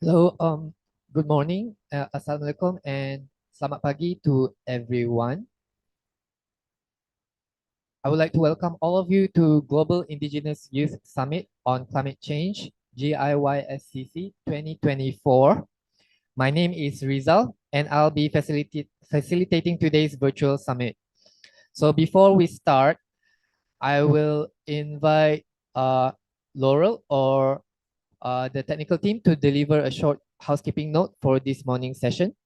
Hello, good morning, Assalamualaikum, and selamat pagi to everyone. I would like to welcome all of you to Global Indigenous Youth Summit on Climate Change, GIYSCC 2024. My name is Rizal, and I'll be facilitating today's virtual summit. So before we start, I will invite Laurel or the technical team to deliver a short housekeeping note for this morning session.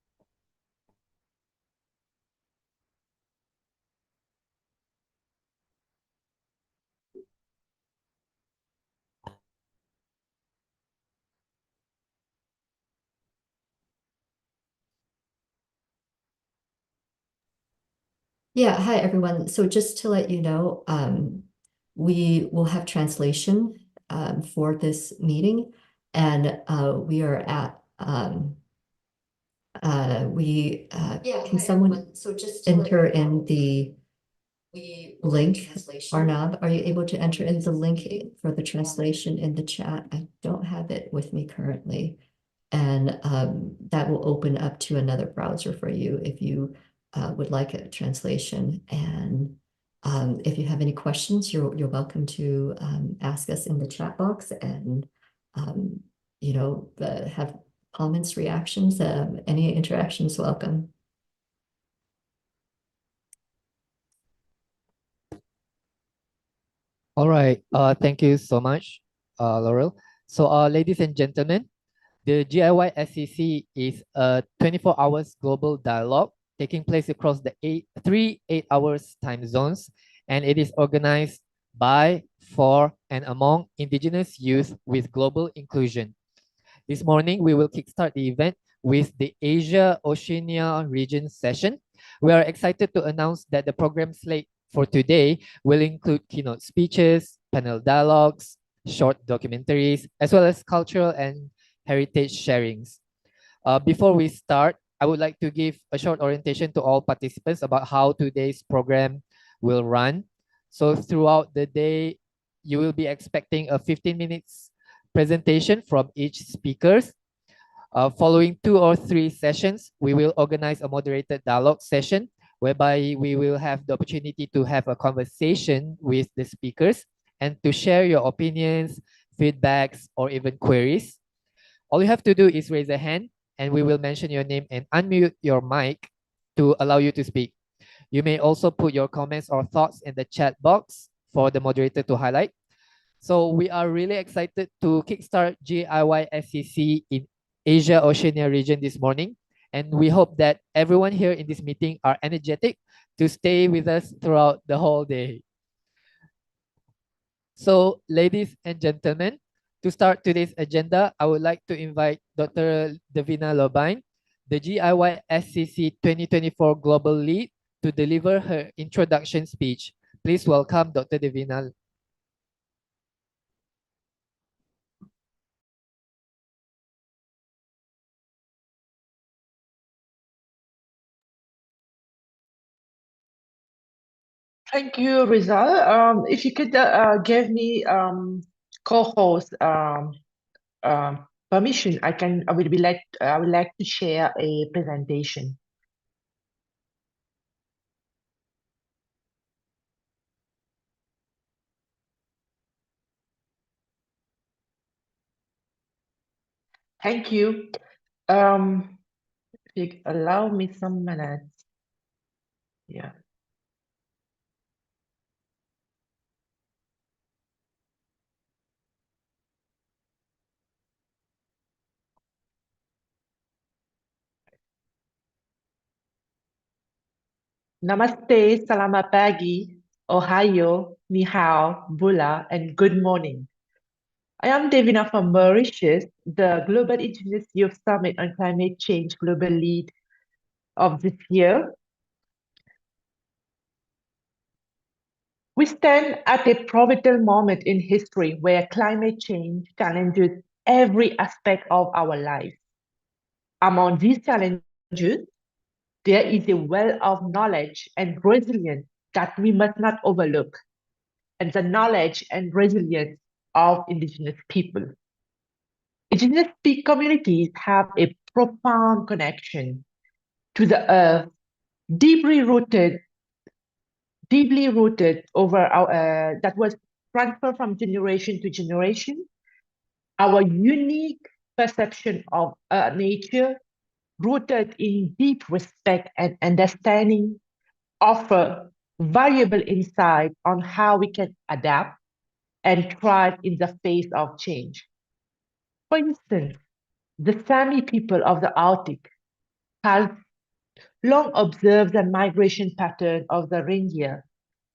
Yeah, hi everyone. So just to let you know, we will have translation for this meeting, and we are at can someone enter in the link? Arnab, are you able to enter in the link for the translation in the chat? I don't have it with me currently. And that will open up to another browser for you if you would like a translation. And if you have any questions, you're welcome to ask us in the chat box and have comments, reactions, any interactions welcome. All right. Thank you so much, Laurel. So, ladies and gentlemen, the GIYSCC is a 24 hours global dialogue taking place across the three 8 hours time zones, and it is organized by, for, and among Indigenous youth with global inclusion. This morning, we will kickstart the event with the Asia-Oceania region session. We are excited to announce that the program slate for today will include keynote speeches, panel dialogues, short documentaries, as well as cultural and heritage sharings. Before we start, I would like to give a short orientation to all participants about how today's program will run. So throughout the day, you will be expecting a 15 minutes presentation from each speakers. Following 2 or 3 sessions, we will organize a moderated dialogue session whereby we will have the opportunity to have a conversation with the speakers and to share your opinions, feedbacks, or even queries. All you have to do is raise a hand and we will mention your name and unmute your mic to allow you to speak. You may also put your comments or thoughts in the chat box for the moderator to highlight. So we are really excited to kickstart GIYSCC in Asia-Oceania region this morning. And we hope that everyone here in this meeting are energetic to stay with us throughout the whole day. So ladies and gentlemen, to start today's agenda, I would like to invite Dr. Davina Lobine, the GIYSCC 2024 Global Lead, to deliver her introduction speech. Please welcome Dr. Davina. Thank you, Rizal. If you could give me co-host permission, I would like to share a presentation. Thank you. If you allow me some minutes. Yeah. Namaste, selamat pagi, Ohio, ni hao, bula, and good morning. I am Devina from Mauritius, the Global Indigenous Youth Summit on Climate Change Global Lead of this year. We stand at a pivotal moment in history where climate change challenges every aspect of our lives. Among these challenges, there is a well of knowledge and resilience that we must not overlook, and the knowledge and resilience of Indigenous people. Indigenous communities have a profound connection to the earth, deeply rooted over our that was transferred from generation to generation. Our unique perception of nature, rooted in deep respect and understanding, offer valuable insight on how we can adapt and thrive in the face of change. For instance, the Sami people of the Arctic have long observed the migration pattern of the reindeer,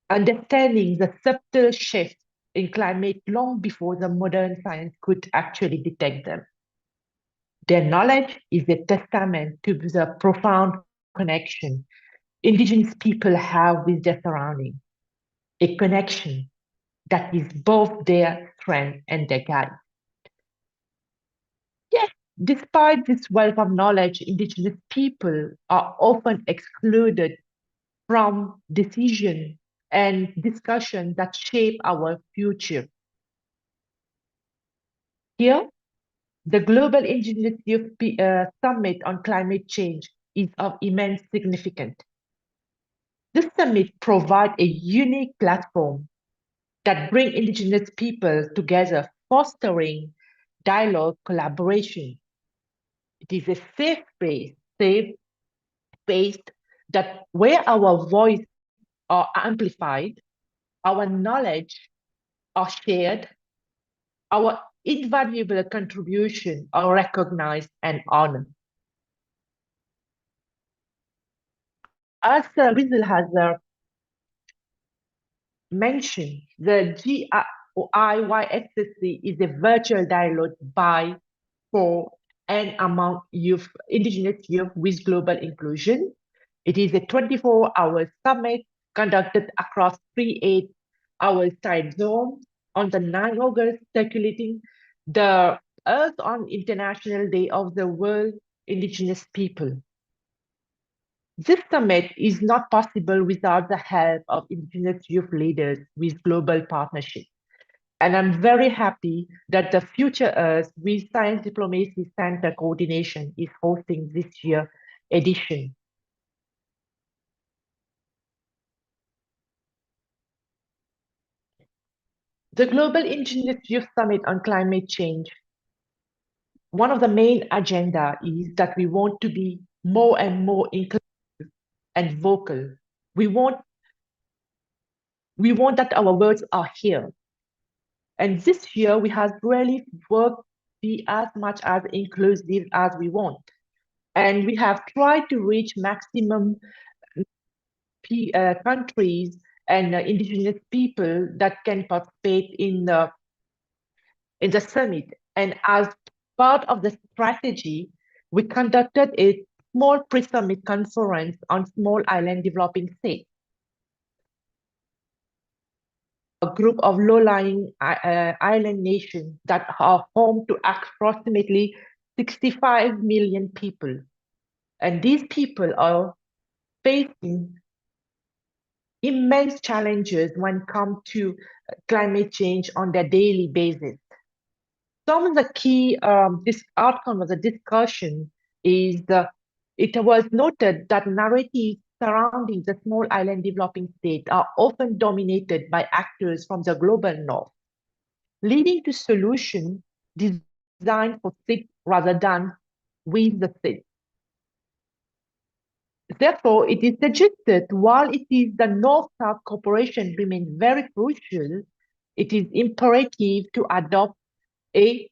understanding the subtle shifts in climate long before the modern science could actually detect them. Their knowledge is a testament to the profound connection Indigenous people have with their surroundings, a connection that is both their friend and their guide. Yet, despite this wealth of knowledge, Indigenous people are often excluded from decision and discussion that shape our future. Here, the Global Indigenous Youth Summit on Climate Change is of immense significance. This summit provides a unique platform that brings Indigenous people together, fostering dialogue, collaboration. It is a safe space that where our voice are amplified, our knowledge are shared, our invaluable contribution are recognized and honored. As Rizal has mentioned, the GIYSCC is a virtual dialogue by, for, and among youth, Indigenous youth with global inclusion. It is a 24-hour summit conducted across 3 8-hour time zones on the 9th August, circulating the Earth on International Day of the World Indigenous People. This summit is not possible without the help of Indigenous youth leaders with global partnership. And I'm very happy that the Future Earth with Science Diplomacy Center Coordination is hosting this year's edition. The Global Indigenous Youth Summit on Climate Change, one of the main agenda is that we want to be more and more inclusive and vocal. We want that our words are here. And this year we have really worked to be as much as inclusive as we want. And we have tried to reach maximum countries and indigenous people that can participate in the summit. And as part of the strategy, we conducted a small pre-summit conference on small island developing states. A group of low-lying island nations that are home to approximately 65 million people. And these people are facing immense challenges when it comes to climate change on their daily basis. Some of the key outcome of the discussion is it was noted that narratives surrounding the small island developing state are often dominated by actors from the global north, leading to solutions designed for cities rather than with the city. Therefore, it is suggested while it is the North-South cooperation remains very crucial, it is imperative to adopt a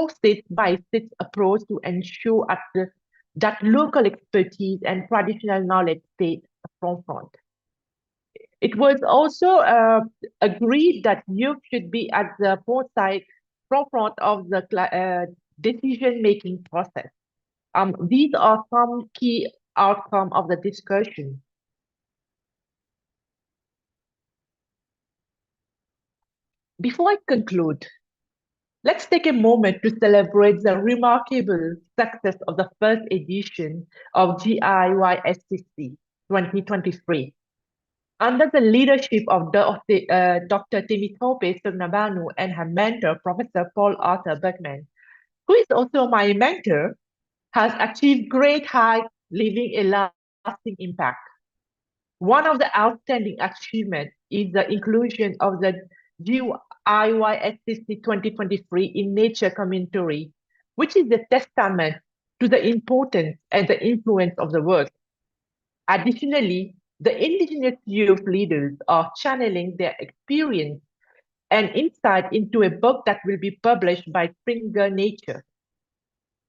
state-by-state approach to ensure that local expertise and traditional knowledge stay forefront. It was also agreed that youth should be at the forefront of the decision-making process. These are some key outcomes of the discussion. Before I conclude, let's take a moment to celebrate the remarkable success of the first edition of GIYSCC 2023. Under the leadership of Dr. Temitope Sugnabanu and her mentor, Professor Paul Arthur Bergman, who is also my mentor, has achieved great heights, leaving a lasting impact. One of the outstanding achievements is the inclusion of the GIYSCC 2023 in Nature Commentary, which is a testament to the importance and the influence of the work. Additionally, the indigenous youth leaders are channeling their experience and insight into a book that will be published by Springer Nature.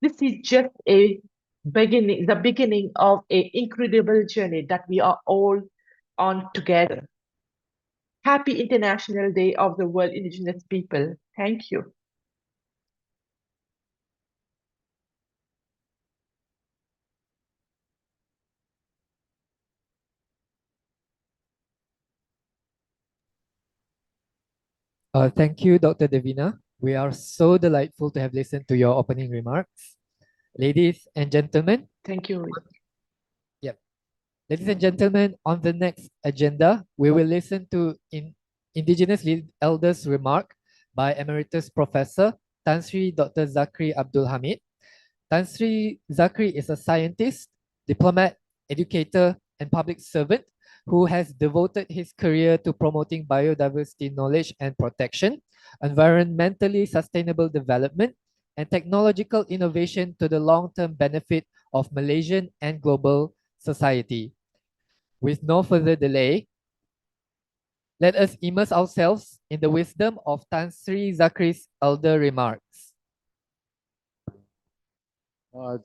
This is just the beginning of an incredible journey that we are all on together. Happy International Day of the World Indigenous People. Thank you. Thank you, Dr. Devina. We are so delightful to have listened to your opening remarks. Ladies and gentlemen, Thank you. ladies and gentlemen, on the next agenda, we will listen to Indigenous Elders remark by Emeritus Professor Tan Sri Dr. Zakri Abdul Hamid. Tan Sri Zakri is a scientist, diplomat, educator, and public servant who has devoted his career to promoting biodiversity knowledge and protection, environmentally sustainable development, and technological innovation to the long-term benefit of Malaysian and global society. With no further delay, let us immerse ourselves in the wisdom of Tan Sri Zakri's elder remarks. Hello.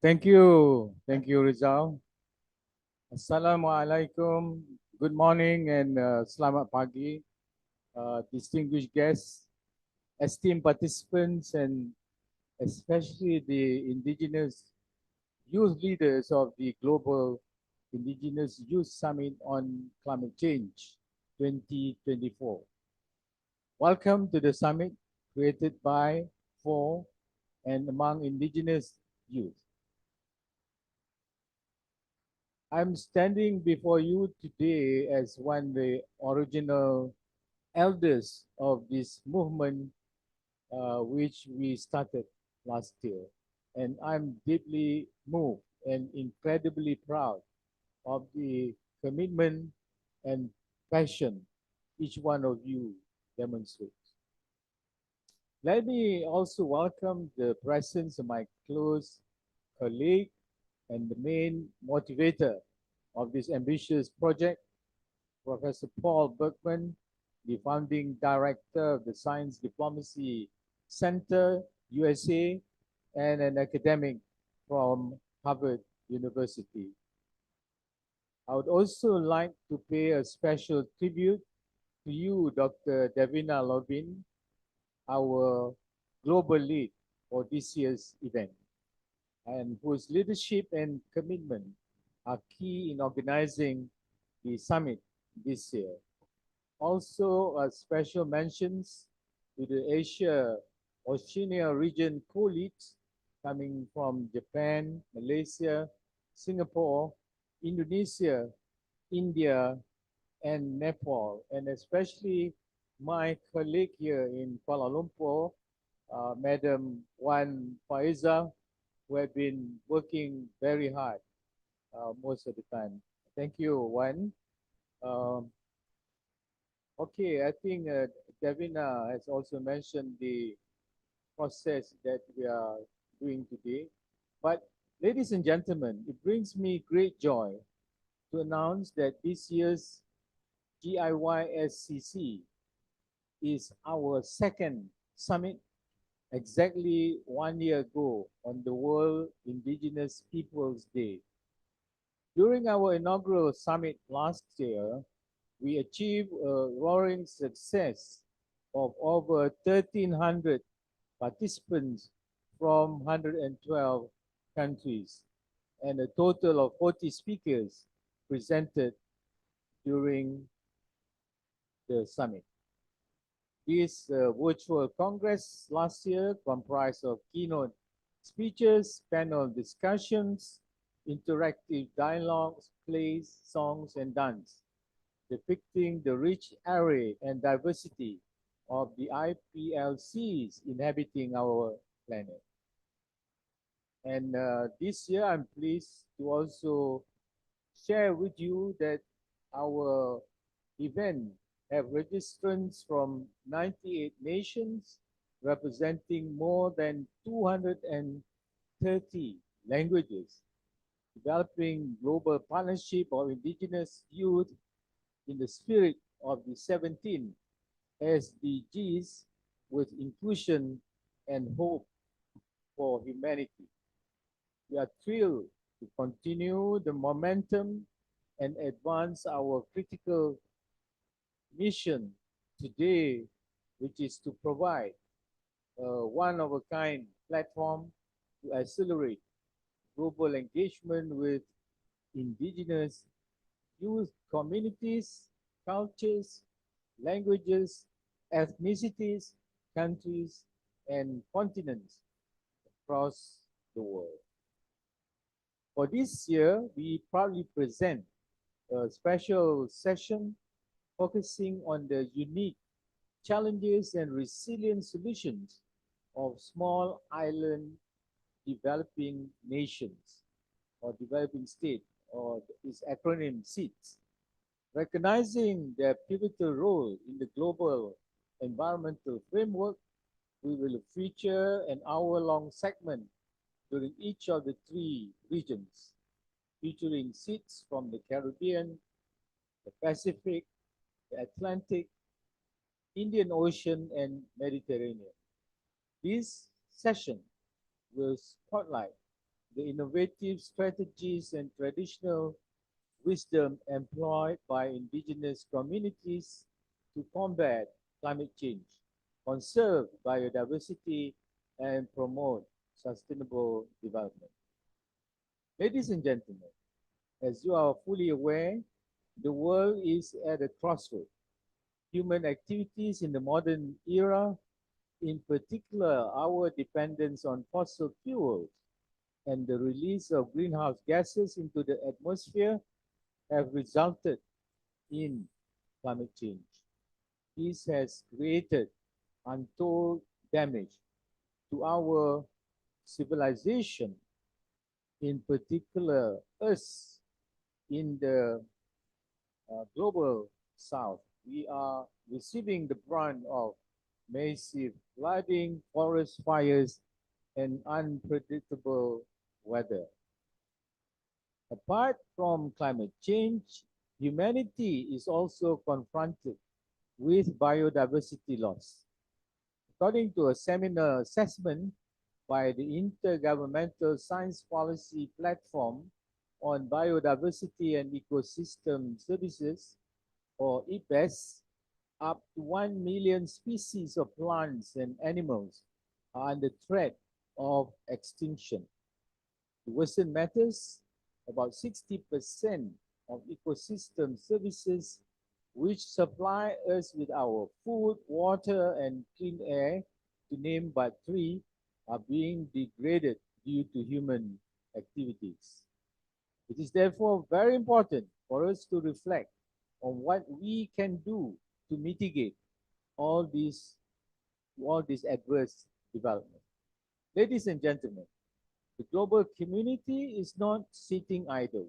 Thank you, Rizal. Assalamualaikum. Good morning and selamat pagi, distinguished guests, esteemed participants, and especially the indigenous youth leaders of the Global Indigenous Youth Summit on Climate Change 2024. Welcome to the summit created by, for, and among indigenous youth. I'm standing before you today as one of the original elders of this movement, which we started last year. And I'm deeply moved and incredibly proud of the commitment and passion each one of you demonstrates. Let me also welcome the presence of my close colleague and the main motivator of this ambitious project, Professor Paul Berkman, the founding director of the Science Diplomacy Center, USA, and an academic from Harvard University. I would also like to pay a special tribute to you, Dr. Devina Lobin, our global lead for this year's event, and whose leadership and commitment are key in organizing the summit this year. Also, special mentions to the Asia-Oceania region co-leads coming from Japan, Malaysia, Singapore, Indonesia, India, and Nepal, and especially my colleague here in Kuala Lumpur, Madam Wan Faiza, who have been working very hard most of the time. Thank you, Wan. Okay, I think Davina has also mentioned the process that we are doing today. But ladies and gentlemen, it brings me great joy to announce that this year's GIYSCC is our second summit exactly 1 year ago on the World Indigenous Peoples Day. During our inaugural summit last year, we achieved a roaring success of over 1,300 participants from 112 countries and a total of 40 speakers presented during the summit. This virtual congress last year comprised of keynote speeches, panel discussions, interactive dialogues, plays, songs, and dance, depicting the rich array and diversity of the IPLCs inhabiting our planet. And this year, I'm pleased to also share with you that our event have registrants from 98 nations representing more than 230 languages, developing global partnership of indigenous youth in the spirit of the 17 SDGs with inclusion and hope for humanity. We are thrilled to continue the momentum and advance our critical mission today, which is to provide a one-of-a-kind platform to accelerate global engagement with indigenous youth communities, cultures, languages, ethnicities, countries, and continents across the world. For this year, we proudly present a special session focusing on the unique challenges and resilient solutions of small island developing nations or developing state, or its acronym SEEDS. Recognizing their pivotal role in the global environmental framework, we will feature an hour-long segment during each of the three regions, featuring SEEDS from the Caribbean, the Pacific, the Atlantic, Indian Ocean, and Mediterranean. This session will spotlight the innovative strategies and traditional wisdom employed by indigenous communities to combat climate change, conserve biodiversity, and promote sustainable development. Ladies and gentlemen, as you are fully aware, the world is at a crossroad. Human activities in the modern era, in particular our dependence on fossil fuels and the release of greenhouse gases into the atmosphere, have resulted in climate change. This has created untold damage to our civilization, in particular us in the global south. We are receiving the brunt of massive flooding, forest fires, and unpredictable weather. Apart from climate change, humanity is also confronted with biodiversity loss. According to a seminal assessment by the Intergovernmental Science Policy Platform on Biodiversity and Ecosystem Services, or IPES, up to 1 million species of plants and animals are under threat of extinction. To worsen matters, about 60% of ecosystem services which supply us with our food, water, and clean air, to name but three, are being degraded due to human activities. It is therefore very important for us to reflect on what we can do to mitigate all these adverse development. Ladies and gentlemen, the global community is not sitting idle.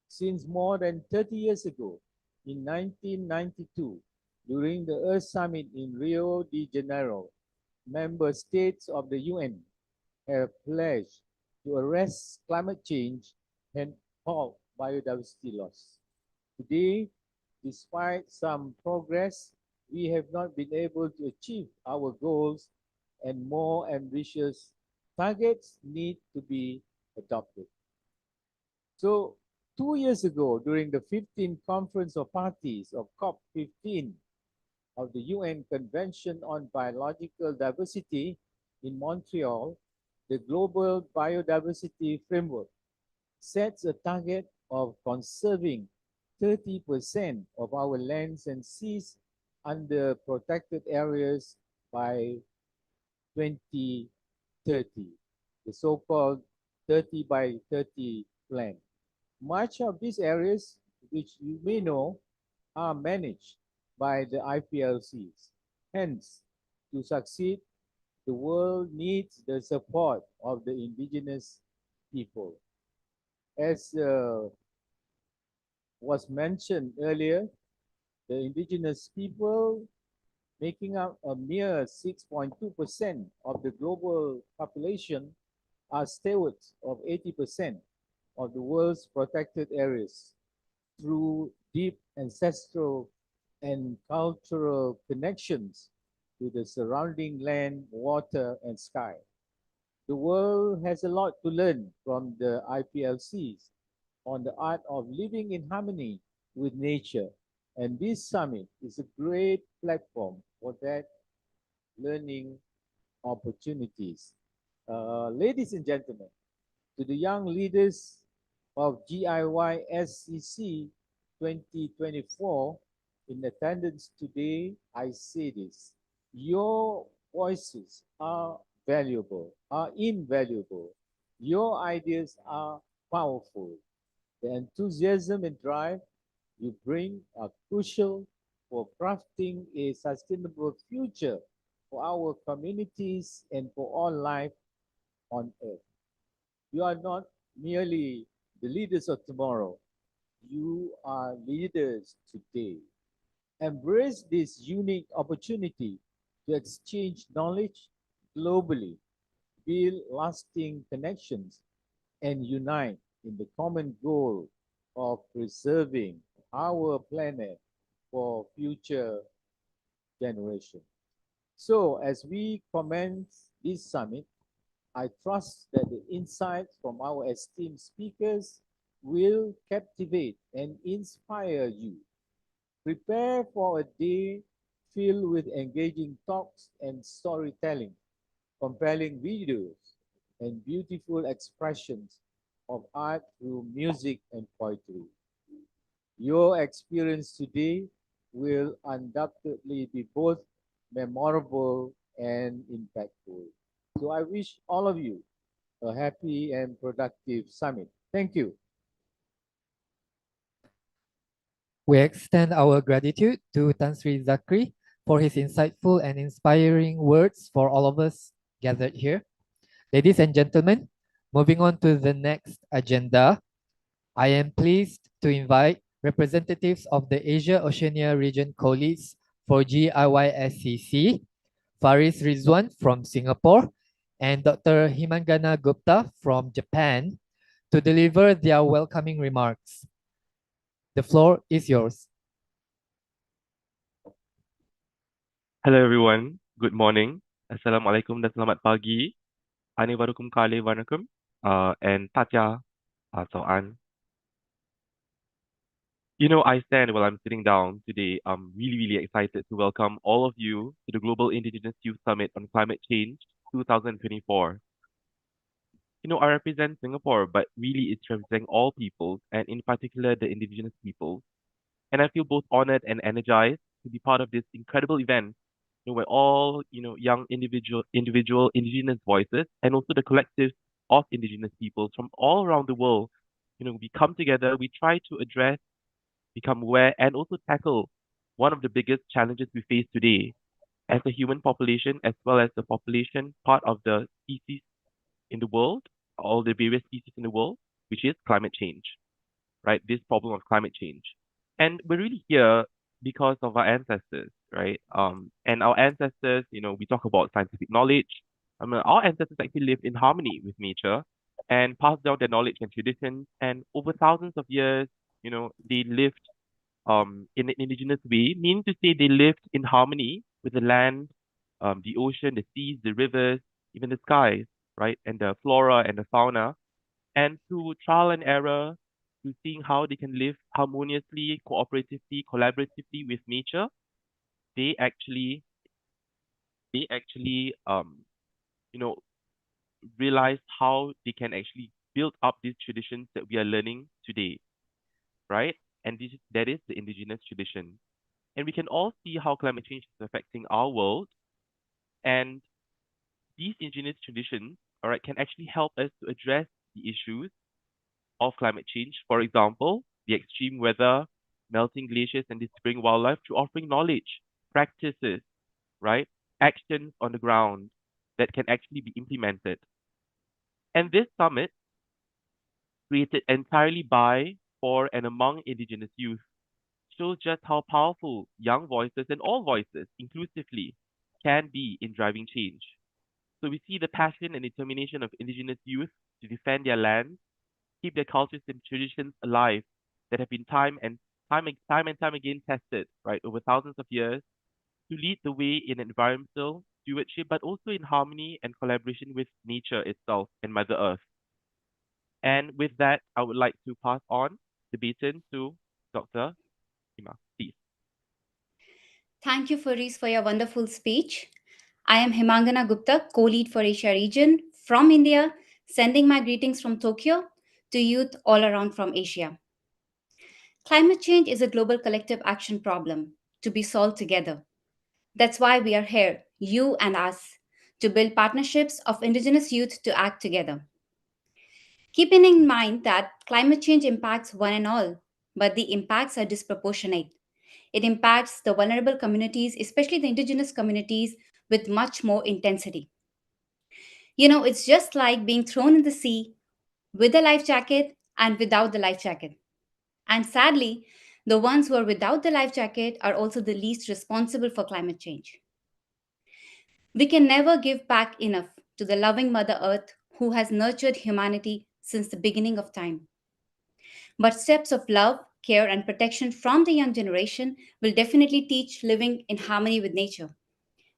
Since more than 30 years ago, in 1992, during the Earth Summit in Rio de Janeiro, member states of the UN have pledged to arrest climate change and halt biodiversity loss. Today, despite some progress, we have not been able to achieve our goals, and more ambitious targets need to be adopted. So 2 years ago, during the 15th Conference of Parties of COP15 of the UN Convention on Biological Diversity in Montreal, the Global Biodiversity Framework sets a target of conserving 30% of our lands and seas under protected areas by 2030, the so-called 30 by 30 plan. Much of these areas, which you may know, are managed by the IPLCs. Hence, to succeed, the world needs the support of the indigenous people. As was mentioned earlier, the indigenous people making up a mere 6.2% of the global population are stewards of 80% of the world's protected areas through deep ancestral and cultural connections to the surrounding land, water, and sky. The world has a lot to learn from the IPLCs on the art of living in harmony with nature. And this summit is a great platform for that learning opportunities. Ladies and gentlemen, to the young leaders of GIYSCC 2024 in attendance today, I say this. Your voices are valuable, are invaluable. Your ideas are powerful. The enthusiasm and drive you bring are crucial for crafting a sustainable future for our communities and for all life on earth. You are not merely the leaders of tomorrow, you are leaders today. Embrace this unique opportunity to exchange knowledge globally, build lasting connections, and unite in the common goal of preserving our planet for future generations. So, as we commence this summit, I trust that the insights from our esteemed speakers will captivate and inspire you. Prepare for a day filled with engaging talks and storytelling, compelling videos, and beautiful expressions of art through music and poetry. Your experience today will undoubtedly be both memorable and impactful. So I wish all of you a happy and productive summit. Thank you. We extend our gratitude to Tan Sri Zakri for his insightful and inspiring words for all of us gathered here. Ladies and gentlemen, moving on to the next agenda, I am pleased to invite representatives of the Asia-Oceania region colleagues for GIYSCC, Faris Rizwan from Singapore, and Dr. Himangana Gupta from Japan to deliver their welcoming remarks. The floor is yours. Hello everyone, good morning. Assalamualaikum dan selamat pagi. Anivarukum kale vanakum and Tatya Soan. You know, I stand while I'm sitting down today. I'm really excited to welcome all of you to the Global Indigenous Youth Summit on Climate Change 2024. You know, I represent Singapore, but really it's representing all peoples and in particular the indigenous peoples. And I feel both honored and energized to be part of this incredible event. You know, where all young individual indigenous voices and also the collectives of indigenous peoples from all around the world, we come together, we try to address, become aware, and also tackle one of the biggest challenges we face today as a human population, as well as the population part of the species in the world, all the various species in the world, which is climate change, right? This problem of climate change. And we're really here because of our ancestors, right? And our ancestors, we talk about scientific knowledge. Our ancestors actually lived in harmony with nature and passed down their knowledge and traditions. And over thousands of years, they lived in an indigenous way, meaning to say they lived in harmony with the land, the ocean, the seas, the rivers, even the skies, right? And the flora and the fauna. And through trial and error, to seeing how they can live harmoniously, cooperatively, collaboratively with nature, they actually you know realize how they can actually build up these traditions that we are learning today, right? And that is the indigenous tradition. And we can all see how climate change is affecting our world. And these indigenous traditions, all right, can actually help us to address the issues of climate change. For example, the extreme weather, melting glaciers, and disappearing wildlife through offering knowledge, practices, right? Actions on the ground that can actually be implemented. And this summit, created entirely by, for, and among Indigenous youth, shows just how powerful young voices and all voices inclusively can be in driving change. So we see the passion and determination of Indigenous youth to defend their land, keep their cultures and traditions alive that have been time and time again tested, right, over thousands of years, to lead the way in environmental stewardship, but also in harmony and collaboration with nature itself and Mother Earth. And with that, I would like to pass on the baton to Dr. Ima, please. Thank you, Faris, for your wonderful speech. I am Himangana Gupta, co-lead for Asia region from India, sending my greetings from Tokyo to youth all around from Asia. Climate change is a global collective action problem to be solved together. That's why we are here, you and us, to build partnerships of Indigenous youth to act together. Keeping in mind that climate change impacts one and all, but the impacts are disproportionate. It impacts the vulnerable communities, especially the Indigenous communities, with much more intensity. You know, it's just like being thrown in the sea with a life jacket and without the life jacket. And sadly, the ones who are without the life jacket are also the least responsible for climate change. We can never give back enough to the loving Mother Earth who has nurtured humanity since the beginning of time. But steps of love, care, and protection from the young generation will definitely teach living in harmony with nature,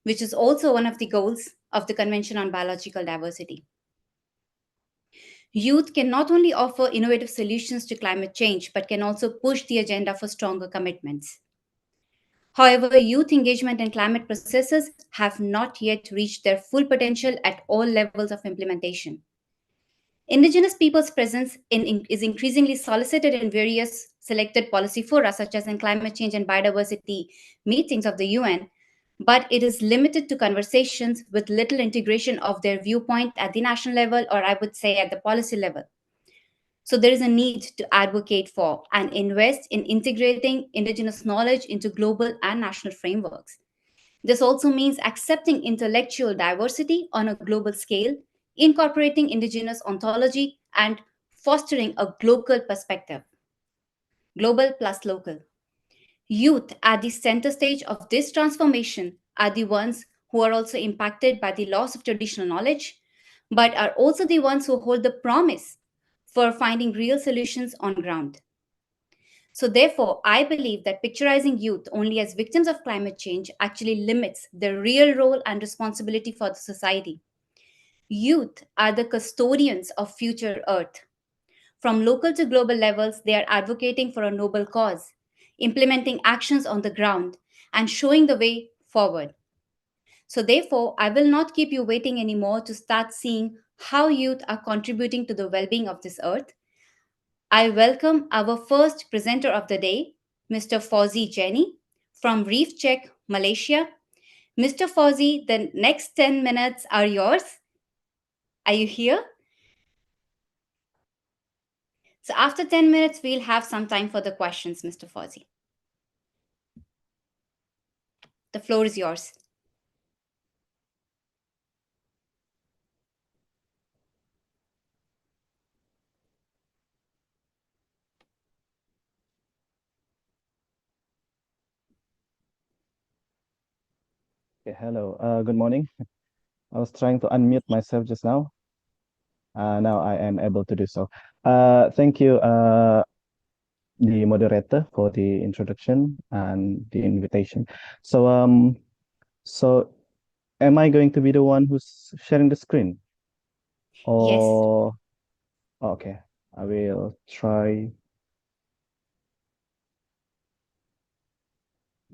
which is also one of the goals of the Convention on Biological Diversity. Youth can not only offer innovative solutions to climate change, but can also push the agenda for stronger commitments. However, youth engagement in climate processes have not yet reached their full potential at all levels of implementation. Indigenous peoples' presence is increasingly solicited in various selected policy fora, such as in climate change and biodiversity meetings of the UN, but it is limited to conversations with little integration of their viewpoint at the national level, or I would say at the policy level. So there is a need to advocate for and invest in integrating Indigenous knowledge into global and national frameworks. This also means accepting intellectual diversity on a global scale, incorporating Indigenous ontology, and fostering a global perspective. Global plus local. Youth at the center stage of this transformation are the ones who are also impacted by the loss of traditional knowledge, but are also the ones who hold the promise for finding real solutions on ground. So, therefore, I believe that picturizing youth only as victims of climate change actually limits their real role and responsibility for the society. Youth are the custodians of future Earth. From local to global levels, they are advocating for a noble cause, implementing actions on the ground, and showing the way forward. So, therefore, I will not keep you waiting anymore to start seeing how youth are contributing to the well being of this Earth. I welcome our first presenter of the day, Mr. Fauzi Jenny from Reef Check, Malaysia. Mr. Fauzi, the next 10 minutes are yours. Are you here? So after 10 minutes, we'll have some time for the questions, Mr. Fauzi. The floor is yours. Okay, hello. Good morning. I was trying to unmute myself just now. Now I am able to do so. Thank you, the moderator, for the introduction and the invitation. So am I going to be the one who's sharing the screen? Or okay, I will try.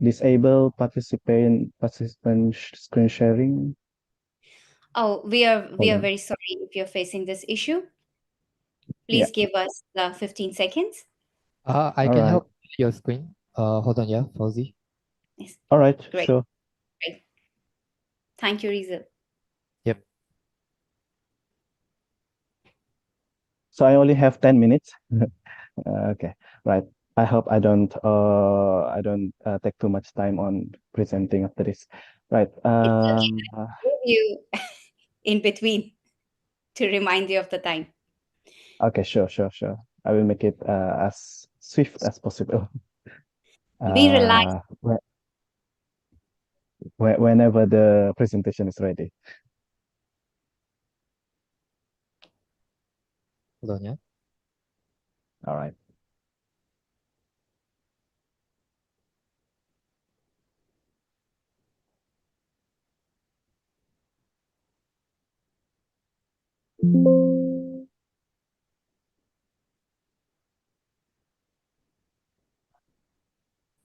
Disable participant screen sharing. Oh, we are Hold on. very sorry if you're facing this issue. Please give us 15 seconds. I All can right. help your screen. Hold on, yeah, Fauzi. Yes. All right, Great. sure. Great. Thank you, Rizal. Yep. So I only have 10 minutes. Okay, right. I hope I don't take too much time on presenting after this. Right. Give you in between to remind you of the time. Okay, sure, sure, sure. I will make it as swift as possible. Be relaxed. Whenever the presentation is ready. Hold on, yeah. All right.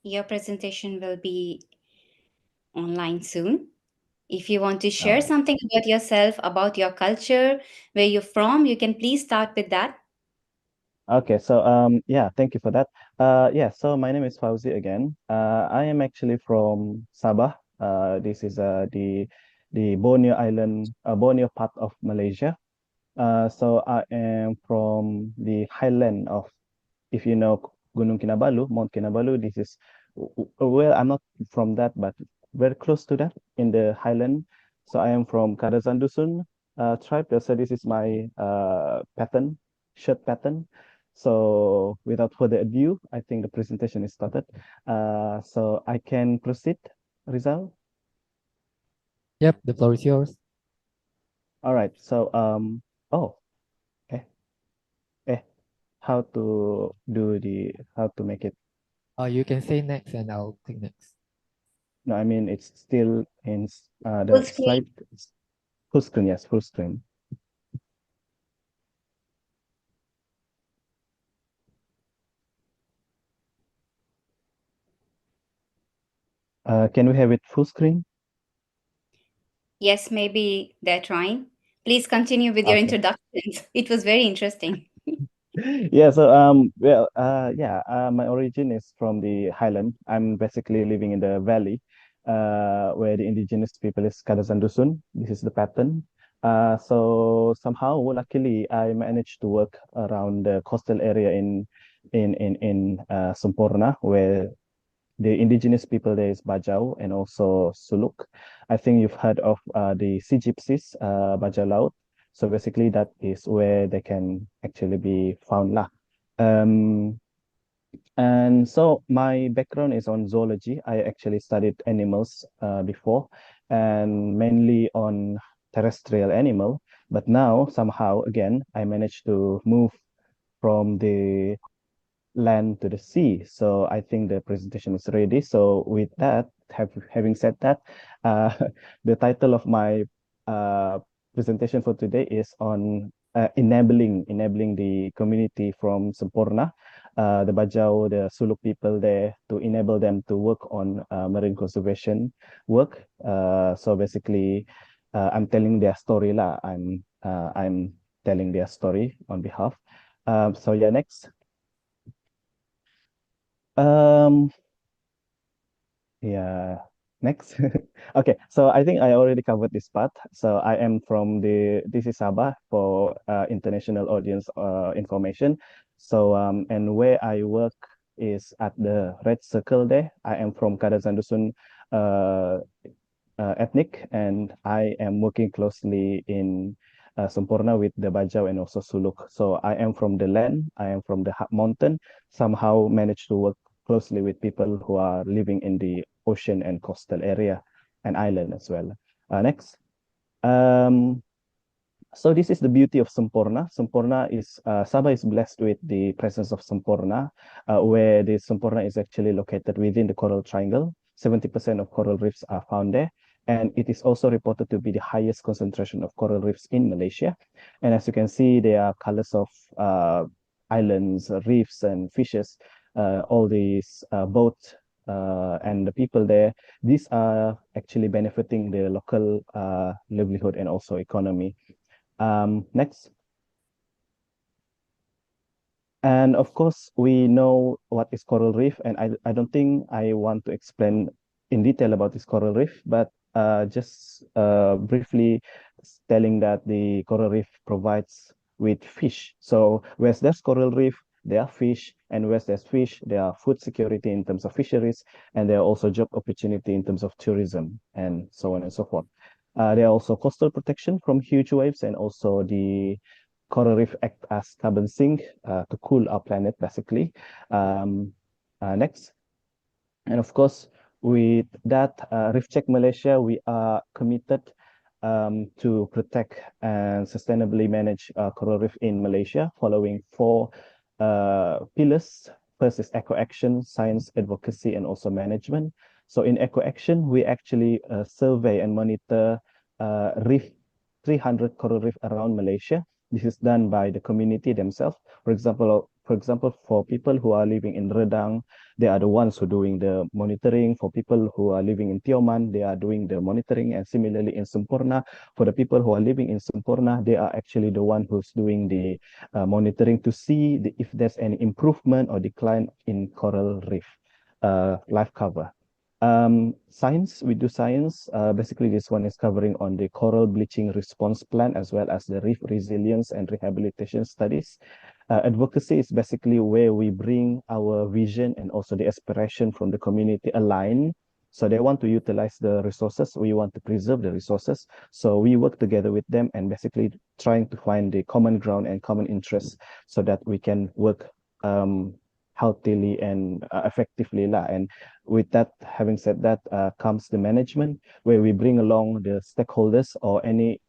Your presentation will be online soon. If you want to All share right. something about yourself, about your culture, where you're from, you can please start with that. Okay, so yeah, thank you for that. Yeah, so my name is Fauzi again. I am actually from Sabah. This is the Borneo Island, Borneo part of Malaysia. So I am from the highland of, if you know Gunung Kinabalu, Mount Kinabalu, this is, well, I'm not from that, but very close to that in the highland. So I am from Kadazan Dusun tribe. So this is my pattern, shirt pattern. So without further ado, I think the presentation is started. So I can proceed, Rizal. Yep, the floor is yours. All right. So oh, eh, eh, how to do how to make it. You can say next and I'll take next. No, I mean it's still in Full the screen. slide. Full screen, yes, full screen. Can we have it full screen? Yes, maybe they're trying. Please continue with your Okay. introductions. It was very interesting. Yeah, so well, yeah, my origin is from the highland. I'm basically living in the valley, where the indigenous people is Kadazan Dusun. This is the pattern. So somehow, luckily, I managed to work around the coastal area in Semporna, where the indigenous people there is Bajau and also Suluk. I think you've heard of the sea gypsies, Bajau Laut. So basically, that is where they can actually be found lah. Um, and so my background is on zoology. I actually studied animals before, and mainly on terrestrial animal. But now somehow again, I managed to move from the land to the sea. So I think the presentation is ready. So with that, having said that, uh, the title of my uh, presentation for today is on enabling the community from Semporna, the Bajau, the Suluk people there, to enable them to work on marine conservation work. So basically, I'm telling their story lah. I'm telling their story on behalf. So yeah, next. Um, yeah, next. Okay, so I think I already covered this part. So I am from this is Sabah for international audience information. So and where I work is at the red circle there. I am from Kadazan Dusun uh, ethnic, and I am working closely in Semporna with the Bajau and also Suluk. So I am from the land, I am from the mountain, somehow managed to work closely with people who are living in the ocean and coastal area and island as well. Next. Um, so this is the beauty of Semporna. Semporna is Sabah is blessed with the presence of Semporna, where the Semporna is actually located within the Coral Triangle. 70% of coral reefs are found there, and it is also reported to be the highest concentration of coral reefs in Malaysia. And as you can see, there are colors of islands, reefs, and fishes. All these boats and the people there. These are actually benefiting the local livelihood and also economy. Next. And of course, we know what is coral reef, and I don't think I want to explain in detail about this coral reef, but just briefly telling that the coral reef provides with fish. So where's there's coral reef, there are fish, and where there's fish, there are food security in terms of fisheries, and there are also job opportunity in terms of tourism, and so on and so forth. There are also coastal protection from huge waves, and also the coral reef act as carbon sink to cool our planet, basically. Next. And of course, with that, Reef Check Malaysia, we are committed to protect and sustainably manage coral reef in Malaysia, following four pillars. First is eco-action, science, advocacy, and also management. So in eco-action, we actually survey and monitor reef 300 coral reef around Malaysia. This is done by the community themselves. For example, for people who are living in Redang, they are the ones who are doing the monitoring. For people who are living in Tioman, they are doing the monitoring. And similarly in Sempurna, for the people who are living in Sempurna, they are actually the one who's doing the monitoring to see if there's any improvement or decline in coral reef life cover. Science, we do science. Basically, this one is covering on the coral bleaching response plan, as well as the reef resilience and rehabilitation studies. Advocacy is basically where we bring our vision and also the aspiration from the community align. So they want to utilize the resources. We want to preserve the resources. So we work together with them and basically trying to find the common ground and common interests so that we can work healthily and effectively. And with that, having said that, comes the management, where we bring along the stakeholders or any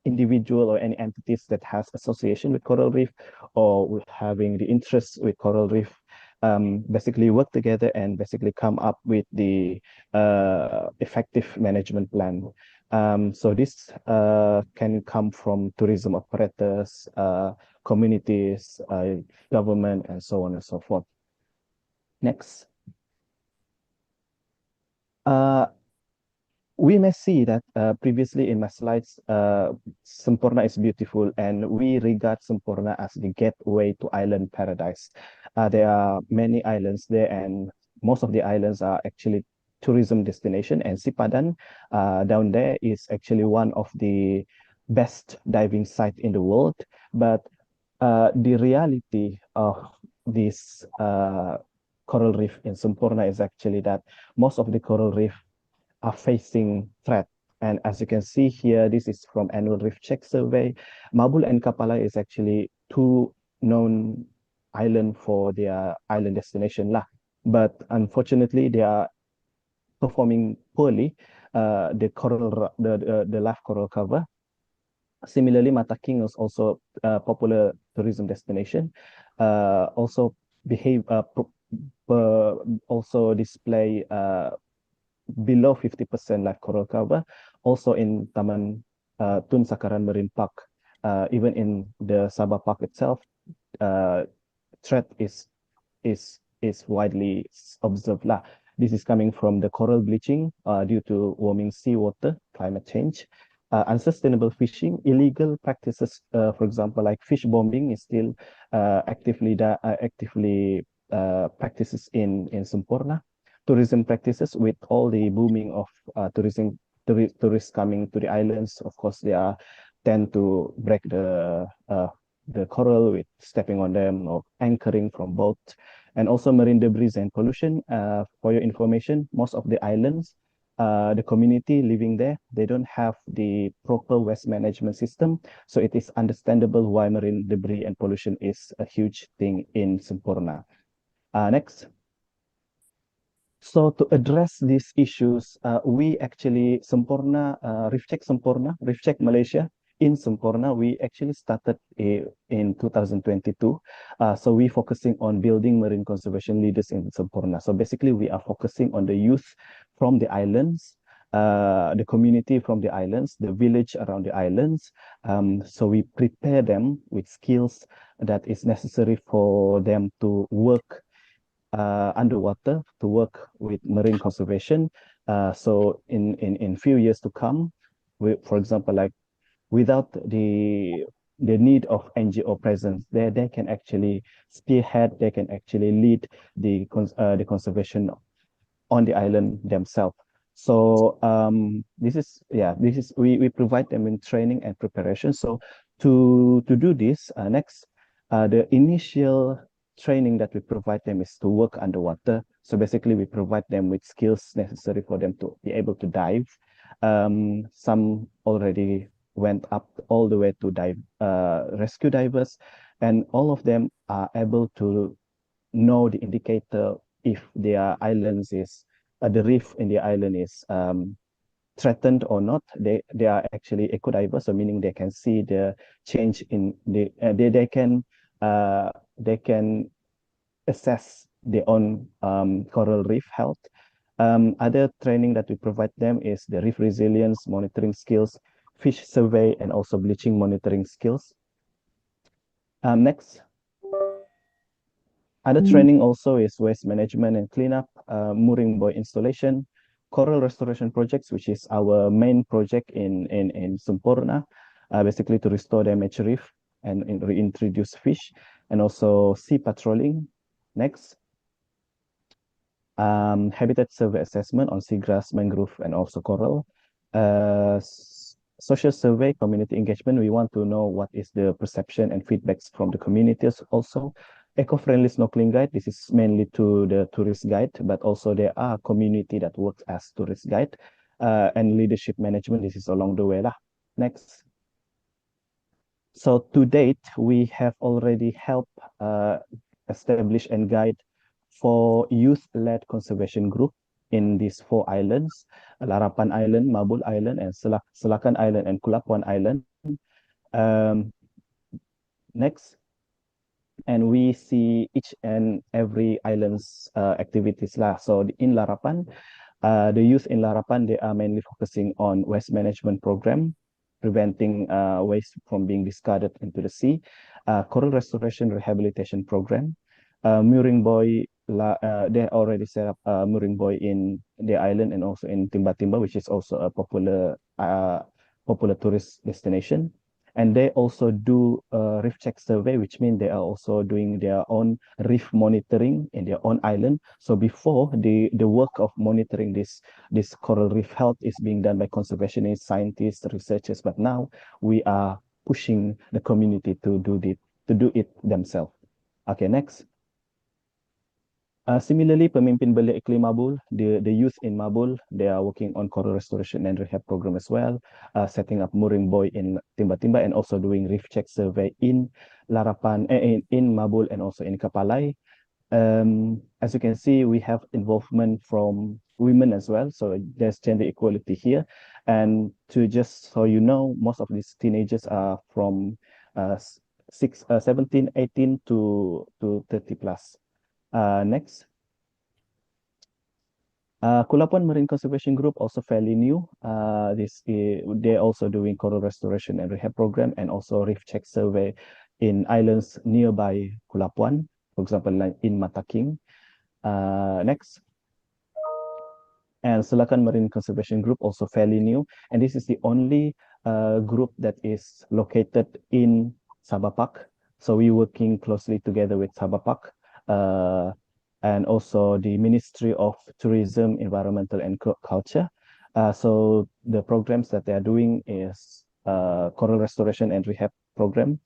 individual or any entities that has association with coral reef or with having the interest with coral reef, basically work together and basically come up with the effective management plan. So this can come from tourism operators, communities, government, and so on and so forth. Next. We may see that previously in my slides, Sempurna is beautiful, and we regard Sempurna as the gateway to island paradise. There are many islands there, and most of the islands are actually tourism destination, and Sipadan down there is actually one of the best diving site in the world. But the reality of this coral reef in Sempurna is actually that most of the coral reef are facing threat. And as you can see here, this is from annual reef check survey. Mabul and Kapala is actually two known island for their island destination lah. But unfortunately, they are performing poorly. The live coral cover. Similarly, Mata King is also a popular tourism destination. Also display below 50% live coral cover. Also in Taman Tun Sakaran Marine Park, even in the Sabah Park itself, threat is widely observed lah. This is coming from the coral bleaching due to warming seawater, climate change, unsustainable fishing, illegal practices, for example, like fish bombing is still actively practices in Sempurna. Tourism practices with all the booming of tourists coming to the islands. Of course, they tend to break the coral with stepping on them or anchoring from boat, and also marine debris and pollution. For your information, most of the islands, the community living there, they don't have the proper waste management system. So it is understandable why marine debris and pollution is a huge thing in Sempurna. Next. So to address these issues, we actually Reef Check Malaysia in Sempurna, we actually started in 2022. So we focusing on building marine conservation leaders in Sempurna. So basically we are focusing on the youth from the islands, the community from the islands, the village around the islands. So we prepare them with skills that is necessary for them to work underwater, to work with marine conservation. So in few years to come, for example, like without the need of NGO presence, they can actually spearhead, they can actually lead the conservation on the island themselves. So we provide them in training and preparation. So to do this, next, The initial training that we provide them is to work underwater. So basically, we provide them with skills necessary for them to be able to dive. Some already went up all the way to dive, rescue divers, and all of them are able to know the indicator if their islands is the reef in the island is threatened or not. They are actually eco divers, so meaning they can see the change in the they can assess their own coral reef health. Other training that we provide them is the reef resilience monitoring skills, fish survey, and also bleaching monitoring skills. Next. Other training also is waste management and cleanup, mooring buoy installation, coral restoration projects, which is our main project in Sempurna, basically to restore damaged reef and reintroduce fish, and also sea patrolling. Next. Habitat survey assessment on seagrass, mangrove, and also coral. Social survey, community engagement. We want to know what is the perception and feedbacks from the communities also. Eco-friendly snorkeling guide. This is mainly to the tourist guide, but also there are community that works as tourist guide. And leadership management. This is along the way lah. Next. So to date, we have already helped establish and guide for youth-led conservation group in these 4 islands, Larapan Island, Mabul Island, and Selakan Island, and Kulapuan Island. Next. And we see each and every island's activities lah. So in Larapan, the youth in Larapan, they are mainly focusing on waste management program, preventing waste from being discarded into the sea, coral restoration rehabilitation program, mooring buoy. They already set up a mooring buoy in the island and also in Timba Timba, which is also a popular tourist destination. And they also do a reef check survey, which means they are also doing their own reef monitoring in their own island. So before the work of monitoring this coral reef health is being done by conservationists, scientists, researchers, but now we are pushing the community to do it themselves. Okay, next. Similarly, pemimpin belia iklim Mabul, the youth in Mabul, they are working on coral restoration and rehab program as well, setting up mooring buoy in Timba Timba, and also doing reef check survey in Larapan, in Mabul, and also in Kapalai. As you can see, we have involvement from women as well, so there's gender equality here. And to just so you know, most of these teenagers are from 17, 18 to 30 plus. Next. Kulapuan Marine Conservation Group, also fairly new. They're also doing coral restoration and rehab program, and also reef check survey in islands nearby Kulapuan, for example, like in Mataking. Next. And Selakan Marine Conservation Group, also fairly new. And this is the only group that is located in Sabah Park. So we're working closely together with Sabah Park. And also the Ministry of Tourism, Environmental and Culture. So the programs that they are doing is coral restoration and rehab program,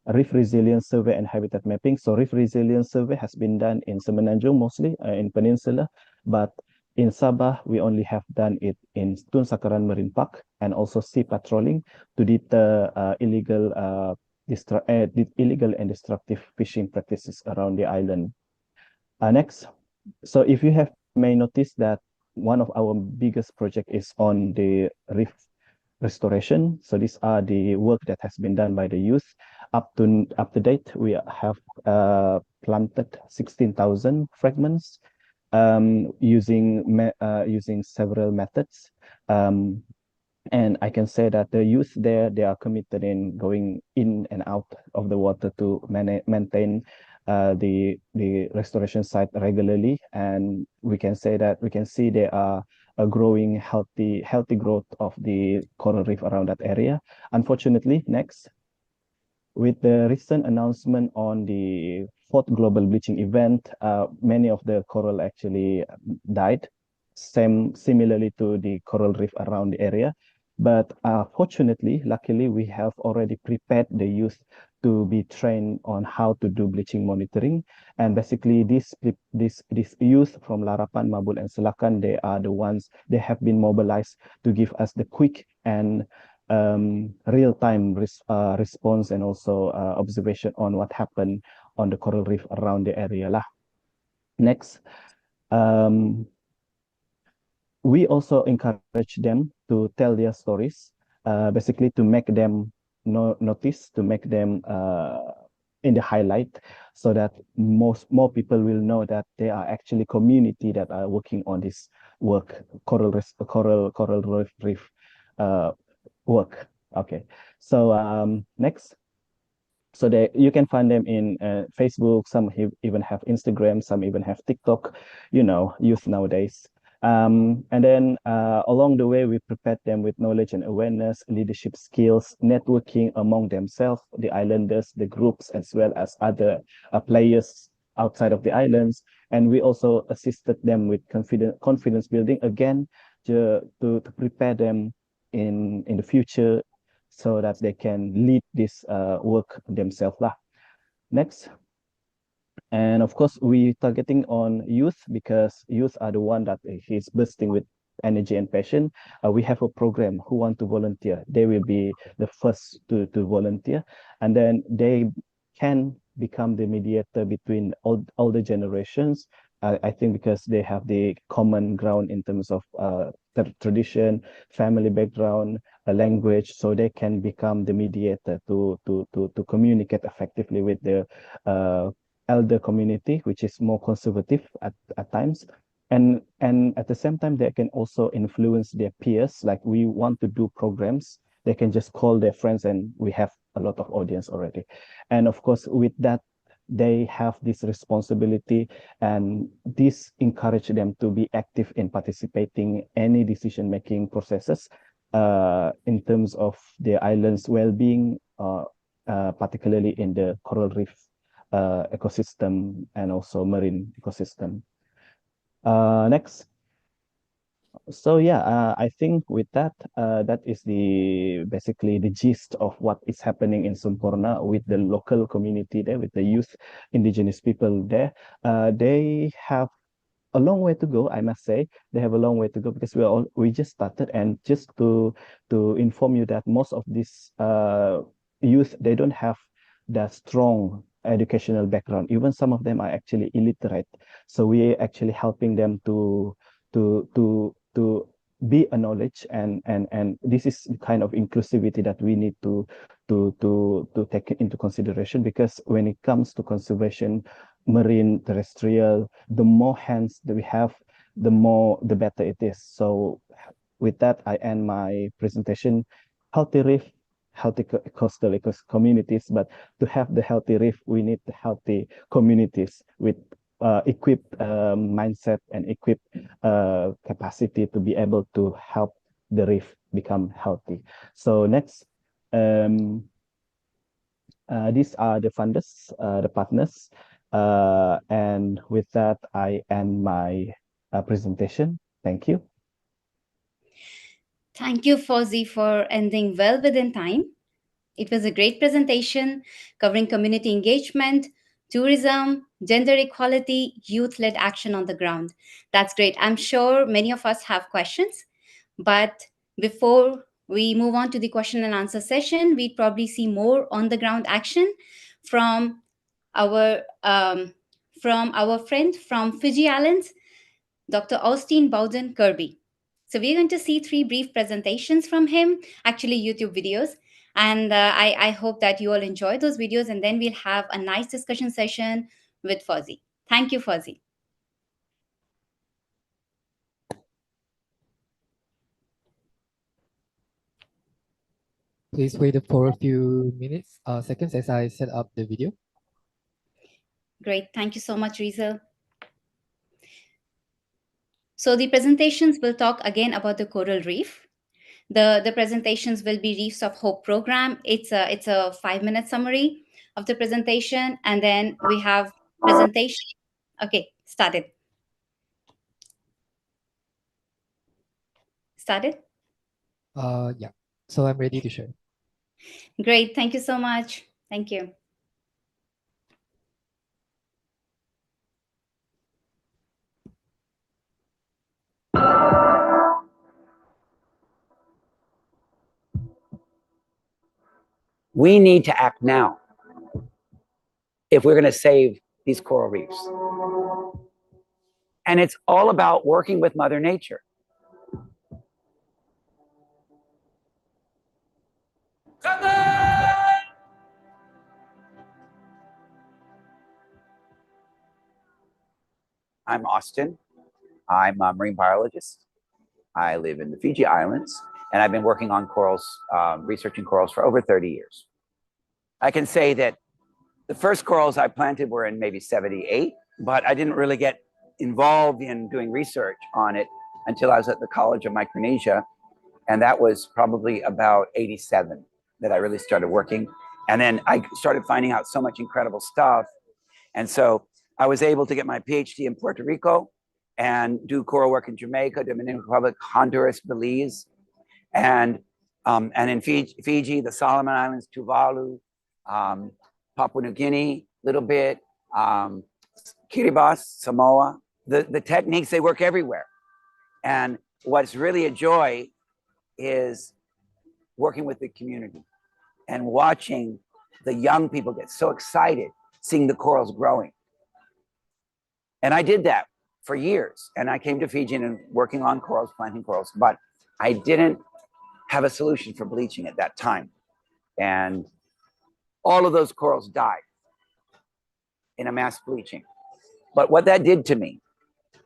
reef resilience survey and habitat mapping. So reef resilience survey has been done in Semenanjung mostly in Peninsula, but in Sabah, we only have done it in Tun Sakaran Marine Park, and also sea patrolling to deter illegal and destructive fishing practices around the island. Next, so if you may notice that one of our biggest project is on the reef restoration. So these are the work that has been done by the youth. Up to date, we have planted 16,000 fragments using several methods. And I can say that the youth there, they are committed in going in and out of the water to maintain the restoration site regularly. And we can say that we can see there are a growing healthy growth of the coral reef around that area. Unfortunately, next, with the recent announcement on the 4th global bleaching event, many of the coral actually died, similarly to the coral reef around the area. But fortunately, luckily, we have already prepared the youth to be trained on how to do bleaching monitoring. And basically this youth from Larapan, Mabul and Selakan, they are the ones, they have been mobilized to give us the quick and real-time response and also observation on what happened on the coral reef around the area lah. Next, we also encourage them to tell their stories, basically to make them notice, to make them in the highlight, so that more people will know that there are actually community that are working on this work, coral reef work. Okay, so next. So you can find them in Facebook. Some even have Instagram. Some even have TikTok. You know, youth nowadays. And then along the way, we prepared them with knowledge and awareness, leadership skills, networking among themselves, the islanders, the groups, as well as other players outside of the islands. And we also assisted them with confidence building again to prepare them in the future, so that they can lead this work themselves lah. Next. And of course, we targeting on youth because youth are the one that is bursting with energy and passion. We have a program who want to volunteer. They will be the first to volunteer, and then they can become the mediator between all the generations. I think because they have the common ground in terms of tradition, family background, a language, so they can become the mediator to communicate effectively with the elder community, which is more conservative at times. And at the same time, they can also influence their peers. Like we want to do programs, they can just call their friends and we have a lot of audience already. And of course, with that, they have this responsibility, and this encourage them to be active in participating any decision-making processes in terms of the island's well-being, particularly in the coral reef ecosystem and also marine ecosystem. Next. So yeah, I think with that, that is basically the gist of what is happening in Semporna with the local community there, with the youth, indigenous people there. They have a long way to go, I must say. They have a long way to go because we just started. And just to inform you that most of these youth, they don't have that strong educational background. Even some of them are actually illiterate. So we are actually helping them to be a knowledge, and this is the kind of inclusivity that we need to take into consideration, because when it comes to conservation, marine, terrestrial, the more hands that we have, the better it is. So with that, I end my presentation. Healthy reef, healthy coastal communities, but to have the healthy reef, we need the healthy communities with equipped mindset and equipped capacity to be able to help the reef become healthy. So next, these are the funders, the partners. And with that, I end my presentation. Thank you. Thank you, Fauzi, for ending well within time. It was a great presentation covering community engagement, tourism, gender equality, youth-led action on the ground. That's great. I'm sure many of us have questions, but before we move on to the question and answer session, we'd probably see more on-the-ground action from our friend from Fiji Islands, Dr. Austin Bowden Kirby. So we're going to see 3 brief presentations from him, actually YouTube videos. And I hope that you all enjoy those videos, and then we'll have a nice discussion session with Fauzi. Thank you, Fauzi. Please wait for a few minutes, seconds as I set up the video. Great. Thank you so much, Rizal. So the presentations will talk again about the coral reef. The presentations will be Reefs of Hope program. It's a 5-minute summary of the presentation, and then we have presentation. Okay, started. Yeah, so I'm ready to share. Great, thank you so much. Thank you. We need to act now if we're going to save these coral reefs. And it's all about working with Mother Nature. I'm Austin. I'm a marine biologist. I live in the Fiji Islands, and I've been working on corals, researching corals for over 30 years. I can say that the first corals I planted were in maybe 78, but I didn't really get involved in doing research on it until I was at the College of Micronesia. And that was probably about 87 that I really started working. And then I started finding out so much incredible stuff. And so I was able to get my PhD in Puerto Rico and do coral work in Jamaica, Dominican Republic, Honduras, Belize, and in Fiji, the Solomon Islands, Tuvalu, Papua New Guinea, a little bit, Kiribati, Samoa. The techniques, they work everywhere. And what's really a joy is working with the community and watching the young people get so excited seeing the corals growing. And I did that for years. And I came to Fiji and working on corals, planting corals, but I didn't have a solution for bleaching at that time. And all of those corals died in a mass bleaching. But what that did to me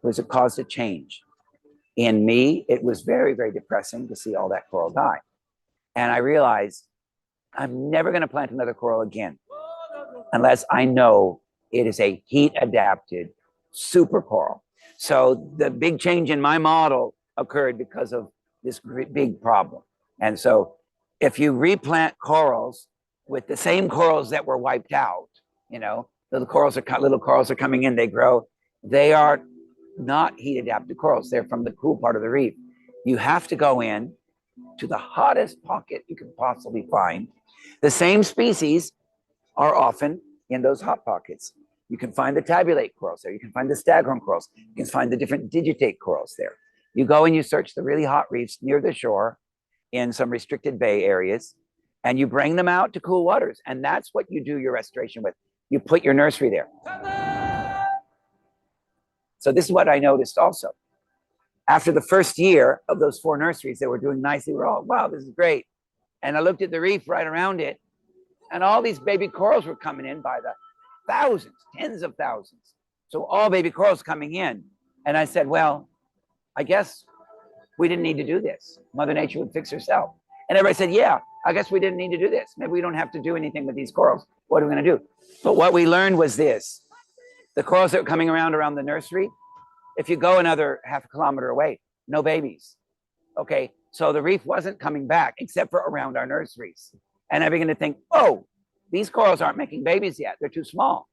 was it caused a change. In me, it was very, very depressing to see all that coral die. And I realized I'm never going to plant another coral again unless I know it is a heat-adapted super coral. So the big change in my model occurred because of this big problem. And so if you replant corals with the same corals that were wiped out, you know, little corals are coming in, they grow. They are not heat-adapted corals. They're from the cool part of the reef. You have to go in to the hottest pocket you can possibly find. The same species are often in those hot pockets. You can find the tabulate corals there. You can find the staghorn corals. You can find the different digitate corals there. You go and you search the really hot reefs near the shore in some restricted bay areas, and you bring them out to cool waters. And that's what you do your restoration with. You put your nursery there. So this is what I noticed also. After the first year of those 4 nurseries, they were doing nicely. We're all, wow, this is great. And I looked at the reef right around it, and all these baby corals were coming in by the thousands, tens of thousands. So all baby corals coming in. And I said, well, I guess we didn't need to do this. Mother Nature would fix herself. And everybody said, yeah, I guess we didn't need to do this. Maybe we don't have to do anything with these corals. What are we going to do? But what we learned was this. The corals that were coming around the nursery, if you go another half a kilometer away, no babies. Okay, so the reef wasn't coming back except for around our nurseries. And I began to think, oh, these corals aren't making babies yet. They're too small.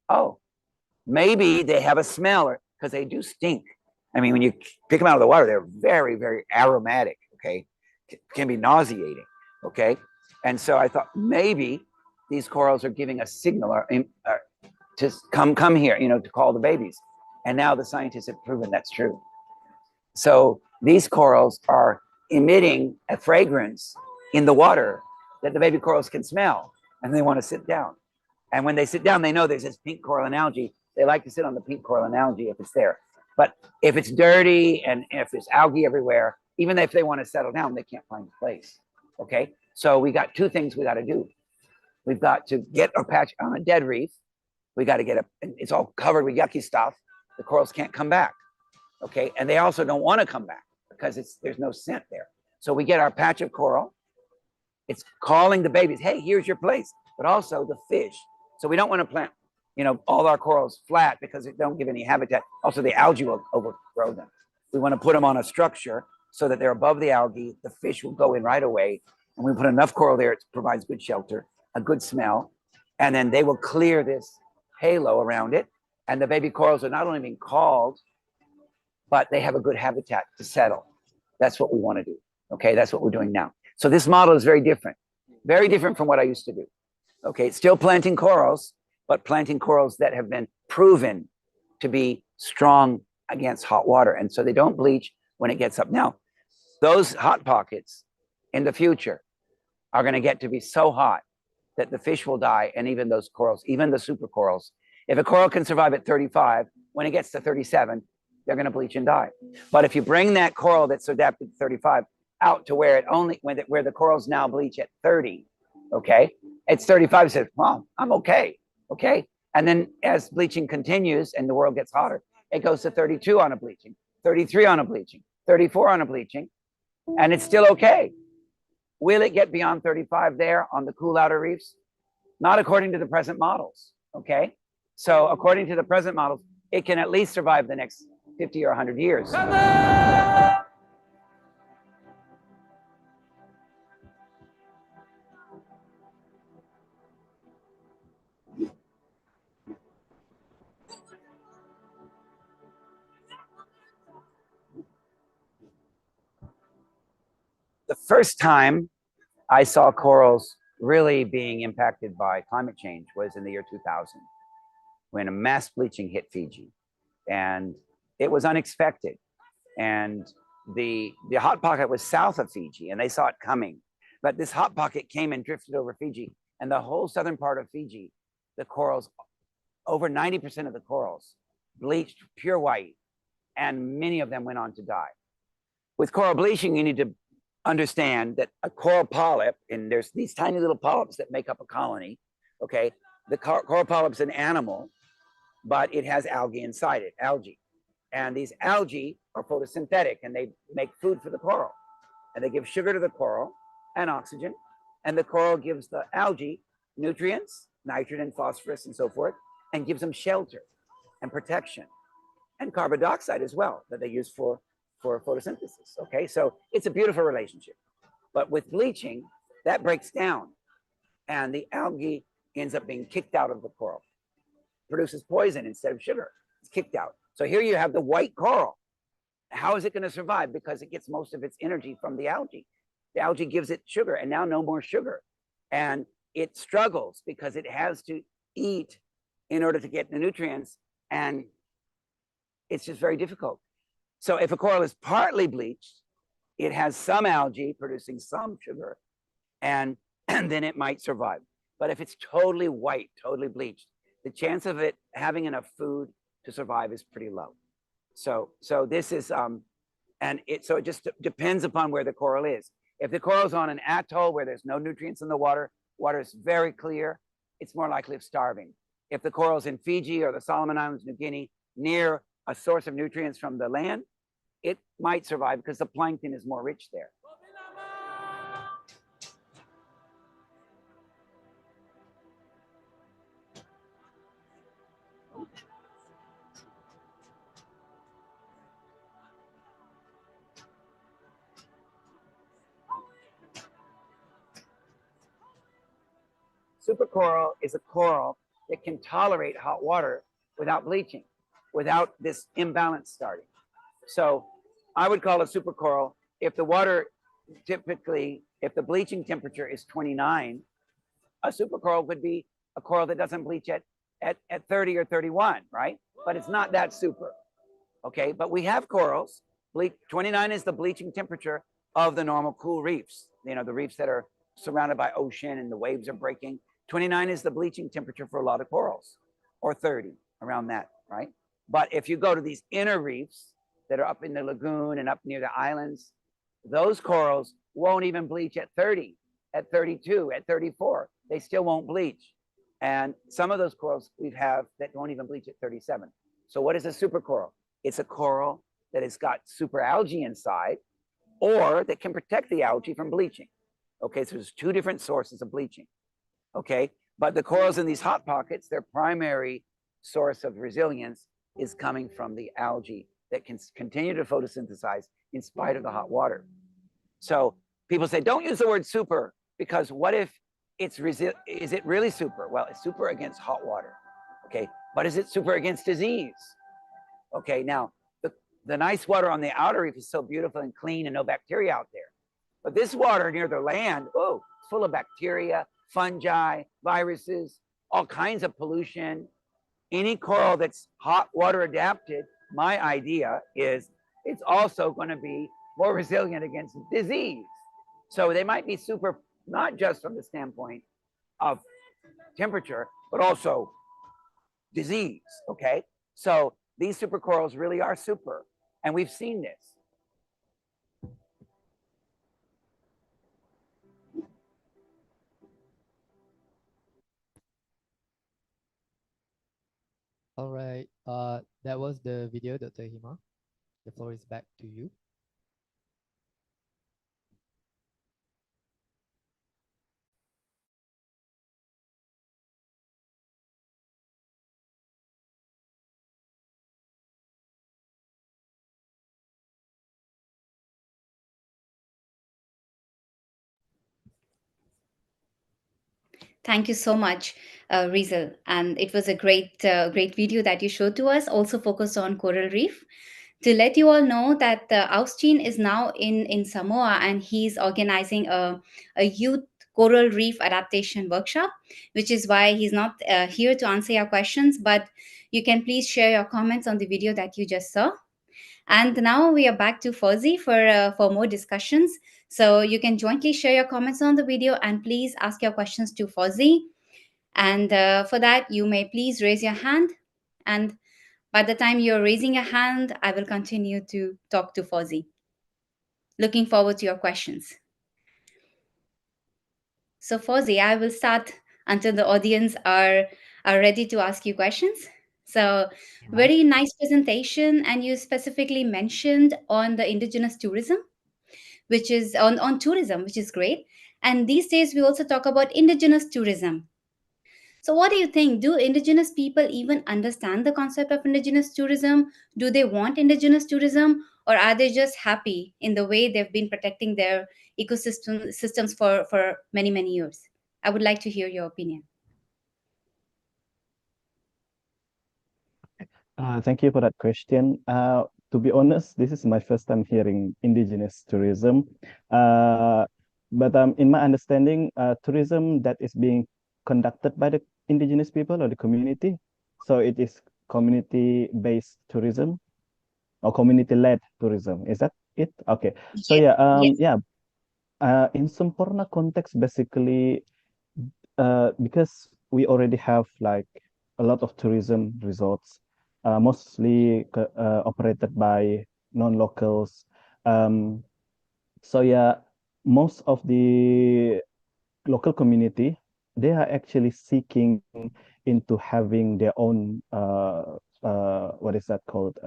Oh, maybe they have a smell, because they do stink. I mean, when you pick them out of the water, they're very, very aromatic, okay? Can be nauseating, okay? And so I thought maybe these corals are giving a signal to come here, you know, to call the babies. And now the scientists have proven that's true. So these corals are emitting a fragrance in the water that the baby corals can smell, and they want to sit down. And when they sit down, they know there's this pink coral and algae. They like to sit on the pink coral and algae if it's there. But if it's dirty and if there's algae everywhere, even if they want to settle down, they can't find a place. Okay, so we got 2 things we got to do. We've got to get a patch on a dead reef. We got to get it's all covered with yucky stuff. The corals can't come back. Okay, and they also don't want to come back because there's no scent there. So we get our patch of coral. It's calling the babies, hey, here's your place, but also the fish. So we don't want to plant, you know, all our corals flat because it don't give any habitat. Also, the algae will overgrow them. We want to put them on a structure so that they're above the algae. The fish will go in right away. And we put enough coral there, it provides good shelter, a good smell. And then they will clear this halo around it. And the baby corals are not only being called, but they have a good habitat to settle. That's what we want to do. Okay, that's what we're doing now. So this model is very different from what I used to do. Okay, it's still planting corals, but planting corals that have been proven to be strong against hot water. And so they don't bleach when it gets up. Now, those hot pockets in the future are going to get to be so hot that the fish will die, and even those corals, even the super corals. If a coral can survive at 35, when it gets to 37, they're going to bleach and die. But if you bring that coral that's adapted to 35 out to where it only where the corals now bleach at 30, okay, it's 35. It says, well, I'm okay, okay. And then as bleaching continues and the world gets hotter, it goes to 32 on a bleaching, 33 on a bleaching, 34 on a bleaching, and it's still okay. Will it get beyond 35 there on the cool outer reefs? Not according to the present models, okay? So according to the present models, it can at least survive the next 50 or 100 years. The first time I saw corals really being impacted by climate change was in the year 2000, when a mass bleaching hit Fiji. And it was unexpected. And the hot pocket was south of Fiji, and they saw it coming. But this hot pocket came and drifted over Fiji, and the whole southern part of Fiji, the corals, over 90% of the corals bleached pure white, and many of them went on to die. With coral bleaching, you need to understand that a coral polyp, and there's these tiny little polyps that make up a colony, okay? The coral polyp's an animal, but it has algae inside it, algae. And these algae are photosynthetic, and they make food for the coral. And they give sugar to the coral and oxygen, and the coral gives the algae nutrients, nitrogen, phosphorus, and so forth, and gives them shelter and protection, and carbon dioxide as well, that they use for photosynthesis, okay? So it's a beautiful relationship. But with bleaching, that breaks down, and the algae ends up being kicked out of the coral, produces poison instead of sugar. It's kicked out. So here you have the white coral. How is it going to survive? Because it gets most of its energy from the algae. The algae gives it sugar, and now no more sugar. And it struggles because it has to eat in order to get the nutrients, and it's just very difficult. So if a coral is partly bleached, it has some algae producing some sugar, and then it might survive. But if it's totally white, totally bleached, the chance of it having enough food to survive is pretty low. So this is, so it just depends upon where the coral is. If the coral is on an atoll where there's no nutrients in the water, water is very clear, it's more likely of starving. If the coral's in Fiji or the Solomon Islands, New Guinea, near a source of nutrients from the land, it might survive because the plankton is more rich there. Supercoral is a coral that can tolerate hot water without bleaching, without this imbalance starting. So I would call a supercoral if the water typically, if the bleaching temperature is 29, a supercoral would be a coral that doesn't bleach at 30 or 31, right? But it's not that super, okay? But we have corals, 29 is the bleaching temperature of the normal cool reefs, you know, the reefs that are surrounded by ocean and the waves are breaking. 29 is the bleaching temperature for a lot of corals, or 30, around that, right? But if you go to these inner reefs that are up in the lagoon and up near the islands, those corals won't even bleach at 30, at 32, at 34. They still won't bleach. And some of those corals we have that won't even bleach at 37. So what is a supercoral? It's a coral that has got super algae inside, or that can protect the algae from bleaching. Okay, so there's two different sources of bleaching. Okay, but the corals in these hot pockets, their primary source of resilience is coming from the algae that can continue to photosynthesize in spite of the hot water. So people say, don't use the word super, because what if is it really super? Well, it's super against hot water, okay? But is it super against disease? Okay, now, the nice water on the outer reef is so beautiful and clean and no bacteria out there. But this water near the land, oh, it's full of bacteria, fungi, viruses, all kinds of pollution. Any coral that's hot water adapted, my idea is it's also going to be more resilient against disease. So they might be super, not just from the standpoint of temperature, but also disease. Okay. So these supercorals really are super. And we've seen this. All right. That was the video, Dr. Hima. The floor is back to you. Thank you so much, Rizal. And it was a great video that you showed to us, also focused on coral reef. To let you all know that Austin is now in Samoa, and he's organizing a youth coral reef adaptation workshop, which is why he's not here to answer your questions, but you can please share your comments on the video that you just saw. And now we are back to Fauzi for more discussions. So you can jointly share your comments on the video and please ask your questions to Fauzi. And for that, you may please raise your hand. And by the time you're raising your hand, I will continue to talk to Fauzi. Looking forward to your questions. So Fauzi, I will start until the audience are ready to ask you questions. So very nice presentation, and you specifically mentioned on the indigenous tourism, which is on tourism, which is great. And these days we also talk about indigenous tourism. So what do you think? Do indigenous people even understand the concept of indigenous tourism? Do they want indigenous tourism, or are they just happy in the way they've been protecting their systems for many, many years? I would like to hear your opinion. Thank you for that question. To be honest, this is my first time hearing indigenous tourism. But in my understanding, tourism that is being conducted by the indigenous people or the community. So it is community-based tourism or community-led tourism. Is that it? Okay. So Yes. yeah. In Sempurna context, basically, because we already have like a lot of tourism resorts, mostly operated by non-locals. So yeah, most of the local community, they are actually seeking into having their own what is that called,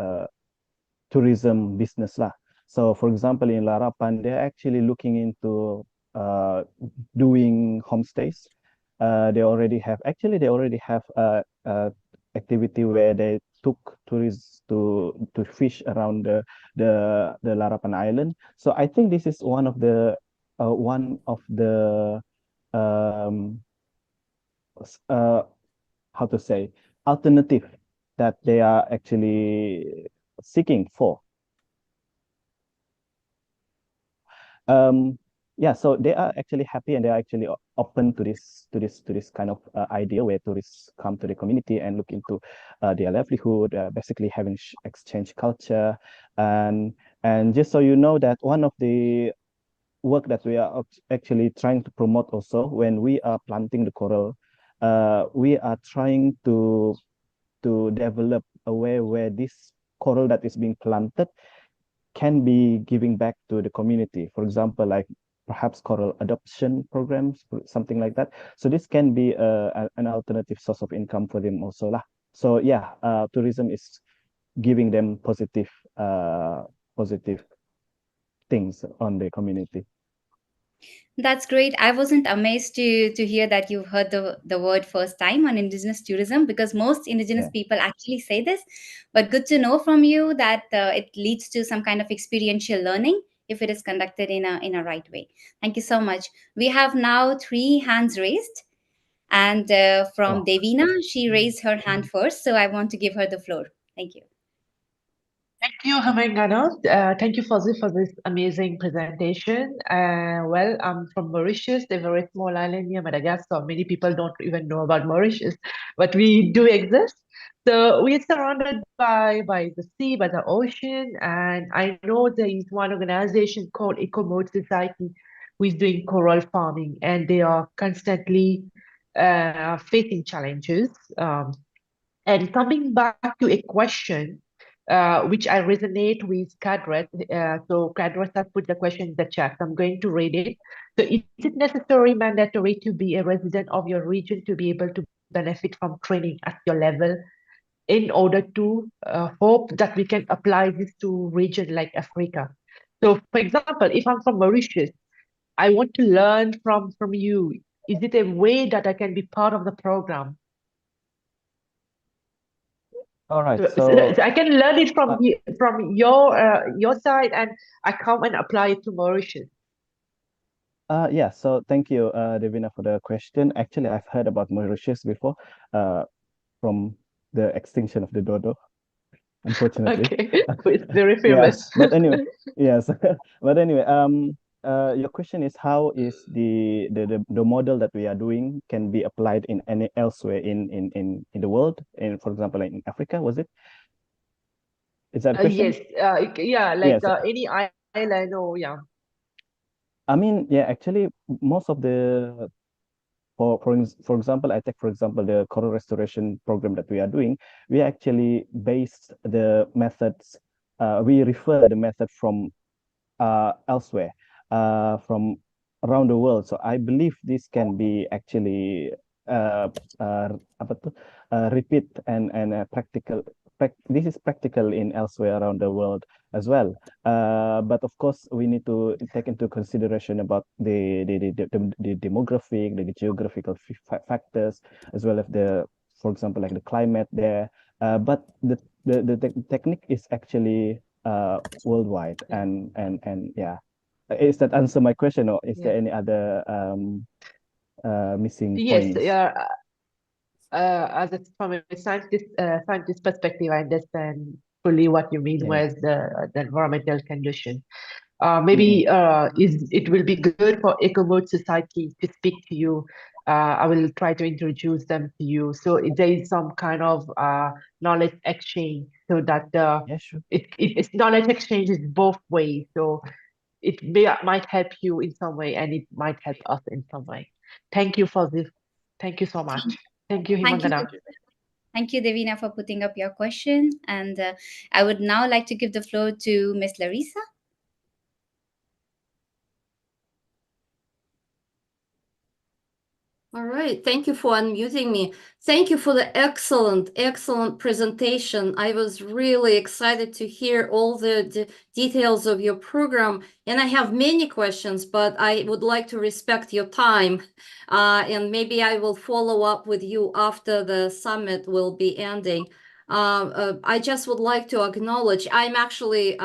tourism business lah. So for example, in Larapan, they're actually looking into doing homestays. They already have activity where they took tourists to fish around the Larapan Island. So I think this is one of the um, how to say, alternative that they are actually seeking for. Yeah, so they are actually happy, and they are actually open to this kind of idea where tourists come to the community and look into their livelihood, basically having exchange culture. And just so you know, that one of the work that we are actually trying to promote also, when we are planting the coral, we are trying to develop a way where this coral that is being planted can be giving back to the community. For example, like perhaps coral adoption programs, something like that. So this can be an alternative source of income for them also lah. So yeah, tourism is giving them positive things on the community. That's great. I wasn't amazed to hear that you've heard the word first time on indigenous tourism, because most indigenous people actually say this. But good to know from you that it leads to some kind of experiential learning if it is conducted in a right way. Thank you so much. We have now 3 hands raised. And from Devina, she raised her hand first. So I want to give her the floor. Thank you. Thank you, Hamengano. Thank you for this amazing presentation. Well, I'm from Mauritius, a very small island near Madagascar. Many people don't even know about Mauritius, but we do exist. So we're surrounded by the sea, by the ocean, and I know there is one organization called Eco Society who is doing coral farming, and they are constantly facing challenges. And coming back to a question, which I resonate with Kadrat. So Kadrat has put the question in the chat. I'm going to read it. So is it necessary, mandatory to be a resident of your region to be able to benefit from training at your level in order to hope that we can apply this to region like Africa? So for example, if I'm from Mauritius, I want to learn from you. Is it a way that I can be part of the program? All right. So So I can learn it uh, from your side, and I come and apply it to Mauritius. yeah. So thank you, Devina, for the question. Actually, I've heard about Mauritius before, from the extinction of the dodo, unfortunately. Okay, it's very Yeah, famous. but anyway, yes. But anyway, your question is how is the model that we are doing can be applied in any elsewhere in the world, in for example, like in Africa, was it? Is that a question? Yes, yeah, like Yes. any island, or yeah. I mean, yeah, actually, most of the for example, I take for example the coral restoration program that we are doing. We actually base the methods. We refer the method from elsewhere, from around the world. So I believe this can be actually uh, apa tuh, repeat and practical. This is practical in elsewhere around the world as well. But of course, we need to take into consideration about the demographic, the geographical factors, as well as for example, like the climate there. But the technique is actually worldwide, and yeah. Is that answer my question, or is there Yeah. any other missing Yes, points? yeah. From a scientist perspective, I understand fully what you mean Yeah, with the environmental condition. mm-mm. Maybe it will be good for Eco Society to speak to you. I will try to introduce them to you. So if there is some kind of knowledge exchange, so that Yeah, sure. it's knowledge exchange is both ways. So might help you in some way, and it might help us in some way. Thank you for this. Thank you so much. Thank you, Thank you. Himangana. Thank you, Devina, for putting up your question. And I would now like to give the floor to Miss Larissa. All right, thank you for unmuting me. Thank you for the excellent presentation. I was really excited to hear all the details of your program, and I have many questions, but I would like to respect your time, and maybe I will follow up with you after the summit will be ending. I just would like to acknowledge I'm actually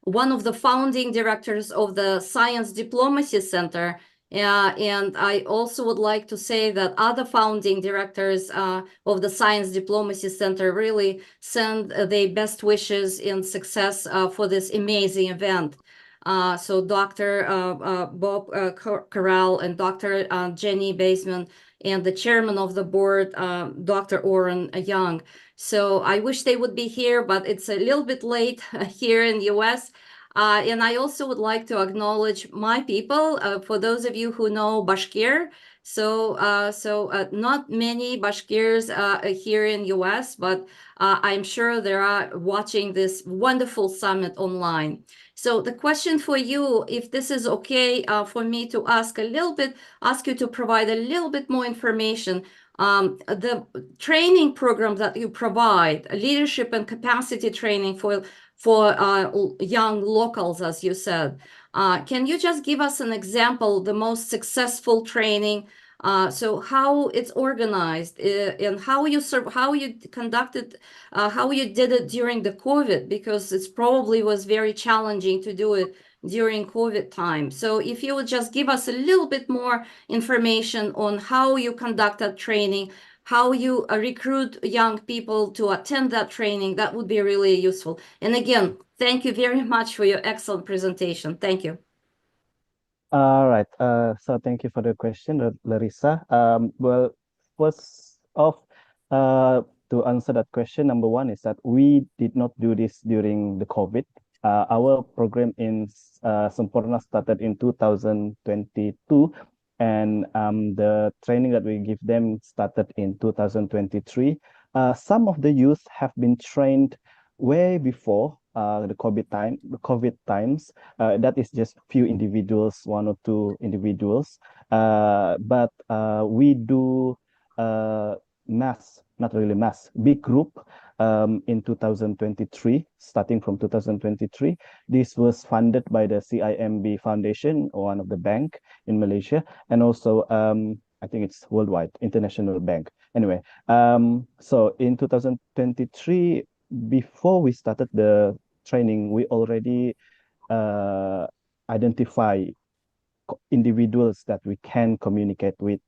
one of the founding directors of the Science Diplomacy Center. And I also would like to say that other founding directors of the Science Diplomacy Center really send their best wishes and success for this amazing event. So Dr. Bob Corral and Dr. Jenny Baseman and the chairman of the board, Dr. Oren Young. So I wish they would be here, but it's a little bit late here in the US. And I also would like to acknowledge my people. For those of you who know Bashkir, not many Bashkirs here in US, but I'm sure they are watching this wonderful summit online. So the question for you, if this is okay for me to ask you to provide a little bit more information. The training program that you provide, leadership and capacity training for young locals, as you said. Can you just give us an example, the most successful training? So how it's organized and how you conducted, how you did it during the COVID, because it probably was very challenging to do it during COVID time. So if you would just give us a little bit more information on how you conducted training, how you recruit young people to attend that training, that would be really useful. And again, thank you very much for your excellent presentation. Thank you. All right. So thank you for the question, Larissa. Well, first off, to answer that question, number one is that we did not do this during the COVID. Our program in Sempurna started in 2022, and the training that we give them started in 2023. Some of the youth have been trained way before the COVID times. That is just few individuals, one or two individuals. But we do not really mass, big group in 2023, starting from 2023. This was funded by the CIMB Foundation, one of the bank in Malaysia, and also I think it's worldwide, international bank. Anyway, so in 2023, before we started the training, we already identify individuals that we can communicate with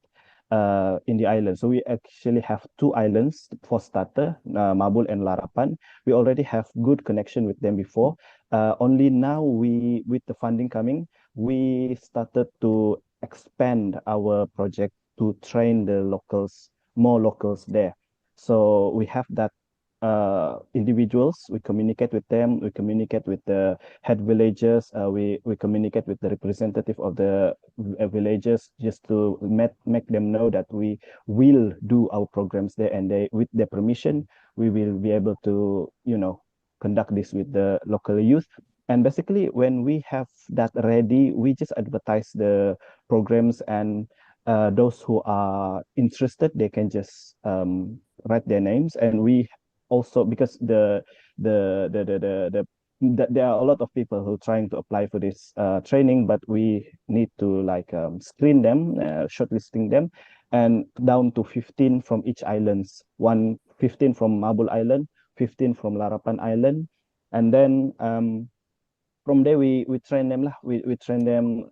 in the island. So we actually have two islands for starter, Mabul and Larapan. We already have good connection with them before. Only now with the funding coming, we started to expand our project to train the locals, more locals there. So we have that individuals, we communicate with them, we communicate with the head villagers, we communicate with the representative of the villages just to make them know that we will do our programs there, and they, with their permission, we will be able to, you know, conduct this with the local youth. And basically, when we have that ready, we just advertise the programs, and those who are interested, they can just write their names, and we also, because there are a lot of people who are trying to apply for this training, but we need to like screen them, shortlisting them, and down to 15 from each islands. 15 from Mabul Island, 15 from Larapan Island, and then from there we train them lah. We train them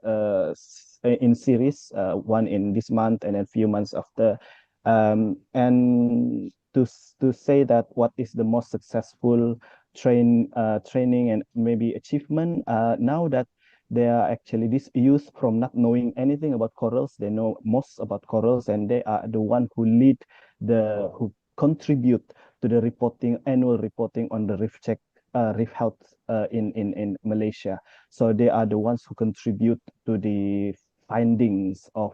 in series, one in this month and then few months after, and to say that what is the most successful training and maybe achievement, now that they are actually this youth from not knowing anything about corals, they know most about corals, and they are the one who lead who contribute to the annual reporting on the reef check, reef health in Malaysia. So they are the ones who contribute to the findings of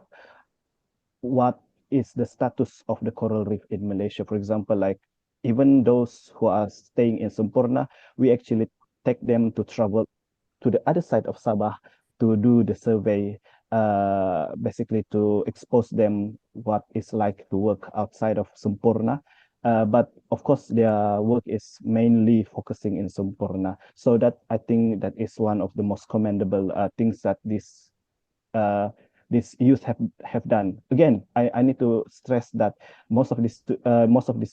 what is the status of the coral reef in Malaysia. For example, like even those who are staying in Sempurna, we actually take them to travel to the other side of Sabah to do the survey, basically to expose them what it's like to work outside of Sempurna. But of course, their work is mainly focusing in Sempurna. So that, I think, that is one of the most commendable things that this youth have done. Again, I need to stress that most of these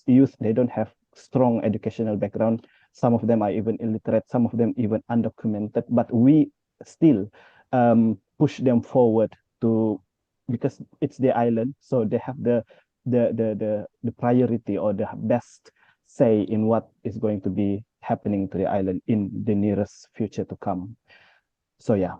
youth, they don't have strong educational background. Some of them are even illiterate, some of them even undocumented, but we still push them forward because it's their island, so they have the priority or the best say in what is going to be happening to the island in the nearest future to come. So yeah.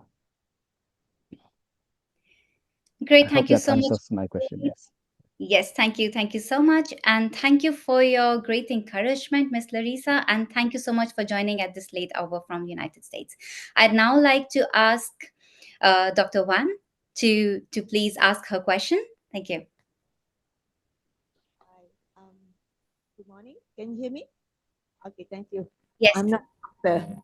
Great, thank you so much. Answers my question, yes. Yes, thank you. Thank you so much. And thank you for your great encouragement, Ms. Larissa. And thank you so much for joining at this late hour from United States. I'd now like to ask Dr. Wan to please ask her question. Thank you. Hi, good morning. Can you hear me? Okay, thank you. Yes. I'm not there.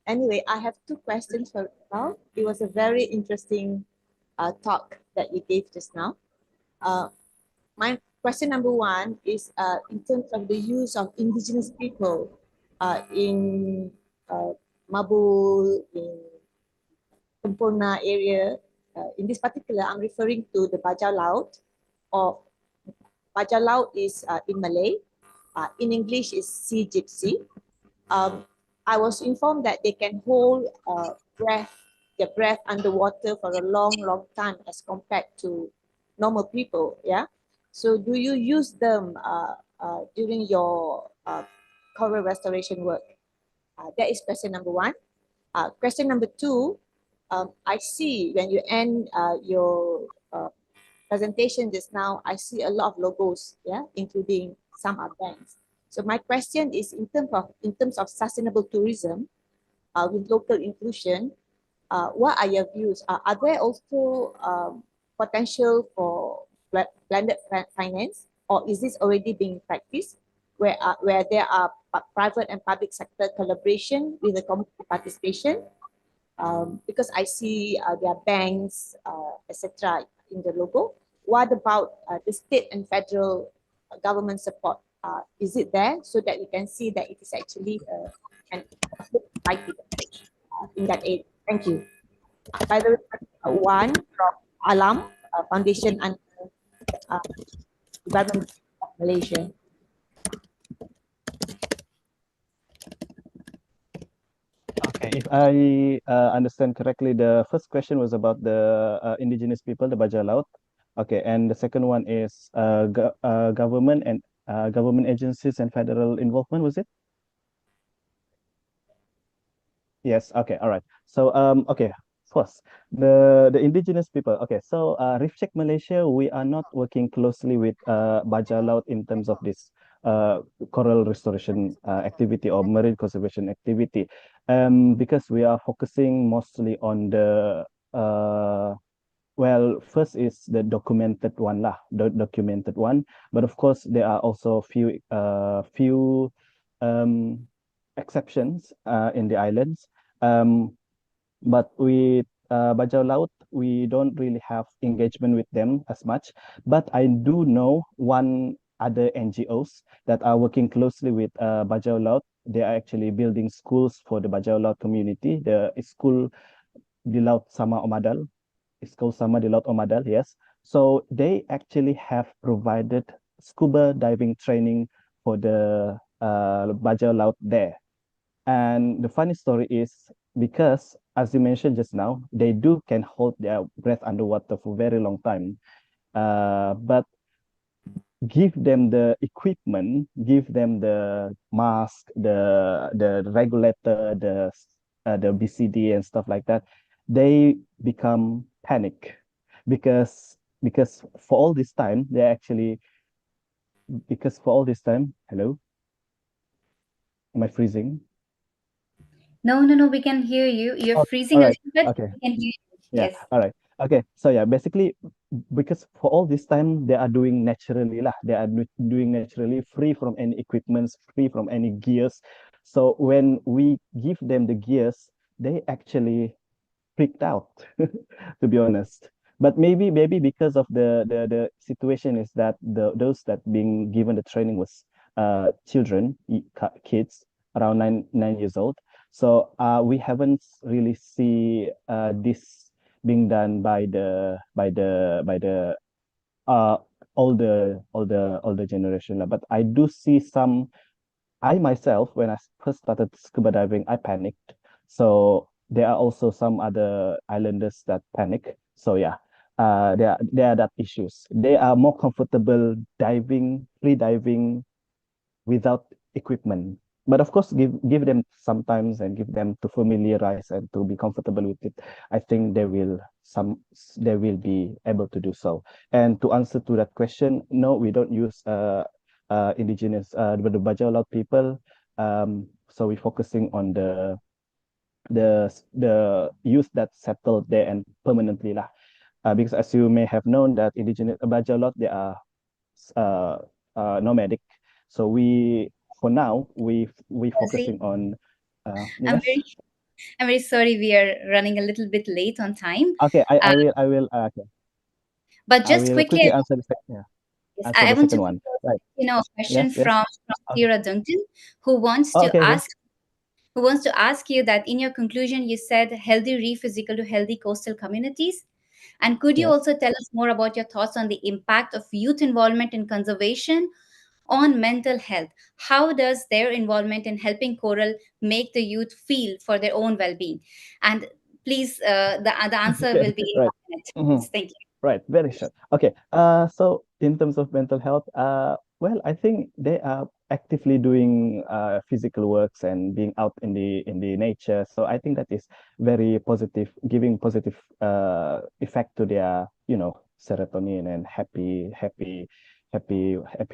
Anyway, I have two questions for now. It was a very interesting talk that you gave just now. My question number one is in terms of the use of indigenous people in Mabul, in Sempurna area. In this particular, I'm referring to the Bajau Laut, or Bajau Laut is in Malay. In English is sea gypsy. I was informed that they can hold their breath underwater for a long time as compared to normal people. Yeah. So do you use them during your coral restoration work? That is question number one. Question number two, I see when you end your presentation just now, I see a lot of logos, yeah, including some are banks. So my question is in terms of sustainable tourism with local inclusion, what are your views? Are there also potential for blended finance, or is this already being practiced, where there are private and public sector collaboration with the community participation? Because I see there are banks, etc. in the logo. What about the state and federal government support? Is it there so that we can see that it is actually an society approach in that area? Thank you. By the way, one from Alam Foundation and Development of Malaysia. Okay, if I understand correctly, the first question was about the indigenous people, the Bajau Laut. Okay, and the second one is government and government agencies and federal involvement, was it? Yes, okay, all right. So okay, first, the indigenous people. Okay, so Reef Check Malaysia, we are not working closely with Bajau Laut in terms of this coral restoration activity or marine conservation activity, because we are focusing mostly on the well, first is the documented one lah, the documented one. But of course, there are also few exceptions in the islands. But with Bajau Laut, we don't really have engagement with them as much. But I do know one other NGOs that are working closely with Bajau Laut. They are actually building schools for the Bajau Laut community. The school di Laut Sama Omadal. It's called Sama di Laut Omadal, yes. So they actually have provided scuba diving training for the Bajau Laut there. And the funny story is because, as you mentioned just now, they can hold their breath underwater for a very long time. But give them the equipment, give them the mask, the regulator, the BCD and stuff like that, they become panic because for all this time they actually because for all this time, hello, am I freezing? No, we can hear you. You're freezing all a right, little bit. okay. We can hear you. Yeah, Yes. all right. Okay, so yeah, basically, because for all this time, they are doing naturally lah. They are doing naturally, free from any equipments, free from any gears. So when we give them the gears, they actually freaked out, to be honest. But maybe because of the situation is that those that being given the training was children, kids around 9 years old. So we haven't really see this being done by the uh older generation. But I do see some. I myself, when I first started scuba diving, I panicked. So there are also some other islanders that panic. So yeah, there are that issues. They are more comfortable diving, free diving without equipment. But of course, give them some times and give them to familiarize and to be comfortable with it. I think they will be able to do so. And to answer to that question, no, we don't use indigenous the Bajau Laut people. So we're focusing on the youth that settled there and permanently lah. Because as you may have known that indigenous Bajau Laut, they are nomadic. So for now we focusing on I'm yes. very sorry. We are running a little bit late on time. Okay, I will okay. But I just will quickly, quickly answer the second. Yeah, yes, answer I the want to second one. Right. a question Yes, yes. from Okay. Sarah Duncan, who wants Oh, to okay. ask you that in your conclusion you said healthy reef is equal to healthy coastal communities. And could you Yes. also tell us more about your thoughts on the impact of youth involvement in conservation on mental health? How does their involvement in helping coral make the youth feel for their own well-being? And please, the answer Okay, will be in right. 1 minute. Mhm. Yes, thank you. Right, very short. Okay. So in terms of mental health, well, I think they are actively doing physical works and being out in the nature. So I think that is very positive, giving positive effect to their, serotonin and happy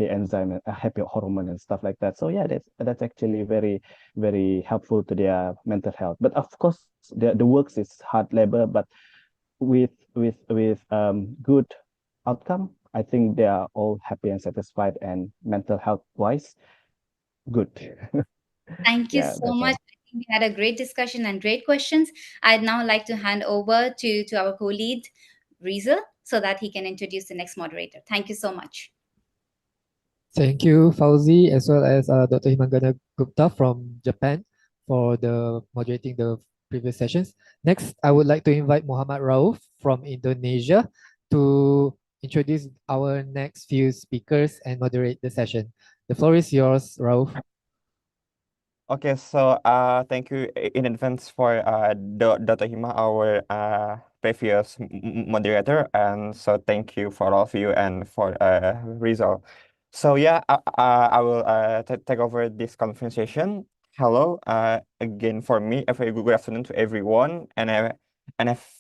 enzyme, happy hormone and stuff like that. So yeah, that's actually very, very helpful to their mental health. But of course, the works is hard labor, but with good outcome, I think they are all happy and satisfied, and mental health wise, good. Thank you Yeah, so that's much. all. I think we had a great discussion and great questions. I'd now like to hand over to our co-lead, Riza, so that he can introduce the next moderator. Thank you so much. Thank you, Fauzi, as well as Dr. Himangana Gupta from Japan for the moderating the previous sessions. Next, I would like to invite Muhammad Rauf from Indonesia to introduce our next few speakers and moderate the session. The floor is yours, Rauf. Okay, so thank you in advance for Dr. Hima, our previous moderator, and so thank you for all of you and for Rizal. So yeah, I will take over this conversation. Hello, again for me, a very good afternoon to everyone, and a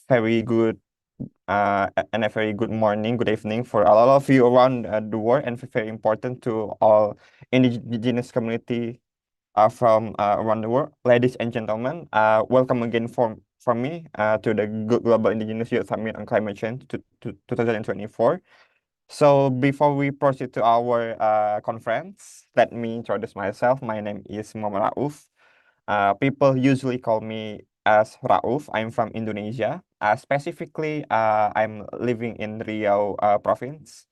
very good and a very good morning, good evening for all of you around the world, and very important to all indigenous community from around the world. Ladies and gentlemen, welcome again from me to the Global Indigenous Youth Summit on Climate Change to 2024. So before we proceed to our conference, let me introduce myself. My name is Muhammad Rauf. People usually call me as Rauf. I'm from Indonesia. Specifically, I'm living in Riau province.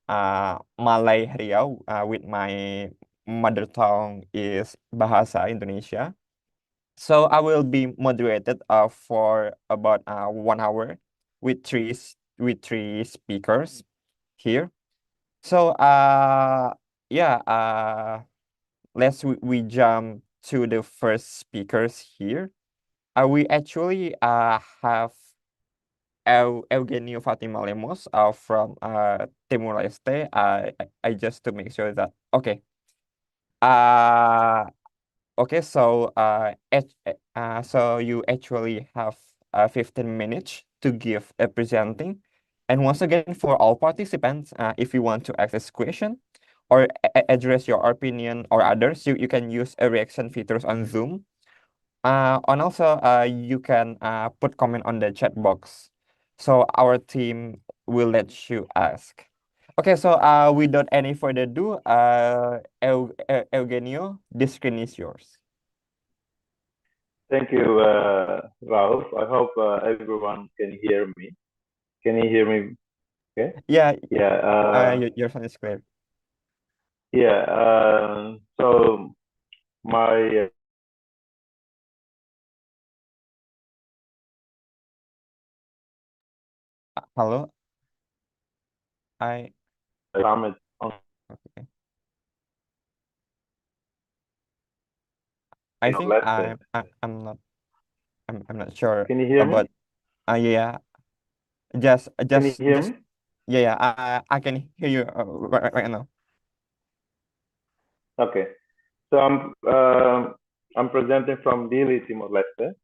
Malay Riau, with my mother tongue is Bahasa Indonesia. So I will be moderated for about 1 hour with three speakers here. So yeah, we jump to the first speakers here. We actually have Eugenio Fatima Lemos from Timor Leste. I just to make sure that okay. Okay, so so you actually have 15 minutes to give a presenting. And once again, for all participants, if you want to ask a question or address your opinion or others, you can use a reaction features on Zoom. And also, you can put comment on the chat box. So our team will let you ask. Okay, so without any further ado, Eugenio, the screen is yours. Thank you, Ralph. I hope everyone can hear me. Can you hear me? Okay. Yeah. Yeah. Your sound is clear. Yeah. So my Hello. I summit on. Okay. I think I'm not sure Can you hear about me? Yeah. Can you hear me? Yeah, I can hear you right now. Okay. So I'm presenting from Dili, Timor Leste.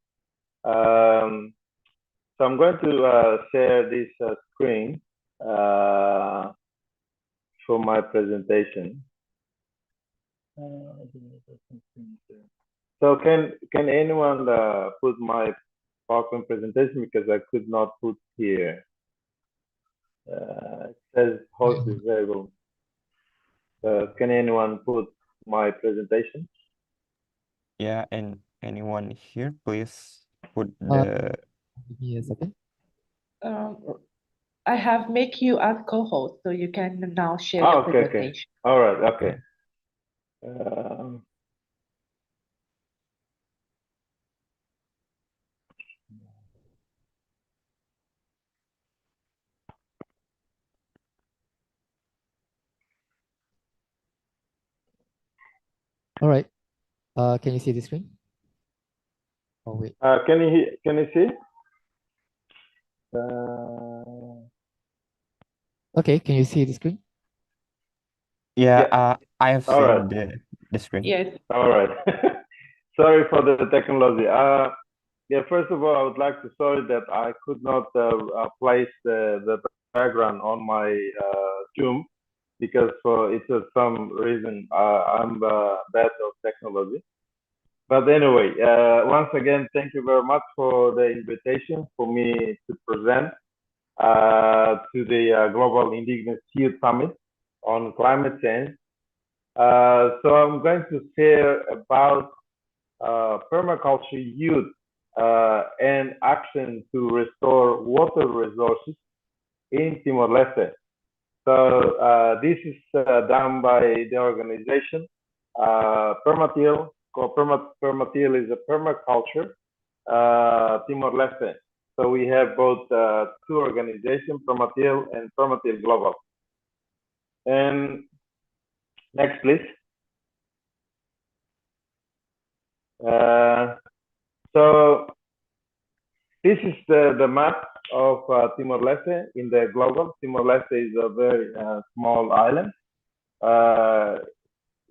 So I'm going to share this screen for my presentation. So can anyone put my PowerPoint presentation, because I could not put here. It says host is available. Can anyone put my presentation? Yeah, and anyone here, please put the. Give me a second. I have make you as co-host, so you can now share Oh, the okay, presentation. okay. All right, okay. All right. Can you see the screen? Oh wait. Can you see? Okay, can you see the screen? Yeah, Yeah. I have All seen right. the screen. Yes. All right. Sorry for the technology. Yeah, first of all, I would like to sorry that I could not place the background on my Zoom because for it's some reason I'm bad of technology. But anyway, once again, thank you very much for the invitation for me to present to the Global Indigenous Youth Summit on climate change. So I'm going to share about permaculture youth and action to restore water resources in Timor-Leste. So this is done by the organization Permatil. Permatil is a permaculture Timor-Leste. So we have both two organizations, Permatil and Permatil Global. And next, please. So this is the map of Timor-Leste in the global. Timor-Leste is a very small island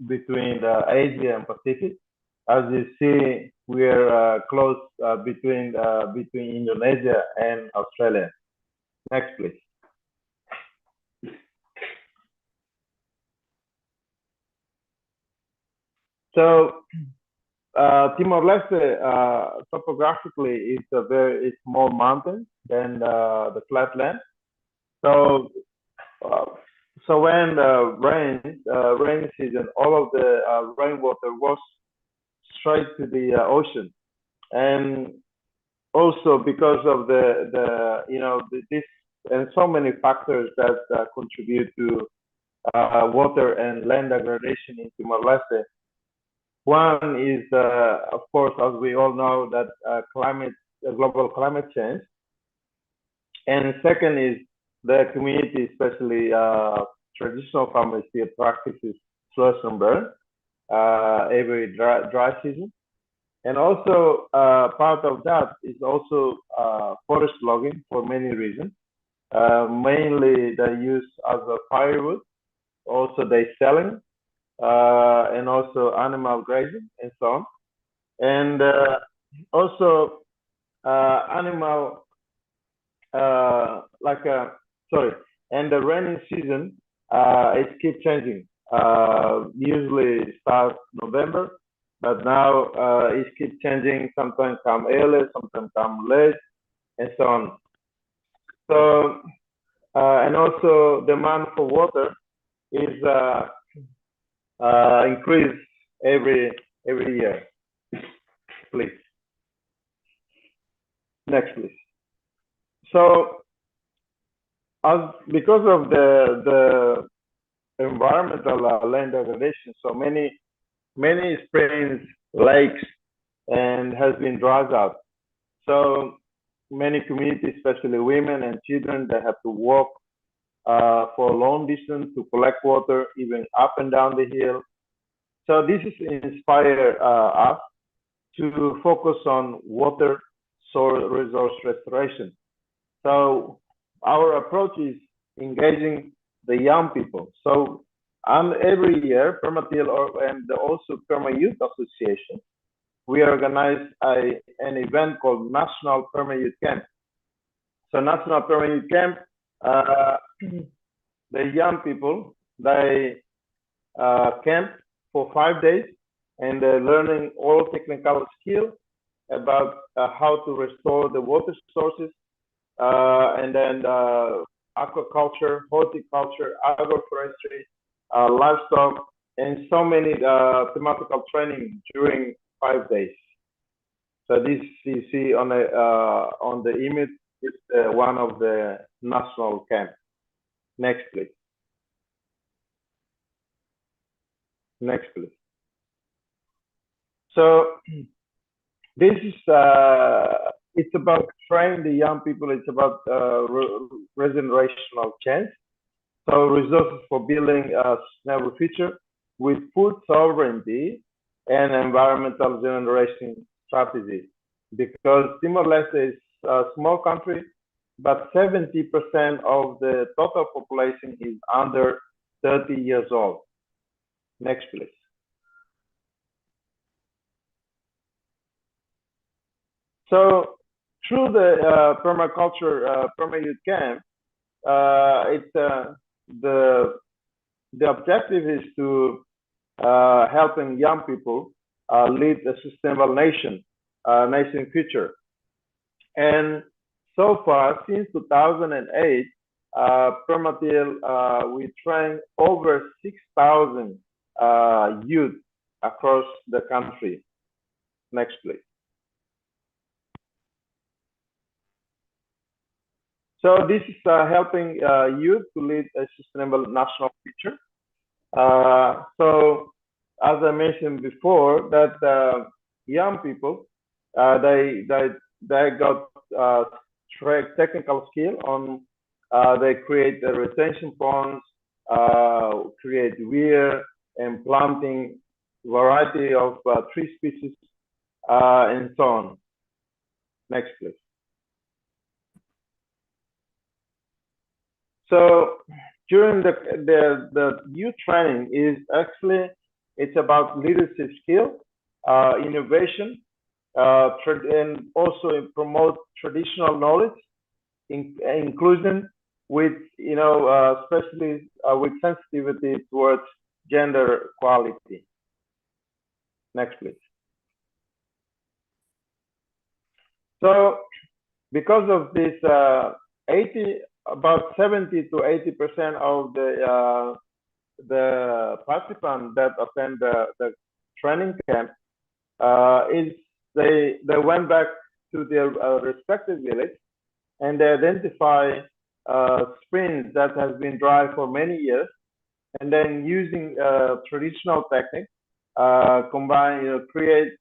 between the Asia and Pacific. As you see, we are close between Indonesia and Australia. Next, please. So Timor-Leste topographically is a very small mountain than the flatland. So when rain season, all of the rainwater goes straight to the ocean, and also because of this and so many factors that contribute to water and land degradation in Timor-Leste. One is, of course, as we all know, that global climate change, and second is the community, especially traditional farmers here practices slash and burn every dry season. And also part of that is also forest logging for many reasons. Mainly they use as a firewood, also they selling, and also animal grazing and so on. And also animal and the rainy season it keeps changing. Usually starts November, but now it keeps changing. Sometimes come early, sometimes come late, and so on. So and also demand for water is increased every year. Please. Next, please. So because of the environmental land degradation, so many springs, lakes, and has been dried out. So many communities, especially women and children, they have to walk for a long distance to collect water, even up and down the hill. So this is inspire us to focus on water source resource restoration. So our approach is engaging the young people. So every year, Permatil and also Perma Youth Association, we organize an event called National Perma Youth Camp. So National Perma Youth Camp, the young people, they camp for 5 days, and they're learning all technical skills about how to restore the water sources, and then aquaculture, horticulture, agroforestry, livestock, and so many thematical training during 5 days. So this you see on the image is one of the national camps. Next, please. Next, please. So this is it's about training the young people. It's about regenerational change. So resources for building a sustainable future with food sovereignty and environmental generation strategy. Because Timor-Leste is a small country, but 70% of the total population is under 30 years old. Next, please. So through the permaculture perma-youth camp, the objective is to helping young people lead a sustainable nation future. And so far, since 2008, Permatil, we train over 6,000 youth across the country. Next, please. So this is helping youth to lead a sustainable national future. So as I mentioned before, that young people, they got technical skill on, they create the retention ponds, create weir and planting variety of tree species, and so on. Next, please. So during the youth training is actually, it's about leadership skill, innovation, and also promote traditional knowledge, inclusion with, especially with sensitivity towards gender equality. Next, please. So because of this, about 70 to 80% of the participants that attend the training camp they went back to their respective village, and they identify springs that has been dry for many years, and then using traditional technique, combine, create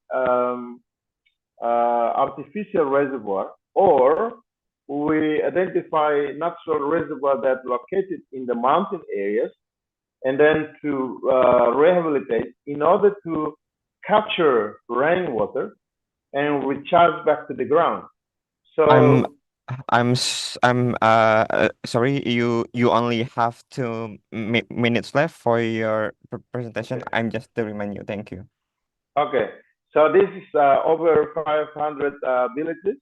artificial reservoir, or we identify natural reservoir that located in the mountain areas, and then to rehabilitate in order to capture rainwater and recharge back to the ground. So I'm sorry, you only have 2 minutes left for your presentation. Okay. I'm just to remind you. Thank you. Okay, so this is over 500 villages.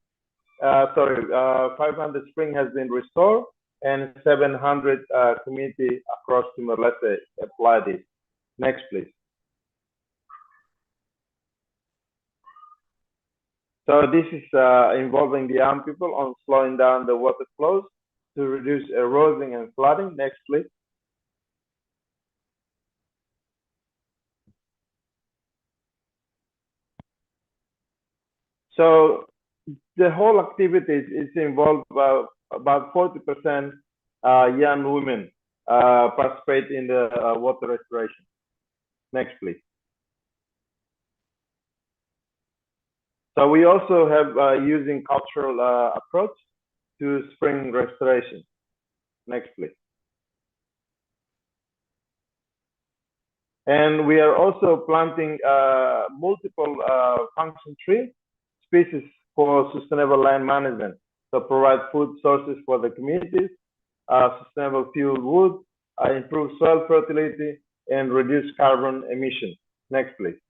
500 spring has been restored, and 700 community across Timor-Leste applied it. Next, please. So this is involving the young people on slowing down the water flows to reduce erosion and flooding. Next, please. So the whole activities is involved about 40% young women participate in the water restoration. Next, please. So we also have using cultural approach to spring restoration. Next, please. And we are also planting multiple function tree species for sustainable land management. So provide food sources for the communities, sustainable fuel wood, improve soil fertility, and reduce carbon emission. Next, please.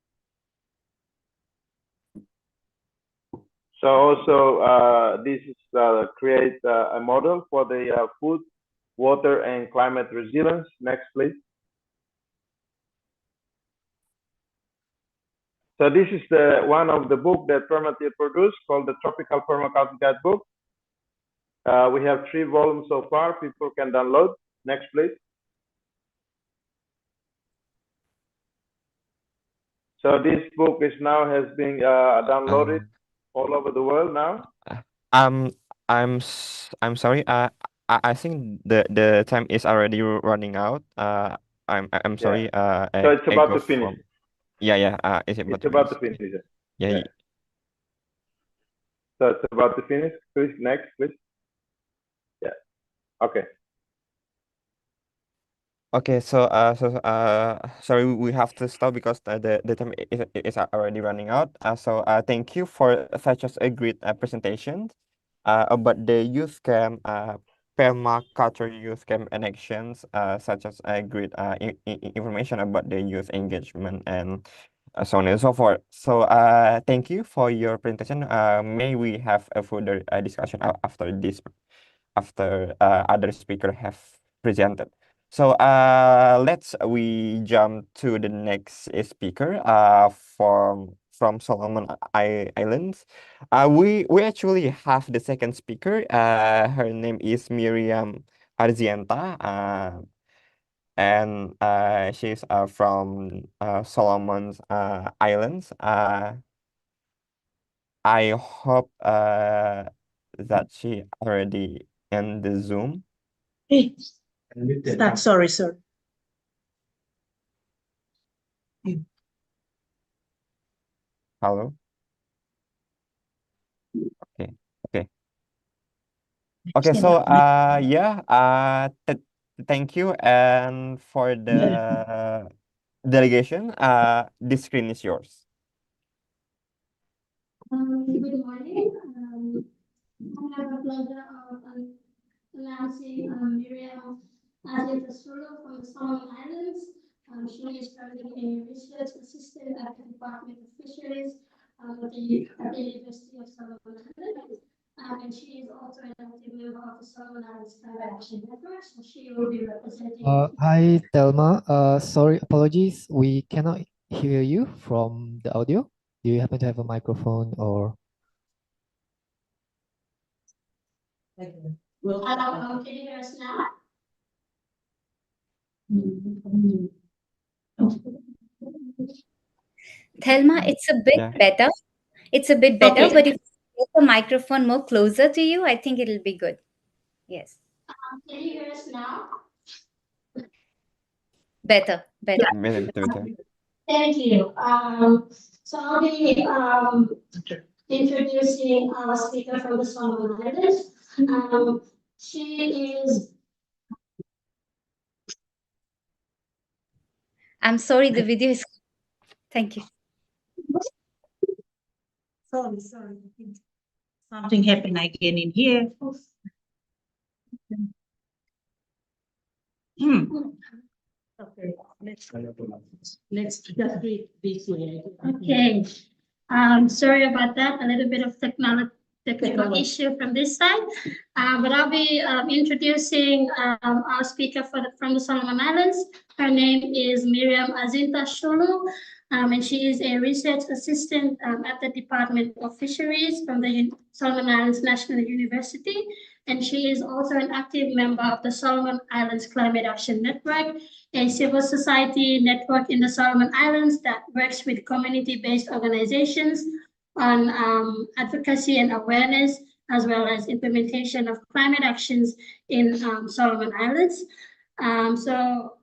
So also this is create a model for the food, water, and climate resilience. Next, please. So this is one of the book that Permatil produced called the Tropical Permaculture Guidebook. We have 3 volumes so far. People can download. Next, please. So this book is now has been downloaded all over the world now. I'm sorry. I think the time is already running out. I'm sorry. So it's about to finish. Yeah. It's about to finish. Yeah. So it's about to finish. Please, next, please. Yeah. Okay. Okay, so sorry, we have to stop because the time is already running out. So thank you for such a great presentation. about the youth camp, permaculture youth camp and actions, such as great information about the youth engagement and so on and so forth. So thank you for your presentation. May we have a further discussion after this, after other speaker have presented. So we jump to the next speaker from Solomon Islands. We actually have the second speaker. Her name is Miriam Arzienta. And she's from Solomon's Islands. I hope that she already in the Zoom. Hey, start. Sorry, sir. Hello. Okay. Okay. Okay. So yeah. Thank you, and for the delegation. The screen is yours. Good morning. I have a pleasure of announcing Miriam Azientasulu from the Solomon Islands. She is currently a research assistant at the Department of Fisheries at the University of Solomon Islands. And she is also an active member of the Solomon Islands Climate Action Network. So she will be representing. Hi, Thelma. Sorry, apologies. We cannot hear you from the audio. Do you happen to have a microphone or? Hello, can you hear us now? Thelma, it's a bit better. It's a bit better, Okay. but if you get the microphone more closer to you, I think it'll be good. Yes. Can you hear us now? Better. Thank you. So I'll be introducing our speaker from the Solomon Islands. She is. I'm sorry, the video is. Thank you. Sorry. Something happened again in here. Okay, let's just do it this way. Okay. Sorry about that. A little bit of technical issue from this side. But I'll be introducing our speaker from the Solomon Islands. Her name is Miriam Azientasulu, and she is a research assistant at the Department of Fisheries from the Solomon Islands National University. And she is also an active member of the Solomon Islands Climate Action Network, a civil society network in the Solomon Islands that works with community-based organizations on advocacy and awareness, as well as implementation of climate actions in Solomon Islands.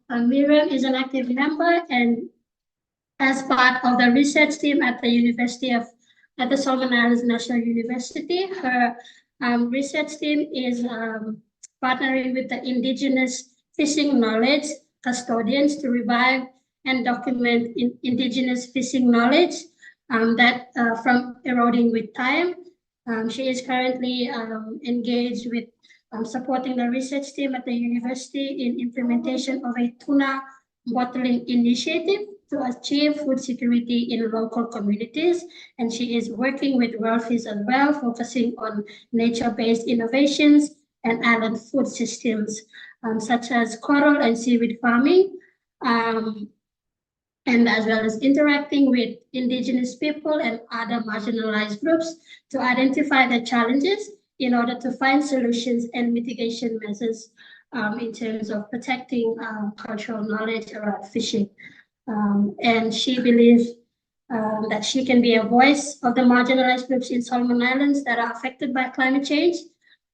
Miriam is an active member, and as part of the research team at the Solomon Islands National University, her research team is partnering with the indigenous fishing knowledge custodians to revive and document indigenous fishing knowledge that from eroding with time. She is currently engaged with supporting the research team at the university in implementation of a tuna bottling initiative to achieve food security in local communities. And she is working with WorldFish as well, focusing on nature-based innovations and island food systems, such as coral and seaweed farming, and as well as interacting with indigenous people and other marginalized groups to identify the challenges in order to find solutions and mitigation measures in terms of protecting cultural knowledge around fishing. And she believes that she can be a voice of the marginalized groups in Solomon Islands that are affected by climate change,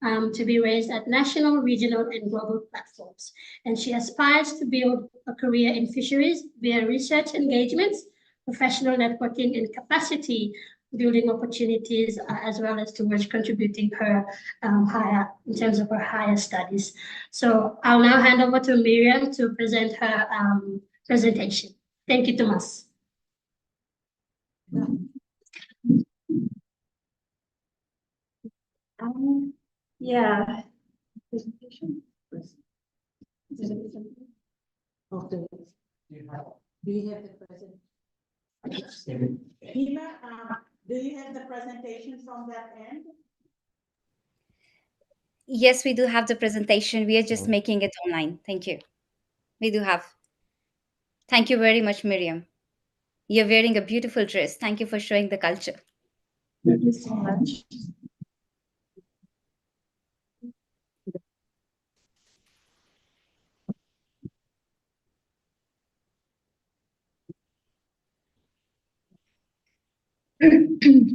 to be raised at national, regional, and global platforms. And she aspires to build a career in fisheries via research engagements, professional networking, and capacity building opportunities, as well as towards contributing her in terms of her higher studies. So I'll now hand over to Miriam to present her presentation. Thank you, Thomas. Yeah. Presentation. Okay. Do you have the present? Hima, do you have the presentation from that end? Yes, we do have the presentation. We are just Oh. making it online. Thank you. We do have. Thank you very much, Miriam. You're wearing a beautiful dress. Thank you for showing the culture. Thank you so much.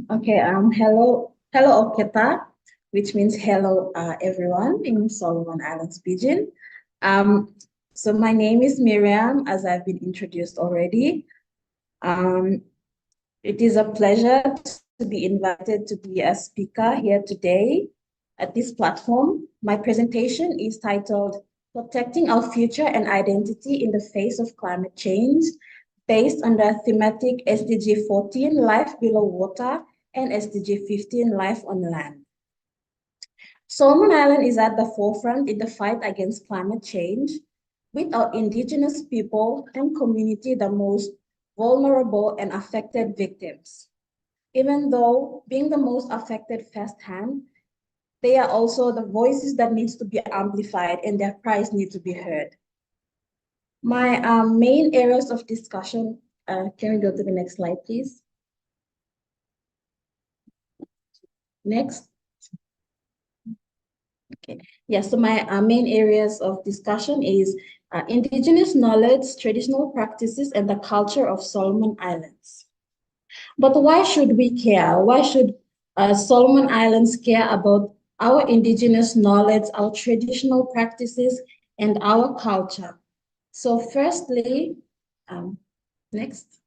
Okay, hello Oketa, which means hello everyone in Solomon Islands Pidgin. So my name is Miriam, as I've been introduced already. It is a pleasure to be invited to be a speaker here today at this platform. My presentation is titled Protecting Our Future and Identity in the Face of Climate Change, based on the thematic SDG 14, Life Below Water, and SDG 15, Life on Land. Solomon Island is at the forefront in the fight against climate change, with our indigenous people and community the most vulnerable and affected victims. Even though being the most affected firsthand, they are also the voices that needs to be amplified and their cries need to be heard. My main areas of discussion, can we go to the next slide, please? Next. Okay. Yeah, so my main areas of discussion is indigenous knowledge, traditional practices, and the culture of Solomon Islands. But why should we care? Why should Solomon Islands care about our indigenous knowledge, our traditional practices, and our culture? So firstly, next.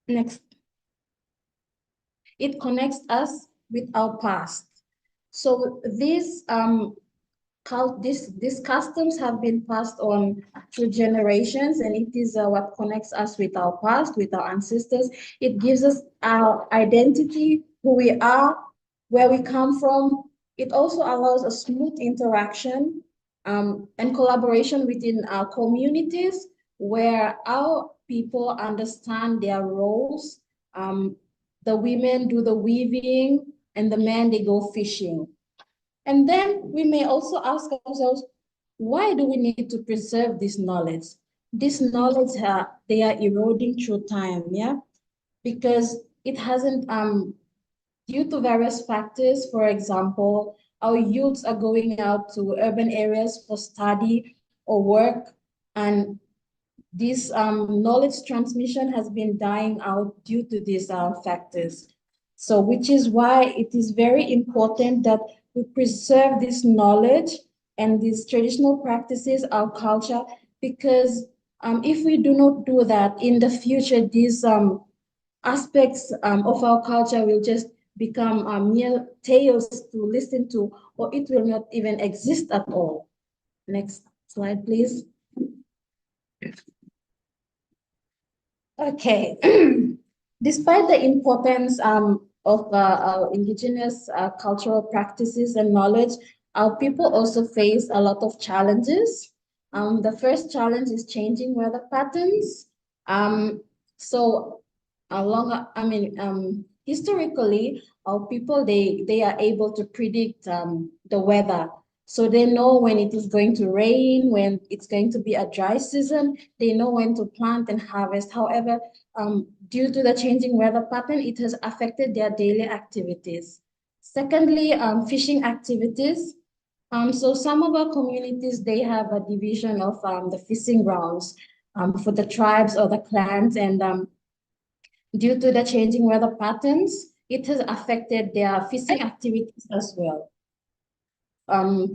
Next. It connects us with our past. So these customs have been passed on through generations, and it is what connects us with our past, with our ancestors. It gives us our identity, who we are, where we come from. It also allows a smooth interaction and collaboration within our communities, where our people understand their roles. The women do the weaving, and the men, they go fishing. And then we may also ask ourselves, why do we need to preserve this knowledge? This knowledge, they are eroding through time, yeah? Because it hasn't, due to various factors, for example, our youths are going out to urban areas for study or work, and this knowledge transmission has been dying out due to these factors. So which is why it is very important that we preserve this knowledge and these traditional practices, our culture, because if we do not do that, in the future, these aspects of our culture will just become mere tales to listen to, or it will not even exist at all. Next slide, please. Okay. Despite the importance of our indigenous cultural practices and knowledge, our people also face a lot of challenges. The first challenge is changing weather patterns. So historically, our people, they are able to predict the weather. So they know when it is going to rain, when it's going to be a dry season, they know when to plant and harvest. However, due to the changing weather pattern, it has affected their daily activities. Secondly, fishing activities. So some of our communities, they have a division of the fishing grounds for the tribes or the clans, and due to the changing weather patterns, it has affected their fishing activities as well.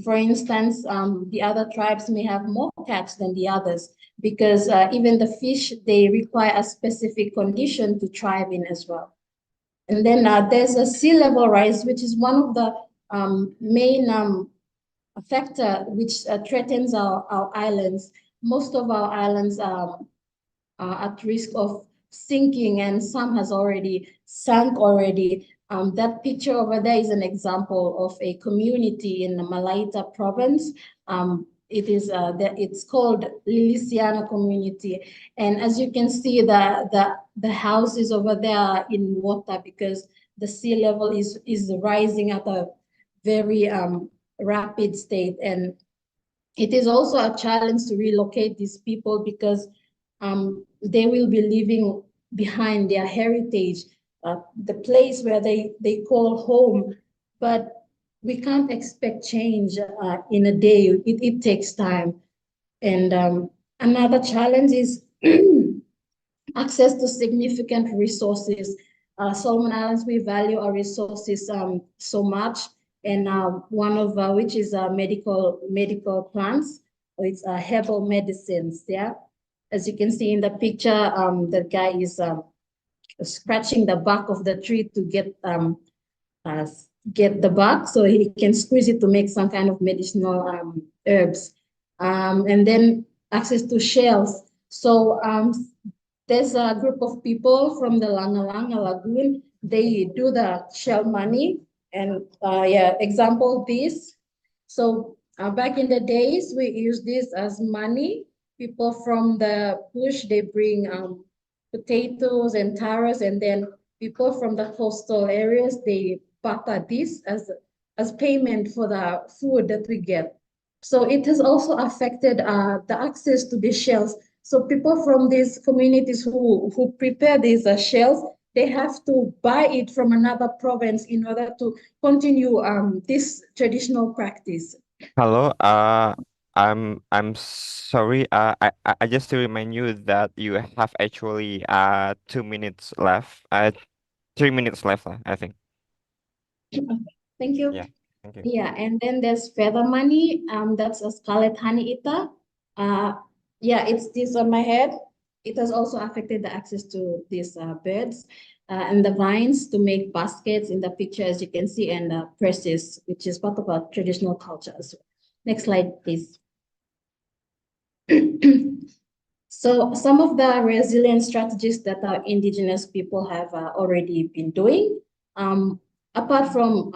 For instance, the other tribes may have more catch than the others, because even the fish, they require a specific condition to thrive in as well. And then there's a sea level rise, which is one of the main factor which threatens our islands. Most of our islands are at risk of sinking and some has already sunk already. That picture over there is an example of a community in the Malaita province. It's called Lilisiana community. And as you can see, the houses over there are in water because the sea level is rising at a very rapid state. And it is also a challenge to relocate these people because they will be leaving behind their heritage, the place where they call home. But we can't expect change in a day. It takes time. And another challenge is access to significant resources. Solomon Islands, we value our resources so much, and one of which is medical plants. It's herbal medicines. Yeah, as you can see in the picture, the guy is scratching the bark of the tree to get the bark so he can squeeze it to make some kind of medicinal herbs. And then access to shells. So there's a group of people from the Langa Lagoon. They do the shell money, and example this. So back in the days, we use this as money. People from the bush, they bring potatoes and taros, and then people from the coastal areas, they barter this as payment for the food that we get. So it has also affected the access to the shells. So people from these communities who prepare these shells, they have to buy it from another province in order to continue this traditional practice. Hello. I'm sorry. I just to remind you that you have actually 2 minutes left. 3 minutes left, I think. Thank you. Yeah. Thank you. Yeah, and then there's feather money. That's a scarlet honey eater. Yeah, it's this on my head. It has also affected the access to these birds and the vines to make baskets in the picture, as you can see, and presses, which is part of our traditional culture as well. Next slide, please. So some of the resilient strategies that our indigenous people have already been doing, apart from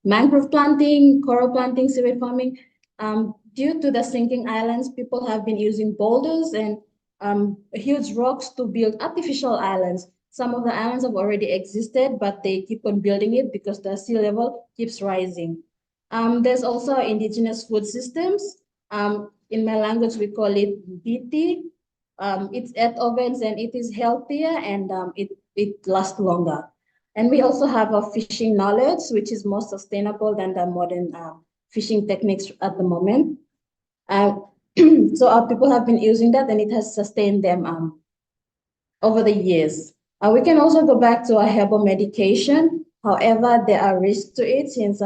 mangrove planting, coral planting, seaweed farming, due to the sinking islands, people have been using boulders and huge rocks to build artificial islands. Some of the islands have already existed, but they keep on building it because the sea level keeps rising. There's also indigenous food systems. In my language, we call it BT. It's earth ovens and it is healthier and it lasts longer. And we also have a fishing knowledge, which is more sustainable than the modern fishing techniques at the moment. So our people have been using that and it has sustained them over the years. We can also go back to a herbal medication. However, there are risks to it since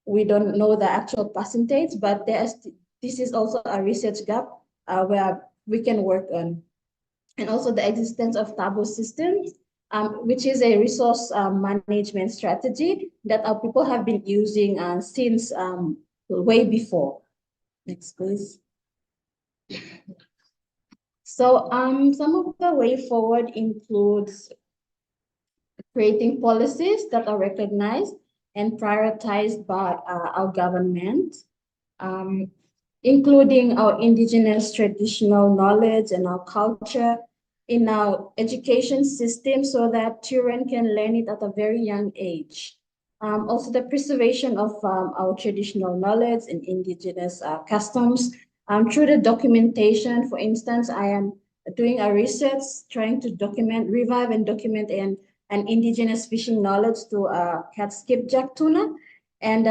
we don't know the actual percentage, but this is also a research gap where we can work on. And also the existence of taboo systems, which is a resource management strategy that our people have been using since way before. Next, please. So some of the way forward includes creating policies that are recognized and prioritized by our government, including our indigenous traditional knowledge and our culture in our education system so that children can learn it at a very young age. Also the preservation of our traditional knowledge and indigenous customs through the documentation. For instance, I am doing a research trying to revive and document an indigenous fishing knowledge to catch skipjack tuna. And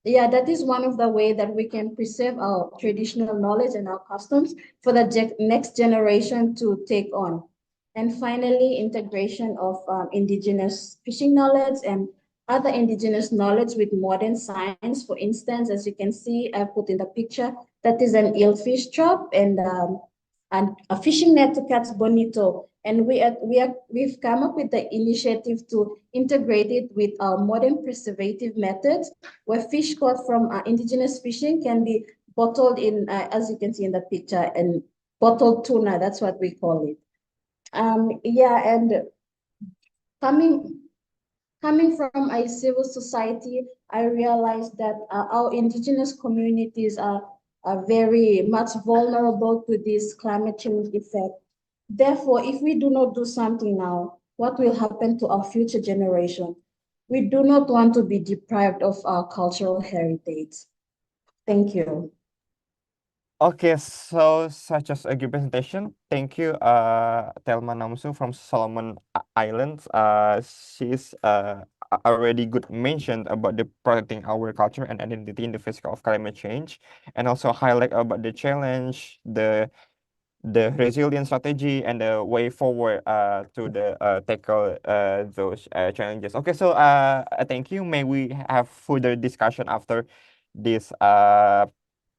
yeah, that is one of the ways that we can preserve our traditional knowledge and our customs for the next generation to take on. And finally, integration of indigenous fishing knowledge and other indigenous knowledge with modern science. For instance, as you can see, I put in the picture, that is an eelfish trap and a fishing net to catch bonito. And we've come up with the initiative to integrate it with our modern preservative methods, where fish caught from indigenous fishing can be bottled in, as you can see in the picture, and bottled tuna, that's what we call it. Yeah, and coming from a civil society, I realized that our indigenous communities are very much vulnerable to this climate change effect. Therefore, if we do not do something now, what will happen to our future generation? We do not want to be deprived of our cultural heritage. Thank you. Okay, so such as a good presentation. Thank you, Telma Namsu from Solomon Islands. She's already good mentioned about the protecting our culture and identity in the face of climate change, and also highlight about the challenge, the resilient strategy and the way forward to the tackle those challenges. Okay, so thank you. May we have further discussion after this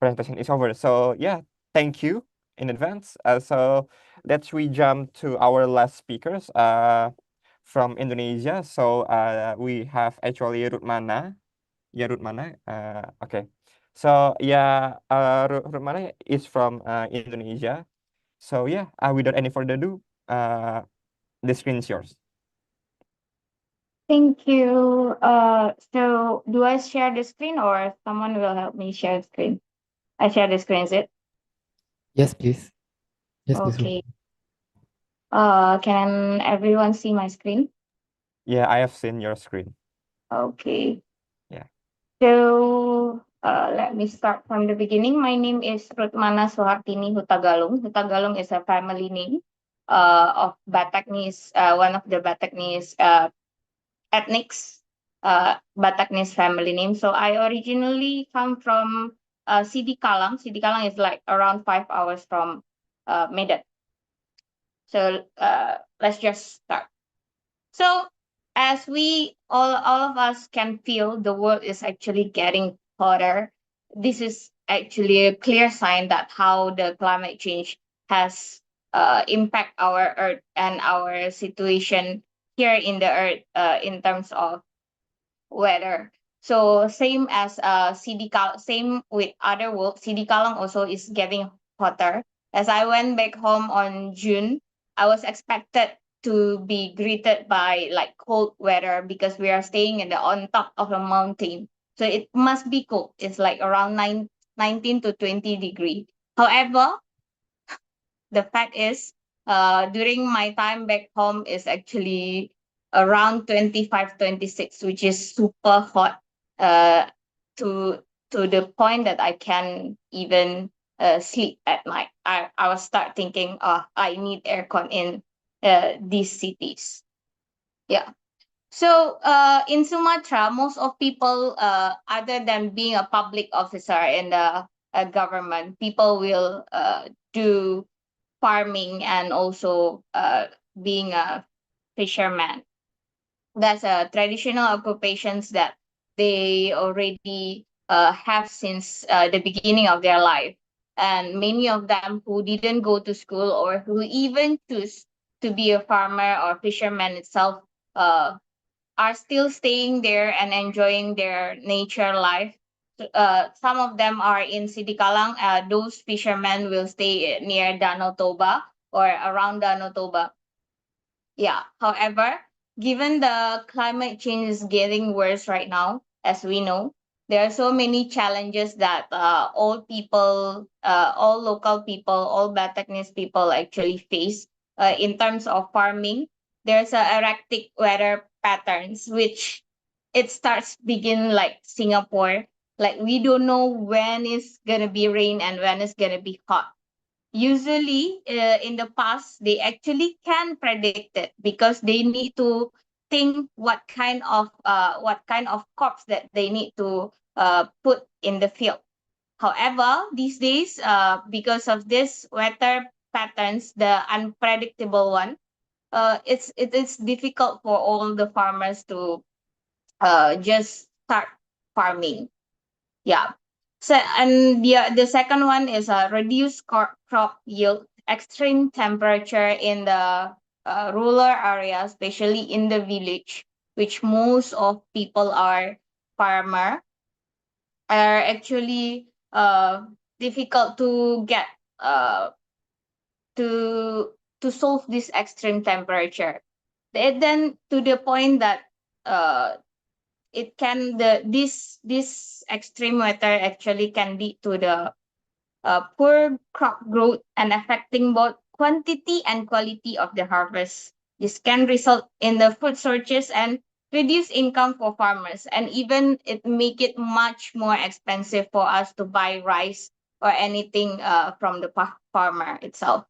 presentation is over. So yeah, thank you in advance. So let's we jump to our last speakers from Indonesia. So we have actually Rutmana. Yeah, Rutmana. Okay. So yeah, Rutmana is from Indonesia. So yeah, without any further ado, the screen is yours. Thank you. So do I share the screen or someone will help me share the screen? I share the screen, is it? Yes, please. Yes, please. Okay. Can everyone see my screen? Yeah, I have seen your screen. Okay. Yeah. So let me start from the beginning. My name is Rutmana Soehartini Hutagalung. Hutagalung is a family name of Bataknis, one of the Bataknis ethnics, Bataknis family name. So I originally come from Sidi Kalang. Sidi Kalang is like around 5 hours from Medan. So let's just start. So as we all of us can feel, the world is actually getting hotter. This is actually a clear sign that how the climate change has impact our Earth and our situation here in the Earth in terms of weather. So same as same with other world, CD Kalang also is getting hotter. As I went back home on June, I was expected to be greeted by like cold weather because we are staying in the on top of a mountain. So it must be cold. It's like around 19 to 20 degree. However, the fact is, during my time back home is actually around 25, 26, which is super hot, to the point that I can even sleep at night. I will start thinking, oh, I need aircon in these cities. Yeah. So in Sumatra, most of people, other than being a public officer in the government, people will do farming and also being a fisherman. That's a traditional occupations that they already have since the beginning of their life. And many of them who didn't go to school or who even choose to be a farmer or fisherman itself are still staying there and enjoying their nature life. Some of them are in Sidikalang. Those fishermen will stay near Danau Toba or around Danau Toba. Yeah. However, given the climate change is getting worse right now, as we know, there are so many challenges that all people, all local people, all Bataknis people actually face in terms of farming. There's a erratic weather patterns, which it starts begin like Singapore. Like we don't know when it's gonna be rain and when it's gonna be hot. Usually in the past they actually can predict it because they need to think what kind of crops that they need to put in the field. However, these days because of this weather patterns, the unpredictable one, it is difficult for all the farmers to just start farming. Yeah. So and the second one is a reduced crop yield, extreme temperature in the rural area, especially in the village, which most of people are farmer, are actually difficult to get to solve this extreme temperature. Then to the point that it can this extreme weather actually can lead to the poor crop growth and affecting both quantity and quality of the harvest. This can result in the food shortages and reduce income for farmers, and even it make it much more expensive for us to buy rice or anything from the farmer itself.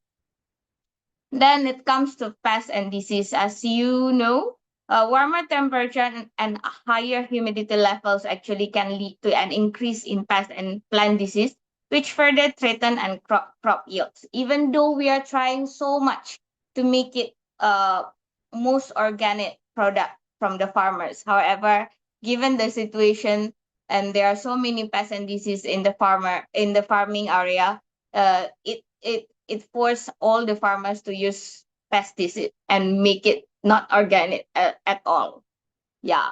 Then it comes to pests and disease. As you know, warmer temperature and higher humidity levels actually can lead to an increase in pest and plant disease, which further threaten and crop yields. Even though we are trying so much to make it most organic product from the farmers, however, given the situation and there are so many pests and disease in the farming area, it forced all the farmers to use pesticide and make it not organic at all. Yeah.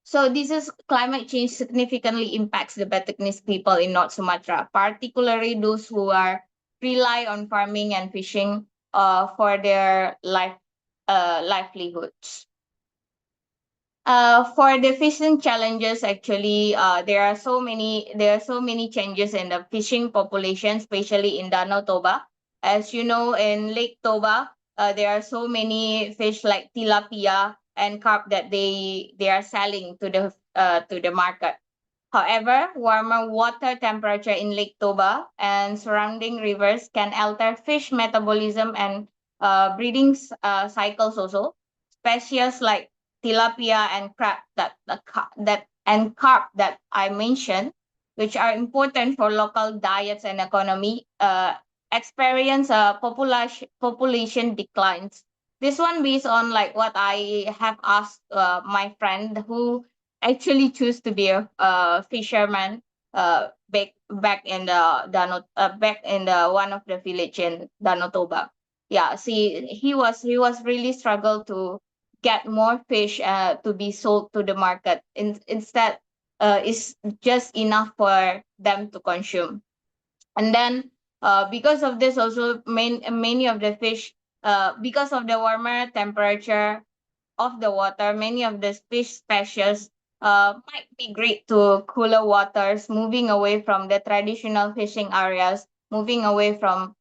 So this is climate change significantly impacts the Bataknis people in North Sumatra, particularly those who are rely on farming and fishing for their livelihoods. For the fishing challenges, actually, there are so many changes in the fishing population, especially in Danau Toba. As you know, in Lake Toba, there are so many fish like tilapia and carp that they are selling to the market. However, warmer water temperature in Lake Toba and surrounding rivers can alter fish metabolism and breeding cycles also. Species like tilapia and crab and carp that I mentioned, which are important for local diets and economy, experience population declines. This one based on like what I have asked my friend who actually choose to be a fisherman back in the back in the one of the village in Danau Toba. Yeah, see, he was really struggle to get more fish to be sold to the market. Instead, it's just enough for them to consume. And then because of this also many of the fish because of the warmer temperature of the water, many of the fish species might migrate to cooler waters, moving away from the traditional fishing areas, moving away from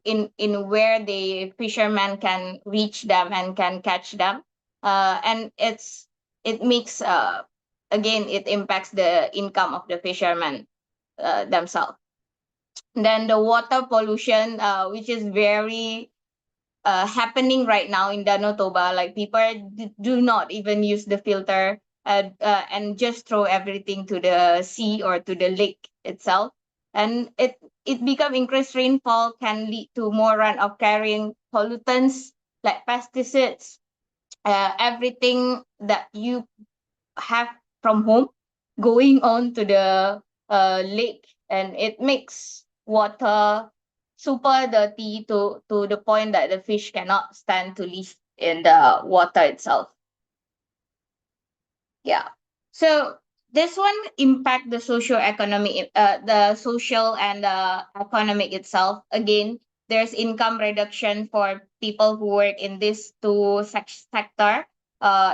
in where the fishermen can reach them and can catch them. And it makes again it impacts the income of the fishermen themselves. Then the water pollution, which is very happening right now in Danau Toba. Like people do not even use the filter and just throw everything to the sea or to the lake itself. And it become increased rainfall can lead to more runoff carrying pollutants like pesticides, everything that you have from home going on to the lake, and it makes water super dirty to the point that the fish cannot stand to live in the water itself. Yeah. So this one impact the socio-economic, the social and the economic itself. Again, there's income reduction for people who work in this two sector.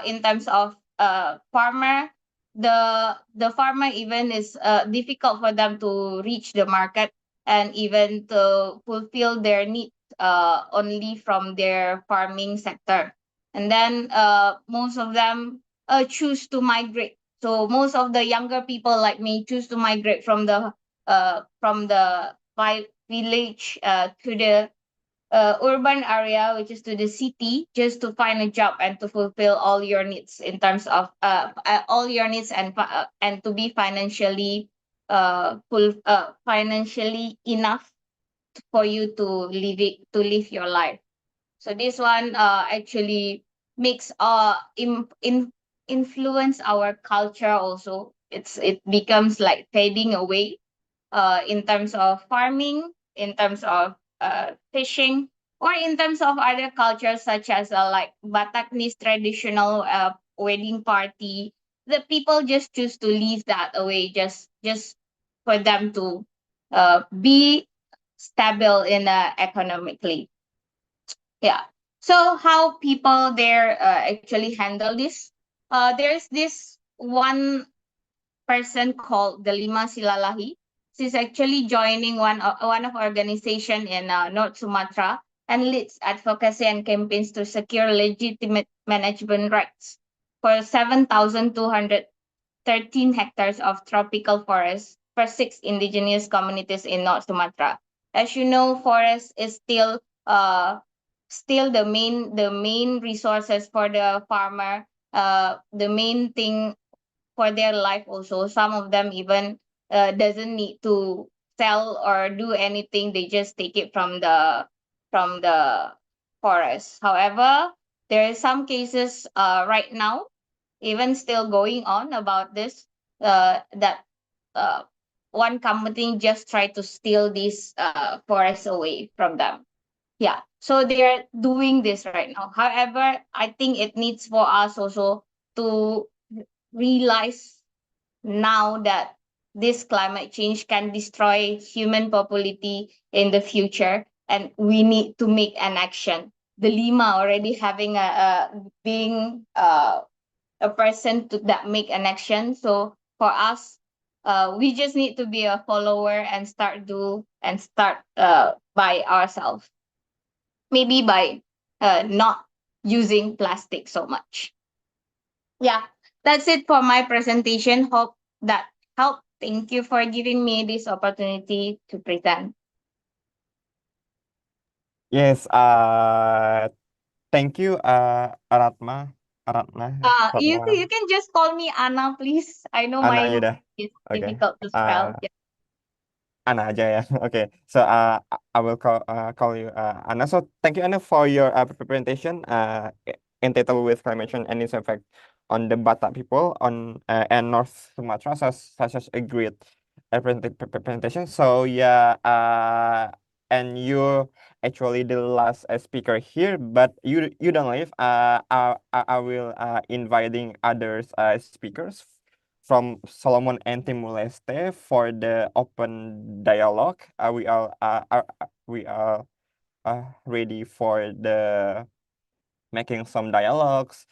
In terms of farmer, the farmer even is difficult for them to reach the market and even to fulfill their needs only from their farming sector. And then most of them choose to migrate. So most of the younger people like me choose to migrate from the village to the urban area, which is to the city, just to find a job and to fulfill all your needs in terms of all your needs and to be financially financially enough for you to live your life. So this one actually makes influence our culture also. It becomes like fading away in terms of farming, in terms of fishing, or in terms of other cultures such as like Bataknis traditional wedding party. The people just choose to leave that away just for them to be stable in economically. Yeah. So how people there actually handle this? There's this one person called Delima Silalahi. She's actually joining one of organization in North Sumatra and leads advocacy and campaigns to secure legitimate management rights for 7,213 hectares of tropical forest for 6 indigenous communities in North Sumatra. As you know, forest is still the main resources for the farmer, the main thing for their life also. Some of them even doesn't need to sell or do anything. They just take it from the forest. However, there are some cases right now, even still going on about this, that uh, one company just tried to steal this forest away from them. Yeah, so they're doing this right now. However, I think it needs for us also to realize now that this climate change can destroy human population in the future, and we need to make an action. The Lima already having a being a person that make an action. So for us, we just need to be a follower and start by ourselves. Maybe by not using plastic so much. Yeah, that's it for my presentation. Hope that helped. Thank you for giving me this opportunity to present. Yes, thank you, Ratna. You Ratna. can just call me Anna, please. I know Ana my aja name dah. is Oke. difficult to spell. Yeah. Anna aja ya. Okay. So I will call you Anna. So thank you, Anna, for your presentation entitled with climate change and its effect on the Batak people on and North Sumatra. Such as a great presentation. So yeah, and you actually the last speaker here, but you don't leave. I will inviting others speakers from Solomon and Timor-Leste for the open dialogue. We are ready for the making some dialogues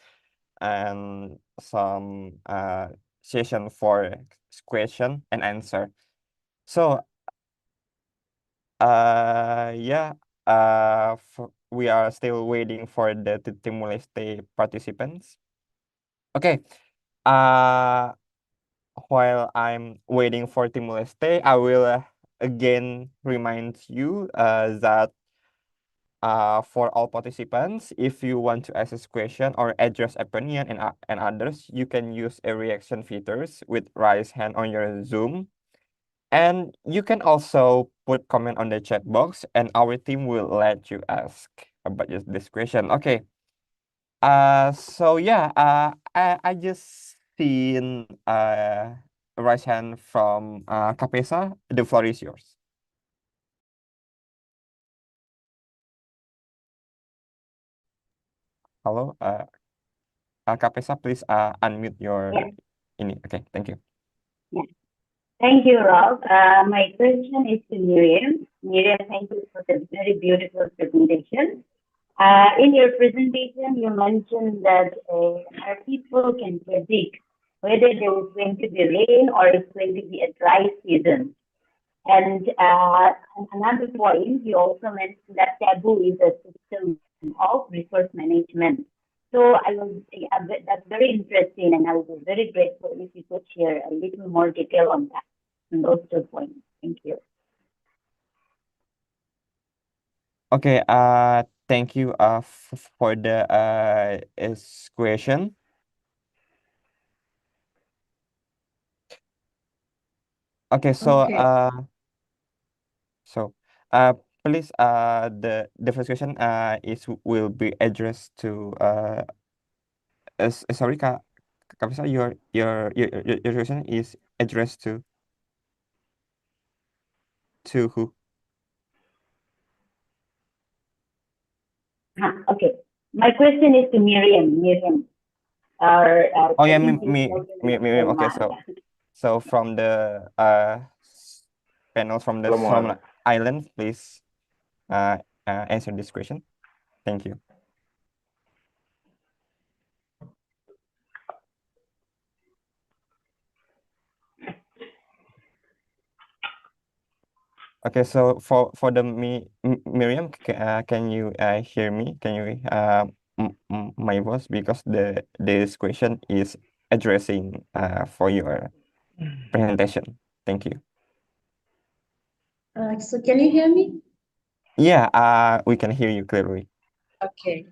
and some session for question and answer. So yeah, we are still waiting for the Timor-Leste participants. Okay. While I'm waiting for Timor-Leste, I will again remind you that for all participants, if you want to ask a question or address opinion and others, you can use a reaction features with raise hand on your Zoom. And you can also put comment on the chat box and our team will let you ask about this question. Okay. So yeah, I just seen raise hand from Kapesa. The floor is yours. Hello, Kapesa, please unmute your ini. Okay, thank you. Yeah. Thank you, Rob. My question is to Miriam. Miriam, thank you for the very beautiful presentation. In your presentation, you mentioned that our people can predict whether there is going to be rain or it's going to be a dry season. And another point, you also mentioned that taboo is a system of resource management. So that's very interesting, and I would be very grateful if you could share a little more detail on that, on those 2 points. Thank you. Okay, thank you for the question. Okay, so please the first question will be addressed to sorry Kak Kapisa, your question is addressed to who? Okay, my question is to Miriam. Oh yeah, Miriam. Okay, so from the panel from the Assalamualaikum. Solomon Islands, please answer this question. Thank you. Okay, so for the Miriam, can you hear me? Can you my voice, because this question is addressing for your presentation. Thank you. So can you hear me? Yeah, we can hear you clearly. Okay.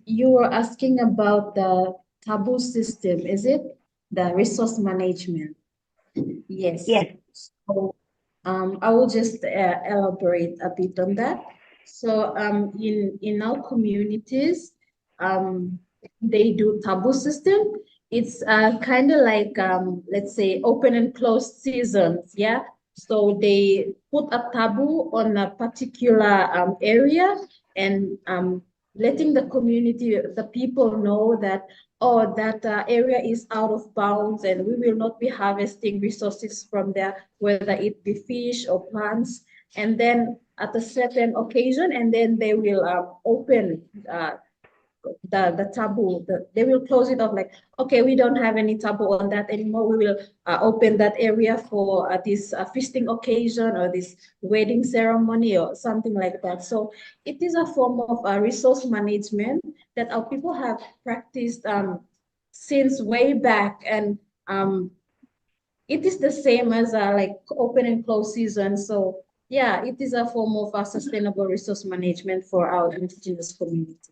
You were asking about the taboo system, is it? The resource management. Yes. Yes. So, I will just elaborate a bit on that. So, in our communities, they do taboo system. It's kind of like, let's say, open and closed seasons. Yeah. So they put a taboo on a particular area, and letting the community, the people know that, oh, that area is out of bounds and we will not be harvesting resources from there, whether it be fish or plants. And then at a certain occasion, and then they will open the taboo. They will close it off like, okay, we don't have any taboo on that anymore. We will open that area for this feasting occasion or this wedding ceremony or something like that. So it is a form of resource management that our people have practiced since way back. And it is the same as like open and close season. So yeah, it is a form of sustainable resource management for our indigenous communities.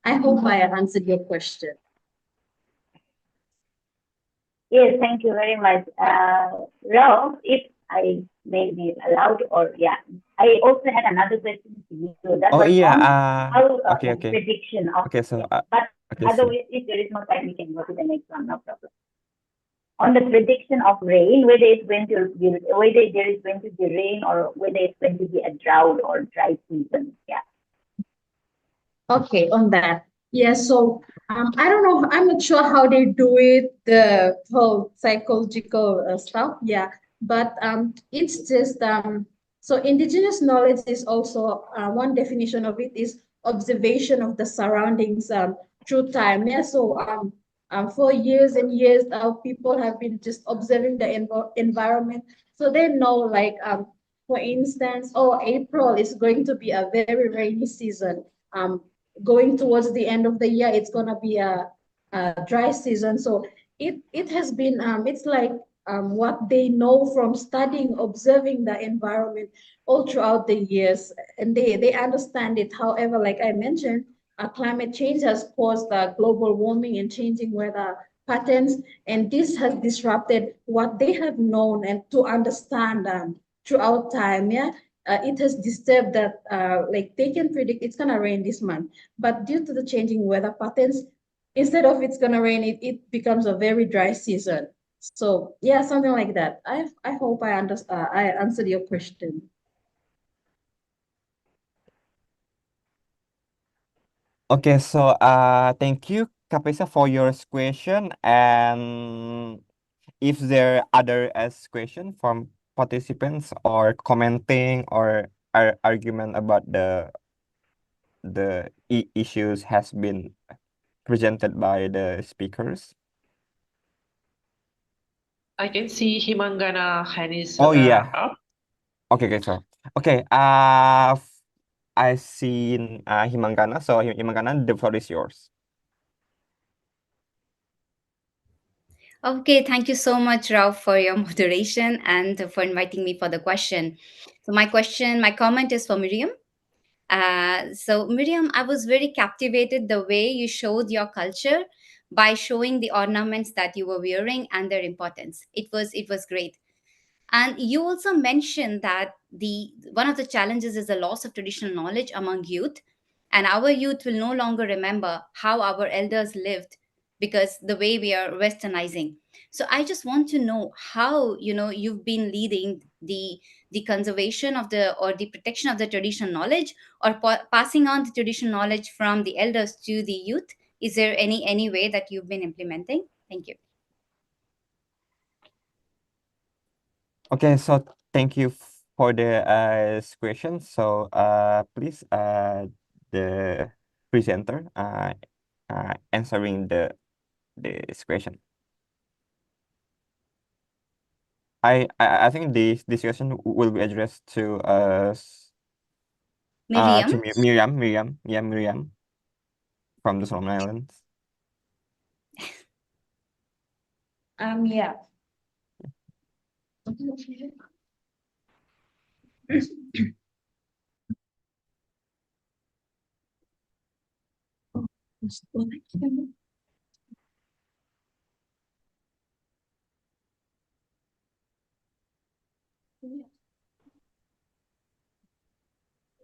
I hope I answered your question. Yes, thank you very much. Rob, if I may be allowed, or yeah, I also had another question to you. That Oh was yeah. on how Okay. prediction of. Okay. So But okay. So otherwise, if there is no time, we can go to the next one. No problem. On the prediction of rain, whether it's going to be, whether there is going to be rain or whether it's going to be a drought or dry season. Yeah. Okay, on that. Yeah, so I don't know, I'm not sure how they do it, the whole psychological stuff. Yeah, but it's just so indigenous knowledge is also one definition of it is observation of the surroundings through time. Yeah, so for years and years, our people have been just observing the environment, so they know like for instance, oh, April is going to be a very rainy season. Going towards the end of the year, it's gonna be a dry season. So it has been it's like what they know from studying, observing the environment all throughout the years, and they understand it. However, like I mentioned, climate change has caused global warming and changing weather patterns, and this has disrupted what they have known and to understand throughout time. Yeah, it has disturbed that like they can predict it's gonna rain this month, but due to the changing weather patterns, instead of it's gonna rain, it becomes a very dry season. So yeah, something like that. I hope I answered your question. okay. So thank you, Kapisa, for your question. And if there are other question from participants or commenting or argument about the issues has been presented by the speakers. I can see Himangana hand is Oh yeah. up. Okay, so okay. I seen Himangana. So Himangana, the floor is yours. Okay, thank you so much, Ralph, for your moderation and for inviting me for the question. So my comment is for Miriam. So Miriam, I was very captivated the way you showed your culture by showing the ornaments that you were wearing and their importance. It was great. And you also mentioned that the one of the challenges is the loss of traditional knowledge among youth, and our youth will no longer remember how our elders lived because the way we are westernizing. So I just want to know how you've been leading the conservation of the or the protection of the traditional knowledge, or passing on the traditional knowledge from the elders to the youth. Is there any way that you've been implementing? Thank you. Okay, so thank you for the question. So please the presenter answering this question. I think this question will be addressed to Miriam? Miriam from the Solomon Islands. Yeah.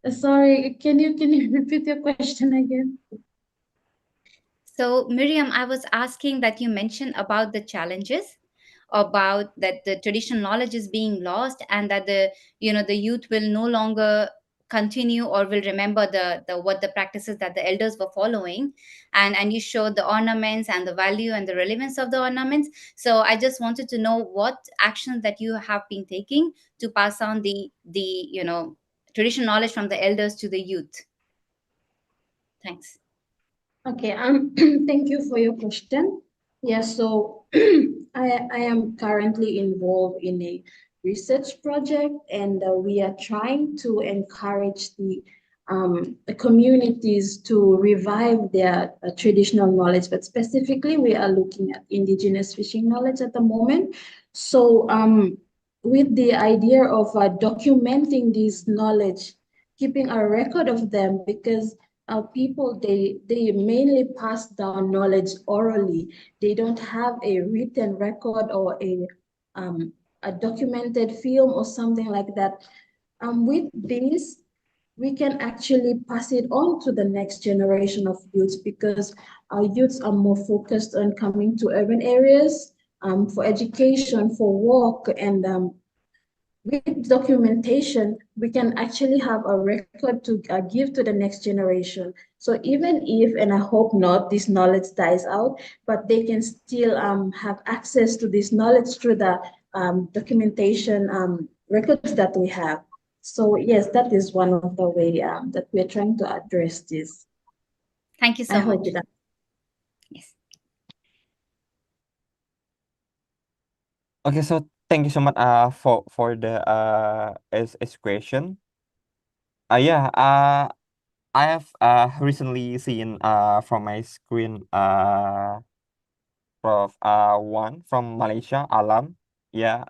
Sorry, can you repeat your question again? So, Miriam, I was asking that you mentioned about the challenges, about that the traditional knowledge is being lost, and that the youth will no longer continue or will remember the what the practices that the elders were following, and you showed the ornaments and the value and the relevance of the ornaments. So I just wanted to know what actions that you have been taking to pass on the traditional knowledge from the elders to the youth. Thanks. Okay, thank you for your question. Yeah, so I am currently involved in a research project, and we are trying to encourage the communities to revive their traditional knowledge, but specifically we are looking at indigenous fishing knowledge at the moment. So with the idea of documenting this knowledge, keeping a record of them, because people, they mainly pass down knowledge orally. They don't have a written record or a documented film or something like that. With this, we can actually pass it on to the next generation of youths, because our youths are more focused on coming to urban areas for education, for work, and with documentation, we can actually have a record to give to the next generation. So even if, and I hope not, this knowledge dies out, but they can still have access to this knowledge through the documentation records that we have. So yes, that is one of the way that we're trying to address this. Thank you so I much. hope that. Yes. Okay, so thank you so much for the is question. Yeah, I have recently seen from my screen one from Malaysia, Alam. Yeah,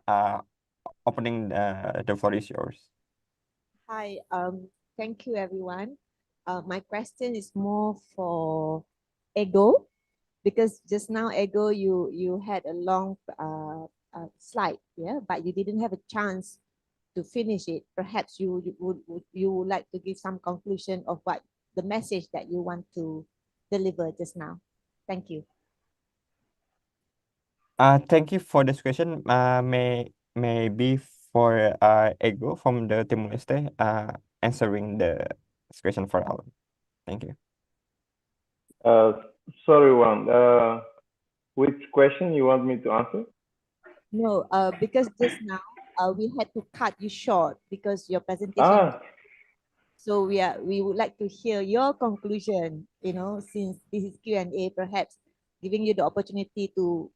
opening the floor is yours. Hi, thank you everyone. My question is more for Ego, because just now Ego, you had a long slide, yeah, but you didn't have a chance to finish it. Perhaps you would like to give some conclusion of what the message that you want to deliver just now. Thank you. Thank you for this question. Maybe for Ego from the Timor Leste answering the question for Alan. Thank you. Sorry, Juan. Which question you want me to answer? No, because just now we had to cut you short because your presentation. So we would like to hear your conclusion. Since this is Q&A, perhaps giving you the opportunity to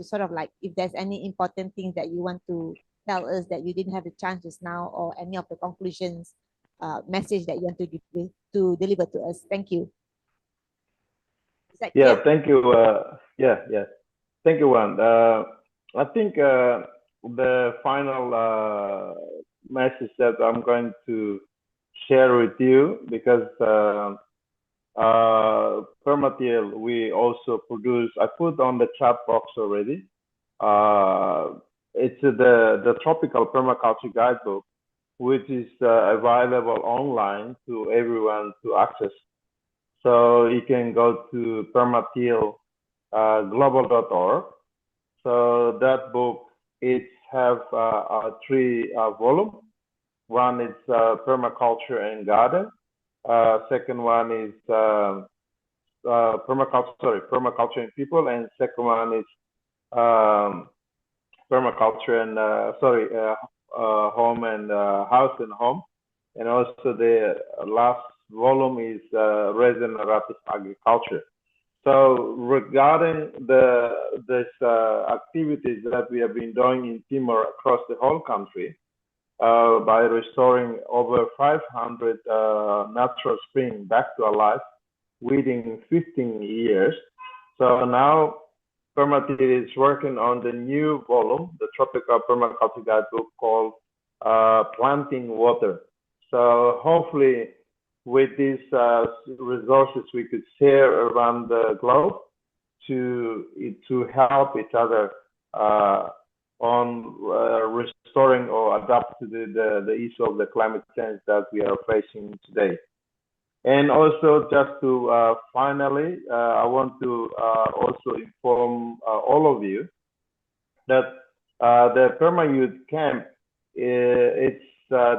sort of like, if there's any important things that you want to tell us that you didn't have the chance just now, or any of the conclusions, message that you want to deliver to us. Thank you. Is that Yeah, clear? thank you. Yeah. Thank you, Juan. I think the final message that I'm going to share with you, because Permatil, we also produce, I put on the chat box already. It's the Tropical Permaculture Guidebook, which is available online to everyone to access. So you can go to permatil.global.org. So that book, it have 3 volumes. One is permaculture and garden. Second one is permaculture and people, and second one is permaculture and home and house and home, and also the last volume is regenerative agriculture. So regarding these activities that we have been doing in Timor across the whole country, by restoring over 500 natural springs back to life within 15 years. So now Permatil is working on the new volume, the Tropical Permaculture Guidebook called Planting Water. So hopefully with these resources we could share around the globe to help each other on restoring or adapt to the issue of the climate change that we are facing today. And also, just to finally, I want to also inform all of you that the Perma Youth Camp, it's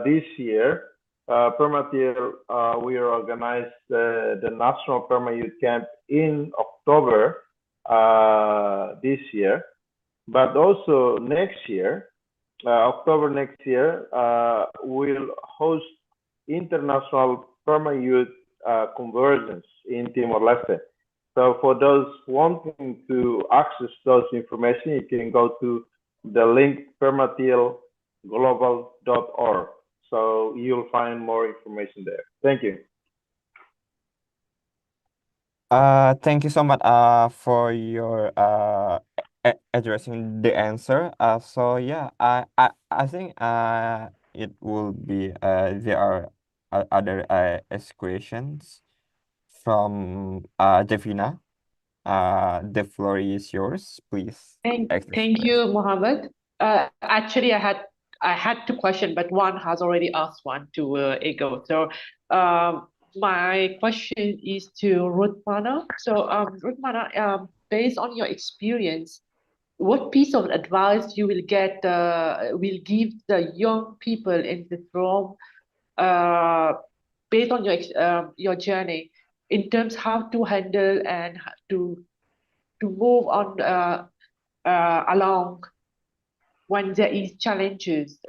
this year, Permatil, we organized the National Perma Youth Camp in October this year. But also next year, October next year, we'll host International Perma Youth Convergence in Timor-Leste. So for those wanting to access those information, you can go to the link permatilglobal.org. So you'll find more information there. Thank you. Thank you so much for your addressing the answer. So yeah, I think it will be there are other questions from Devina. The floor is yours, please. Thank you, Mohammed. Actually, I had two questions, but one has already asked one to Ego. So my question is to Ruthmana. So Ruthmana, based on your experience, what piece of advice you will give the young people in this room, based on your journey, in terms how to handle and to move on along when there is challenges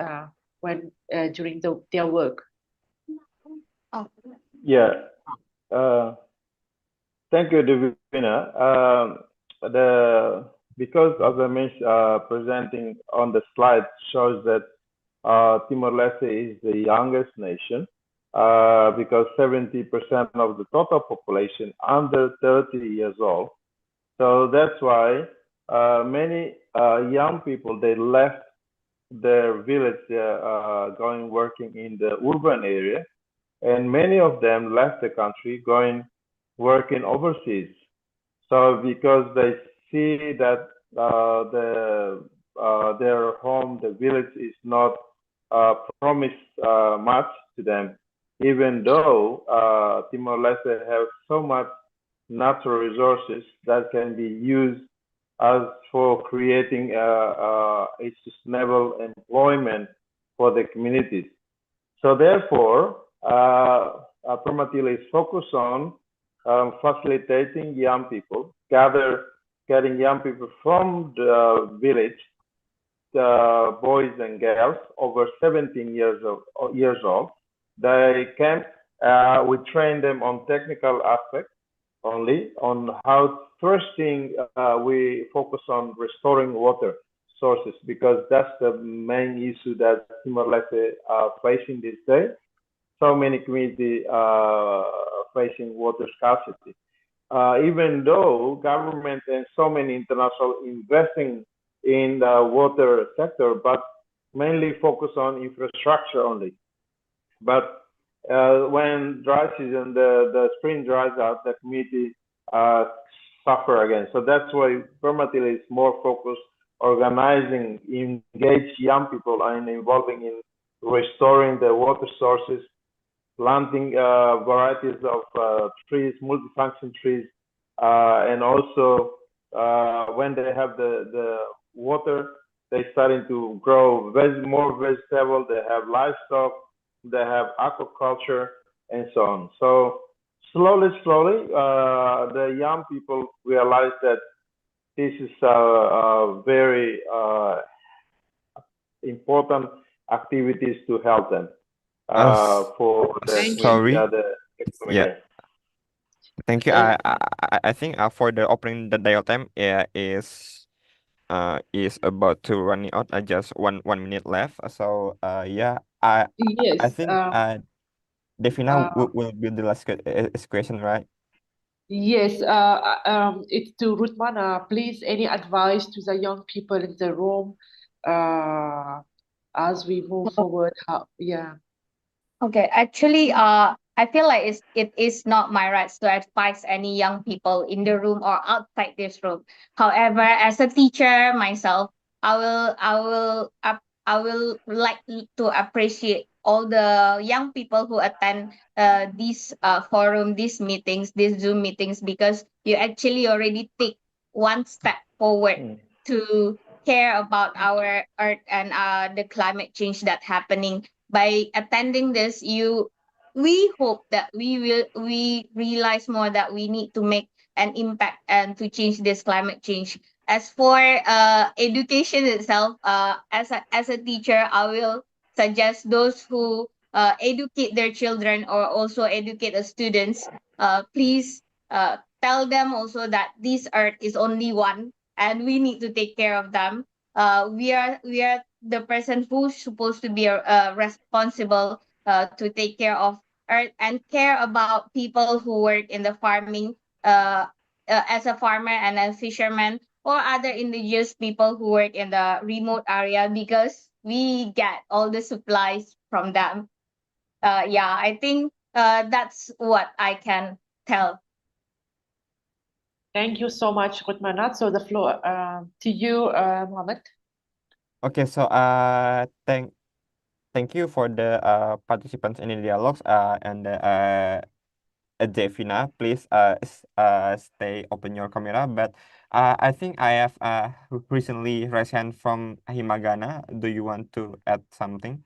when during their work? Yeah. Thank you, Devina. Because as I mentioned, presenting on the slide shows that Timor-Leste is the youngest nation because 70% of the total population under 30 years old. So that's why many young people, they left their village going working in the urban area, and many of them left the country going working overseas. So because they see that their home, the village is not promised much to them, even though Timor-Leste have so much natural resources that can be used as for creating a sustainable employment for the communities. So therefore, Permatil is focused on facilitating young people, getting young people from the village, boys and girls over 17 years old. They can, we train them on technical aspects only, on how first thing we focus on restoring water sources, because that's the main issue that Timor-Leste are facing these days. So many communities facing water scarcity. Even though government and so many international investing in the water sector, but mainly focus on infrastructure only. But when dry season, the spring dries out, the community suffer again. So that's why Permatil is more focused, organizing, engage young people and involving in restoring the water sources, planting varieties of trees, multifunction trees, and also when they have the water, they starting to grow more vegetable, they have livestock, they have aquaculture, and so on. So slowly, the young people realize that this is a very important activities to help them for sorry. the Yeah. Thank you. I think for the opening the dial time is about to running out. Just one minute left. So yeah, I Yes. think Devina will be the last question, right? Yes, it's to Ruthmana. Please, any advice to the young people in the room as we move forward? Yeah. Okay, actually, I feel like it is not my rights to advise any young people in the room or outside this room. However, as a teacher myself, I will like to appreciate all the young people who attend these forum, these meetings, these Zoom meetings, because you actually already take one step forward to care about our earth and the climate change that happening. By attending this, we hope that we realize more that we need to make an impact and to change this climate change. As for education itself, as a teacher, I will suggest those who educate their children or also educate the students, please tell them also that this earth is only one and we need to take care of them. We are the person who's supposed to be responsible to take care of earth and care about people who work in the farming, as a farmer and a fisherman, or other indigenous people who work in the remote area, because we get all the supplies from them. Yeah, I think that's what I can tell. Thank you so much, Ruthmana. So the floor to you, Mohammed. Okay, so thank you for the participants in the dialogues and Devina, please stay open your camera. But I think I have recently raised hand from Himagana. Do you want to add something?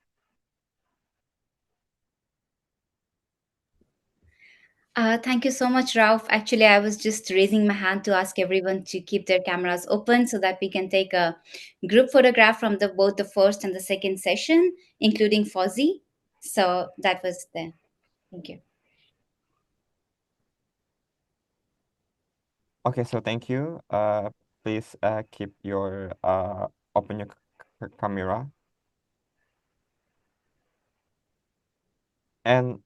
Thank you so much, Ralph. Actually, I was just raising my hand to ask everyone to keep their cameras open so that we can take a group photograph from both the first and the second session, including Fozzie. So that was there. Thank you. Okay, so thank you. Please keep your open your camera. And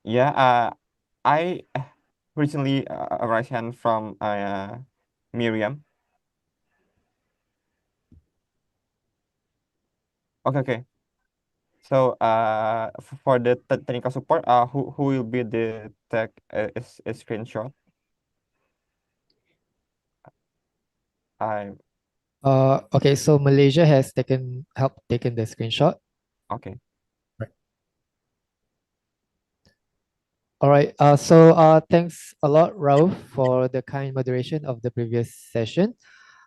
yeah, I recently raised hand from Miriam. Okay. So for the technical support, who will be the tech a screenshot? Okay, so Malaysia has helped taken the screenshot. Okay. Right. All right. So thanks a lot, Raul, for the kind moderation of the previous session.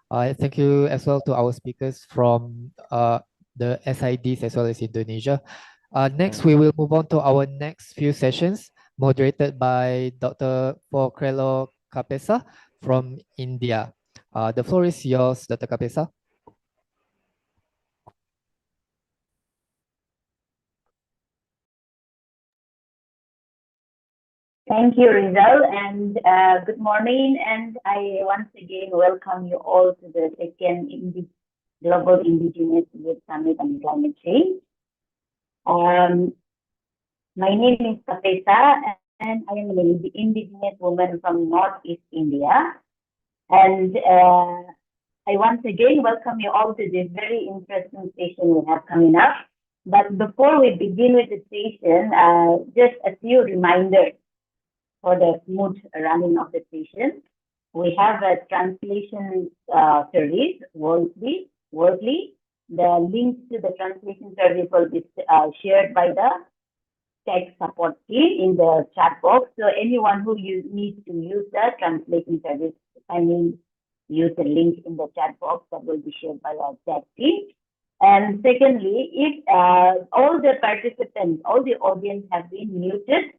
Thank you as well to our speakers from the SIDs as well as Indonesia. Next, we will move on to our next few sessions, moderated by Dr. Forkrelo Kapesa from India. The floor is yours, Dr. Kapesa. Thank you, Rizal, and good morning. And I once again welcome you all to the second Global Indigenous Youth Summit on Climate Change. My name is Kapesa, and I am an indigenous woman from Northeast India. And I once again welcome you all to this very interesting session we have coming up. But before we begin with the session, just a few reminders for the smooth running of the session. We have a translation service, Wordly. The link to the translation service will be shared by the tech support team in the chat box. So anyone who needs to use the translation service, use the link in the chat box that will be shared by our tech team. And secondly, if all the participants, all the audience have been muted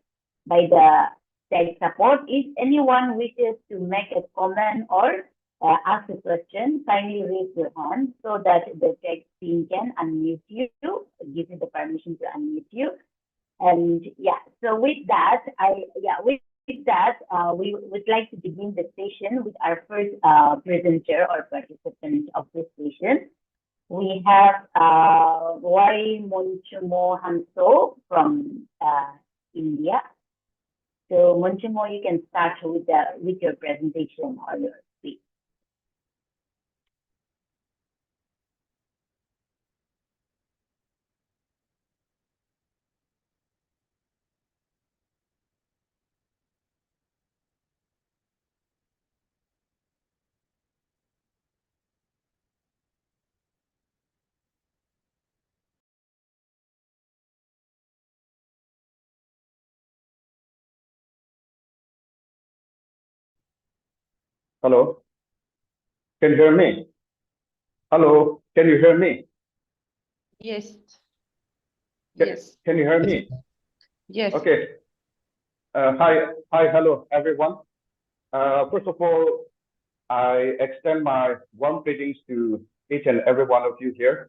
by the tech support, if anyone wishes to make a comment or ask a question, kindly raise your hand so that the tech team can unmute you, give you the permission to unmute you. And yeah, so with that, we would like to begin the session with our first presenter or participant of this session. We have Wari Monchumo Hanso from India. So Monchumo, you can start with your presentation or your speech. Hello, can you hear me? Hello, can you hear me? Yes. Can you hear me? Yes. Okay. Hi, hello, everyone. First of all, I extend my warm greetings to each and every one of you here.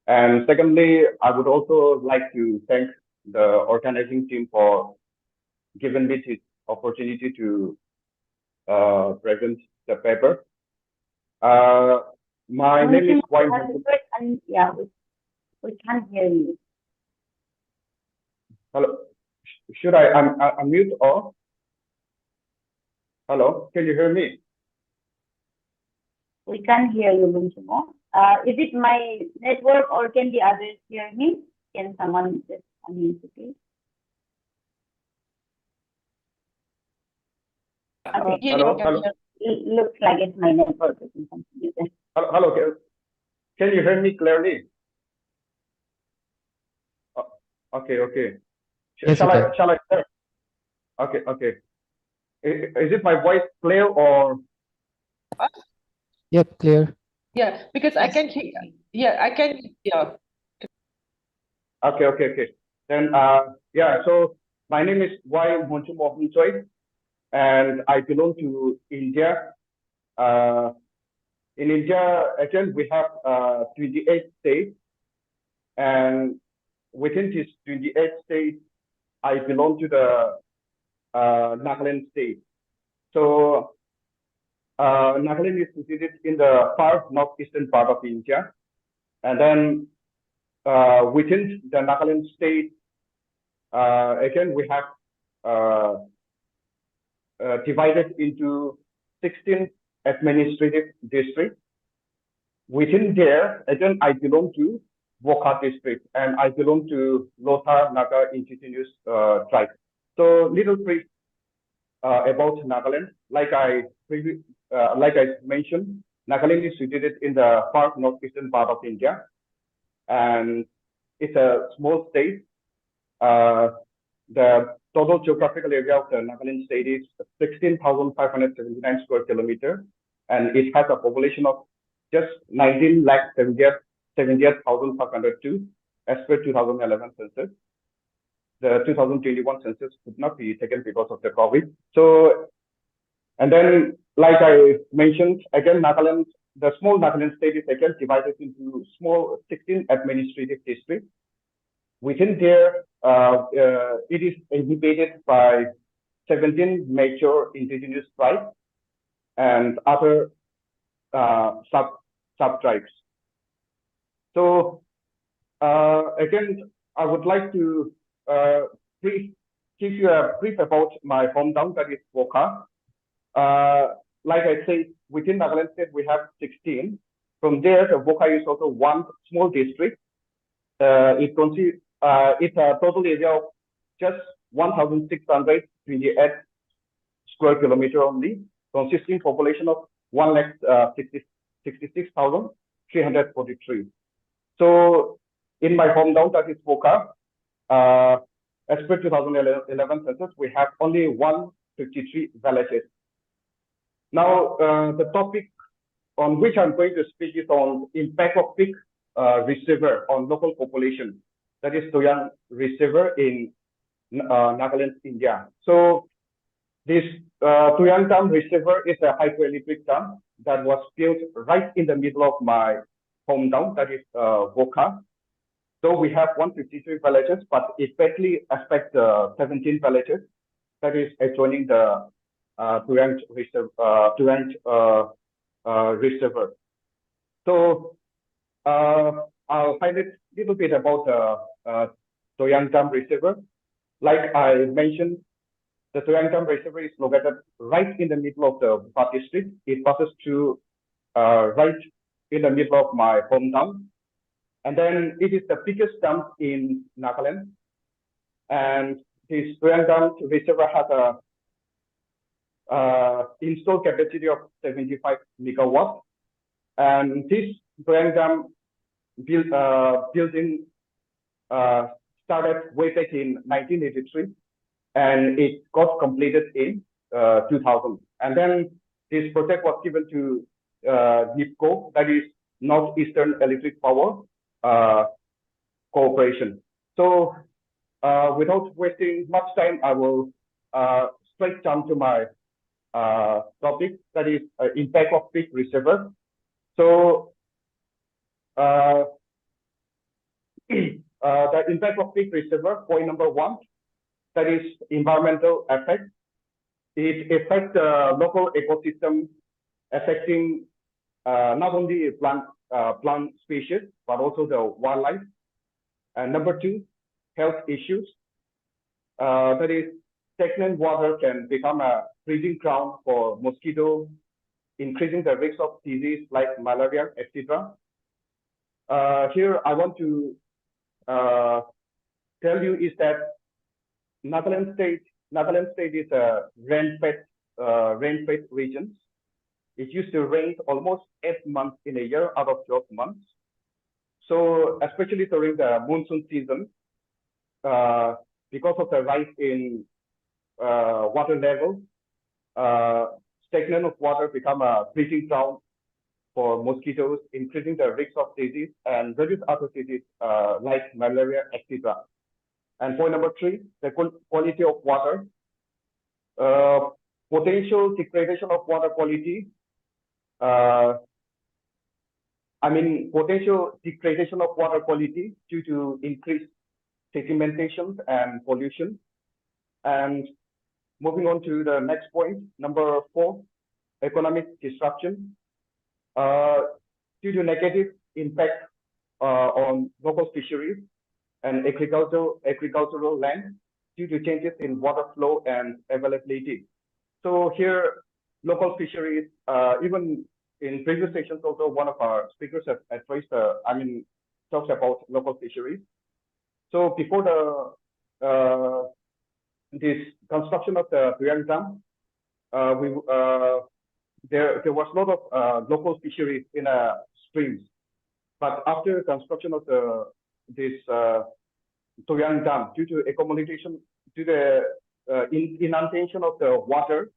And secondly, I would also like to thank the organizing team for giving me this opportunity to present the paper. My name is Wayne. Yeah, we can't hear you. Hello, should I unmute or? Hello, can you hear me? We can't hear you, Monchumo. Is it my network or can the others hear me? Can someone just unmute please? Okay. Hello. It looks like it's my network. Hello, can you hear me clearly? Okay. Yes, Shall okay. I start? Okay. Is it my voice clear or? Yep, clear. Yeah, because I can hear. Yeah, I can. Yeah. Okay. Then yeah. So my name is Y Monchumo Hunsoy, and I belong to India. In India, again, we have 28 states, and within these 28 states, I belong to the Nagaland state. So Nagaland is situated in the far northeastern part of India, and then within the Nagaland state, again, we have divided into 16 administrative districts. Within there, again, I belong to Wokha district, and I belong to Lotha Naga indigenous tribe. So little brief about Nagaland. Like I mentioned, Nagaland is situated in the far northeastern part of India, and it's a small state. The total geographical area of the Nagaland state is 16,579 square kilometers, and it has a population of just 19,78,502 as per 2011 census. The 2021 census could not be taken because of the COVID. So, and then, like I mentioned, again, Nagaland, the small Nagaland state is again divided into small 16 administrative districts. Within there, it is inhabited by 17 major indigenous tribes and other sub-tribes. So again, I would like to give you a brief about my hometown, that is Wokha. Like I said, within Nagaland state, we have 16. From there, Wokha is also one small district. It's a total area of just 1,628 square kilometer only, consisting population of 1,66,343. So in my hometown, that is Wokha, as per 2011 census, we have only 153 villages. Now, the topic on which I'm going to speak is on impact of peak receiver on local population. That is Toyang Receiver in Nagaland, India. So this Toyang Dam Receiver is a hydroelectric dam that was built right in the middle of my hometown, that is Voka. So we have 153 villages, but it partly affects 17 villages that is adjoining the Turang Reservoir. So I'll highlight a little bit about the Toyang Dam Reservoir. Like I mentioned, the Toyang Dam Reservoir is located right in the middle of the Bupat district. It passes through right in the middle of my hometown. And then it is the biggest dam in Nagaland. And this Toyang Dam Reservoir has a installed capacity of 75 megawatts. And this Toyang Dam building started way back in 1983, and it got completed in 2000. And then this project was given to NIPCO, that is Northeastern Electric Power Corporation. So without wasting much time, I will straight jump to my topic, that is impact of peak reservoir. So the impact of peak reservoir, point number one, that is environmental effect. It affects the local ecosystem, affecting not only plant species, but also the wildlife. And number two, health issues. That is, stagnant water can become a breeding ground for mosquitoes, increasing the risk of disease like malaria, etc. Here, I want to tell you is that Nagaland State is a rain-fed region. It used to rain almost 8 months in a year out of 12 months. So especially during the monsoon season, because of the rise in water level, stagnant of water become a breeding ground for mosquitoes, increasing the risk of disease and various other diseases like malaria, etc. And point number three, the quality of water. Potential degradation of water quality. Potential degradation of water quality due to increased sedimentation and pollution. And moving on to the next point, number four, economic disruption. Due to negative impact on local fisheries and agricultural land due to changes in water flow and availability. So here, local fisheries, even in previous sessions, also one of our speakers have addressed, talks about local fisheries. So before this construction of the Toyang Dam, there was a lot of local fisheries in streams. But after construction of this Toyang Dam, due to accumulation, due to the inundation of the water,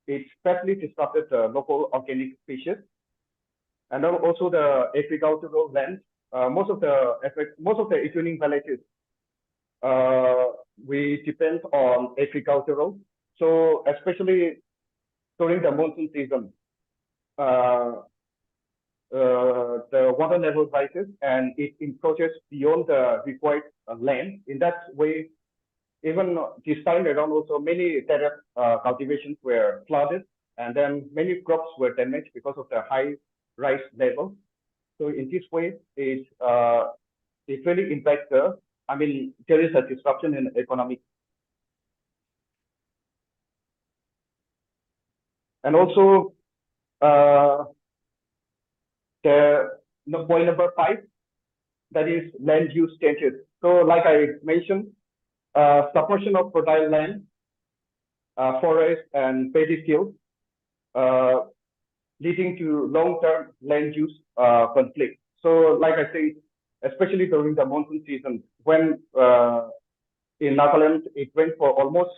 it badly disrupted the local organic species, and then also the agricultural land. Most of the adjoining villages, we depend on agricultural. So especially during the monsoon season, the water level rises and it encroaches beyond the required land. In that way, even this time around, also many terrace cultivations were flooded, and then many crops were damaged because of the high rise level. So in this way, it really impacts there is a disruption in economic. And also, point number five, that is land use changes. So like I mentioned, suppression of fertile land, forest and paddy fields, leading to long-term land use conflict. So like I said, especially during the monsoon season, when in Nagaland, it went for almost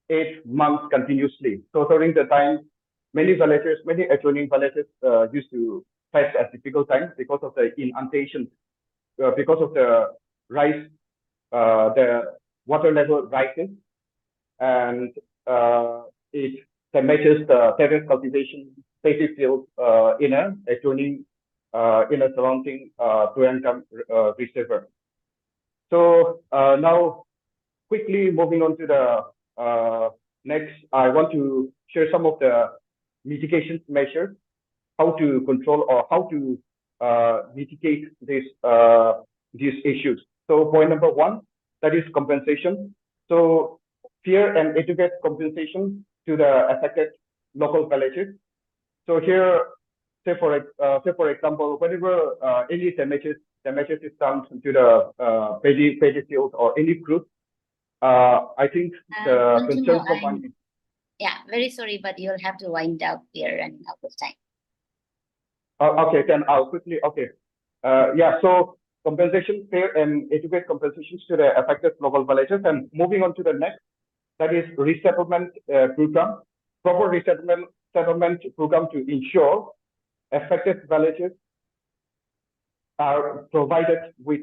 8 months continuously. So during the time, many adjoining villages used to face a difficult time because of the inundation, because of the rise, the water level rises, and it damages the terrace cultivation spacey field in a tuning in a surrounding two-atom receiver. So now quickly moving on to the next, I want to share some of the mitigation measures, how to control or how to mitigate these issues. So point number one, that is compensation. So fair and adequate compensation to the affected local villages. So here, say for example, whenever any damages is done to the paddy field or any group, I think the concern from one. Yeah, very sorry, but you'll have to wind up. We are running out of time. Okay, then I'll quickly. Okay, yeah. So compensation, fair and adequate compensations to the affected local villages, and moving on to the next, that is resettlement program, proper resettlement program to ensure affected villages are provided with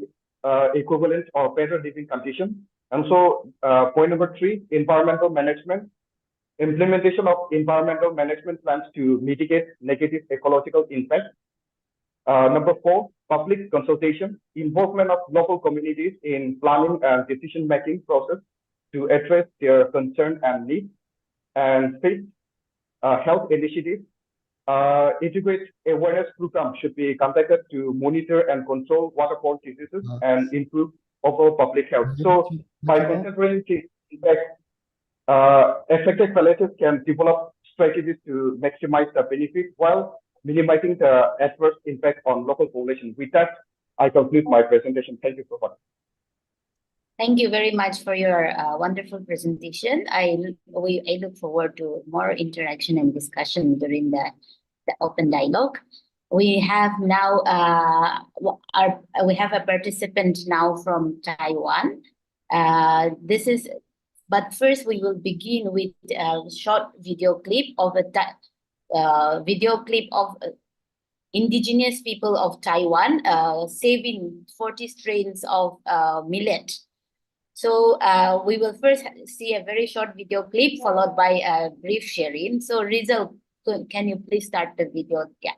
equivalent or better living conditions. And so point number three, environmental management. Implementation of environmental management plans to mitigate negative ecological impact. Number four, public consultation, involvement of local communities in planning and decision-making process to address their concern and needs. And fifth, health initiatives. Integrate awareness program should be conducted to monitor and control waterborne diseases and improve overall public health. So by considering this impact, affected villages can develop strategies to maximize the benefit while minimizing the adverse impact on local population. With that, I conclude my presentation. Thank you so much. Thank you very much for your wonderful presentation. I look forward to more interaction and discussion during the open dialogue. We have now we have a participant now from Taiwan. But first we will begin with a short video clip of indigenous people of Taiwan saving 40 strains of millet. So we will first see a very short video clip followed by a brief sharing. So Rizal, can you please start the video? Yeah.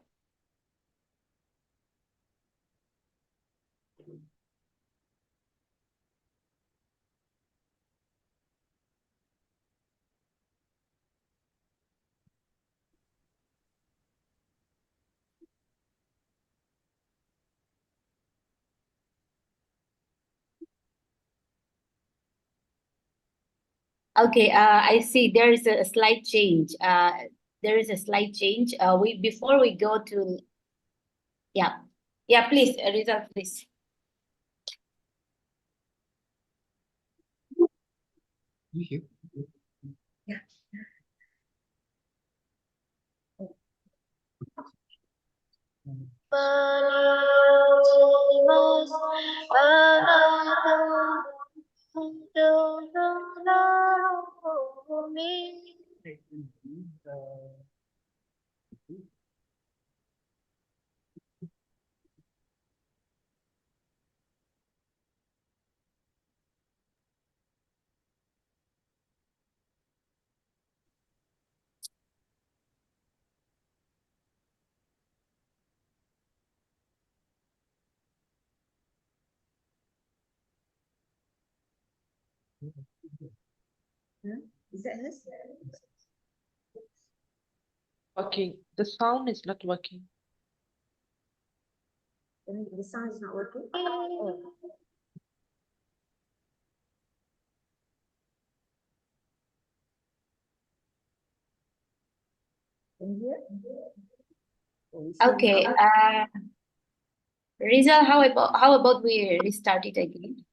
Okay, I see there is a slight change. There is a slight change. Before we go to, yeah, please, Rizal, please. Yeah. Is that his? Okay, the sound is not working. The sound is not working? Oh. Can you hear? Okay, Rizal, how about we restart it again?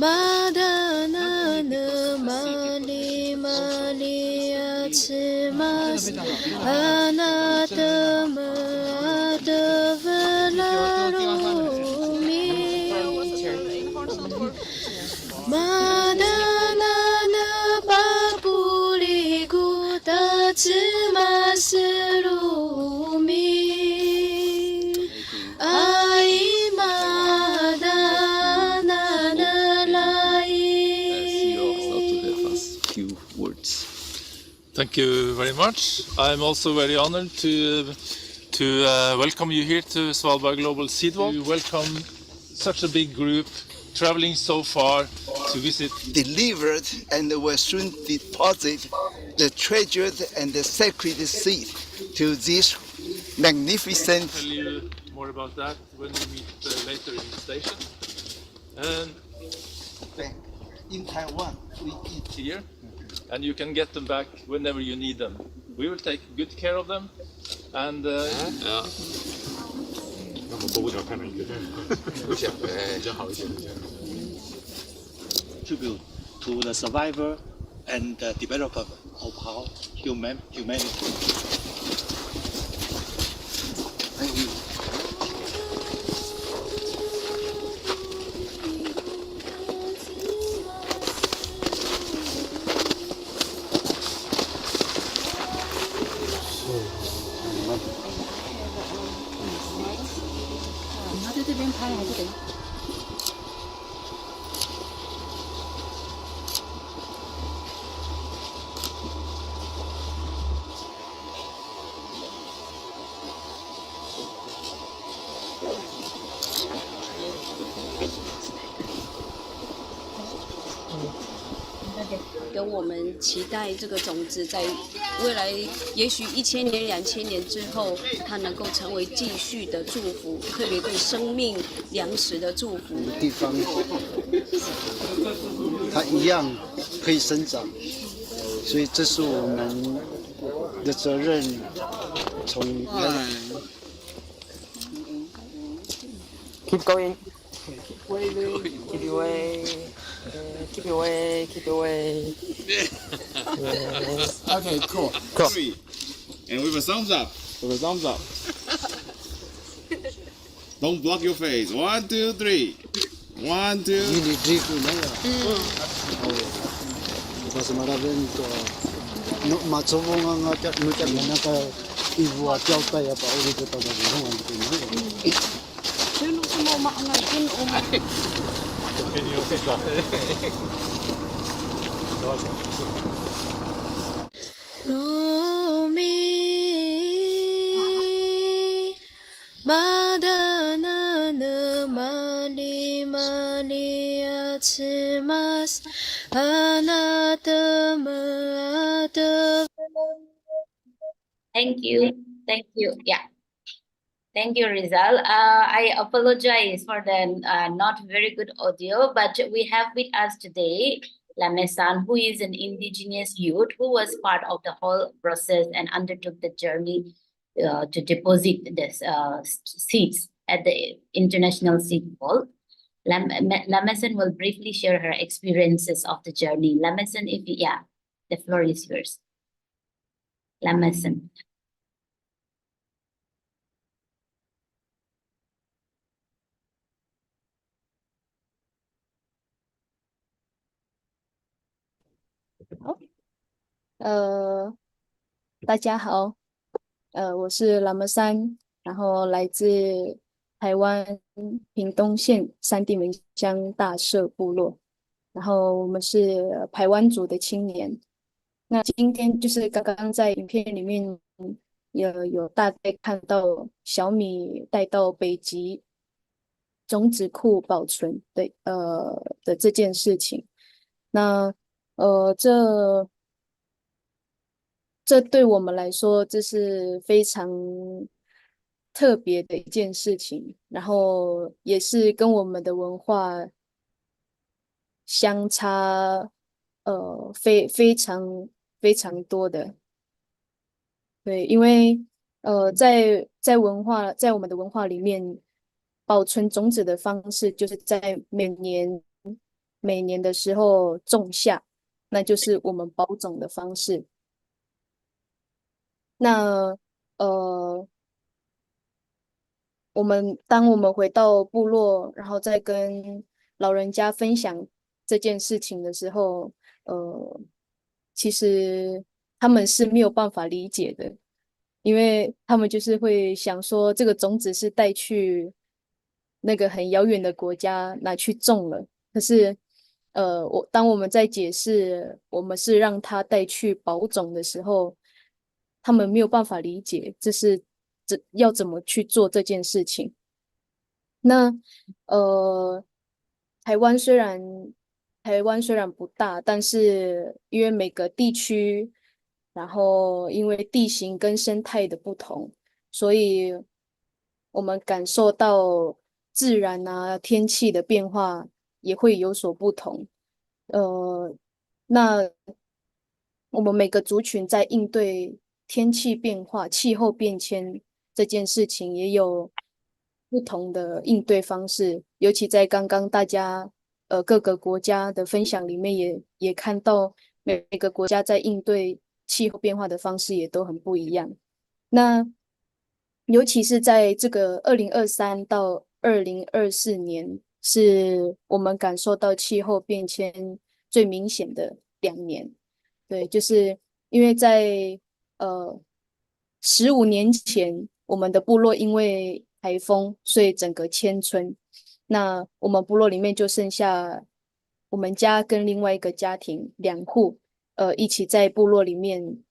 바다나는 말리 말리 아츠마스 아나타마 아드벨라로미 바다나는 바부리고 다츠마스로미 아이마다 나는 라이. Few words. Thank you very much. I'm also very honored to welcome you here to Svalbard Global Seedwalk. To welcome such a big group traveling so far to visit. Delivered and will soon deposit the treasured and the sacred seed to this magnificent. Tell you more about that when we meet later in the station. And in Taiwan, we eat here, and you can get them back whenever you need them. We will take good care of them, and Tribute to the survivor and the developer of our humanity. Thank you.跟我们期待这个种子在未来，也许1000年、2000年之后，它能够成为继续的祝福，特别对生命粮食的祝福。地方，它一样可以生长，所以这是我们的责任。从 Keep going. Keep away. Keep away. Keep away. Keep away. Yes. Okay, cool. Cool. And with a thumbs up. With a thumbs up. Don't block your face. 1, 2, 3. 1, 2. No matsobong ang naka ibu atau kaya pa ulit ito na Sino sumama ang akin o Rumi 바다나는 말리 말리 아츠마스 아나타마 아드. Thank you. Thank you. Yeah. Thank you, Rizal. I apologize for the not very good audio, but we have with us today Lamesan, who is an indigenous youth who was part of the whole process and undertook the journey to deposit the seeds at the International Seed Vault. Lamesan will briefly share her experiences of the journey. Lamesan, the floor is yours. Lamesan. Dajiahao. 大家好，我是拉么山，然后来自台湾屏东县三地门乡大社部落，然后我们是排湾族的青年。那今天就是刚刚在影片里面有大概看到小米带到北极种子库保存的这件事情。那这对我们来说，这是非常特别的一件事情，然后也是跟我们的文化相差非常多的。对，因为在我们的文化里面，保存种子的方式就是在每年每年的时候种下，那就是我们保种的方式。那当我们回到部落，然后再跟老人家分享这件事情的时候，其实他们是没有办法理解的，因为他们就是会想说，这个种子是带去那个很遥远的国家拿去种了。可是，当我们在解释我们是让他带去保种的时候，他们没有办法理解要怎么去做这件事情。那台湾虽然不大，但是因为每个地区，然后因为地形跟生态的不同，所以我们感受到自然啊天气的变化也会有所不同。那我们每个族群在应对天气变化、气候变迁这件事情也有不同的应对方式，尤其在刚刚大家各个国家的分享里面也看到每个国家在应对气候变化的方式也都很不一样。那尤其是在这个2023到2024年，是我们感受到气候变迁最明显的2年。对，就是因为在15年前，我们的部落因为台风，所以整个迁村。那我们部落里面就剩下我们家跟另外一个家庭2户，一起在部落里面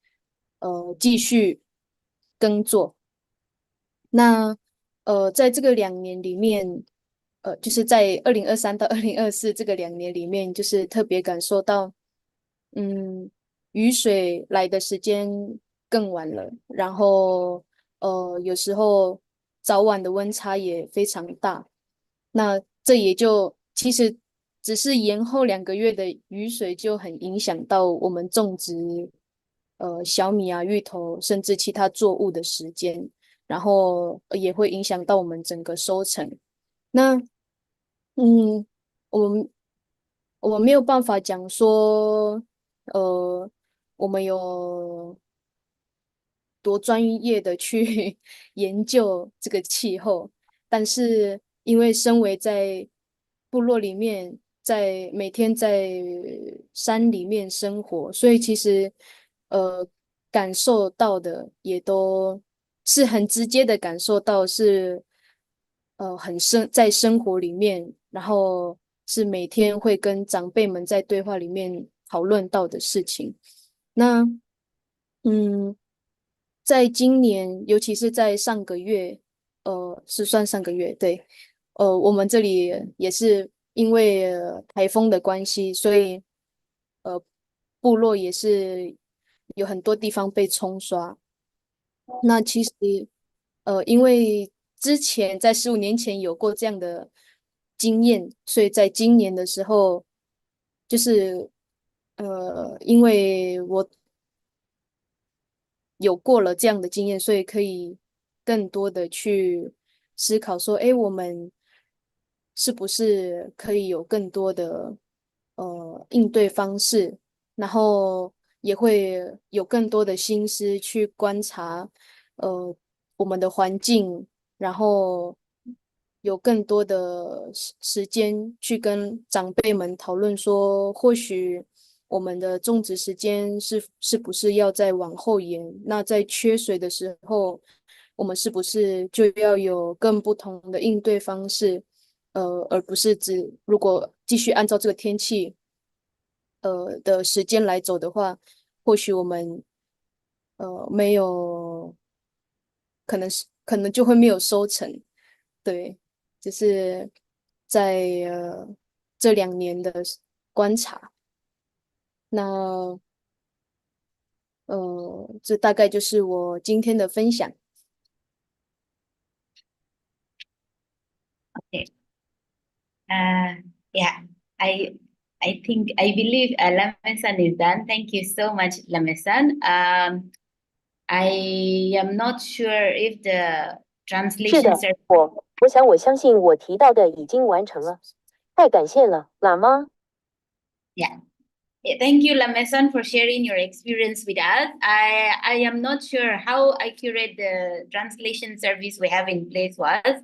继续耕作。那在这个2年里面，就是在2023到2024这个2年里面，就是特别感受到，雨水来的时间更晚了，然后有时候早晚的温差也非常大。那这也就其实只是延后2个月的雨水，就很影响到我们种植小米啊、芋头，甚至其他作物的时间。然后也会影响到我们整个收成。那我们没有办法讲说，我们有多专业的去研究这个气候，但是因为身为在部落里面，每天在山里面生活，所以其实感受到的也都是很直接的感受到是在生活里面，然后是每天会跟长辈们在对话里面讨论到的事情。那在今年，尤其是在上个月，是算上个月，对，我们这里也是因为台风的关系，所以部落也是有很多地方被冲刷。那其实，因为之前在15年前有过这样的经验，所以在今年的时候，就是因为我有过了这样的经验，所以可以更多的去思考说，哎，我们是不是可以有更多的应对方式，然后也会有更多的心思去观察我们的环境，然后有更多的时间去跟长辈们讨论说，或许我们的种植时间是不是要再往后延？那在缺水的时候，我们是不是就要有更不同的应对方式？而不是如果继续按照这个天气的时间来走的话，或许我们没有，可能就会没有收成。对，就是在这2年的观察。那这大概就是我今天的分享。Okay. Yeah, I I believe Lamesan is done. Thank you so much, Lamesan. I am not sure if the 是的 translations are 我相信我提到的已经完成了，太感谢了，喇嘛。Yeah. Thank you, Lameson, for sharing your experience with us. I am not sure how accurate the translation service we have in place was,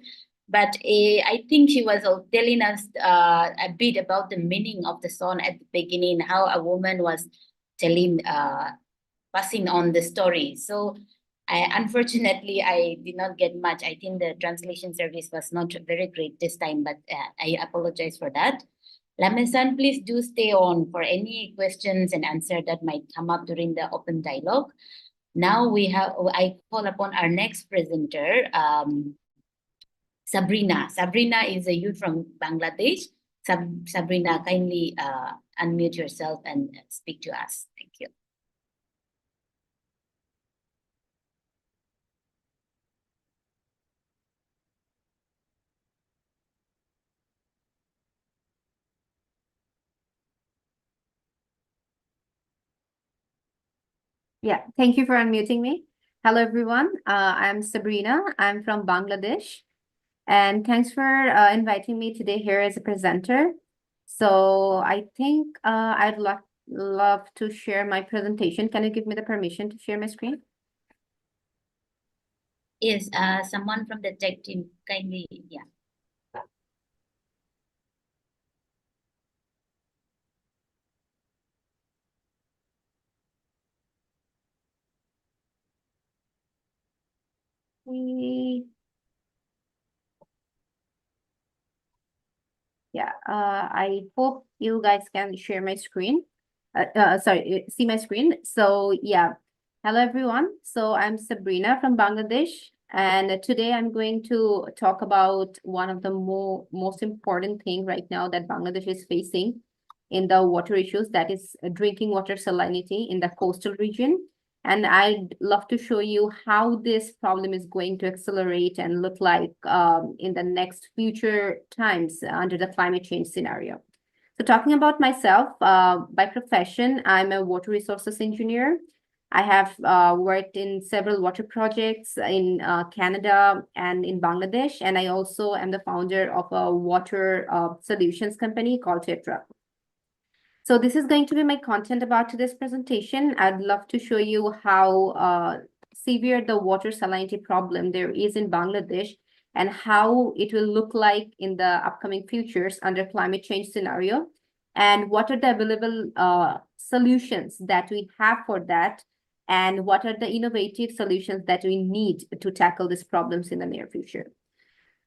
but I think she was telling us a bit about the meaning of the song at the beginning, how a woman was telling, passing on the story. So unfortunately, I did not get much. I think the translation service was not very great this time, but I apologize for that. Lamesan, please do stay on for any questions and answer that might come up during the open dialogue. Now I call upon our next presenter, Sabrina. Sabrina is a youth from Bangladesh. Sabrina, kindly unmute yourself and speak to us. Thank you. Yeah, thank you for unmuting me. Hello, everyone. I'm Sabrina. I'm from Bangladesh. And thanks for inviting me today here as a presenter. So I think I'd love to share my presentation. Can you give me the permission to share my screen? Yes, someone from the tech team, kindly, yeah. Yeah, I hope you guys can share my screen. Sorry, see my screen. So yeah, hello everyone. So I'm Sabrina from Bangladesh, and today I'm going to talk about one of the most important thing right now that Bangladesh is facing in the water issues, that is drinking water salinity in the coastal region. And I'd love to show you how this problem is going to accelerate and look like in the next future times under the climate change scenario. So talking about myself, by profession, I'm a water resources engineer. I have worked in several water projects in Canada and in Bangladesh, and I also am the founder of a water solutions company called Tetra. So this is going to be my content about today's presentation. I'd love to show you how severe the water salinity problem there is in Bangladesh and how it will look like in the upcoming futures under climate change scenario, and what are the available solutions that we have for that, and what are the innovative solutions that we need to tackle these problems in the near future.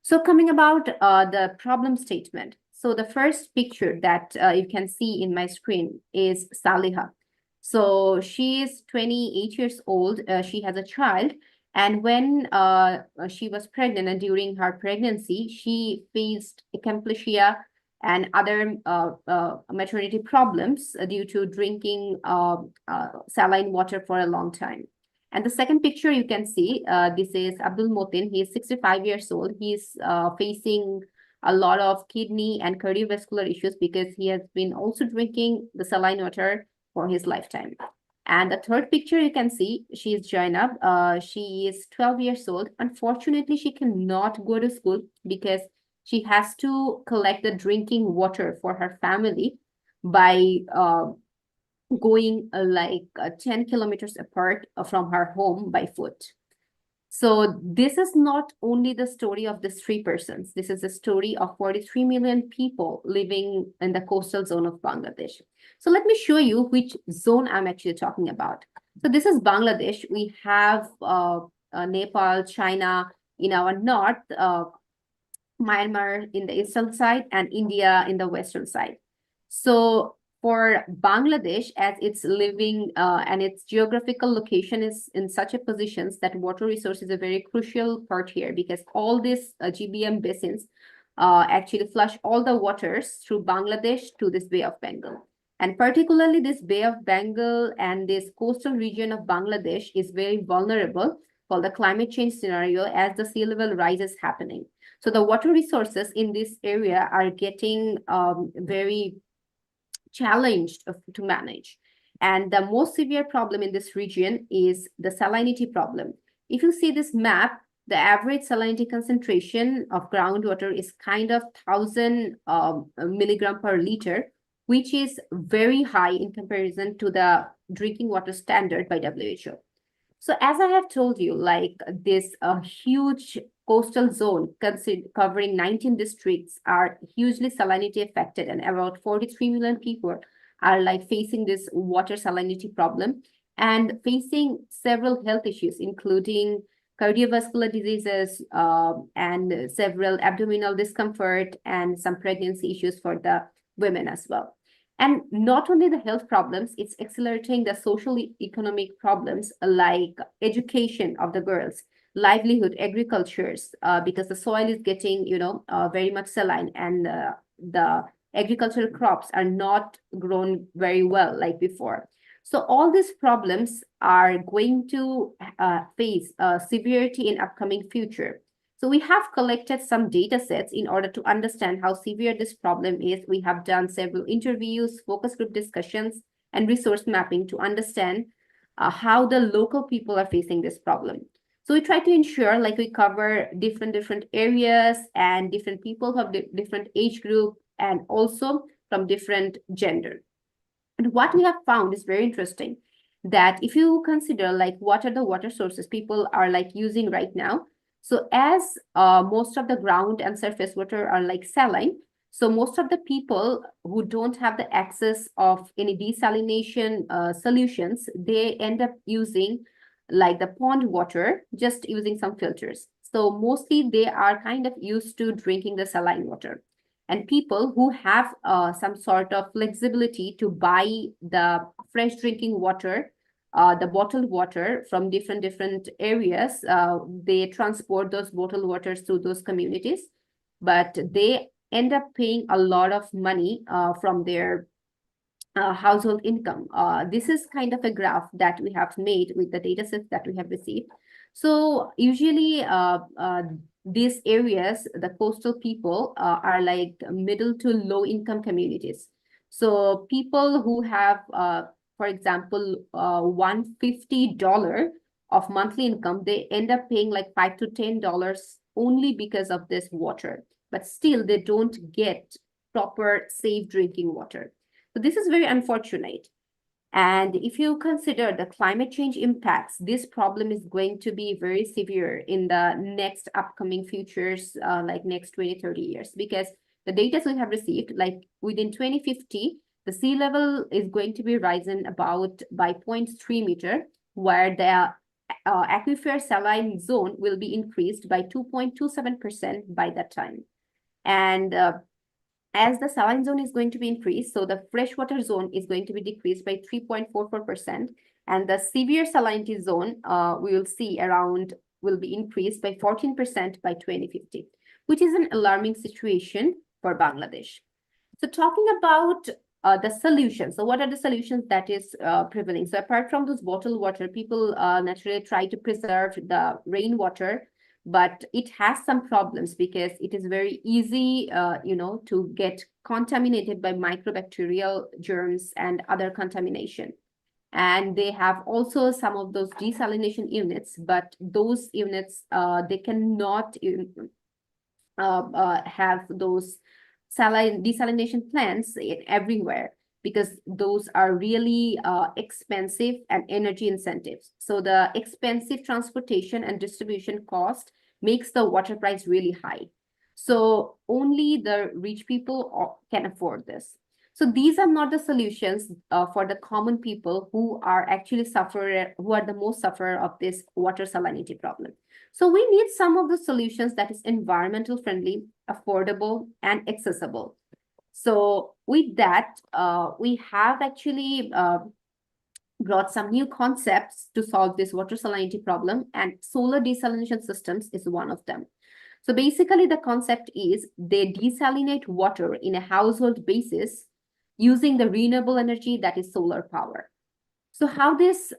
So coming about the problem statement. So the first picture that you can see in my screen is Saliha. So she is 28 years old. She has a child. And when she was pregnant and during her pregnancy, she faced eclampsia and other maternity problems due to drinking saline water for a long time. And the second picture you can see, this is Abdul Motin. He is 65 years old. He's facing a lot of kidney and cardiovascular issues because he has been also drinking the saline water for his lifetime. And the third picture you can see, she is Jainab. She is 12 years old. Unfortunately, she cannot go to school because she has to collect the drinking water for her family by going 10 kilometers apart from her home by foot. So this is not only the story of these three persons. This is the story of 43 million people living in the coastal zone of Bangladesh. So let me show you which zone I'm actually talking about. So this is Bangladesh. We have Nepal, China in our north, Myanmar in the eastern side, and India in the western side. So for Bangladesh, as it's living and its geographical location is in such a positions that water resource is a very crucial part here, because all these GBM basins actually flush all the waters through Bangladesh to this Bay of Bengal. And particularly this Bay of Bengal and this coastal region of Bangladesh is very vulnerable for the climate change scenario as the sea level rise is happening. So the water resources in this area are getting very challenged to manage. And the most severe problem in this region is the salinity problem. If you see this map, the average salinity concentration of groundwater is kind of 1,000 milligram per liter, which is very high in comparison to the drinking water standard by WHO. So as I have told you, like this huge coastal zone covering 19 districts are hugely salinity affected, and about 43 million people are like facing this water salinity problem and facing several health issues, including cardiovascular diseases and several abdominal discomfort and some pregnancy issues for the women as well. And not only the health problems, it's accelerating the social economic problems like education of the girls, livelihood, agricultures, because the soil is getting, very much saline, and the agricultural crops are not grown very well like before. So all these problems are going to face severity in upcoming future. So we have collected some data sets in order to understand how severe this problem is. We have done several interviews, focus group discussions, and resource mapping to understand how the local people are facing this problem. So we try to ensure like we cover different areas and different people of different age group and also from different gender. And what we have found is very interesting, that if you consider like what are the water sources people are like using right now. So as most of the ground and surface water are like saline, so most of the people who don't have the access of any desalination solutions, they end up using like the pond water, just using some filters. So mostly they are kind of used to drinking the saline water. And people who have some sort of flexibility to buy the fresh drinking water, the bottled water from different areas, they transport those bottled waters to those communities, but they end up paying a lot of money from their household income. This is kind of a graph that we have made with the data sets that we have received. So usually these areas, the coastal people are like middle to low income communities. So people who have, for example, $150 of monthly income, they end up paying like $5 to $10 only because of this water, but still they don't get proper safe drinking water. So this is very unfortunate. And if you consider the climate change impacts, this problem is going to be very severe in the next upcoming futures, like next 20, 30 years, because the data we have received, like within 2050, the sea level is going to be rising about by 0.3 meter, where the aquifer saline zone will be increased by 2.27% by that time. And as the saline zone is going to be increased, so the freshwater zone is going to be decreased by 3.44%, and the severe salinity zone we will see around will be increased by 14% by 2050, which is an alarming situation for Bangladesh. So talking about the solutions, so what are the solutions that is prevailing? So apart from those bottled water, people naturally try to preserve the rainwater, but it has some problems because it is very easy, to get contaminated by microbacterial germs and other contamination. And they have also some of those desalination units, but those units, they cannot have those desalination plants everywhere, because those are really expensive and energy incentives. So the expensive transportation and distribution cost makes the water price really high. So only the rich people can afford this. So these are not the solutions for the common people who are actually who are the most sufferer of this water salinity problem. So we need some of the solutions that is environmental friendly, affordable, and accessible. So with that, we have actually brought some new concepts to solve this water salinity problem, and solar desalination systems is one of them. So basically the concept is they desalinate water in a household basis using the renewable energy that is solar power. So how this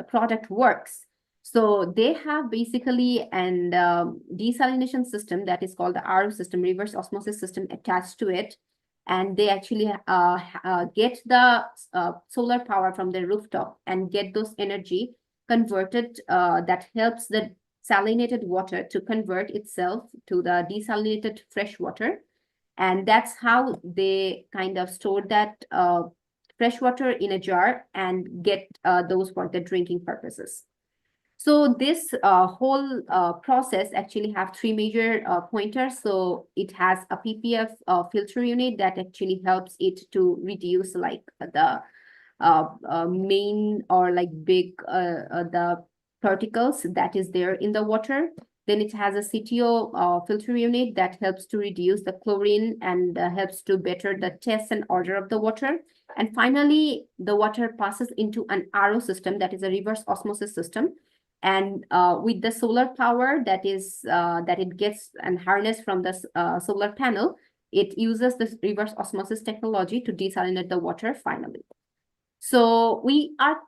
product works. So they have basically an desalination system that is called the RO system, reverse osmosis system, attached to it. And they actually get the solar power from the rooftop and get those energy converted that helps the salinated water to convert itself to the desalinated fresh water. And that's how they kind of store that fresh water in a jar and get those for the drinking purposes. So this whole process actually have three major pointers. So it has a PPF filter unit that actually helps it to reduce like the main or like big the particles that is there in the water. Then it has a CTO filter unit that helps to reduce the chlorine and helps to better the taste and odor of the water. And finally, the water passes into an RO system, that is a reverse osmosis system. And with the solar power that it gets and harnessed from the solar panel, it uses this reverse osmosis technology to desalinate the water finally. So we are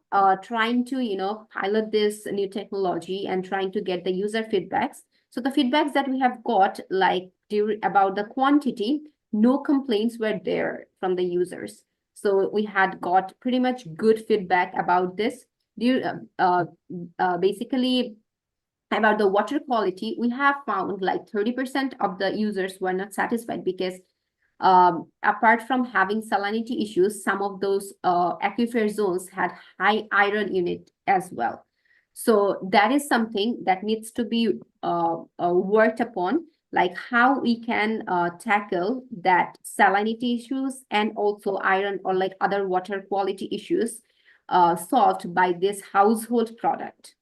trying to, pilot this new technology and trying to get the user feedbacks. So the feedbacks that we have got, like about the quantity, no complaints were there from the users. So we had got pretty much good feedback about this. Basically, about the water quality, we have found like 30% of the users were not satisfied because apart from having salinity issues, some of those aquifer zones had high iron in it as well. So that is something that needs to be worked upon, like how we can tackle that salinity issues and also iron or like other water quality issues solved by this household product.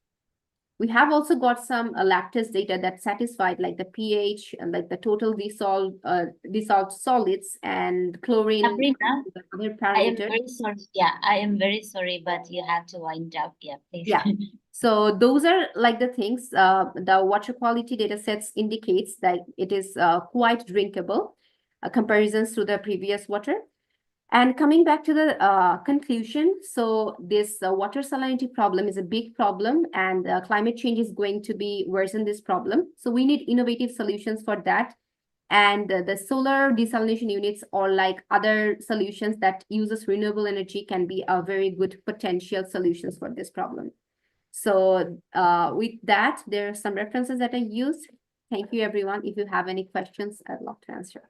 We have also got some lab test data that satisfied like the pH and like the total dissolved solids and chlorine. Sabrina, other I am parameters. very sorry. Yeah, I am very sorry, but you have to wind up. Yeah, please. Yeah. So those are like the things. The water quality data sets indicates that it is quite drinkable, comparisons to the previous water. And coming back to the conclusion, so this water salinity problem is a big problem, and climate change is going to be worsen this problem. So we need innovative solutions for that. And the solar desalination units or like other solutions that uses renewable energy can be a very good potential solutions for this problem. So with that, there are some references that I used. Thank you, everyone. If you have any questions, I'd love to answer.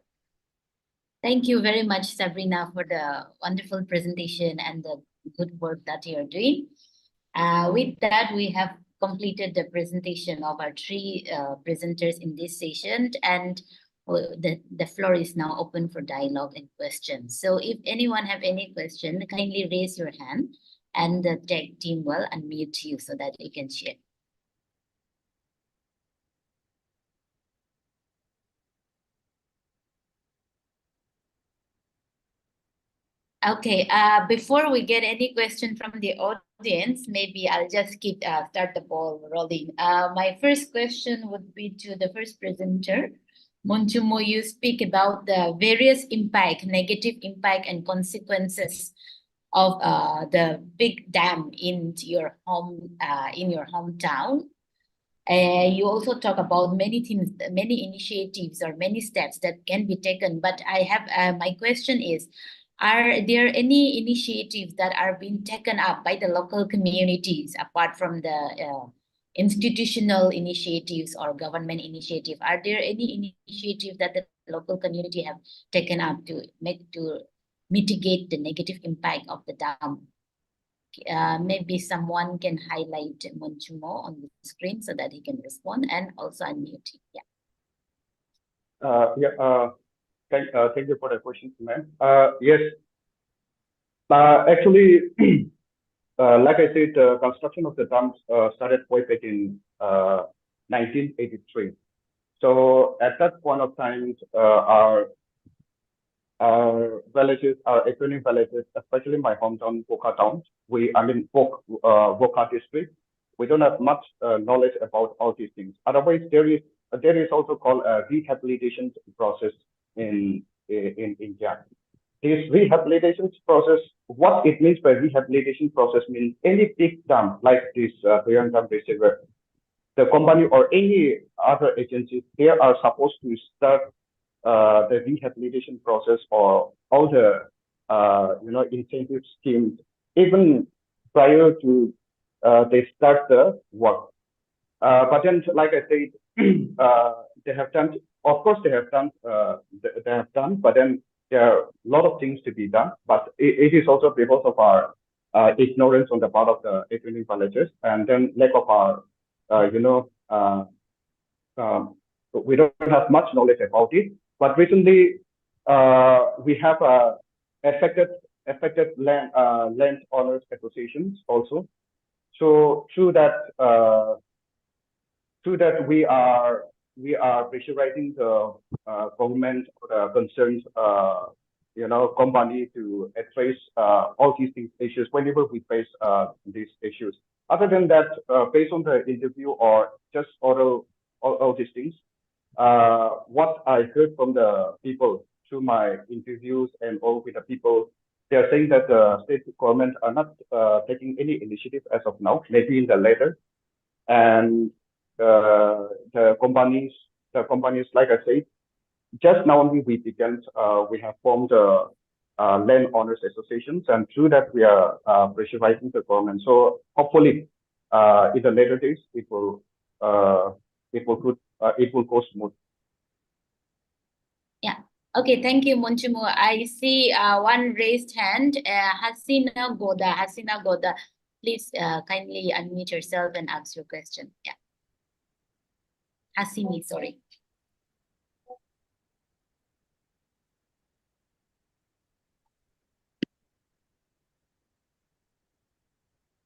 Thank you very much, Sabrina, for the wonderful presentation and the good work that you're doing. With that, we have completed the presentation of our three presenters in this session, and the floor is now open for dialogue and questions. So if anyone have any question, kindly raise your hand and the tech team will unmute you so that you can share. Okay, before we get any question from the audience, maybe I'll just start the ball rolling. My first question would be to the first presenter. Monchumo, you speak about the various impact, negative impact and consequences of the big dam in your hometown. You also talk about many things, many initiatives or many steps that can be taken. But I have my question is, are there any initiatives that are being taken up by the local communities apart from the institutional initiatives or government initiative? Are there any initiatives that the local community have taken up to mitigate the negative impact of the dam? Maybe someone can highlight Monchumo on the screen so that he can respond and also unmute. Yeah. Thank you for the question, ma'am. Yes. Actually, like I said, the construction of the dams started way back in 1983. So at that point of time, our villages, our adjoining villages, especially my hometown, Voka town, Voka district, we don't have much knowledge about all these things. Otherwise, there is also called a rehabilitation process in India. This rehabilitation process, what it means by rehabilitation process means any big dam like this Dam Reservoir, the company or any other agency, they are supposed to start the rehabilitation process or all the incentive schemes even prior to they start the work. But then, like I said, they have done of course, they have done, but then there are a lot of things to be done. But it is also because of our ignorance on the part of the equine villagers, and then lack of our, we don't have much knowledge about it. But recently, we have affected land owners associations also. So through that we are pressurizing the government or the concerned company to address all these issues whenever we face these issues. Other than that, based on the interview or just all these things, what I heard from the people through my interviews and all with the people, they are saying that the state government are not taking any initiative as of now, maybe in the later. And the companies, like I said, just now only we began, we have formed land owners associations, and through that we are pressurizing the government. So hopefully, in the later days, it will go smooth. Yeah. Okay, thank you, Monchimu. I see one raised hand, Hasina Goda. Please kindly unmute yourself and ask your question. Yeah. Hasini, sorry.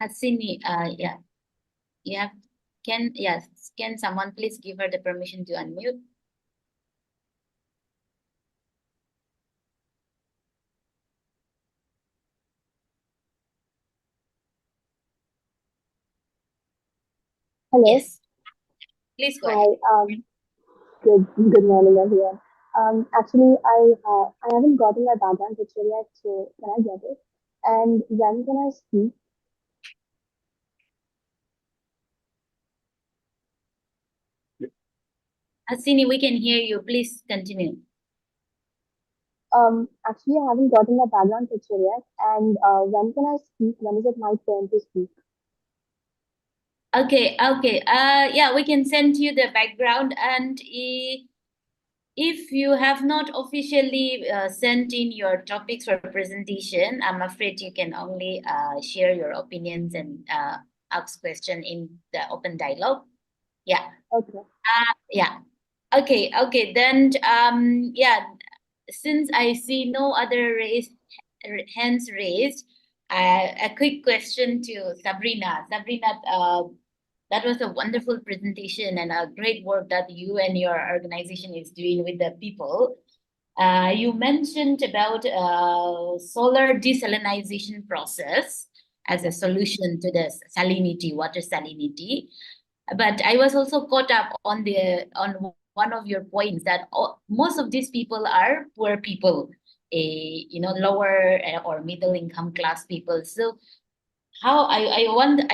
Hasini, yeah. You have, can someone please give her the permission to unmute? Hello. Yes. Please go ahead. Hi. Good morning, everyone. Actually, I haven't gotten my background picture yet, so can I get it? And when can I speak? Hasini, we can hear you. Please continue. Actually, I haven't gotten my background picture yet. And when can I speak? When is it my turn to speak? Okay. Yeah, we can send you the background, and if you have not officially sent in your topics for presentation, I'm afraid you can only share your opinions and ask question in the open dialogue. Yeah. Okay. Yeah. Okay. Then yeah, since I see no other hands raised, a quick question to Sabrina. Sabrina, that was a wonderful presentation and a great work that you and your organization is doing with the people. You mentioned about solar desalinization process as a solution to the salinity, water salinity. But I was also caught up on one of your points that most of these people are poor people, lower or middle income class people. So how I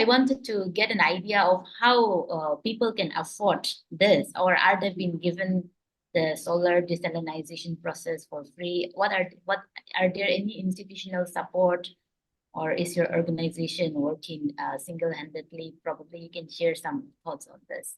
wanted to get an idea of how people can afford this, or are they being given the solar desalinization process for free? What are there any institutional support, or is your organization working single-handedly? Probably you can share some thoughts on this.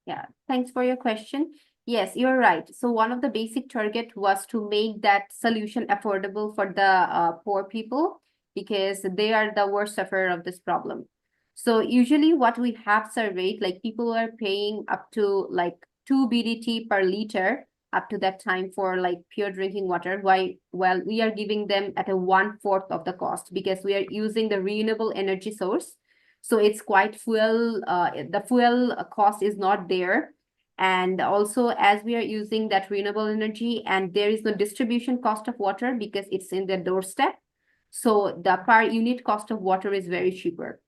Yeah, thanks for your question. Yes, you're right. So one of the basic target was to make that solution affordable for the poor people, because they are the worst sufferer of this problem. So usually what we have surveyed, like people are paying up to like 2 BDT per liter up to that time for like pure drinking water. Well, we are giving them at a 1/4 of the cost, because we are using the renewable energy source. So it's quite fuel, the fuel cost is not there. And also, as we are using that renewable energy, and there is no distribution cost of water because it's in the doorstep. So the per unit cost of water is very cheaper.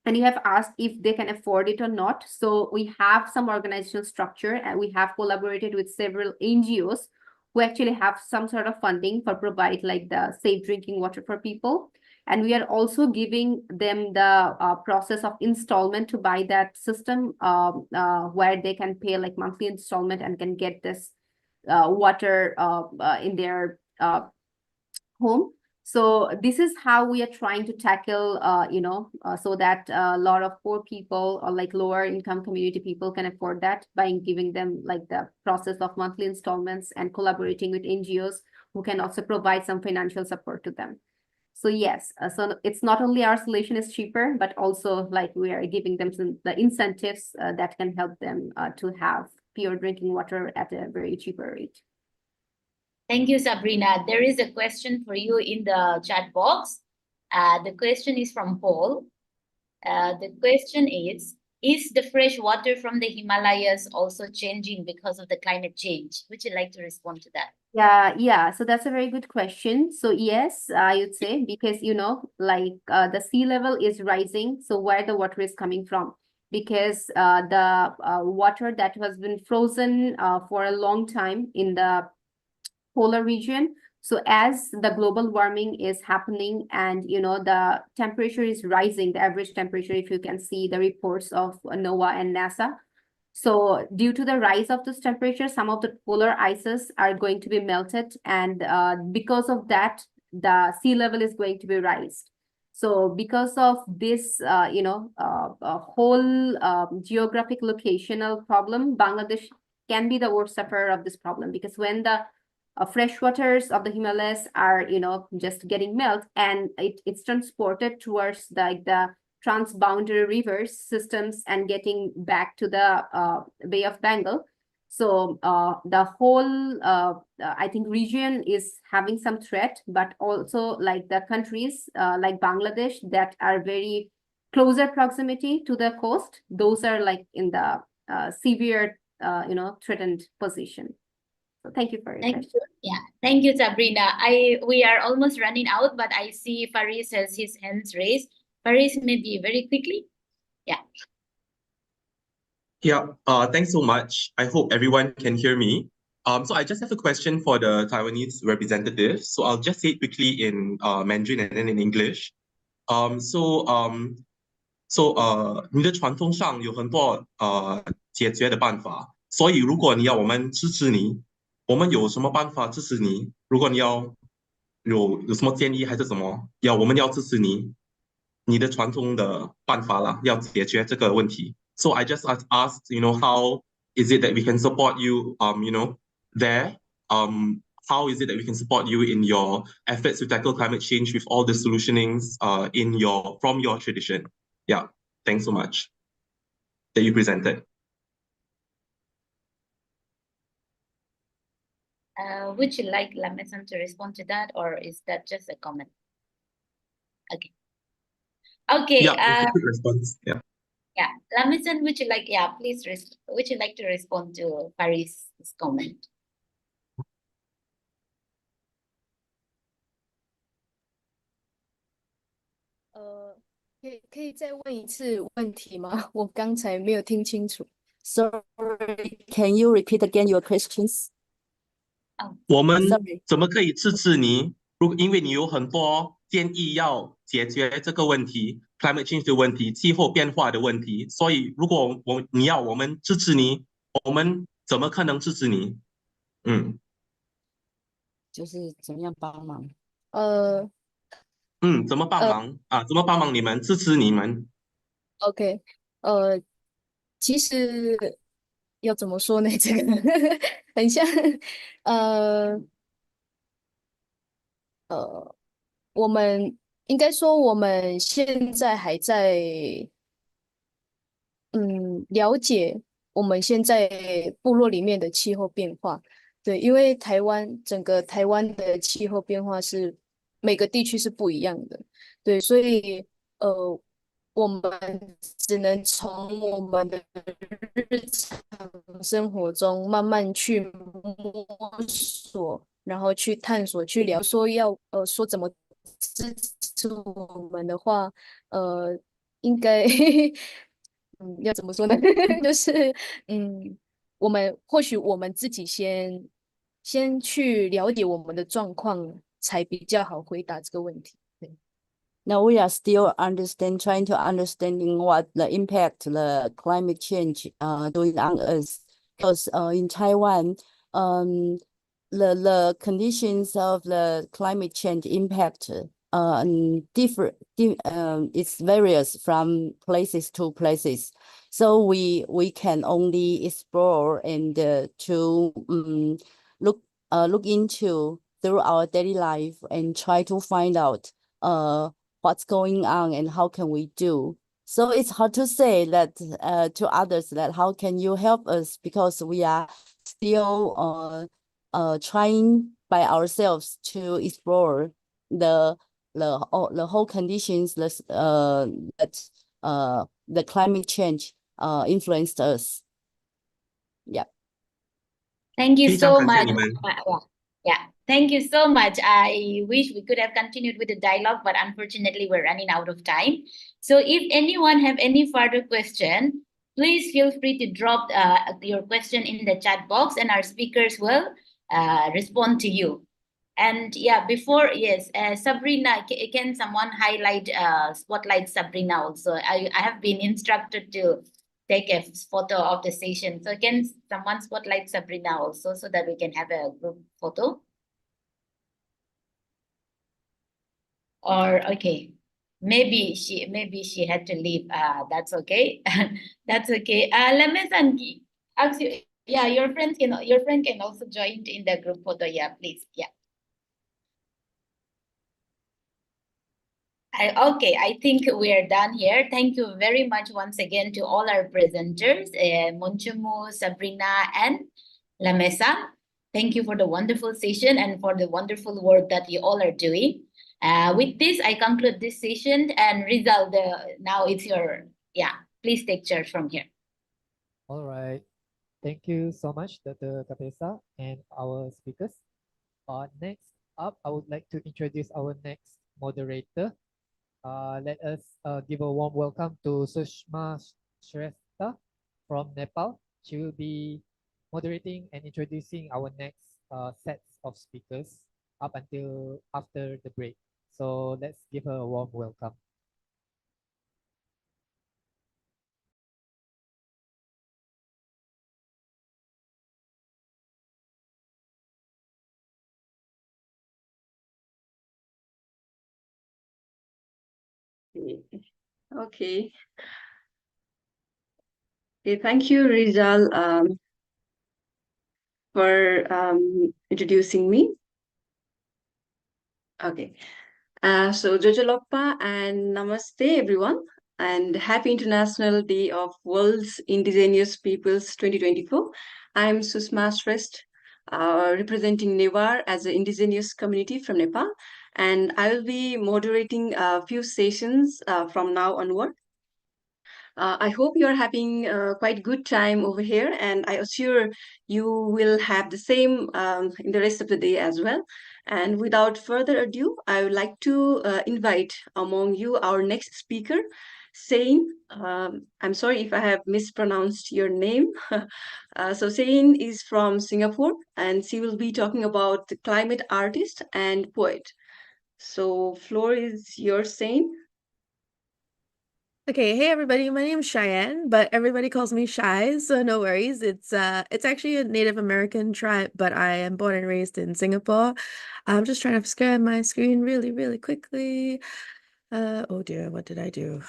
And you have asked if they can afford it or not. So we have some organizational structure, and we have collaborated with several NGOs who actually have some sort of funding for provide like the safe drinking water for people. And we are also giving them the process of installment to buy that system, where they can pay like monthly installment and can get this water in their home. So this is how we are trying to tackle, so that a lot of poor people or like lower income community people can afford that by giving them like the process of monthly installments and collaborating with NGOs who can also provide some financial support to them. So yes, so it's not only our solution is cheaper, but also like we are giving them the incentives that can help them to have pure drinking water at a very cheaper rate. Thank you, Sabrina. There is a question for you in the chat box. The question is from Paul. The question is the fresh water from the Himalayas also changing because of the climate change? Would you like to respond to that? Yeah. So that's a very good question. So yes, I would say, because, like the sea level is rising. So where the water is coming from? Because the water that has been frozen for a long time in the polar region. So as the global warming is happening and, the temperature is rising, the average temperature, if you can see the reports of NOAA and NASA. So due to the rise of this temperature, some of the polar ices are going to be melted. And because of that, the sea level is going to be raised. So because of this, a whole geographic locational problem, Bangladesh can be the worst sufferer of this problem, because when the freshwaters of the Himalayas are, just getting melt and it's transported towards the transboundary rivers systems and getting back to the Bay of Bengal. So the whole, I think, region is having some threat, but also like the countries like Bangladesh that are very closer proximity to the coast, those are like in the severe, threatened position. So thank you for your question. Yeah, thank you, Sabrina. We are almost running out, but I see Faris has his hands raised. Faris, maybe very quickly. Yeah. Yeah, thanks so much. I hope everyone can hear me. So I just have a question for the Taiwanese representative. So I'll just say it quickly in Mandarin and then in English.你的传统上有很多解决的办法，所以如果你要我们支持你，我们有什么办法支持你？如果你要有什么建议还是什么，我们要支持你，你的传统的办法啦，要解决这个问题。So I just asked, how is it that we can support you, there? How is it that we can support you in your efforts to tackle climate change with all the solutionings from your tradition? Yeah, thanks so much that you presented. Would you like Lamesan to respond to that, or is that just a comment? Okay. Okay. Yeah, quick response. Yeah. Yeah, Lamesan, would you like? Yeah, please. Would you like to respond to Faris' comment? 可以再问一次问题吗？我刚才没有听清楚。Sorry, can you repeat again your questions? 我们怎么可以支持你？因为你有很多建议要解决这个问题 ，climate change 的问题，气候变化的问题。所以，如果你要我们支持你，我们怎么可能支持你？就是怎么样帮忙？怎么帮忙啊？怎么帮忙你们？支持你们 ？OK，其实要怎么说呢？这个很像，我们应该说我们现在还在了解我们现在部落里面的气候变化。对，因为整个台湾的气候变化是每个地区是不一样的。对，所以我们只能从我们的日常生活中慢慢去摸索，然后去探索，去聊。说说怎么支持我们的话，应该要怎么说呢？就是或许我们自己先去了解我们的状况，才比较好回答这个问题。Now we are still trying to understanding what the impact the climate change doing on us. Because in Taiwan, the conditions of the climate change impact it's various from places to places. So we can only explore and to look into through our daily life and try to find out what's going on and how can we do. So it's hard to say that to others that how can you help us, because we are still trying by ourselves to explore the whole conditions that the climate change influenced us. Yeah. Thank you 非常 so 感谢 much. 你们。 Yeah, thank you so much. I wish we could have continued with the dialogue, but unfortunately we're running out of time. So if anyone have any further question, please feel free to drop your question in the chat box and our speakers will respond to you. And yeah, Sabrina, can someone spotlight Sabrina also? I have been instructed to take a photo of the session. So can someone spotlight Sabrina also so that we can have a group photo? Or okay, maybe she had to leave. That's okay. That's okay. Lemes yeah, your friend can also join in the group photo. Yeah, please. Yeah. Okay, I think we're done here. Thank you very much once again to all our presenters, Monchumu, Sabrina, and La Mesa. Thank you for the wonderful session and for the wonderful work that you all are doing. With this, I conclude this session, and Rizal, now it's your, please take charge from here. All right. Thank you so much, Dr. Kapesa and our speakers. Next up, I would like to introduce our next moderator. Let us give a warm welcome to Sushma Shrestha from Nepal. She will be moderating and introducing our next sets of speakers up until after the break. So let's give her a warm welcome. Okay. Okay, thank you, Rizal, for introducing me. Okay. So Jojolokpa and Namaste, everyone, and Happy International Day of World's Indigenous Peoples 2024. I'm Susma Shrestha, representing Newar as an indigenous community from Nepal, and I will be moderating a few sessions from now onward. I hope you're having quite good time over here, and I assure you will have the same in the rest of the day as well. And without further ado, I would like to invite among you our next speaker, Sain. I'm sorry if I have mispronounced your name. So Sain is from Singapore, and she will be talking about the climate artist and poet. So floor is yours, Sain. Okay, hey everybody, my name is Cheyenne, but everybody calls me Shy, so no worries. It's actually a Native American tribe, but I am born and raised in Singapore. I'm just trying to scan my screen really, really quickly. Oh dear, what did I do?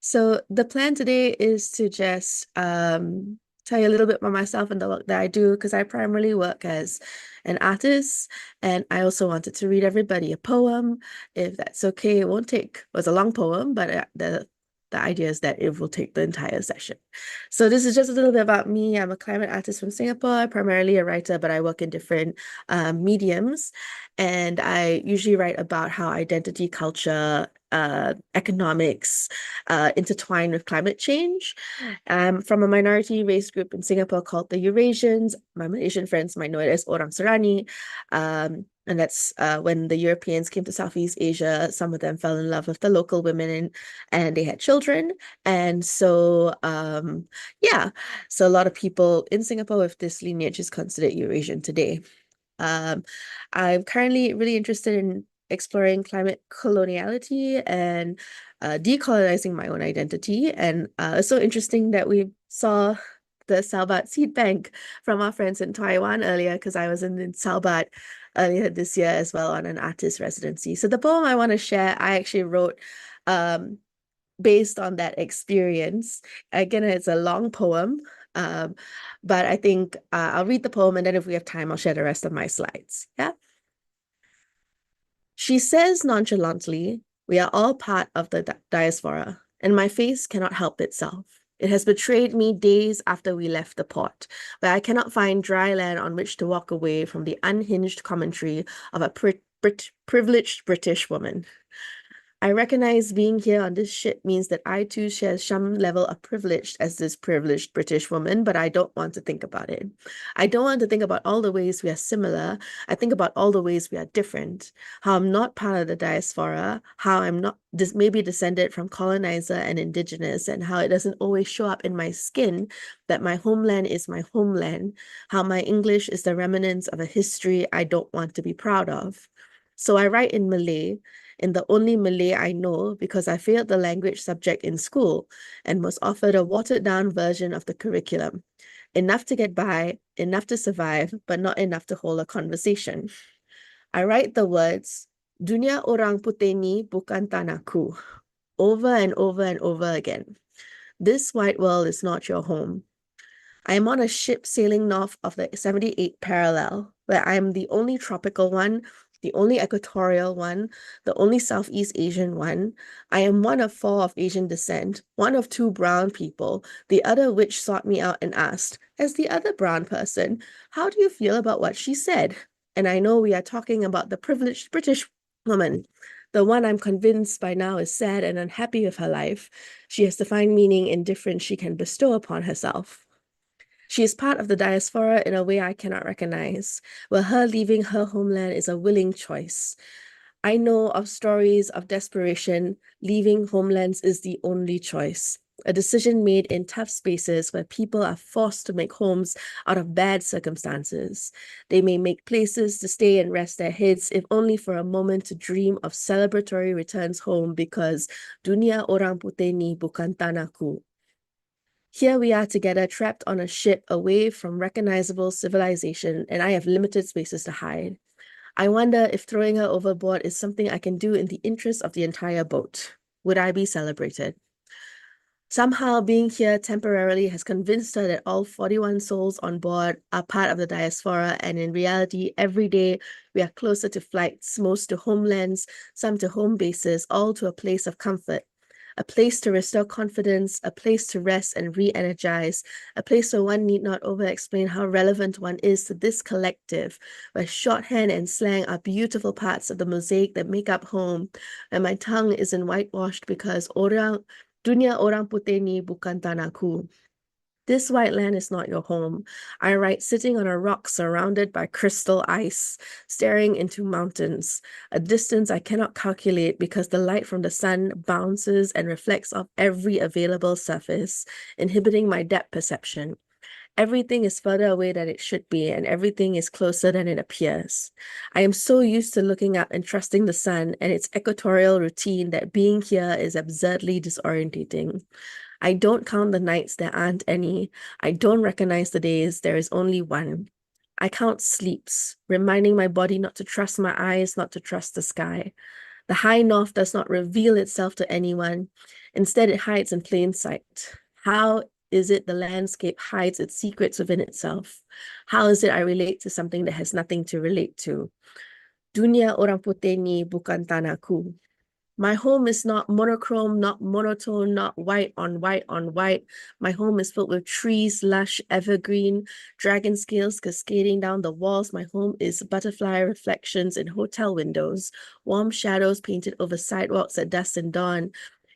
So the plan today is to just tell you a little bit about myself and the work that I do, because I primarily work as an artist, and I also wanted to read everybody a poem, if that's okay. It won't take, well, it's a long poem, but the idea is that it will take the entire session. So this is just a little bit about me. I'm a climate artist from Singapore, primarily a writer, but I work in different mediums, and I usually write about how identity, culture, economics intertwine with climate change. I'm from a minority race group in Singapore called the Eurasians. My Malaysian friends might know it as Orang Serani. And that's when the Europeans came to Southeast Asia, some of them fell in love with the local women and they had children. And so, so a lot of people in Singapore with this lineage is considered Eurasian today. I'm currently really interested in exploring climate coloniality and decolonizing my own identity. And it's so interesting that we saw the Salbat seed bank from our friends in Taiwan earlier, because I was in Salbat earlier this year as well on an artist residency. So the poem I want to share, I actually wrote based on that experience. Again, it's a long poem, but I think I'll read the poem, and then if we have time, I'll share the rest of my slides. Yeah. She says nonchalantly, "We are all part of the diaspora, and my face cannot help itself. It has betrayed me days after we left the port, where I cannot find dry land on which to walk away from the unhinged commentary of a privileged British woman. I recognize being here on this ship means that I too share some level of privilege as this privileged British woman, but I don't want to think about it. I don't want to think about all the ways we are similar. I think about all the ways we are different, how I'm not part of the diaspora, how I'm not maybe descended from colonizer and indigenous, and how it doesn't always show up in my skin that my homeland is my homeland, how my English is the remnants of a history I don't want to be proud of. So I write in Malay, in the only Malay I know, because I failed the language subject in school and was offered a watered-down version of the curriculum. Enough to get by, enough to survive, but not enough to hold a conversation. I write the words, "Dunia orang putih ni bukan tanahku," over and over and over again. This white world is not your home. I am on a ship sailing north of the 78th parallel, where I am the only tropical one, the only equatorial one, the only Southeast Asian one. I am one of 4 of Asian descent, one of 2 brown people, the other which sought me out and asked, as the other brown person, "How do you feel about what she said?" And I know we are talking about the privileged British woman, the one I'm convinced by now is sad and unhappy with her life. She has to find meaning in difference she can bestow upon herself. She is part of the diaspora in a way I cannot recognize, where her leaving her homeland is a willing choice. I know of stories of desperation. Leaving homelands is the only choice, a decision made in tough spaces where people are forced to make homes out of bad circumstances. They may make places to stay and rest their heads, if only for a moment to dream of celebratory returns home, because dunia orang putih ni bukan tanahku. Here we are together, trapped on a ship away from recognizable civilization, and I have limited spaces to hide. I wonder if throwing her overboard is something I can do in the interest of the entire boat. Would I be celebrated? Somehow being here temporarily has convinced her that all 41 souls on board are part of the diaspora, and in reality, every day we are closer to flights, most to homelands, some to home bases, all to a place of comfort. A place to restore confidence, a place to rest and re-energize, a place where one need not over-explain how relevant one is to this collective, where shorthand and slang are beautiful parts of the mosaic that make up home, and my tongue isn't whitewashed because dunia orang putih ni bukan tanahku. This white land is not your home. I write sitting on a rock surrounded by crystal ice, staring into mountains, a distance I cannot calculate because the light from the sun bounces and reflects off every available surface, inhibiting my depth perception. Everything is further away than it should be, and everything is closer than it appears. I am so used to looking up and trusting the sun and its equatorial routine that being here is absurdly disorientating. I don't count the nights, there aren't any. I don't recognize the days, there is only one. I count sleeps, reminding my body not to trust my eyes, not to trust the sky. The high north does not reveal itself to anyone. Instead, it hides in plain sight. How is it the landscape hides its secrets within itself? How is it I relate to something that has nothing to relate to? Dunia orang putih ni bukan tanahku. My home is not monochrome, not monotone, not white on white on white. My home is filled with trees, lush, evergreen, dragon scales cascading down the walls. My home is butterfly reflections in hotel windows, warm shadows painted over sidewalks at dusk and dawn.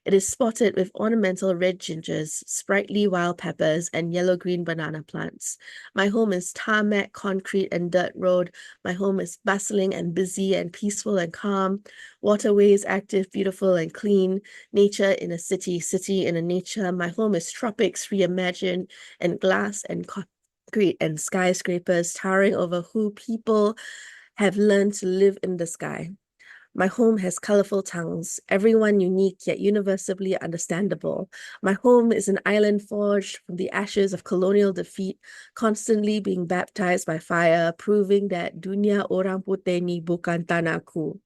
It is spotted with ornamental red gingers, sprightly wild peppers, and yellow-green banana plants. My home is tarmac, concrete, and dirt road. My home is bustling and busy and peaceful and calm. Waterways active, beautiful, and clean. Nature in a city, city in a nature. My home is tropics reimagined, and glass and concrete and skyscrapers towering over who people have learned to live in the sky. My home has colorful tongues, everyone unique yet universally understandable. My home is an island forged from the ashes of colonial defeat, constantly being baptized by fire, proving that dunia orang putih ni bukan tanahku.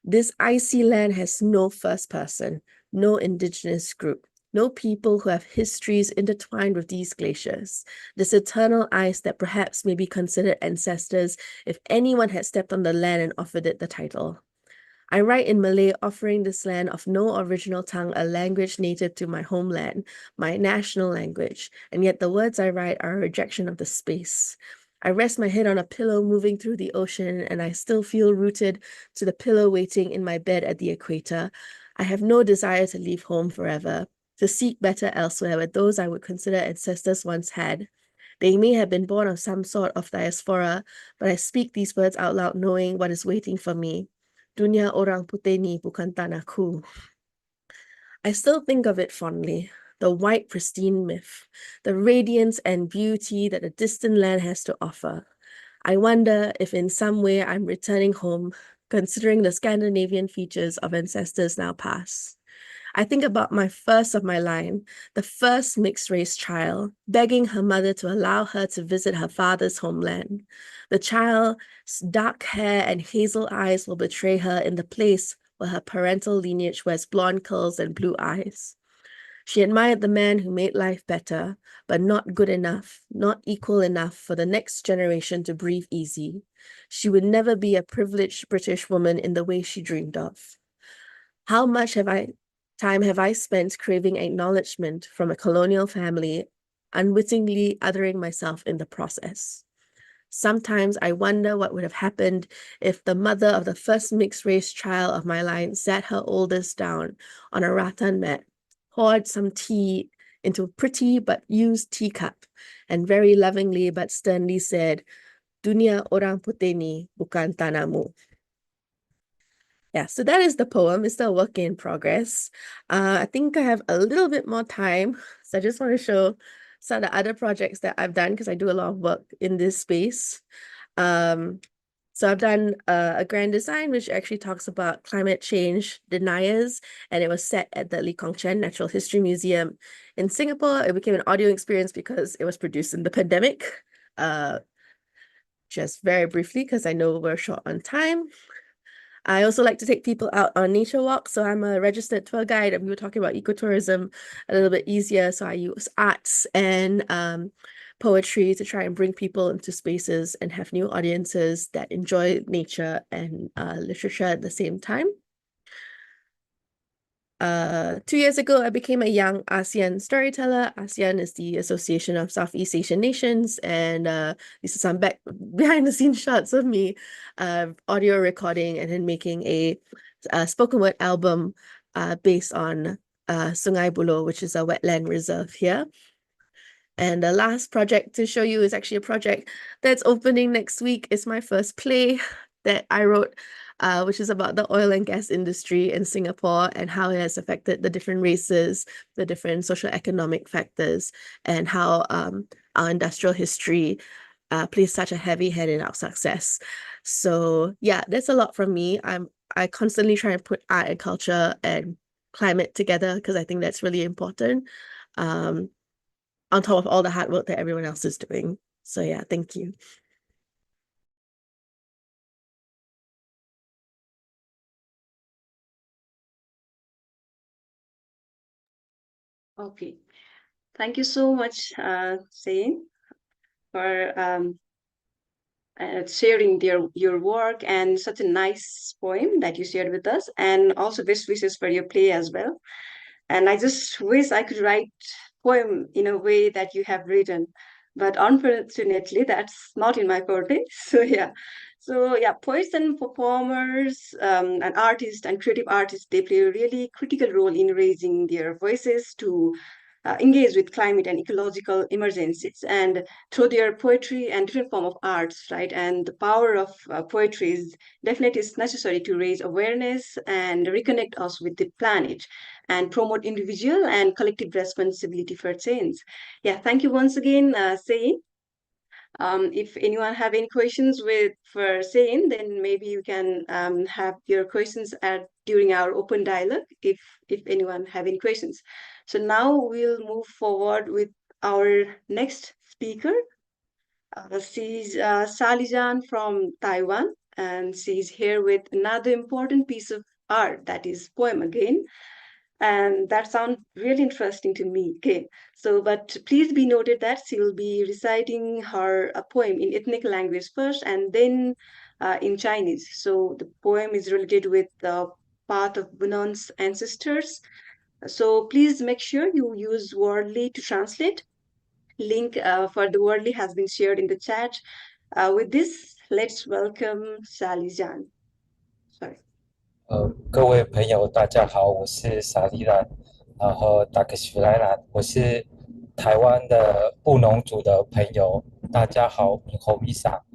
This icy land has no first person, no indigenous group, no people who have histories intertwined with these glaciers. This eternal ice that perhaps may be considered ancestors if anyone had stepped on the land and offered it the title. I write in Malay, offering this land of no original tongue a language native to my homeland, my national language, and yet the words I write are a rejection of the space. I rest my head on a pillow moving through the ocean, and I still feel rooted to the pillow waiting in my bed at the equator. I have no desire to leave home forever, to seek better elsewhere where those I would consider ancestors once had. They may have been born of some sort of diaspora, but I speak these words out loud knowing what is waiting for me. Dunia orang putih ni bukan tanahku. I still think of it fondly, the white pristine myth, the radiance and beauty that a distant land has to offer. I wonder if in some way I'm returning home, considering the Scandinavian features of ancestors now past. I think about my first of my line, the first mixed-race child, begging her mother to allow her to visit her father's homeland. The child's dark hair and hazel eyes will betray her in the place where her parental lineage wears blonde curls and blue eyes. She admired the man who made life better, but not good enough, not equal enough for the next generation to breathe easy. She would never be a privileged British woman in the way she dreamed of. How much time have I spent craving acknowledgement from a colonial family, unwittingly othering myself in the process? Sometimes I wonder what would have happened if the mother of the first mixed-race child of my line sat her oldest down on a rattan mat, poured some tea into a pretty but used teacup, and very lovingly but sternly said, "Dunia orang putih ni bukan tanahmu." Yeah, so that is the poem. It's still a work in progress. I think I have a little bit more time, so I just want to show some of the other projects that I've done because I do a lot of work in this space. So I've done a grand design which actually talks about climate change deniers, and it was set at the Lee Kong Chian Natural History Museum in Singapore. It became an audio experience because it was produced in the pandemic. Just very briefly, because I know we're short on time. I also like to take people out on nature walks. So I'm a registered tour guide, and we were talking about ecotourism a little bit easier. So I use arts and poetry to try and bring people into spaces and have new audiences that enjoy nature and literature at the same time. 2 years ago, I became a young ASEAN storyteller. ASEAN is the Association of Southeast Asian Nations, and these are some behind-the-scenes shots of me audio recording and then making a spoken word album based on Sungai Buloh, which is a wetland reserve here. And the last project to show you is actually a project that's opening next week. It's my first play that I wrote, which is about the oil and gas industry in Singapore and how it has affected the different races, the different social economic factors, and how our industrial history plays such a heavy hand in our success. So yeah, that's a lot from me. I constantly try and put art and culture and climate together because I think that's really important. On top of all the hard work that everyone else is doing. So yeah, thank you. Okay, thank you so much, Zain, for sharing your work and such a nice poem that you shared with us, and also best wishes for your play as well. And I just wish I could write poem in a way that you have written, but unfortunately that's not in my forte. So yeah, poets and performers and artists and creative artists, they play a really critical role in raising their voices to engage with climate and ecological emergencies, and through their poetry and different form of arts, right? And the power of poetry is definitely is necessary to raise awareness and reconnect us with the planet and promote individual and collective responsibility for change. Yeah, thank you once again, Zain. If anyone have any questions for Zain, then maybe you can have your questions during our open dialogue if anyone have any questions. So now we'll move forward with our next speaker. She's Salijan from Taiwan, and she's here with another important piece of art, that is poem again. And that sounds really interesting to me. Okay, so but please be noted that she will be reciting her poem in ethnic language first and then in Chinese. So the poem is related with the path of Bunon's ancestors. So please make sure you use Wordly to translate. Link for the Wordly has been shared in the chat. With this, let's welcome Sally Jan. Sorry. 各位朋友，大家好，我是萨利兰，然后达克许莱兰，我是台湾的布农族的朋友，大家好，米吼米萨。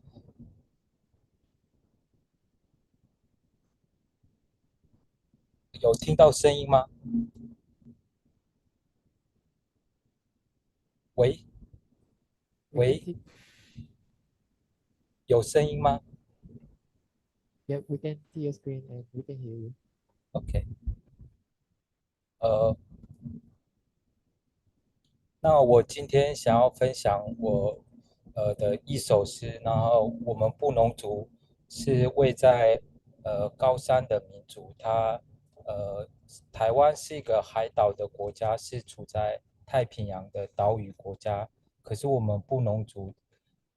有听到声音吗？喂，喂，有声音吗 Yeah, we can see your screen and we can hear you.？OK，那我今天想要分享我的一首诗，然后我们布农族是位在高山的民族，台湾是一个海岛的国家，是处在太平洋的岛屿国家，可是我们布农族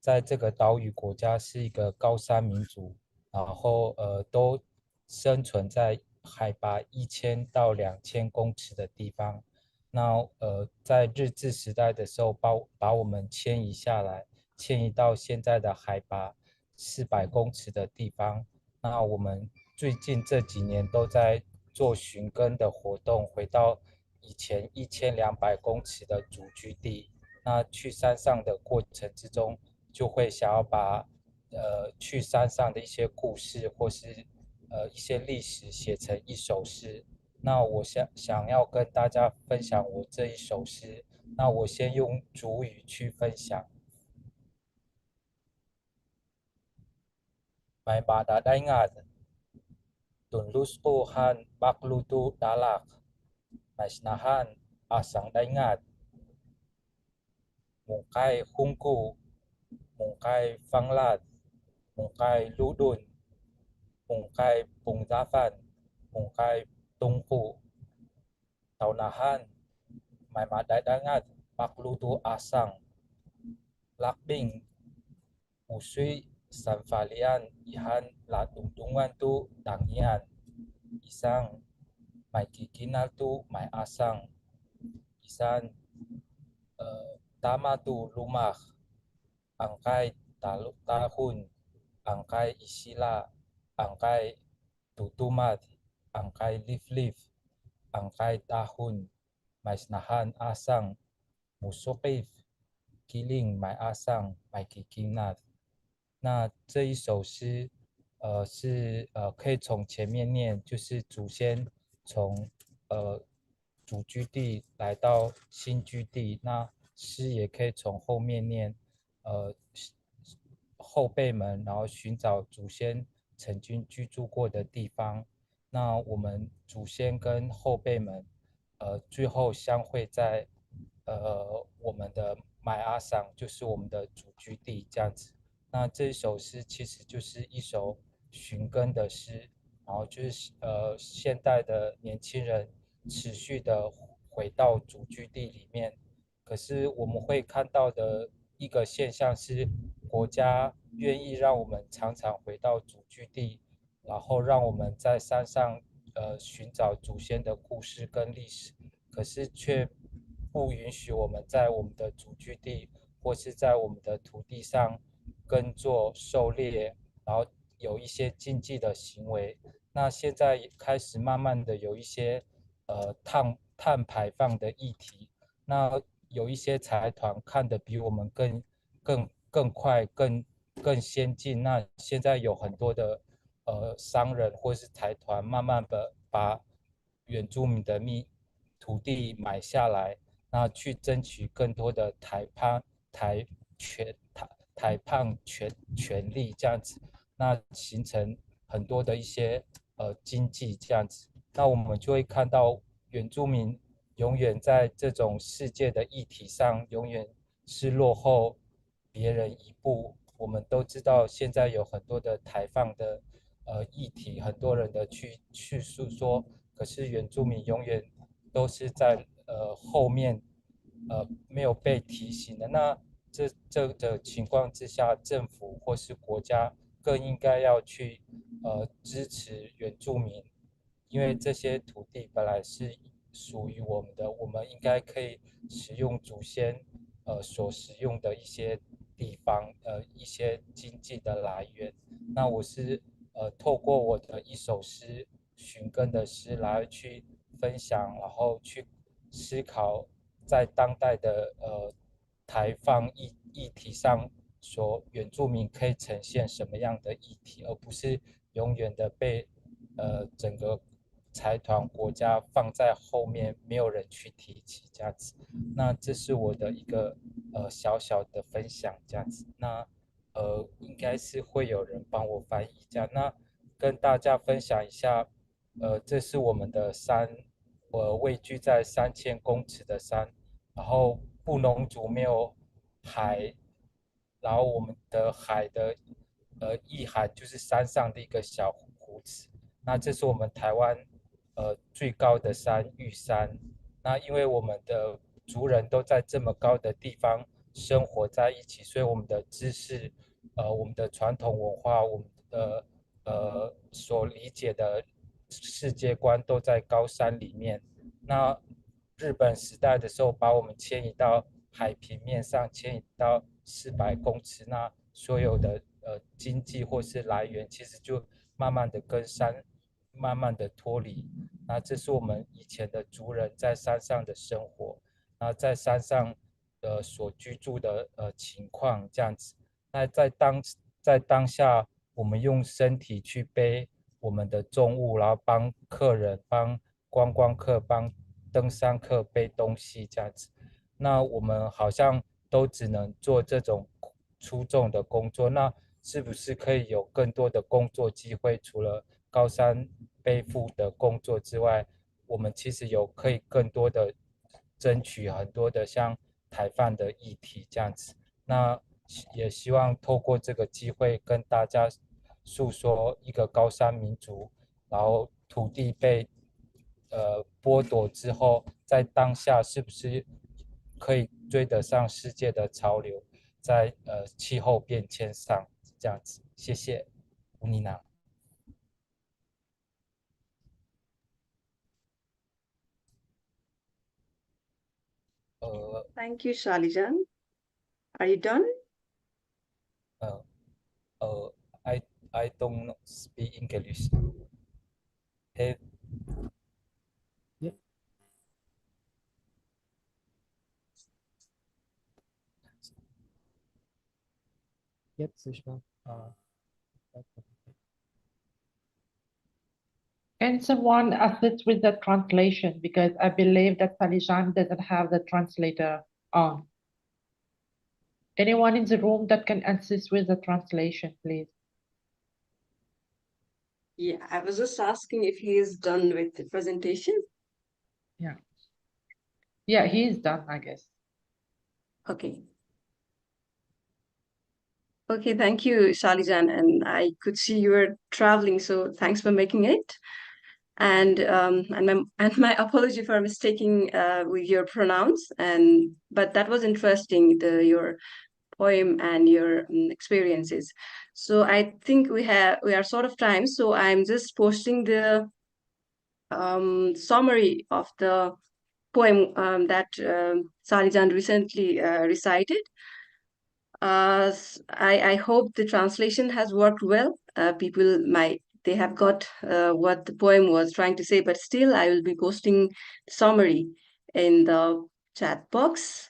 在这个岛屿国家是一个高山民族，然后都生存在海拔1000到2000公尺的地方。那在日治时代的时候把我们迁移下来，迁移到现在的海拔400公尺的地方。那我们最近这几年都在做寻根的活动，回到以前1200公尺的祖居地。那去山上的过程之中，就会想要把去山上的一些故事或是一些历史写成一首诗。那我想要跟大家分享我这一首诗，那我先用主语去分享。May madadaingat, tunluspuhan baklutu dalak, maisnahan asang daingat, mungkai hungku, mungkai fanglat, mungkai ludun, mungkai pungdafan, mungkai tungku, taunahan, may madadaingat, baklutu asang, lakbing, usui sanfalian ihan latungtungan tu tangian isang may kikinal tu may asang isan tama tu lumah angkai tahun angkai isila angkai tutumat angkai lif-lif angkai tahun may snahan asang musukif kiling may asang may kikinal。那这一首诗，是可以从前面念，就是祖先从祖居地来到新居地，那诗也可以从后面念，后辈们然后寻找祖先曾经居住过的地方。那我们祖先跟后辈们，最后相会在我们的麦阿桑，就是我们的祖居地这样子。那这一首诗其实就是一首寻根的诗，然后就是现代的年轻人持续的回到祖居地里面。可是我们会看到的一个现象是，国家愿意让我们常常回到祖居地，然后让我们在山上寻找祖先的故事跟历史，可是却不允许我们在我们的祖居地或是在我们的土地上耕作、狩猎，然后有一些禁忌的行为。那现在开始慢慢的有一些碳排放的议题，那有一些财团看得比我们更快、更先进。那现在有很多的商人或是财团慢慢的把原住民的土地买下来，那去争取更多的台胖权利这样子，那形成很多的一些经济这样子，那我们就会看到原住民永远在这种世界的议题上永远是落后别人一步。我们都知道现在有很多的台放的议题，很多人的去诉说，可是原住民永远都是在后面没有被提醒的。那这的情况之下，政府或是国家更应该要去支持原住民，因为这些土地本来是属于我们的，我们应该可以使用祖先所使用的一些地方一些经济的来源。那我是透过我的一首诗寻根的诗来去分享，然后去思考在当代的台放议题上，原住民可以呈现什么样的议题，而不是永远的被整个财团国家放在后面，没有人去提起这样子。那这是我的一个小小的分享这样子。那应该是会有人帮我翻译这样。那跟大家分享一下，这是我们的山，位居在3000公尺的山，然后布农族没有海，然后我们的海的意涵就是山上的一个小湖池。那这是我们台湾最高的山玉山。那因为我们的族人都在这么高的地方生活在一起，所以我们的知识我们的传统文化，我们的所理解的世界观都在高山里面。那日本时代的时候，把我们迁移到海平面上，迁移到400公尺，那所有的经济或是来源，其实就慢慢的跟山慢慢的脱离。那这是我们以前的族人在山上的生活，那在山上所居住的情况这样子。那在当下，我们用身体去背我们的重物，然后帮客人、帮观光客、帮登山客背东西这样子。那我们好像都只能做这种出众的工作，那是不是可以有更多的工作机会？除了高山背负的工作之外，我们其实可以更多的争取很多的像台放的议题这样子。那也希望透过这个机会跟大家诉说一个高山民族，然后土地被剥夺之后，在当下是不是可以追得上世界的潮流，在气候变迁上这样子。谢谢吴妮娜。Thank you, Shalijan. Are you done? I don't speak English. Hey. Yep, Sushma. Can someone assist with the translation? Because I believe that Salijan doesn't have the translator on. Anyone in the room that can assist with the translation, please? Yeah, I was just asking if he is done with the presentation. Yeah. Yeah, he is done, I guess. Okay. Okay, thank you, Shalijan. And I could see you were traveling, so thanks for making it. And my apology for mistaking with your pronouns. But that was interesting, your poem and your experiences. So I think we are short of time, so I'm just posting the summary of the poem that Shalijan recently recited. I hope the translation has worked well. People they have got what the poem was trying to say, but still I will be posting the summary in the chat box.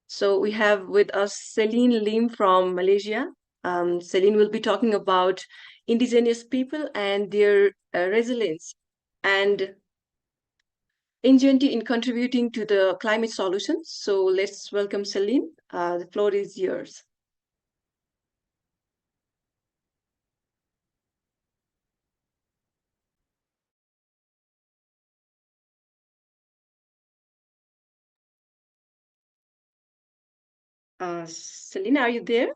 So we have with us Celine Lim from Malaysia. Celine will be talking about indigenous people and their resilience. And ingenuity in contributing to the climate solutions. So let's welcome Celine. The floor is yours. Celine, are you there?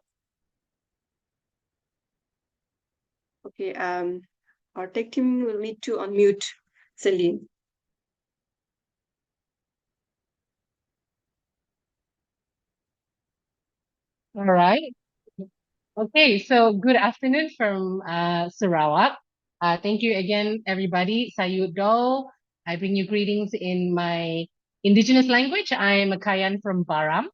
Okay, our tech team will need to unmute Celine. All right. Okay, so good afternoon from Sarawak. Thank you again, everybody. Sayud Do. I bring you greetings in my indigenous language. I am a Kayan from Baram,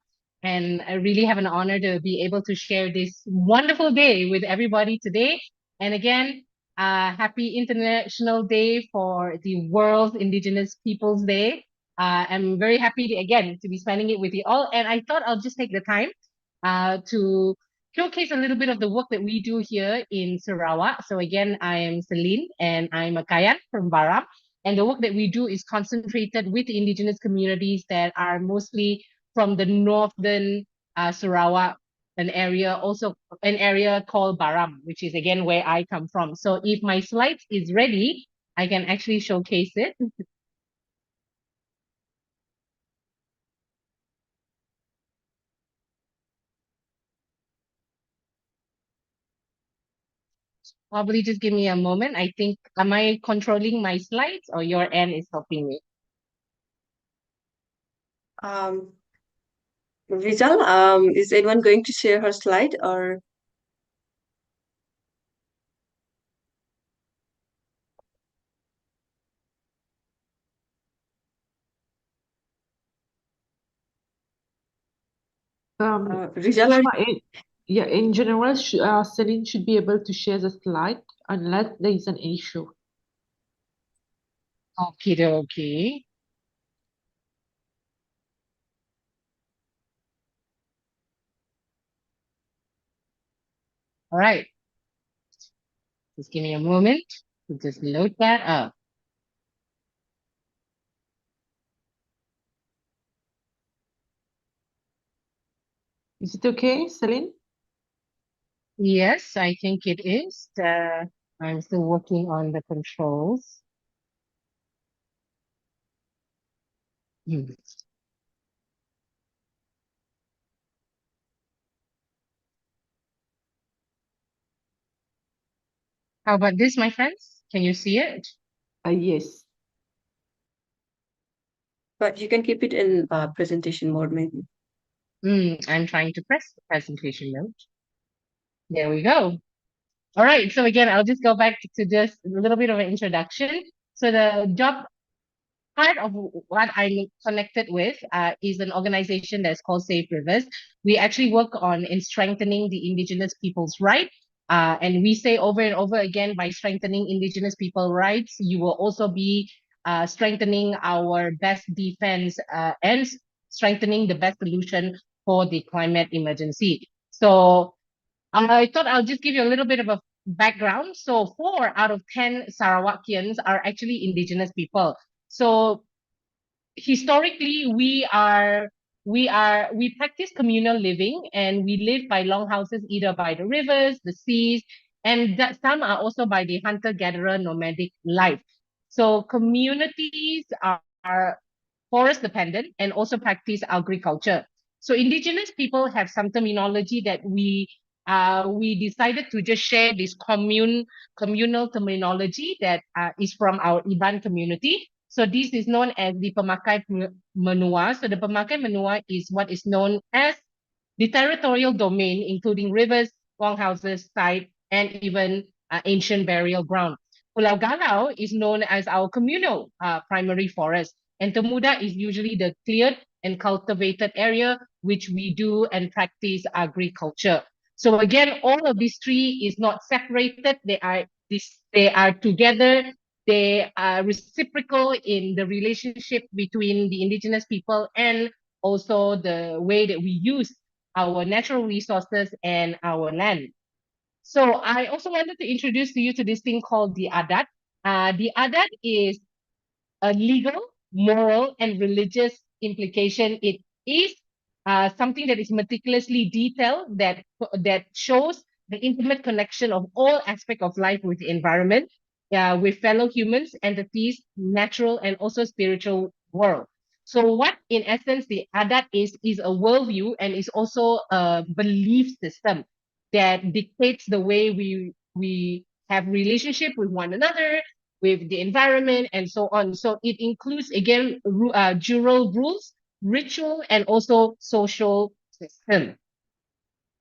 and I really have an honor to be able to share this wonderful day with everybody today. And again, happy International Day for the World's Indigenous Peoples Day. I'm very happy to, again, to be spending it with you all. And I thought I'll just take the time to showcase a little bit of the work that we do here in Sarawak. So again, I am Celine and I'm a Kayan from Baram. And the work that we do is concentrated with indigenous communities that are mostly from the northern Sarawak, also an area called Baram, which is again where I come from. So if my slides is ready, I can actually showcase it. Probably just give me a moment. I think, am I controlling my slides or your end is helping me? Rizal, is anyone going to share her slide or? Rizal, yeah, in general, Celine should be able to share the slide unless there is an issue. Okay. All right. Just give me a moment to just load that up. Is it okay, Celine? Yes, I think it is. I'm still working on the controls. How about this, my friends? Can you see it? Yes. But you can keep it in presentation mode, maybe. I'm trying to press the presentation mode. There we go. All right. So again, I'll just go back to just a little bit of an introduction. So the job part of what I'm connected with is an organization that's called Safe Rivers. We actually work on in strengthening the indigenous people's rights. And we say over and over again, by strengthening indigenous people rights, you will also be strengthening our best defense and strengthening the best solution for the climate emergency. So I thought I'll just give you a little bit of a background. So 4 out of 10 Sarawakians are actually indigenous people. So historically, we practice communal living and we live by longhouses either by the rivers, the seas, and that some are also by the hunter-gatherer nomadic life. So communities are forest dependent and also practice agriculture. So indigenous people have some terminology that we decided to just share this communal terminology that is from our Iban community. So this is known as the Pemakai Menua. So the Pemakai Menua is what is known as the territorial domain, including rivers, longhouses, site, and even ancient burial ground. Pulau Galau is known as our communal primary forest, and Temuda is usually the cleared and cultivated area which we do and practice agriculture. So again, all of these three is not separated. They are together. They are reciprocal in the relationship between the indigenous people and also the way that we use our natural resources and our land. So I also wanted to introduce to you to this thing called the Adat. The Adat is a legal moral and religious implication. It is something that is meticulously detailed, that shows the intimate connection of all aspects of life with the environment, with fellow humans, entities, natural and also spiritual world. So what in essence the adat is a worldview and is also a belief system that dictates the way we have relationship with one another, with the environment, and so on. So it includes again jural rules, ritual, and also social system.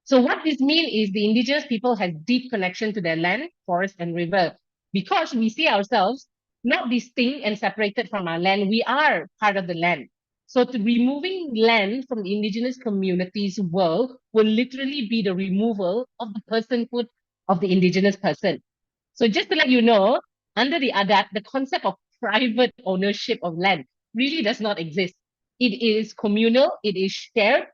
So what this means is the indigenous people has deep connection to their land, forest, and river. Because we see ourselves not distinct and separated from our land, we are part of the land. So removing land from the indigenous community's world will literally be the removal of the personhood of the indigenous person. So just to let you know, under the adat, the concept of private ownership of land really does not exist. It is communal, it is shared.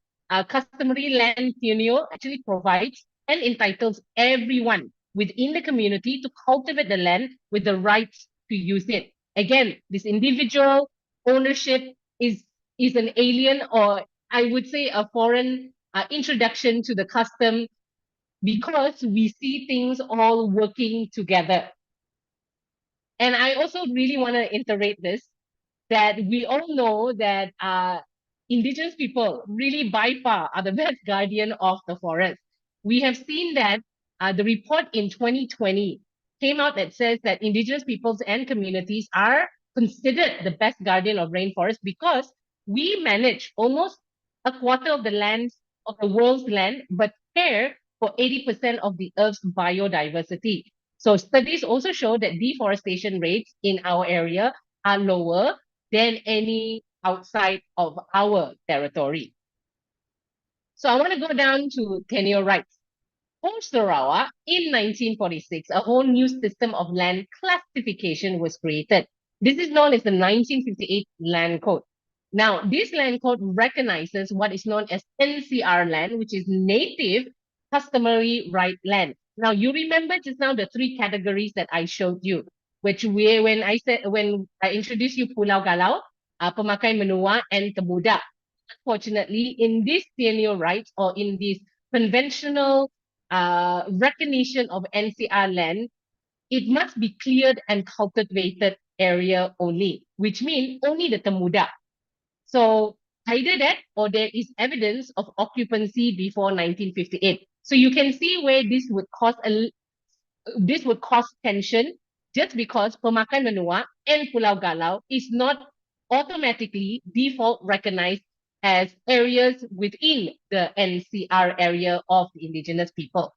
Customary land tenure actually provides and entitles everyone within the community to cultivate the land with the rights to use it. Again, this individual ownership is an alien, or I would say a foreign introduction to the custom, because we see things all working together. And I also really want to iterate this, that we all know that indigenous people really by far are the best guardian of the forest. We have seen that the report in 2020 came out that says that indigenous peoples and communities are considered the best guardian of rainforest because we manage almost a quarter of the land of the world's land, but care for 80% of the Earth's biodiversity. So studies also show that deforestation rates in our area are lower than any outside of our territory. So I want to go down to tenure rights. For Sarawak, in 1946, a whole new system of land classification was created. This is known as the 1958 Land Code. Now, this land code recognizes what is known as NCR land, which is native customary right land. Now, you remember just now the three categories that I showed you, when I introduced you Pulau Galau, Pemakai Menua, and Temuda. Unfortunately, in this tenure rights, or in this conventional recognition of NCR land, it must be cleared and cultivated area only, which means only the Temuda. So either that or there is evidence of occupancy before 1958. So you can see where this would cause tension, just because Pemakai Menua and Pulau Galau is not automatically default recognized as areas within the NCR area of the indigenous people.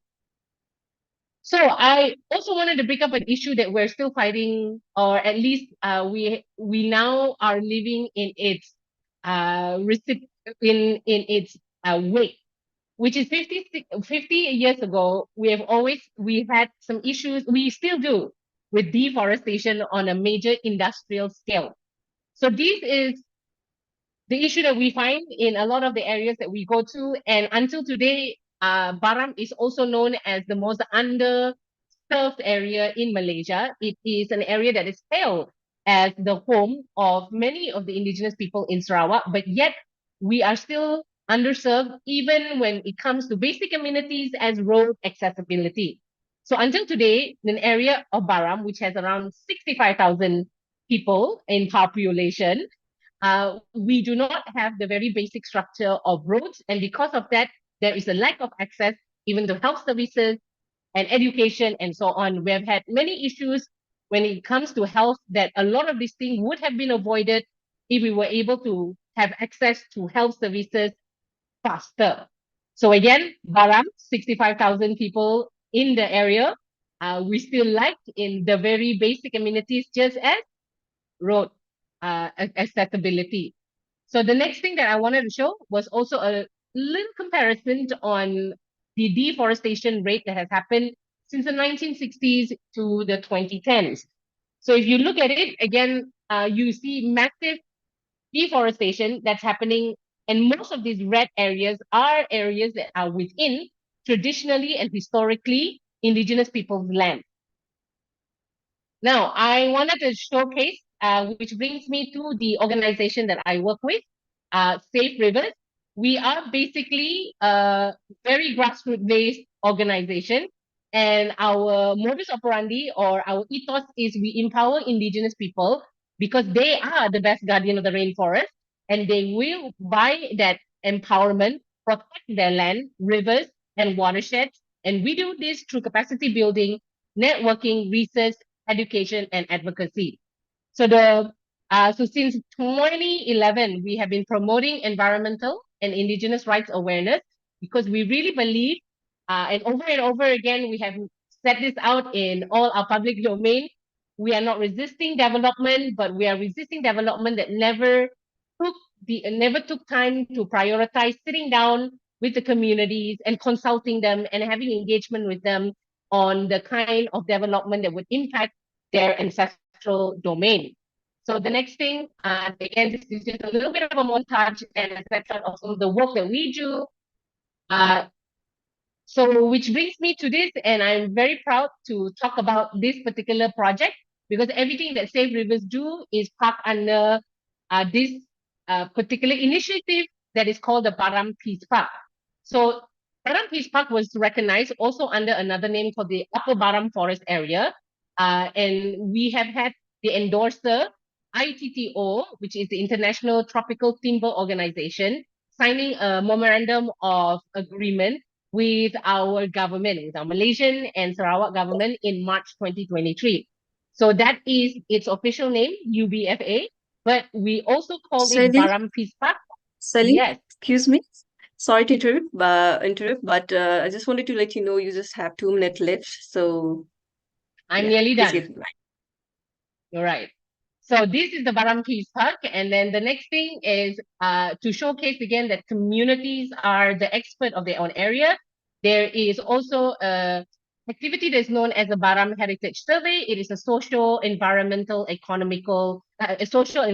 So I also wanted to bring up an issue that we're still fighting, or at least we now are living in its wake, which is 50 years ago. We've had some issues, we still do, with deforestation on a major industrial scale. So this is the issue that we find in a lot of the areas that we go to. And until today, Baram is also known as the most underserved area in Malaysia. It is an area that is hailed as the home of many of the indigenous people in Sarawak, but yet we are still underserved even when it comes to basic amenities as road accessibility. So until today, in an area of Baram, which has around 65,000 people in population, we do not have the very basic structure of roads. And because of that, there is a lack of access even to health services and education and so on. We have had many issues when it comes to health, that a lot of these things would have been avoided if we were able to have access to health services faster. So again, Baram, 65,000 people in the area. We still lack in the very basic amenities, just as road accessibility. So the next thing that I wanted to show was also a little comparison on the deforestation rate that has happened since the 1960s to the 2010s. So if you look at it, again, you see massive deforestation that's happening, and most of these red areas are areas that are within traditionally and historically indigenous people's land. Now, I wanted to showcase which brings me to the organization that I work with, Safe Rivers. We are basically a very grassroots-based organization, and our modus operandi or our ethos is we empower indigenous people because they are the best guardian of the rainforest, and they will, by that empowerment, protect their land, rivers, and watersheds. And we do this through capacity building, networking, research, education, and advocacy. So since 2011, we have been promoting environmental and indigenous rights awareness because we really believe, and over again, we have set this out in all our public domain. We are not resisting development, but we are resisting development that never took time to prioritize sitting down with the communities and consulting them and having engagement with them on the kind of development that would impact their ancestral domain. So the next thing, again, this is just a little bit of a montage and a snapshot of some of the work that we do. So which brings me to this, and I'm very proud to talk about this particular project because everything that Safe Rivers do is parked under this particular initiative that is called the Baram Peace Park. So Baram Peace Park was recognized also under another name called the Upper Baram Forest Area. And we have had the endorser, ITTO, which is the International Tropical Timber Organization, signing a memorandum of agreement with our government, with our Malaysian and Sarawak government in March 2023. So that is its official name, UBFA, but we also call it Baram Peace Park. Celine, Yes. excuse me. Sorry to interrupt, but I just wanted to let you know you just have 2 minutes left. So I'm nearly done. please get- You're right. So this is the Baram Peace Park. And then the next thing is to showcase again that communities are the expert of their own area. There is also a activity that's known as the Baram Heritage Survey. It is a social, environmental, economical, social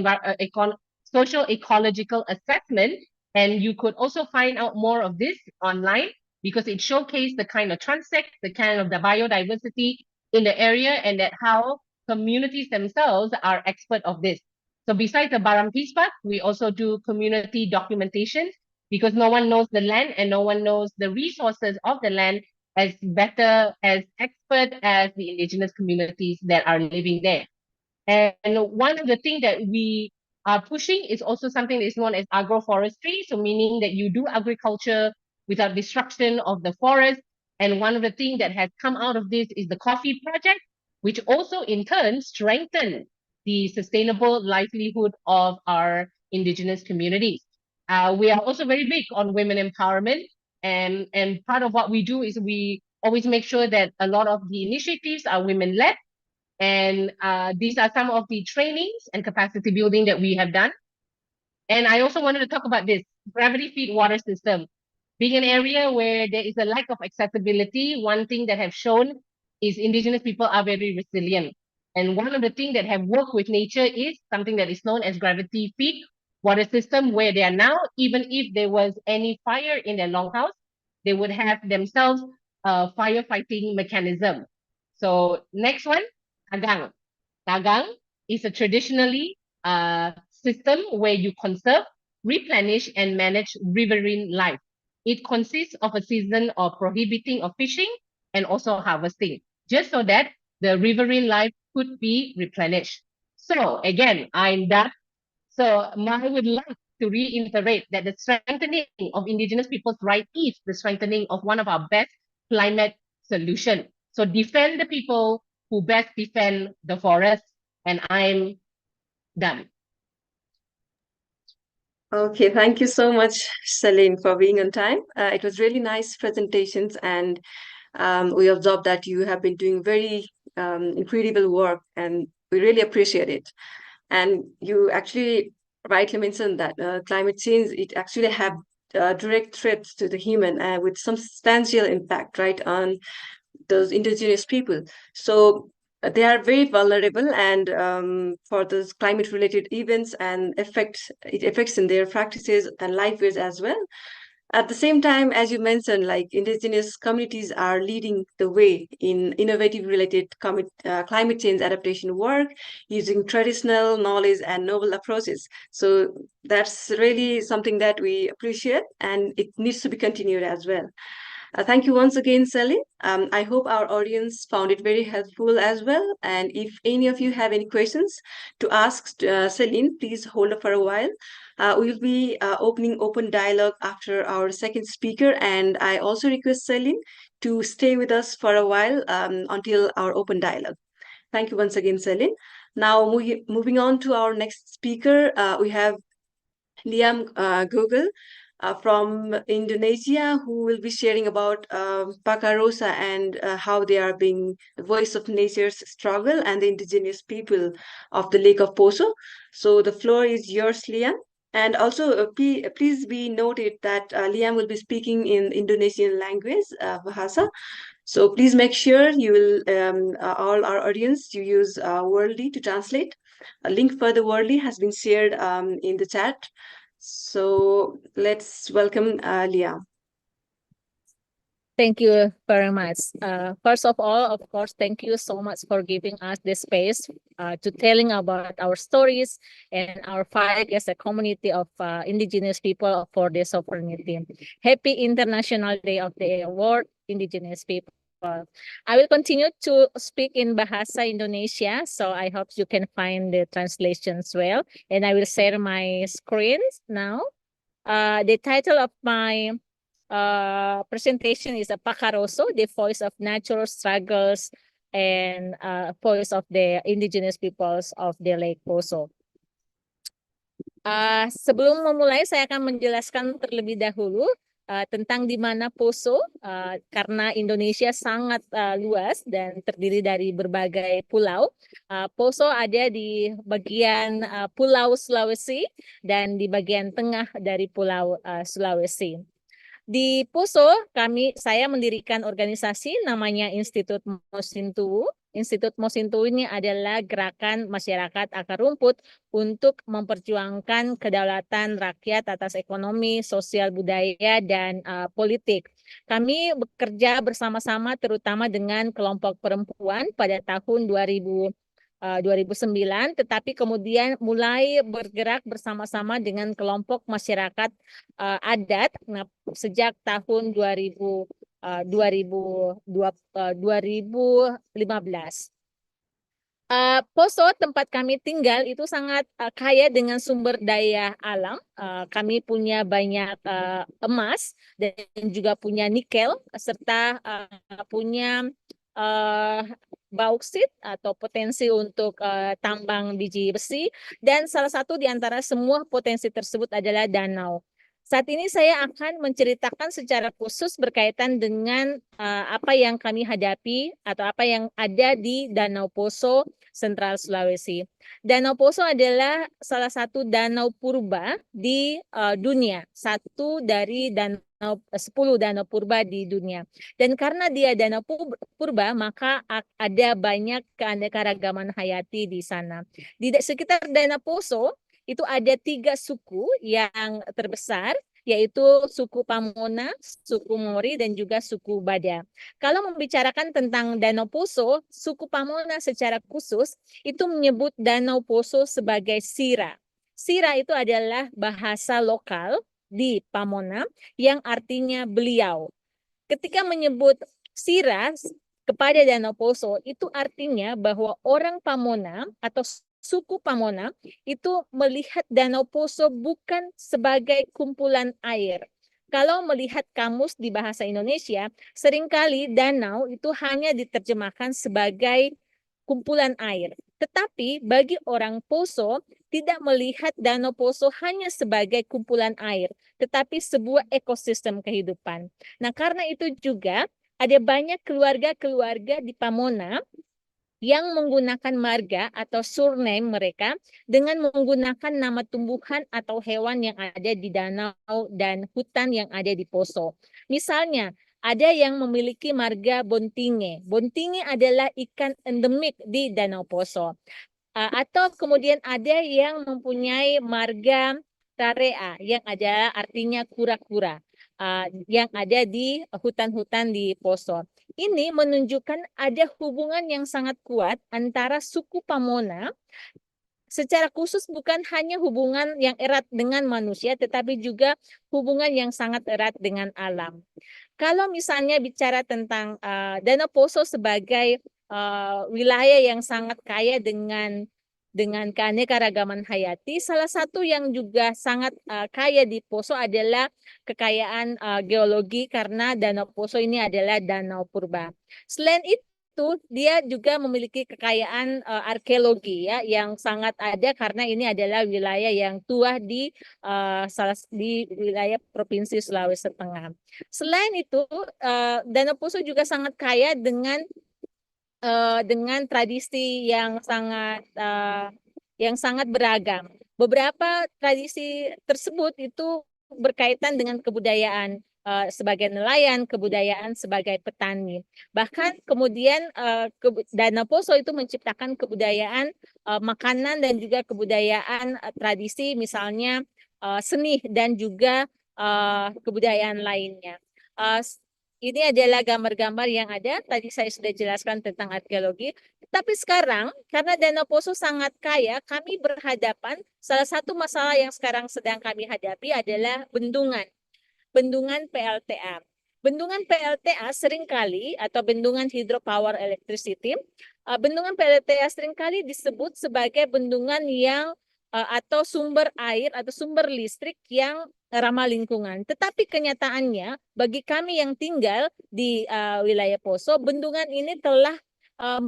ecological assessment. And you could also find out more of this online because it showcased the kind of transect, the kind of the biodiversity in the area and that how communities themselves are expert of this. So besides the Baram Peace Park, we also do community documentation because no one knows the land and no one knows the resources of the land as better, as expert as the indigenous communities that are living there. And one of the things that we are pushing is also something that is known as agroforestry. So meaning that you do agriculture without destruction of the forest. And one of the things that has come out of this is the coffee project, which also in turn strengthen the sustainable livelihood of our indigenous communities. We are also very big on women empowerment. And part of what we do is we always make sure that a lot of the initiatives are women-led. And these are some of the trainings and capacity building that we have done. And I also wanted to talk about this gravity feed water system. Being an area where there is a lack of accessibility, one thing that have shown is indigenous people are very resilient. And one of the things that have worked with nature is something that is known as gravity feed water system, where they are now, even if there was any fire in their longhouse, they would have themselves a firefighting mechanism. So next one, Tagang. Tagang is a traditionally system where you conserve, replenish, and manage riverine life. It consists of a season of prohibiting of fishing and also harvesting, just so that the riverine life could be replenished. So again, I'm done. So I would like to reiterate that the strengthening of indigenous people's right is the strengthening of one of our best climate solution. So defend the people who best defend the forest, and I'm done. Okay, thank you so much, Celine, for being on time. It was really nice presentations, and we observed that you have been doing very incredible work, and we really appreciate it. And you actually rightly mentioned that climate change, it actually have direct threats to the human with some substantial impact, right, on those indigenous people. So they are very vulnerable and for those climate related events and it affects in their practices and livelihoods as well. At the same time, as you mentioned, like indigenous communities are leading the way in innovative related climate change adaptation work using traditional knowledge and novel approaches. So that's really something that we appreciate, and it needs to be continued as well. Thank you once again, Celine. I hope our audience found it very helpful as well. And if any of you have any questions to ask Celine, please hold up for a while. We'll be opening open dialogue after our second speaker. And I also request Celine to stay with us for a while until our open dialogue. Thank you once again, Celine. Now, moving on to our next speaker, we have Liam Google from Indonesia, who will be sharing about Pakarosa and how they are being the voice of nature's struggle and the indigenous people of the Lake of Poso. So the floor is yours, Liam. And also, please be noted that Liam will be speaking in Indonesian language, Bahasa. So please make sure you will, all our audience, you use Worldly to translate. A link for the Worldly has been shared in the chat. So let's welcome Liam. Thank you very much. First of all, of course, thank you so much for giving us this space to telling about our stories and our fight as a community of indigenous people for their sovereignty. Happy International Day of the World Indigenous People. I will continue to speak in Bahasa Indonesia, so I hope you can find the translations well. And I will share my screen now. The title of my presentation is Pakaroso, the voice of natural struggles and voice of the indigenous peoples of the Lake Poso. Sebelum memulai, saya akan menjelaskan terlebih dahulu tentang di mana Poso, karena Indonesia sangat luas dan terdiri dari berbagai pulau. Poso ada di bagian Pulau Sulawesi dan di bagian tengah dari Pulau Sulawesi. Di Poso, saya mendirikan organisasi namanya Institut Mosintowo. Institut Mosintowo ini adalah gerakan masyarakat akar rumput untuk memperjuangkan kedaulatan rakyat atas ekonomi, sosial, budaya, dan politik. Kami bekerja bersama-sama terutama dengan kelompok perempuan pada tahun 2009, tetapi kemudian mulai bergerak bersama-sama dengan kelompok masyarakat adat sejak tahun 2015. Poso, tempat kami tinggal, itu sangat kaya dengan sumber daya alam. Kami punya banyak emas dan juga punya nikel, serta punya bauksit atau potensi untuk tambang biji besi, dan salah satu di antara semua potensi tersebut adalah danau. Saat ini saya akan menceritakan secara khusus berkaitan dengan apa yang kami hadapi atau apa yang ada di Danau Poso, Sentral Sulawesi. Danau Poso adalah salah satu danau purba di dunia, satu dari 10 danau purba di dunia. Dan karena dia danau purba, maka ada banyak keanekaragaman hayati di sana. Di sekitar Danau Poso itu ada 3 suku yang terbesar, yaitu suku Pamona, suku Mori, dan juga suku Bada. Kalau membicarakan tentang Danau Poso, suku Pamona secara khusus itu menyebut Danau Poso sebagai Sira. Sira itu adalah bahasa lokal di Pamona yang artinya beliau. Ketika menyebut Sira kepada Danau Poso, itu artinya bahwa orang Pamona atau suku Pamona itu melihat Danau Poso bukan sebagai kumpulan air. Kalau melihat kamus di bahasa Indonesia, seringkali danau itu hanya diterjemahkan sebagai kumpulan air. Tetapi bagi orang Poso, tidak melihat Danau Poso hanya sebagai kumpulan air, tetapi sebuah ekosistem kehidupan. Nah, karena itu juga ada banyak keluarga-keluarga di Pamona yang menggunakan marga atau surname mereka dengan menggunakan nama tumbuhan atau hewan yang ada di danau dan hutan yang ada di Poso. Misalnya, ada yang memiliki marga bontinge. Bontinge adalah ikan endemik di Danau Poso. Atau kemudian ada yang mempunyai marga tarea yang ada artinya kura-kura. yang ada di hutan-hutan di Poso. Ini menunjukkan ada hubungan yang sangat kuat antara suku Pamona secara khusus, bukan hanya hubungan yang erat dengan manusia, tetapi juga hubungan yang sangat erat dengan alam. Kalau misalnya bicara tentang Danau Poso sebagai wilayah yang sangat kaya dengan keanekaragaman hayati, salah satu yang juga sangat kaya di Poso adalah kekayaan geologi, karena Danau Poso ini adalah danau purba. Selain itu, dia juga memiliki kekayaan arkeologi ya yang sangat ada, karena ini adalah wilayah yang tua di wilayah Provinsi Sulawesi Tengah. Selain itu, Danau Poso juga sangat kaya dengan tradisi yang sangat beragam. Beberapa tradisi tersebut itu berkaitan dengan kebudayaan sebagai nelayan, kebudayaan sebagai petani. Bahkan kemudian Danau Poso itu menciptakan kebudayaan makanan dan juga kebudayaan tradisi, misalnya seni dan juga kebudayaan lainnya. Ini adalah gambar-gambar yang ada. Tadi saya sudah jelaskan tentang arkeologi. Tapi sekarang, karena Danau Poso sangat kaya, kami berhadapan, salah satu masalah yang sekarang sedang kami hadapi adalah bendungan PLTA. Bendungan PLTA seringkali, atau bendungan hydropower electricity, bendungan PLTA seringkali disebut sebagai bendungan yang atau sumber air atau sumber listrik yang ramah lingkungan. Tetapi kenyataannya bagi kami yang tinggal di wilayah Poso, bendungan ini telah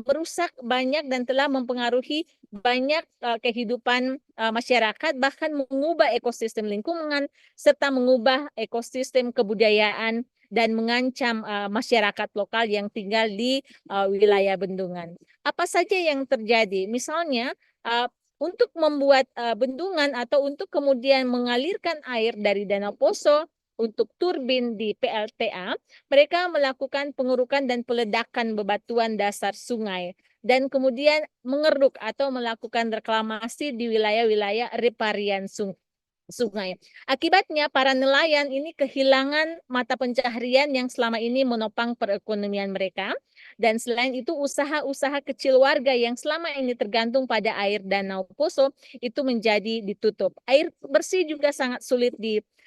merusak banyak dan telah mempengaruhi banyak kehidupan masyarakat, bahkan mengubah ekosistem lingkungan serta mengubah ekosistem kebudayaan dan mengancam masyarakat lokal yang tinggal di wilayah bendungan. Apa saja yang terjadi? Misalnya untuk membuat bendungan atau untuk kemudian mengalirkan air dari Danau Poso untuk turbin di PLTA, mereka melakukan pengerukan dan peledakan bebatuan dasar sungai dan kemudian mengeruk atau melakukan reklamasi di wilayah-wilayah riparian sungai. Akibatnya para nelayan ini kehilangan mata pencaharian yang selama ini menopang perekonomian mereka. Dan selain itu, usaha-usaha kecil warga yang selama ini tergantung pada air Danau Poso itu menjadi ditutup. Air bersih juga sangat sulit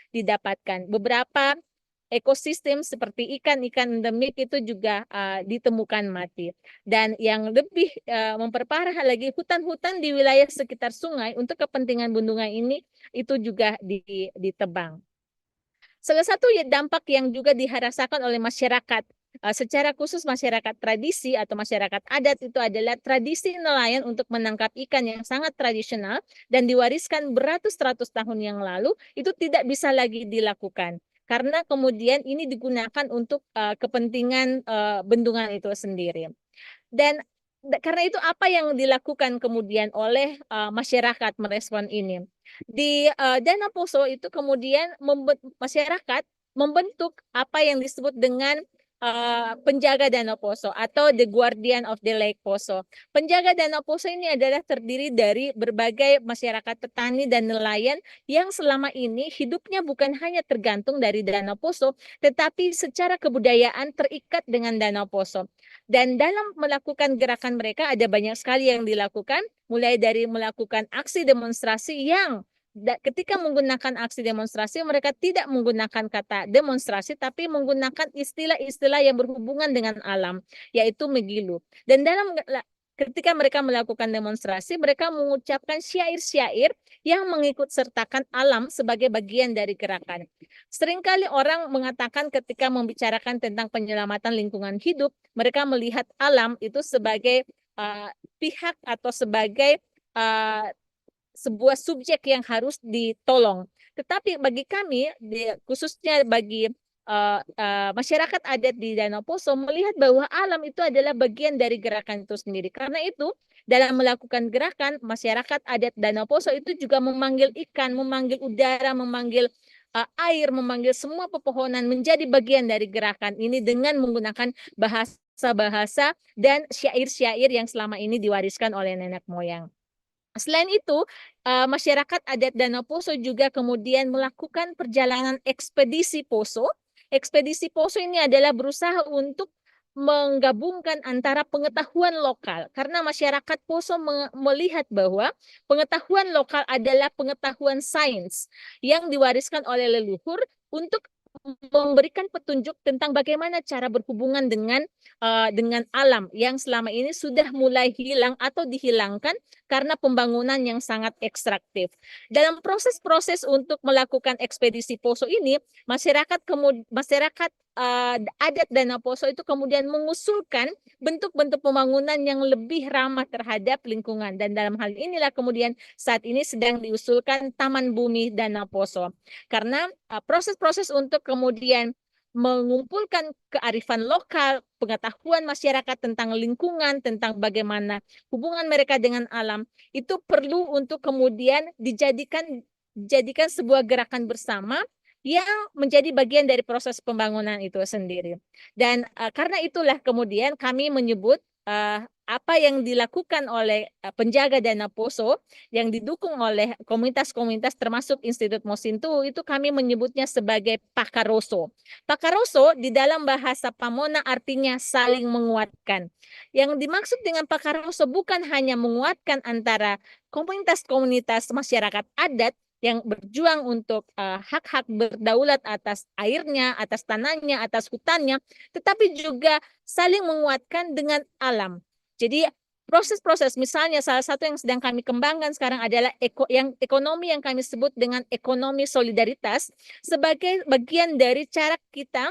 didapatkan. Beberapa ekosistem seperti ikan-ikan endemik itu juga ditemukan mati. Dan yang lebih memperparah lagi, hutan-hutan di wilayah sekitar sungai untuk kepentingan bendungan ini itu juga ditebang. Salah satu dampak yang juga dirasakan oleh masyarakat, secara khusus masyarakat tradisi atau masyarakat adat, itu adalah tradisi nelayan untuk menangkap ikan yang sangat tradisional dan diwariskan beratus-ratus tahun yang lalu, itu tidak bisa lagi dilakukan. Karena kemudian ini digunakan untuk kepentingan bendungan itu sendiri. Dan karena itu apa yang dilakukan kemudian oleh masyarakat merespon ini? Di Danau Poso itu kemudian masyarakat membentuk apa yang disebut dengan penjaga Danau Poso atau the guardian of the Lake Poso. Penjaga Danau Poso ini adalah terdiri dari berbagai masyarakat petani dan nelayan yang selama ini hidupnya bukan hanya tergantung dari Danau Poso, tetapi secara kebudayaan terikat dengan Danau Poso. Dan dalam melakukan gerakan mereka ada banyak sekali yang dilakukan, mulai dari melakukan aksi demonstrasi yang ketika menggunakan aksi demonstrasi, mereka tidak menggunakan kata demonstrasi, tapi menggunakan istilah-istilah yang berhubungan dengan alam, yaitu megilu. Dan ketika mereka melakukan demonstrasi, mereka mengucapkan syair-syair yang mengikut sertakan alam sebagai bagian dari gerakan. Seringkali orang mengatakan ketika membicarakan tentang penyelamatan lingkungan hidup, mereka melihat alam itu sebagai pihak atau sebagai sebuah subjek yang harus ditolong. Tetapi bagi kami, khususnya bagi masyarakat adat di Danau Poso, melihat bahwa alam itu adalah bagian dari gerakan itu sendiri. Karena itu, dalam melakukan gerakan, masyarakat adat Danau Poso itu juga memanggil ikan, memanggil udara, memanggil air, memanggil semua pepohonan menjadi bagian dari gerakan ini dengan menggunakan bahasa-bahasa dan syair-syair yang selama ini diwariskan oleh nenek moyang. Selain itu, masyarakat adat Danau Poso juga kemudian melakukan perjalanan ekspedisi Poso. Ekspedisi Poso ini adalah berusaha untuk menggabungkan antara pengetahuan lokal, karena masyarakat Poso melihat bahwa pengetahuan lokal adalah pengetahuan sains yang diwariskan oleh leluhur untuk memberikan petunjuk tentang bagaimana cara berhubungan dengan alam yang selama ini sudah mulai hilang atau dihilangkan karena pembangunan yang sangat ekstraktif. Dalam proses-proses untuk melakukan ekspedisi Poso ini, masyarakat adat Danau Poso itu kemudian mengusulkan bentuk-bentuk pembangunan yang lebih ramah terhadap lingkungan, dan dalam hal inilah kemudian saat ini sedang diusulkan Taman Bumi Danau Poso, karena proses-proses untuk kemudian mengumpulkan kearifan lokal, pengetahuan masyarakat tentang lingkungan, tentang bagaimana hubungan mereka dengan alam, itu perlu untuk kemudian dijadikan sebuah gerakan bersama yang menjadi bagian dari proses pembangunan itu sendiri. Dan karena itulah kemudian kami menyebut apa yang dilakukan oleh penjaga Danau Poso yang didukung oleh komunitas-komunitas termasuk Institut Mosintowo, itu kami menyebutnya sebagai Pakaroso. Pakaroso di dalam bahasa Pamona artinya saling menguatkan. Yang dimaksud dengan Pakaroso bukan hanya menguatkan antara komunitas-komunitas masyarakat adat yang berjuang untuk hak-hak berdaulat atas airnya, atas tanahnya, atas hutannya, tetapi juga saling menguatkan dengan alam. Jadi proses-proses, misalnya salah satu yang sedang kami kembangkan sekarang adalah ekonomi yang kami sebut dengan ekonomi solidaritas, sebagai bagian dari cara kita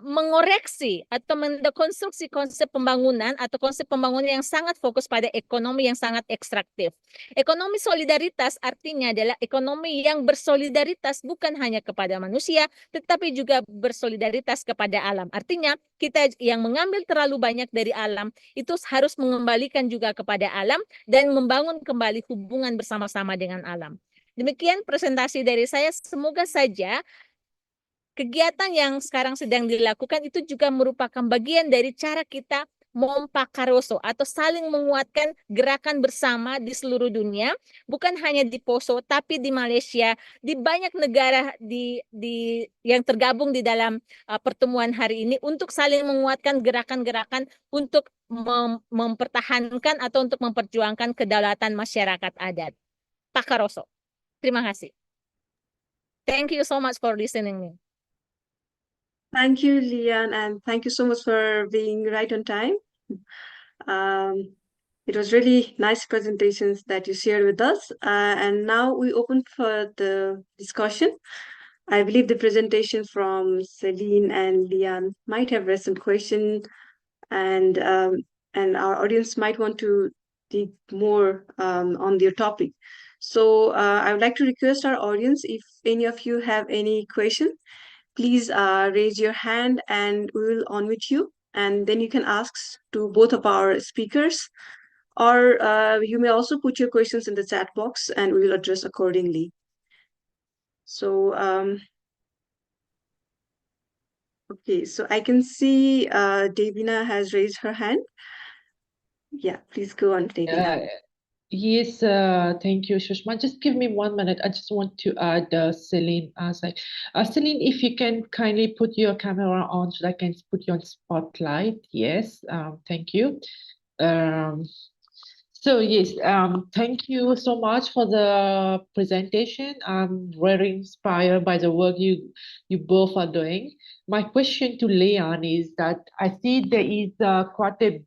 mengoreksi atau mendekonstruksi konsep pembangunan atau konsep pembangunan yang sangat fokus pada ekonomi yang sangat ekstraktif. Ekonomi solidaritas artinya adalah ekonomi yang bersolidaritas bukan hanya kepada manusia, tetapi juga bersolidaritas kepada alam. Artinya kita yang mengambil terlalu banyak dari alam itu harus mengembalikan juga kepada alam dan membangun kembali hubungan bersama-sama dengan alam. Demikian presentasi dari saya. Semoga saja kegiatan yang sekarang sedang dilakukan itu juga merupakan bagian dari cara kita Mompakaroso atau saling menguatkan gerakan bersama di seluruh dunia, bukan hanya di Poso tapi di Malaysia, di banyak negara yang tergabung di dalam pertemuan hari ini, untuk saling menguatkan gerakan-gerakan untuk mempertahankan atau untuk memperjuangkan kedaulatan masyarakat adat. Pakaroso. Terima kasih. Thank you so much for listening me. Thank you, Lian, and thank you so much for being right on time. It was really nice presentations that you shared with us. And now we open for the discussion. I believe the presentation from Celine and Lian might have raised some question, and our audience might want to dig more on their topic. So I would like to request our audience, if any of you have any question, please raise your hand and we will unmute you, and then you can ask to both of our speakers, or you may also put your questions in the chat box and we will address accordingly. So okay, so I can see Davina has raised her hand. Yeah, please go on, Davina. Yes, thank you, Shushma. Just give me 1 minute. I just want to add Celine. Celine, if you can kindly put your camera on so I can put you on spotlight. Yes, thank you. So yes, thank you so much for the presentation. I'm very inspired by the work you both are doing. My question to Leon is that I see there is quite a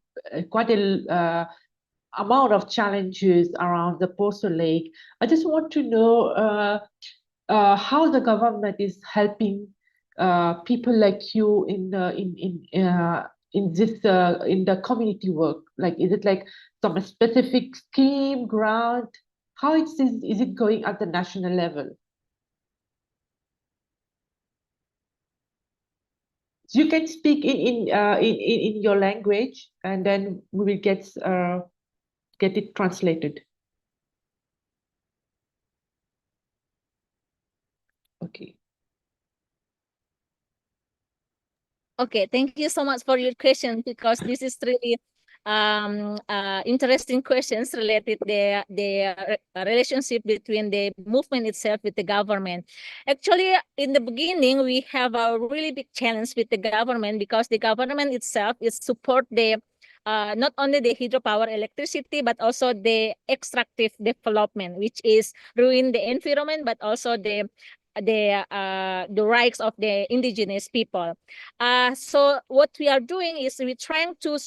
amount of challenges around the Poso Lake. I just want to know how the government is helping people like you in the community work. Like, is it like some specific scheme, grant? How is it going at the national level? So you can speak in your language, and then we will get it translated. Okay. Okay, thank you so much for your question, because this is really interesting questions related the relationship between the movement itself with the government. Actually, in the beginning, we have a really big challenge with the government because the government itself is support the not only the hydropower electricity, but also the extractive development, which is ruin the environment, but also the rights of the indigenous people. So what we are doing is we're trying to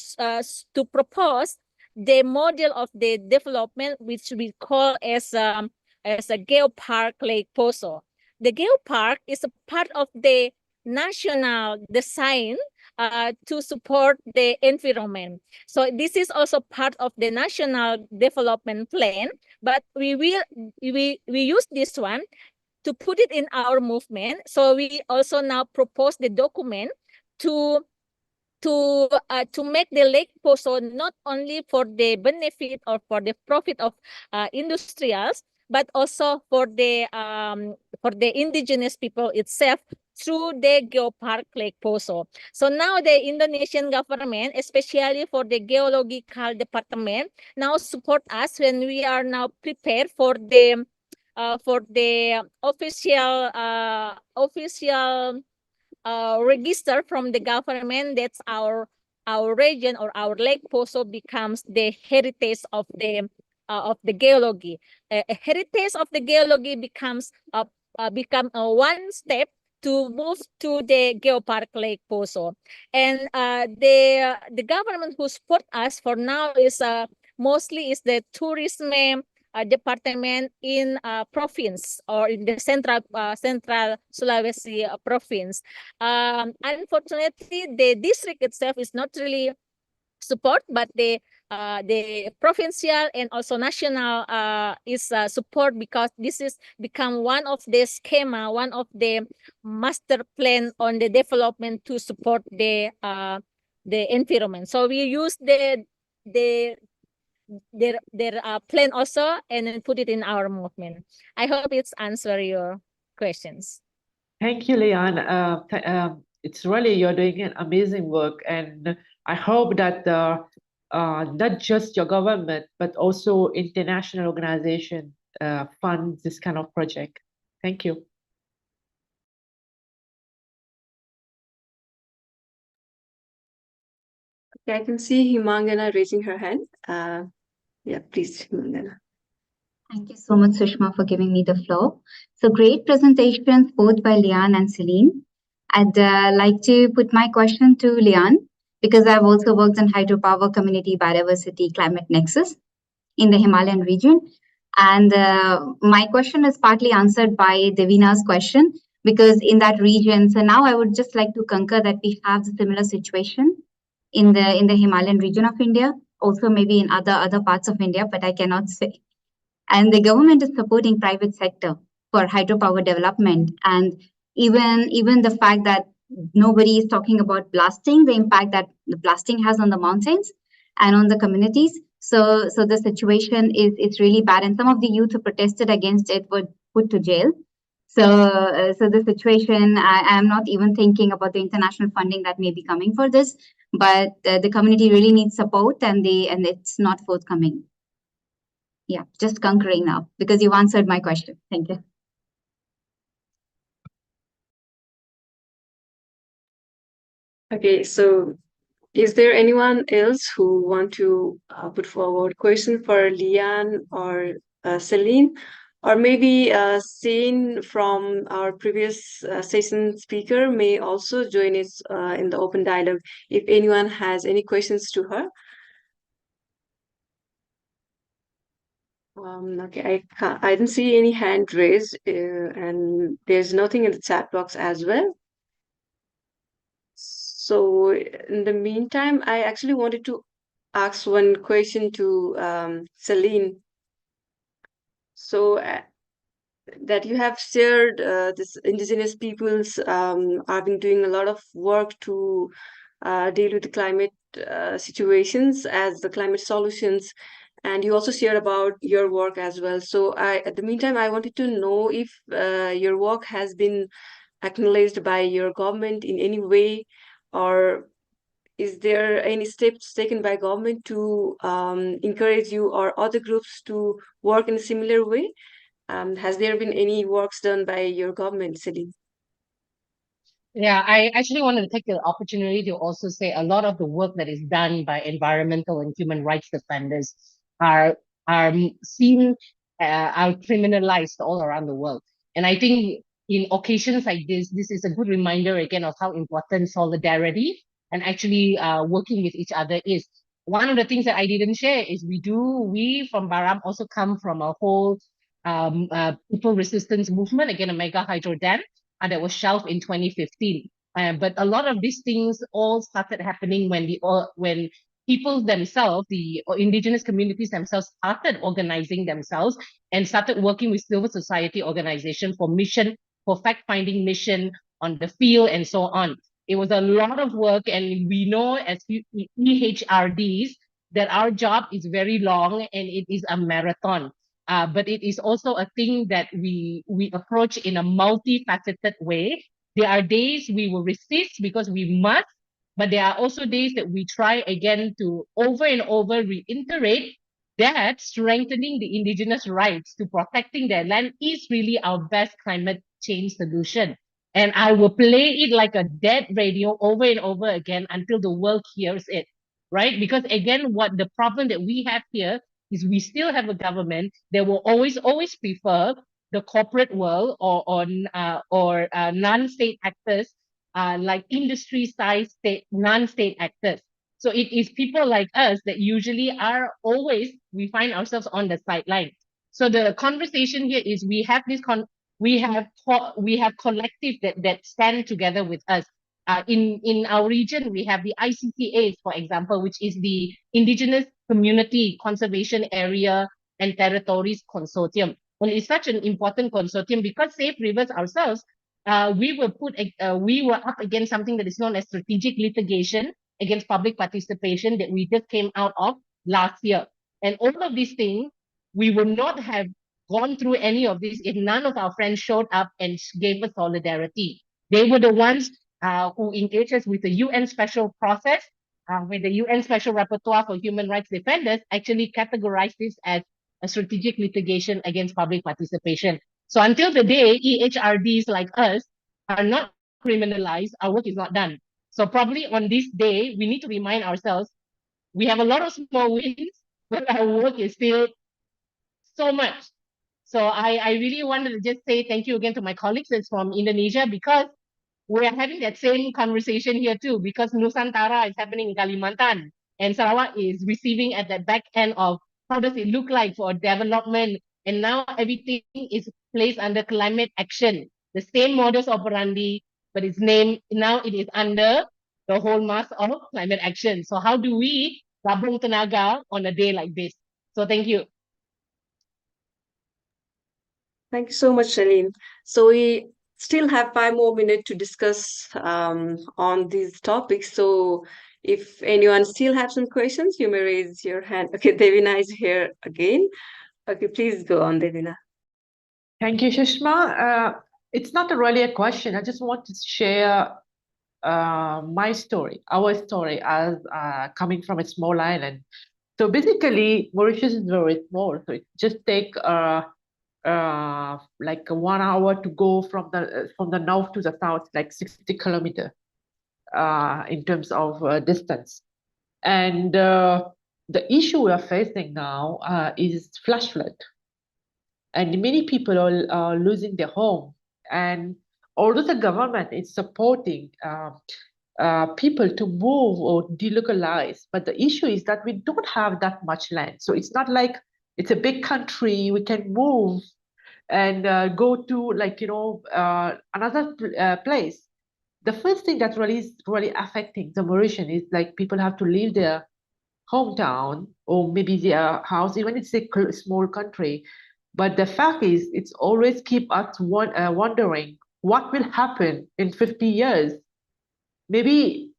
propose the model of the development, which we call as a geopark Lake Poso. The geopark is a part of the national design to support the environment. So this is also part of the national development plan, but we use this one to put it in our movement. So we also now propose the document to make the Lake Poso not only for the benefit or for the profit of industrials, but also for the indigenous people itself through the Geopark Lake Poso. So now the Indonesian government, especially for the geological department, now support us when we are now prepared for the official register from the government. That's our region or our Lake Poso becomes the heritage of the geology. A heritage of the geology becomes become one step to move to the Geopark Lake Poso. And the government who support us for now is mostly is the tourism department in province or in the central Sulawesi province. Unfortunately, the district itself is not really support, but the provincial and also national is support, because this is become one of the schema, one of the master plan on the development to support the environment. So we use their plan also and then put it in our movement. I hope it's answer your questions. Thank you, Leon. It's really, you're doing an amazing work, and I hope that not just your government, but also international organization fund this kind of project. Thank you. Okay, I can see Himangana raising her hand. Yeah, please, Himangana. Thank you so much, Sushma, for giving me the floor. So great presentations both by Leon and Celine. I'd like to put my question to Leon, because I've also worked in hydropower community biodiversity climate nexus in the Himalayan region. And my question is partly answered by Devina's question, because in that region, so now I would just like to concur that we have a similar situation in the Himalayan region of India, also maybe in other parts of India, but I cannot say. And the government is supporting private sector for hydropower development. And even the fact that nobody is talking about blasting, the impact that the blasting has on the mountains and on the communities. So the situation is really bad. And some of the youth who protested against it were put to jail. So the situation, I am not even thinking about the international funding that may be coming for this, but the community really needs support, and it's not forthcoming. Yeah, just concurring now, because you've answered my question. Thank you. Okay, so is there anyone else who want to put forward question for Leon or Celine, or maybe Celine from our previous session speaker may also join us in the open dialogue if anyone has any questions to her. Okay, I didn't see any hand raised, and there's nothing in the chat box as well. So in the meantime, I actually wanted to ask one question to Celine. So that you have shared this indigenous peoples have been doing a lot of work to deal with the climate situations as the climate solutions. And you also shared about your work as well. So at the meantime, I wanted to know if your work has been acknowledged by your government in any way, or is there any steps taken by government to encourage you or other groups to work in a similar way? Has there been any works done by your government, Celine? Yeah, I actually wanted to take the opportunity to also say a lot of the work that is done by environmental and human rights defenders are seen are criminalized all around the world. And I think in occasions like this is a good reminder again of how important solidarity and actually working with each other is. One of the things that I didn't share is we from Baram also come from a whole people resistance movement, again, a mega hydro dam that was shelved in 2015. But a lot of these things all started happening when people themselves, the indigenous communities themselves, started organizing themselves and started working with civil society organizations for fact-finding mission on the field and so on. It was a lot of work, and we know as EHRDs that our job is very long and it is a marathon. But it is also a thing that we approach in a multifaceted way. There are days we will resist because we must, but there are also days that we try again to over and over reiterate that strengthening the indigenous rights to protecting their land is really our best climate change solution. And I will play it like a dead radio over and over again until the world hears it, right? Because again, what the problem that we have here is we still have a government that will always prefer the corporate world or non-state actors like industry-sized non-state actors. So it is people like us that usually we find ourselves on the sideline. So the conversation here is we have collective that stand together with us. In our region, we have the ICCA, for example, which is the Indigenous Community Conservation Area and Territories Consortium. And it's such an important consortium because Safe Rivers ourselves, we were up against something that is known as strategic litigation against public participation that we just came out of last year. And all of these things, we would not have gone through any of this if none of our friends showed up and gave us solidarity. They were the ones who engaged us with the UN special process, with the UN Special Rapporteur for Human Rights Defenders actually categorized this as a strategic litigation against public participation. So until the day EHRDs like us are not criminalized, our work is not done. So probably on this day, we need to remind ourselves, we have a lot of small wins, but our work is still so much. So I really wanted to just say thank you again to my colleagues that's from Indonesia, because we are having that same conversation here too, because Nusantara is happening in Kalimantan and Sarawak is receiving at the back end of how does it look like for development. And now everything is placed under climate action, the same modus operandi, but it's named, now it is under the whole mass of climate action. So how do we gabung tenaga on a day like this? So thank you. Thank you so much, Celine. So we still have 5 more minutes to discuss on these topics. So if anyone still have some questions, you may raise your hand. Okay, Devina is here again. Okay, please go on, Devina. Thank you, Sushma. It's not really a question. I just want to share my story, our story as coming from a small island. So basically, Mauritius is very small. So it just take like 1 hour to go from the north to the south, like 60 kilometers in terms of distance. And the issue we are facing now is flash flood. And many people are losing their home. And although the government is supporting people to move or delocalize, but the issue is that we don't have that much land. So it's not like it's a big country, we can move and go to another place. The first thing that is really affecting the Mauritian is like people have to leave their hometown or maybe their house, even if it's a small country. But the fact is, it's always keep us wondering what will happen in 50 years. Maybe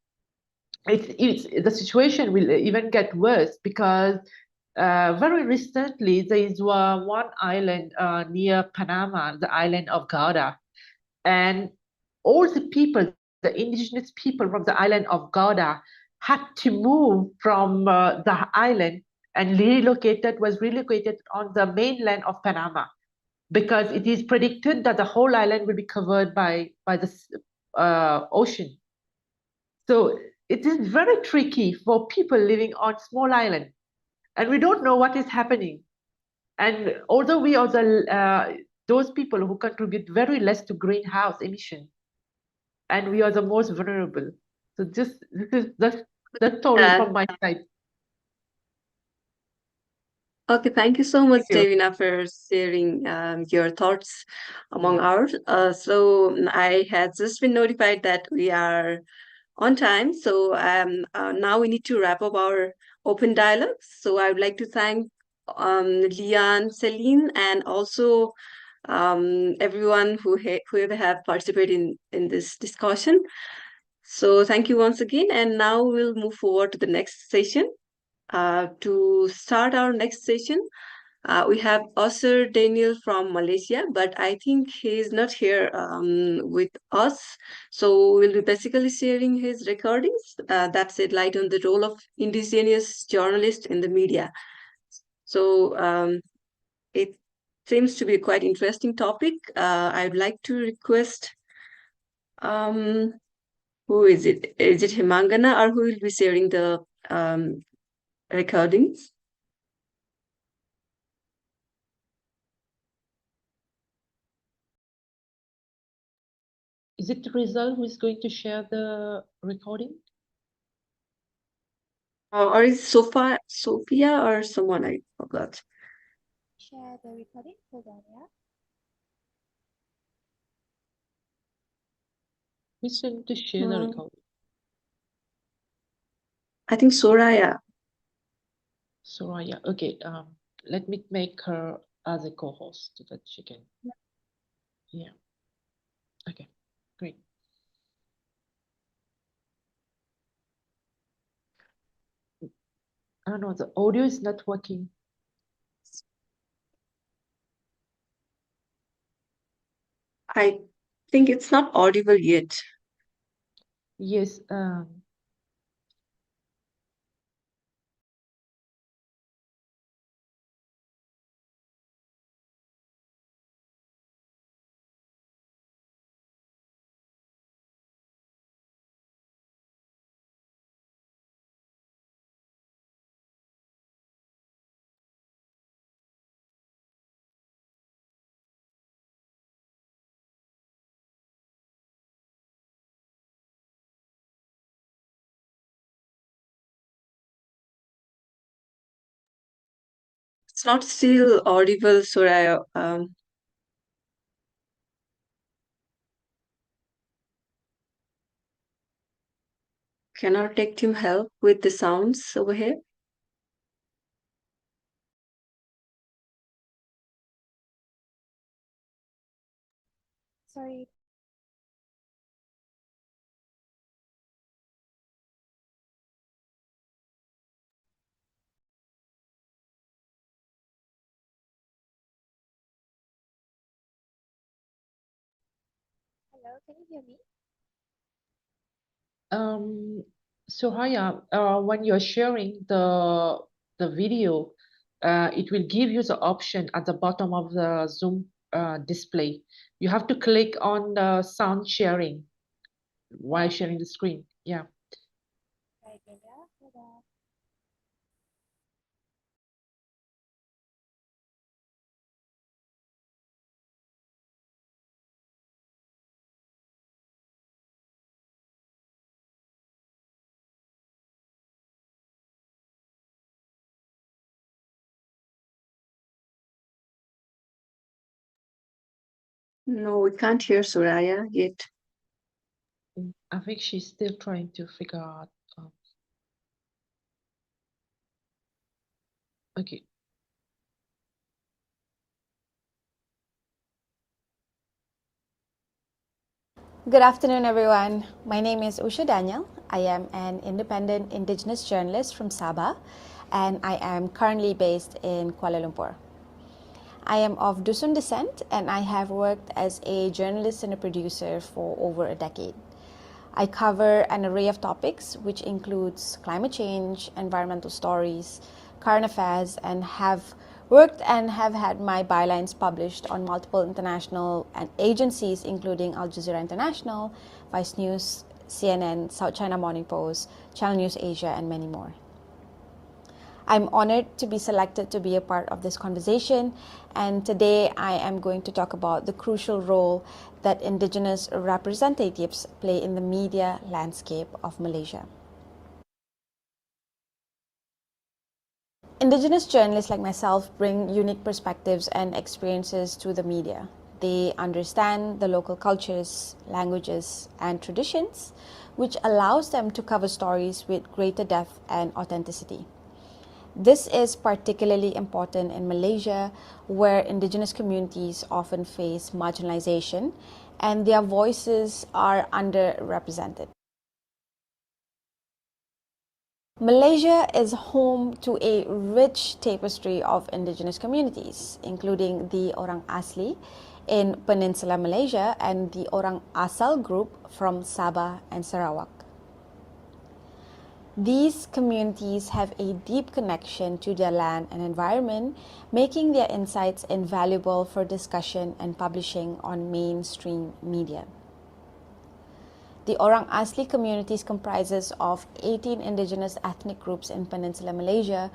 the situation will even get worse because very recently there is one island near Panama, the island of Gouda, and all the people, the indigenous people from the island of Gouda, had to move from the island and was relocated on the mainland of Panama, because it is predicted that the whole island will be covered by the ocean. So it is very tricky for people living on small island, and we don't know what is happening. And although we are those people who contribute very less to greenhouse emission, and we are the most vulnerable. So this is the story from my side. Okay, thank you so much, Thank you. Davina, for sharing your thoughts among ours. So I had just been notified that we are on time. So now we need to wrap up our open dialogue. So I would like to thank Lian, Celine, and also everyone whoever have participated in this discussion. So thank you once again. And now we'll move forward to the next session. To start our next session, we have Osir Daniel from Malaysia, but I think he is not here with us. So we'll be basically sharing his recordings that shed light on the role of indigenous journalists in the media. So it seems to be a quite interesting topic. I'd like to request, who is it? Is it Himangana, or who will be sharing the recordings? Is it Rizal who is going to share the recording? Or is Sophia or someone? I forgot. Share the recording. Hold on, yeah. Who's going to share the recording? I think Soraya. Soraya. Okay. Let me make her as a co-host so that she can. Yeah. Okay. Great. I don't know. The audio is not working. I think it's not audible yet. Yes. It's not still audible, Soraya. Can our tech team help with the sounds over here? Sorry. Hello, can you hear me? Soraya, when you're sharing the video, it will give you the option at the bottom of the Zoom display. You have to click on the sound sharing while sharing the screen. Yeah. Right, yeah. Hold on. No, we can't hear Soraya yet. I think she's still trying to figure out. Okay. Good afternoon, everyone. My name is Usha Daniel. I am an independent Indigenous journalist from Sabah, and I am currently based in Kuala Lumpur. I am of Dusun descent, and I have worked as a journalist and a producer for over a decade. I cover an array of topics, which includes climate change, environmental stories, current affairs, and have worked and have had my bylines published on multiple international agencies, including Al Jazeera International, Vice News, CNN, South China Morning Post, Channel News Asia, and many more. I'm honored to be selected to be a part of this conversation, and today I am going to talk about the crucial role that indigenous representatives play in the media landscape of Malaysia. Indigenous journalists like myself bring unique perspectives and experiences to the media. They understand the local cultures, languages, and traditions, which allows them to cover stories with greater depth and authenticity. This is particularly important in Malaysia, where indigenous communities often face marginalization and their voices are underrepresented. Malaysia is home to a rich tapestry of indigenous communities, including the Orang Asli in Peninsular Malaysia and the Orang Asal group from Sabah and Sarawak. These communities have a deep connection to their land and environment, making their insights invaluable for discussion and publishing on mainstream media. The Orang Asli communities comprises of 18 indigenous ethnic groups in Peninsular Malaysia,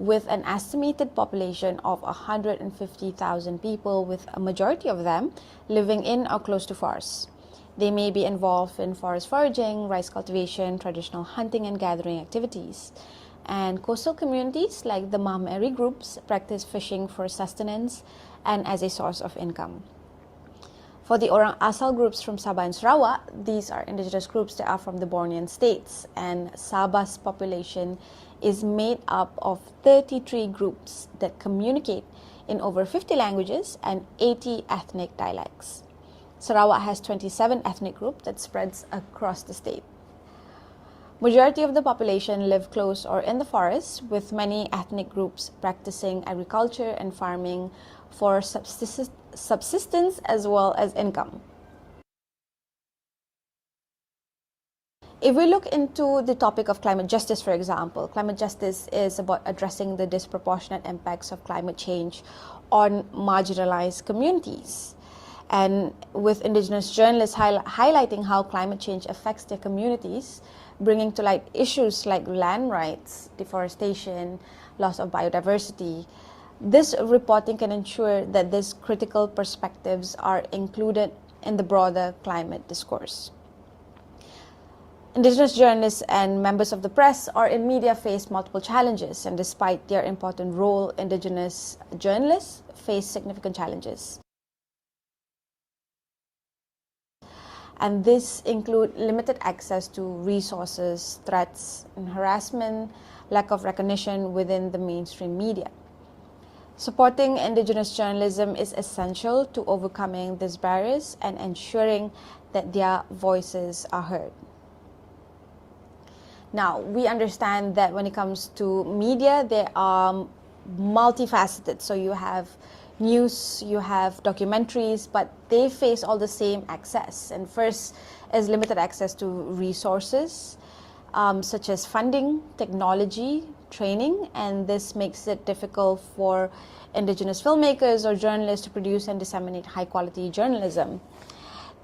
with an estimated population of 150,000 people, with a majority of them living in or close to forests. They may be involved in forest foraging, rice cultivation, traditional hunting and gathering activities. And coastal communities like the Mahmeri groups practice fishing for sustenance and as a source of income. For the Orang Asal groups from Sabah and Sarawak, these are indigenous groups that are from the Bornean states, and Sabah's population is made up of 33 groups that communicate in over 50 languages and 80 ethnic dialects. Sarawak has 27 ethnic groups that spreads across the state. Majority of the population live close or in the forests, with many ethnic groups practicing agriculture and farming for subsistence as well as income. If we look into the topic of climate justice, for example, climate justice is about addressing the disproportionate impacts of climate change on marginalized communities. And with indigenous journalists highlighting how climate change affects their communities, bringing to light issues like land rights, deforestation, loss of biodiversity, this reporting can ensure that these critical perspectives are included in the broader climate discourse. Indigenous journalists and members of the press or in media face multiple challenges, and despite their important role, indigenous journalists face significant challenges. And this include limited access to resources, threats, and harassment, lack of recognition within the mainstream media. Supporting indigenous journalism is essential to overcoming these barriers and ensuring that their voices are heard. Now, we understand that when it comes to media, they are multifaceted. So you have news, you have documentaries, but they face all the same access. And first is limited access to resources, such as funding, technology, training, and this makes it difficult for indigenous filmmakers or journalists to produce and disseminate high-quality journalism.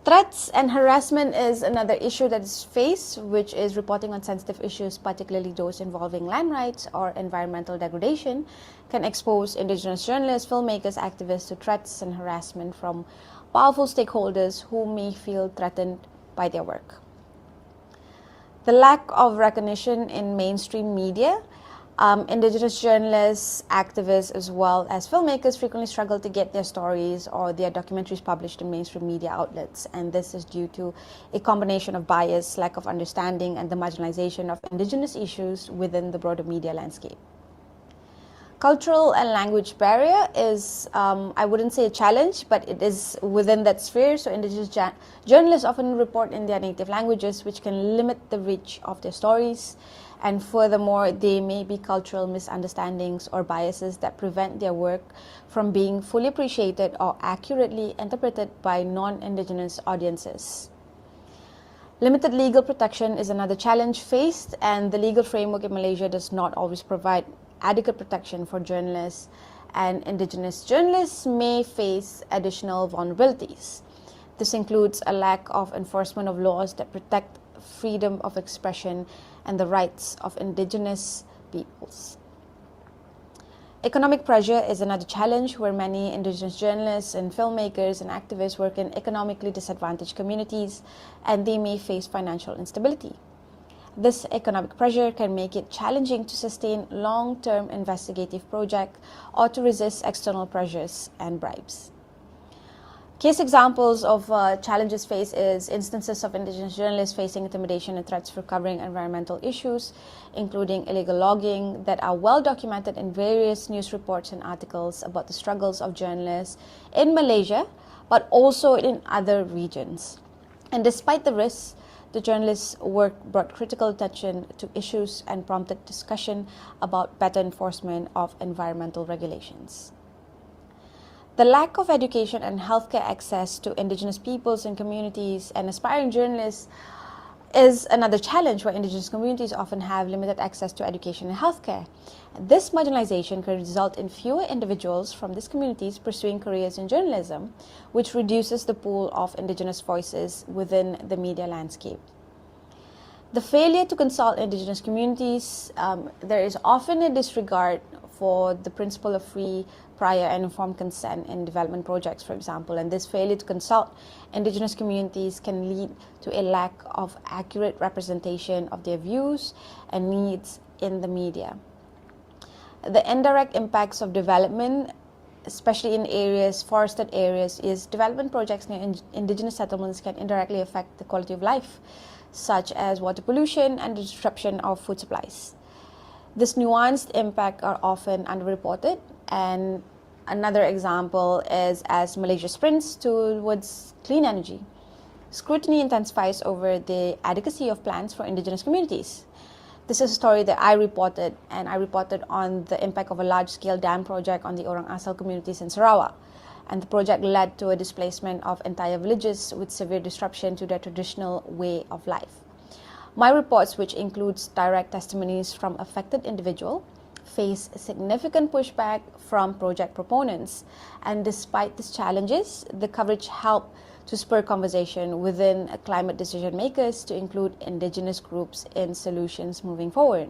Threats and harassment is another issue that is faced, which is reporting on sensitive issues, particularly those involving land rights or environmental degradation, can expose indigenous journalists, filmmakers, activists to threats and harassment from powerful stakeholders who may feel threatened by their work. The lack of recognition in mainstream media, indigenous journalists, activists, as well as filmmakers frequently struggle to get their stories or their documentaries published in mainstream media outlets, and this is due to a combination of bias, lack of understanding, and the marginalization of indigenous issues within the broader media landscape. Cultural and language barrier is, I wouldn't say a challenge, but it is within that sphere. So indigenous journalists often report in their native languages, which can limit the reach of their stories. And furthermore, there may be cultural misunderstandings or biases that prevent their work from being fully appreciated or accurately interpreted by non-indigenous audiences. Limited legal protection is another challenge faced, and the legal framework in Malaysia does not always provide adequate protection for journalists, and indigenous journalists may face additional vulnerabilities. This includes a lack of enforcement of laws that protect freedom of expression and the rights of indigenous peoples. Economic pressure is another challenge where many indigenous journalists and filmmakers and activists work in economically disadvantaged communities, and they may face financial instability. This economic pressure can make it challenging to sustain long-term investigative projects or to resist external pressures and bribes. Case examples of challenges faced is instances of indigenous journalists facing intimidation and threats for covering environmental issues, including illegal logging, that are well documented in various news reports and articles about the struggles of journalists in Malaysia, but also in other regions. And despite the risks, the journalists' work brought critical attention to issues and prompted discussion about better enforcement of environmental regulations. The lack of education and healthcare access to indigenous peoples and communities and aspiring journalists is another challenge, where indigenous communities often have limited access to education and healthcare. This marginalization can result in fewer individuals from these communities pursuing careers in journalism, which reduces the pool of indigenous voices within the media landscape. The failure to consult indigenous communities, there is often a disregard for the principle of free, prior and informed consent in development projects, for example, and this failure to consult indigenous communities can lead to a lack of accurate representation of their views and needs in the media. The indirect impacts of development, especially in areas, forested areas, is development projects near indigenous settlements can indirectly affect the quality of life, such as water pollution and the disruption of food supplies. This nuanced impact are often underreported, and another example is as Malaysia sprints towards clean energy, scrutiny intensifies over the adequacy of plans for indigenous communities. This is a story that I reported, and I reported on the impact of a large-scale dam project on the Orang Asal communities in Sarawak. And the project led to a displacement of entire villages with severe disruption to their traditional way of life. My reports, which includes direct testimonies from affected individuals, face significant pushback from project proponents. And despite these challenges, the coverage helped to spur conversation within climate decision makers to include indigenous groups in solutions moving forward.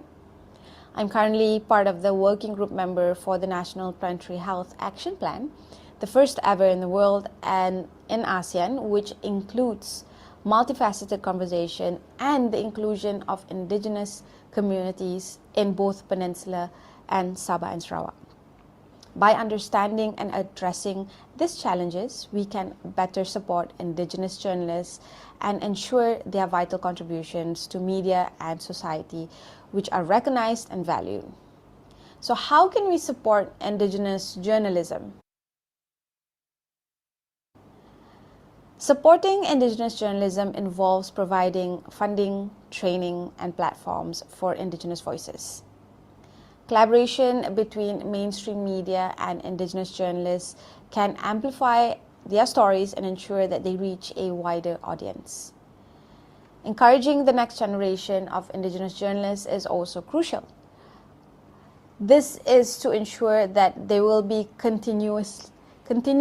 I'm currently part of the working group member for the National Planetary Health Action Plan, the first ever in the world and in ASEAN, which includes multifaceted conversation and the inclusion of indigenous communities in both Peninsula and Sabah and Sarawak. By understanding and addressing these challenges, we can better support indigenous journalists and ensure their vital contributions to media and society, which are recognized and valued. So how can we support indigenous journalism? Supporting indigenous journalism involves providing funding, training, and platforms for indigenous voices. Collaboration between mainstream media and indigenous journalists can amplify their stories and ensure that they reach a wider audience. Encouraging the next generation of indigenous journalists is also crucial. This is to ensure that there will be continuous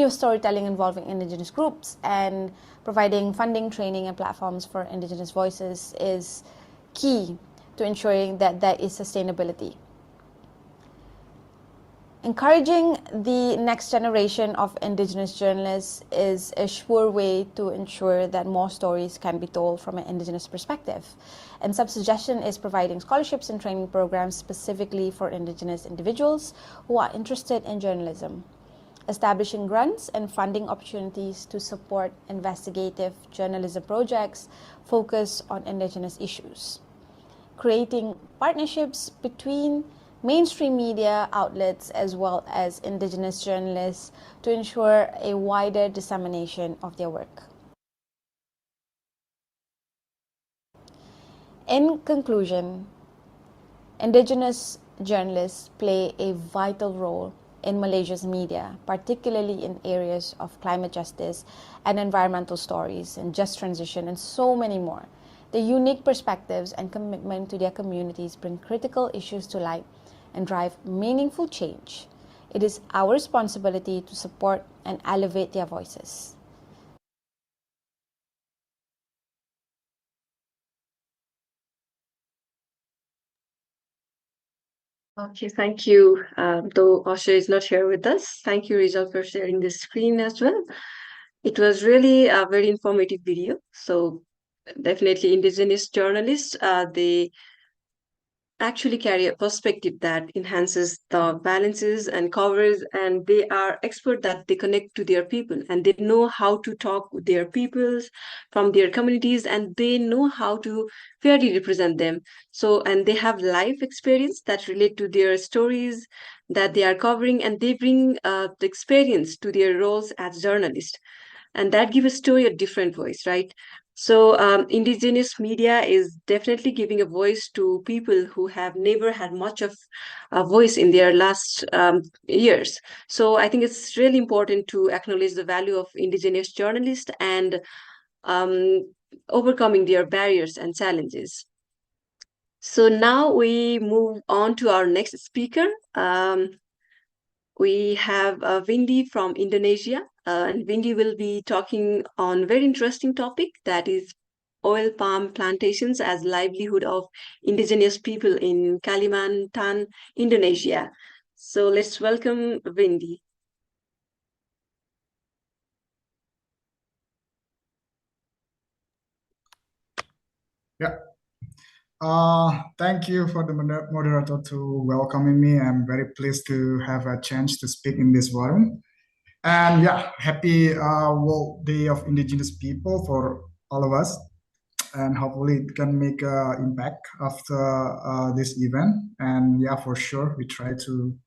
storytelling involving indigenous groups, and providing funding, training, and platforms for indigenous voices is key to ensuring that there is sustainability. Encouraging the next generation of indigenous journalists is a sure way to ensure that more stories can be told from an indigenous perspective. And some suggestion is providing scholarships and training programs specifically for indigenous individuals who are interested in journalism. Establishing grants and funding opportunities to support investigative journalism projects focus on indigenous issues. Creating partnerships between mainstream media outlets as well as indigenous journalists to ensure a wider dissemination of their work. In conclusion, indigenous journalists play a vital role in Malaysia's media, particularly in areas of climate justice and environmental stories and just transition and so many more. Their unique perspectives and commitment to their communities bring critical issues to light and drive meaningful change. It is our responsibility to support and elevate their voices. Okay, thank you. Though Osha is not here with us, thank you, Rizal, for sharing this screen as well. It was really a very informative video. So definitely indigenous journalists, they actually carry a perspective that enhances the balances and covers, and they are expert that they connect to their people and they know how to talk with their peoples from their communities, and they know how to fairly represent them. So, and they have life experience that relate to their stories that they are covering, and they bring the experience to their roles as journalists, and that give a story a different voice, right? So indigenous media is definitely giving a voice to people who have never had much of a voice in their last years. So I think it's really important to acknowledge the value of indigenous journalists and overcoming their barriers and challenges. So now we move on to our next speaker. We have Windy from Indonesia, and Windy will be talking on very interesting topic, that is oil palm plantations as livelihood of indigenous people in Kalimantan, Indonesia. So let's welcome Windy. Yeah. Thank you for the moderator to welcoming me. I'm very pleased to have a chance to speak in this forum. And yeah, happy World Day of Indigenous People for all of us. And hopefully it can make an impact after this event. And yeah, for sure, we try to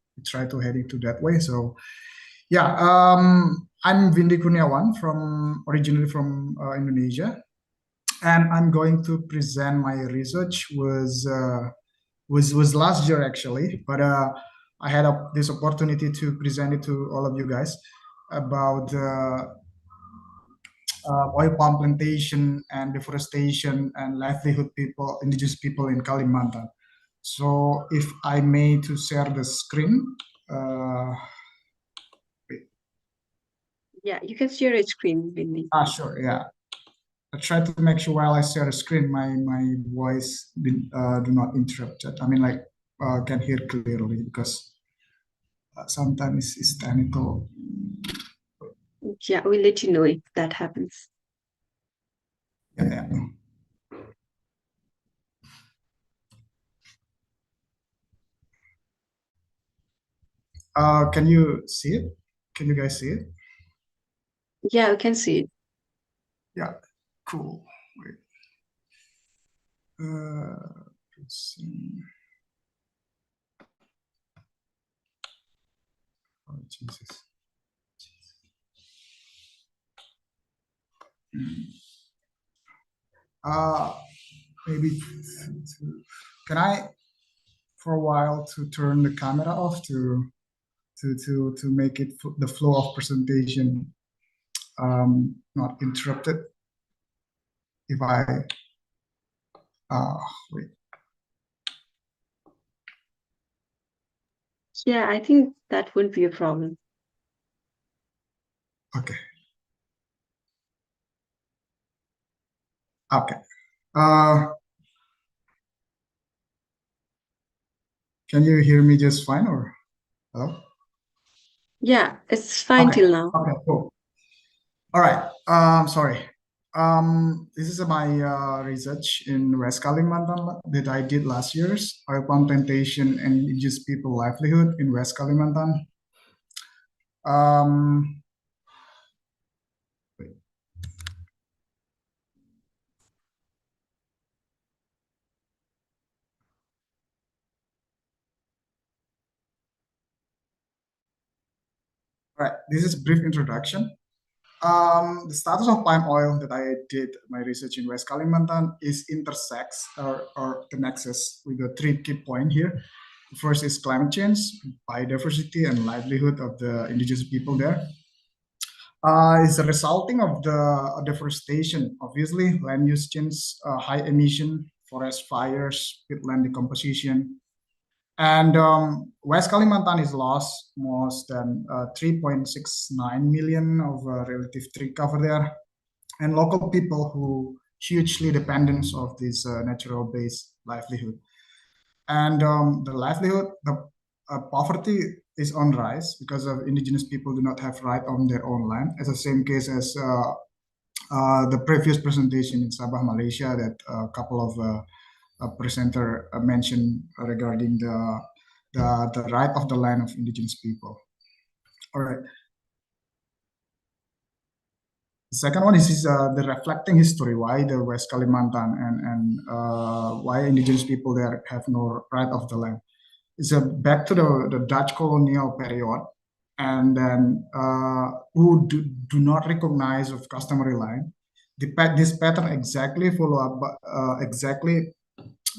head into that way. So yeah, I'm Windy Kurniawan originally from Indonesia. And I'm going to present my research was last year actually, but I had this opportunity to present it to all of you guys about oil palm plantation and deforestation and livelihood indigenous people in Kalimantan. So if I may to share the screen. Yeah, you can share a screen, Windy. Sure, yeah. I try to make sure while I share the screen, my voice do not interrupt it. I mean, like can hear clearly, because sometimes it's technical. Yeah, we'll let you know if that happens. Yeah. Can you see it? Can you guys see it? Yeah, we can see it. Yeah, cool. Wait. Let's see. Oh, Jesus. Maybe can I for a while to turn the camera off to make it the flow of presentation not interrupted. If I wait. Yeah, I think that wouldn't be a problem. Okay. Can you hear me just fine, or hello? Yeah, it's fine till now. Okay, cool. All right. Sorry. This is my research in West Kalimantan that I did last year's oil palm plantation and indigenous people livelihood in West Kalimantan. All right, this is a brief introduction. The status of palm oil that I did my research in West Kalimantan is intersects or the nexus with the three key points here. First is climate change, biodiversity, and livelihood of the indigenous people there. is resulting of the deforestation. Obviously, land use change, high emission, forest fires, peatland decomposition. And West Kalimantan is lost more than 3.69 million of relative tree cover there. And local people who hugely dependent of this natural-based livelihood. And the livelihood, the poverty is on rise because of indigenous people do not have right on their own land. It's the same case as the previous presentation in Sabah, Malaysia, that a couple of presenter mentioned regarding the right of the land of indigenous people. All right. The second one is the reflecting history, why the West Kalimantan and why indigenous people there have no right of the land. It's back to the Dutch colonial period, and then who do not recognize of customary land. This pattern exactly follow up, exactly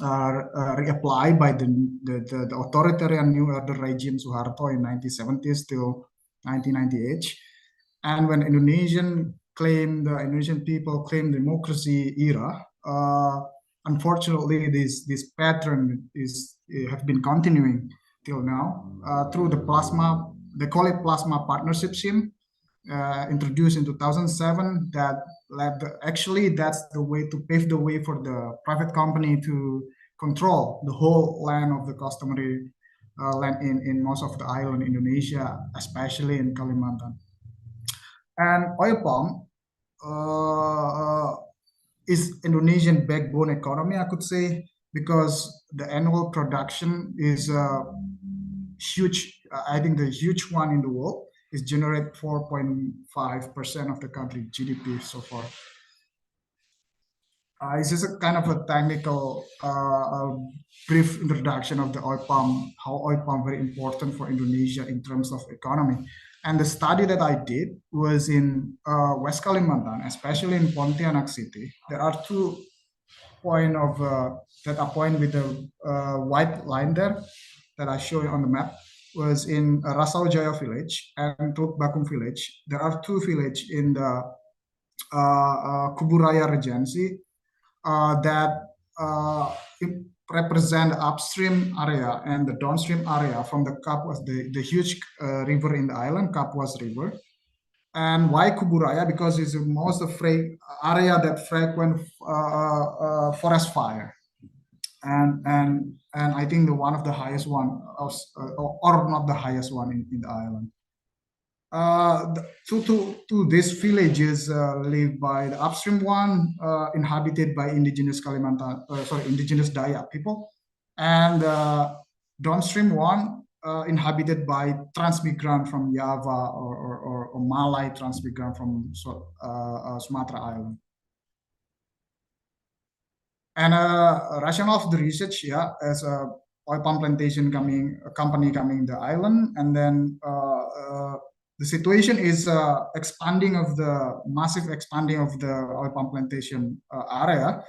reapplied by the authoritarian New Order regime Suharto in 1970s till 1998. And when Indonesian people claim democracy era, unfortunately this pattern have been continuing till now through the plasma, they call it plasma partnership scheme, introduced in 2007, that actually that's the way to pave the way for the private company to control the whole land of the customary land in most of the island Indonesia, especially in Kalimantan. And oil palm is Indonesian backbone economy, I could say, because the annual production is huge. I think the huge one in the world is generate 4.5% of the country GDP so far. It's just a kind of a technical brief introduction of the oil palm, how oil palm very important for Indonesia in terms of economy. And the study that I did was in West Kalimantan, especially in Pontianak city. There are 2 points that are point with the white line there that I show you on the map, was in Rasau Jaya village and Teluk Bakung village. There are 2 villages in the Kuburaya Regency that represent the upstream area and the downstream area from the Kapuas, the huge river in the island, Kapuas River. And why Kuburaya? Because it's the most area that frequent forest fire. And I think one of the highest one, or not the highest one in the island. To these villages live by the upstream one, inhabited by indigenous indigenous Dayak people, and downstream one inhabited by transmigrant from Java or Malay transmigrant from Sumatra Island. And rationale of the research, as a oil palm plantation company coming the island, and then the situation is massive expanding of the oil palm plantation area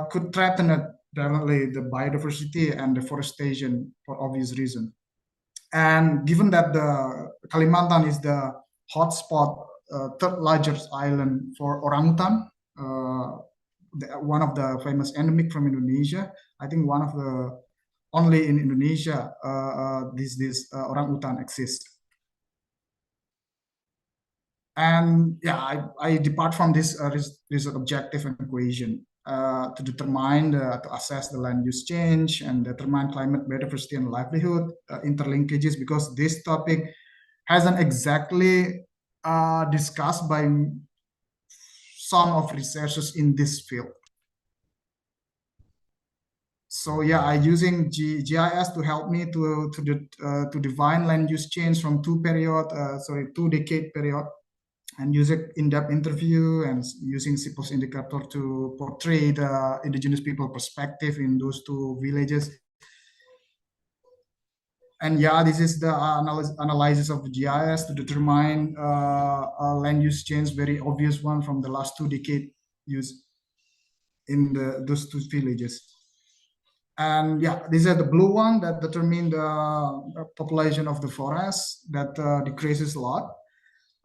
could threaten definitely the biodiversity and deforestation for obvious reason. And given that the Kalimantan is the hotspot, third largest island for orangutan, one of the famous endemic from Indonesia, I think one of the only in Indonesia this orangutan exists. And I depart from this objective and equation to determine to assess the land use change and determine climate biodiversity and livelihood interlinkages, because this topic hasn't exactly discussed by some of researchers in this field. So I using GIS to help me to define land use change from 2 decade period, and using in-depth interview and using CPOS indicator to portray the indigenous people perspective in those 2 villages. And this is the analysis of the GIS to determine land use change, very obvious one from the last 2 decades use in those 2 villages. And these are the blue one that determine the population of the forest that decreases a lot.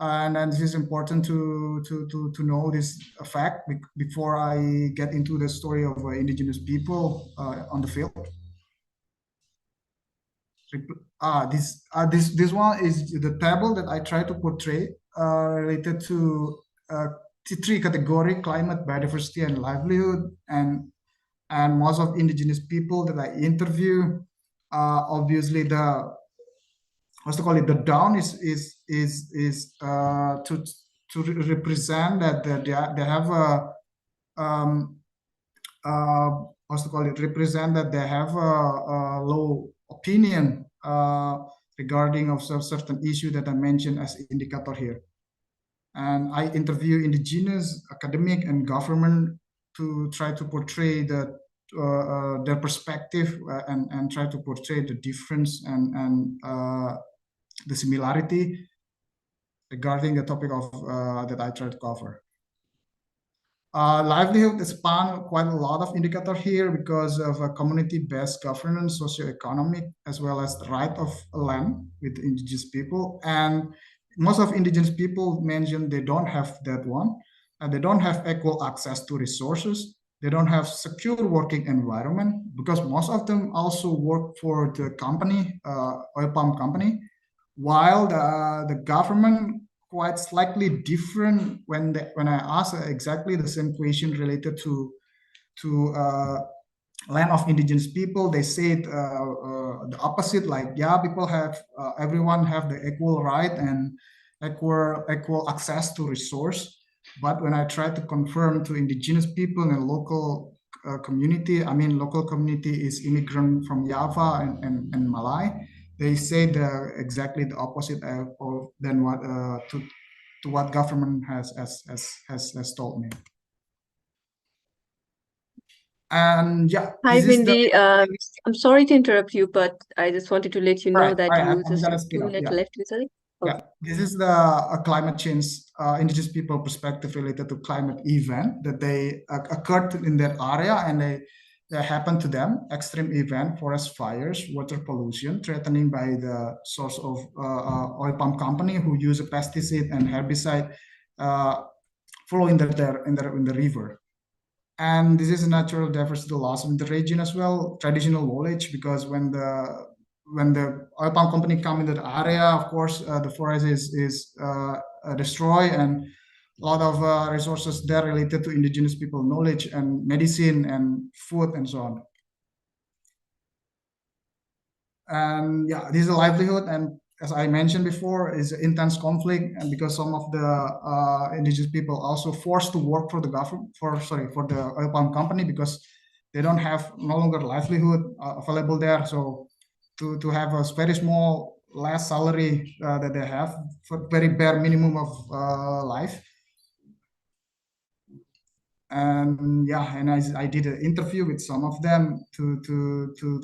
And this is important to know this fact before I get into the story of indigenous people on the field. This one is the table that I try to portray related to three categories: climate, biodiversity, and livelihood. And most of indigenous people that I interview, obviously the the down is to represent that they have a represent that they have a low opinion regarding of certain issue that I mentioned as indicator here. And I interview indigenous, academic, and government to try to portray their perspective and try to portray the difference and the similarity regarding the topic of that I try to cover. Livelihood span quite a lot of indicator here because of a community-based governance, socio-economic, as well as the right of land with indigenous people. And most of indigenous people mentioned they don't have that one, and they don't have equal access to resources. They don't have secure working environment because most of them also work for the company, oil palm company, while the government quite slightly different when I ask exactly the same question related to land of indigenous people. They said the opposite, like, yeah, people have everyone have the equal right and equal access to resource. But when I try to confirm to indigenous people in a local community, I mean local community is immigrant from Java and Malay, they say exactly the opposite than what to what government has told me. And yeah, Hi, Windy. I'm sorry to interrupt you, but I just wanted to let you know that you just have 2 minutes left, Vitaly. Yeah, this is the climate change, indigenous people perspective related to climate event that they occurred in that area, and they happened to them: extreme event, forest fires, water pollution, threatening by the source of oil palm company who use a pesticide and herbicide flowing in the river. And this is a natural diversity loss in the region as well, traditional knowledge, because when the oil palm company come into the area, of course, the forest is destroyed, and a lot of resources there related to indigenous people knowledge and medicine and food and so on. And yeah, this is a livelihood, and as I mentioned before, is intense conflict, and because some of the indigenous people also forced to work for the government, for the oil palm company, because they don't have no longer livelihood available there. So to have a very small less salary that they have for very bare minimum of life. And yeah, and I did an interview with some of them to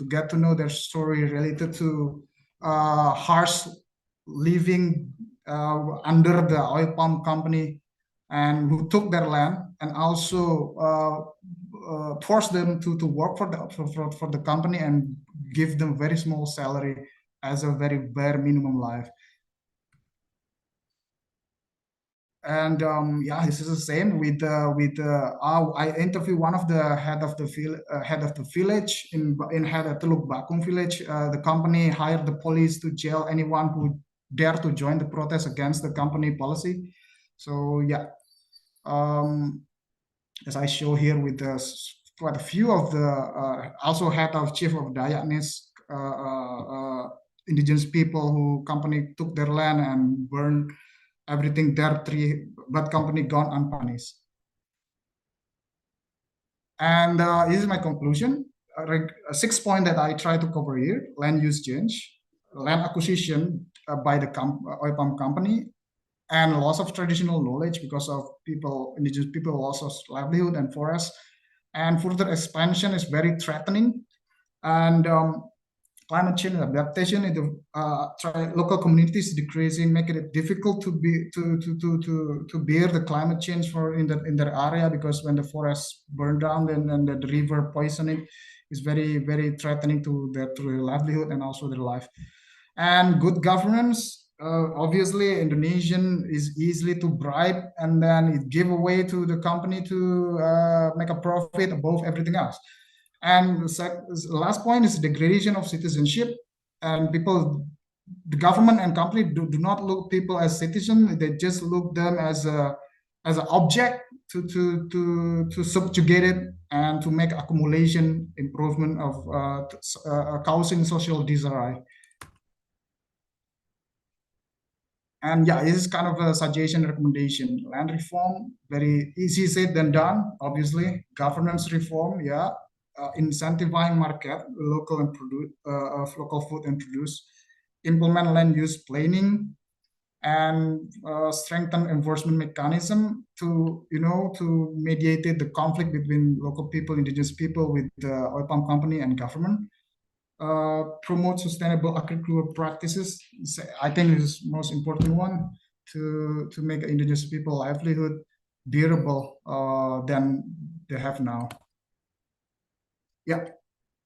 get to know their story related to harsh living under the oil palm company, and who took their land and also forced them to work for the company and give them very small salary as a very bare minimum life. And yeah, this is the same with I interviewed one of the head of the village in Teluk Bakung village. The company hired the police to jail anyone who dare to join the protest against the company policy. So yeah, as I show here with quite a few of the also head of chief of Dayaknis indigenous people who company took their land and burned everything there, but company gone unpunished. And this is my conclusion. 6 points that I try to cover here: land use change, land acquisition by the oil palm company, and loss of traditional knowledge because of indigenous people loss of livelihood and forest, and further expansion is very threatening. And climate change adaptation in the local communities decreasing, making it difficult to bear the climate change in their area, because when the forests burn down and the river poisoning is very, very threatening to their livelihood and also their life. And good governance obviously Indonesian is easily to bribe, and then it give away to the company to make a profit above everything else. And the last point is degradation of citizenship, and people, the government and company do not look people as citizens. They just look them as an object to subjugate it and to make accumulation improvement of causing social disarray. And yeah, this is kind of a suggestion, recommendation. Land reform, very easy said than done, obviously. Governance reform, yeah. Incentivizing market, local and local food and produce. Implement land use planning, and strengthen enforcement mechanism to mediate the conflict between local people, indigenous people, with the oil palm company and government. Promote sustainable agricultural practices. I think is most important one to make indigenous people livelihood bearable than they have now. Yeah,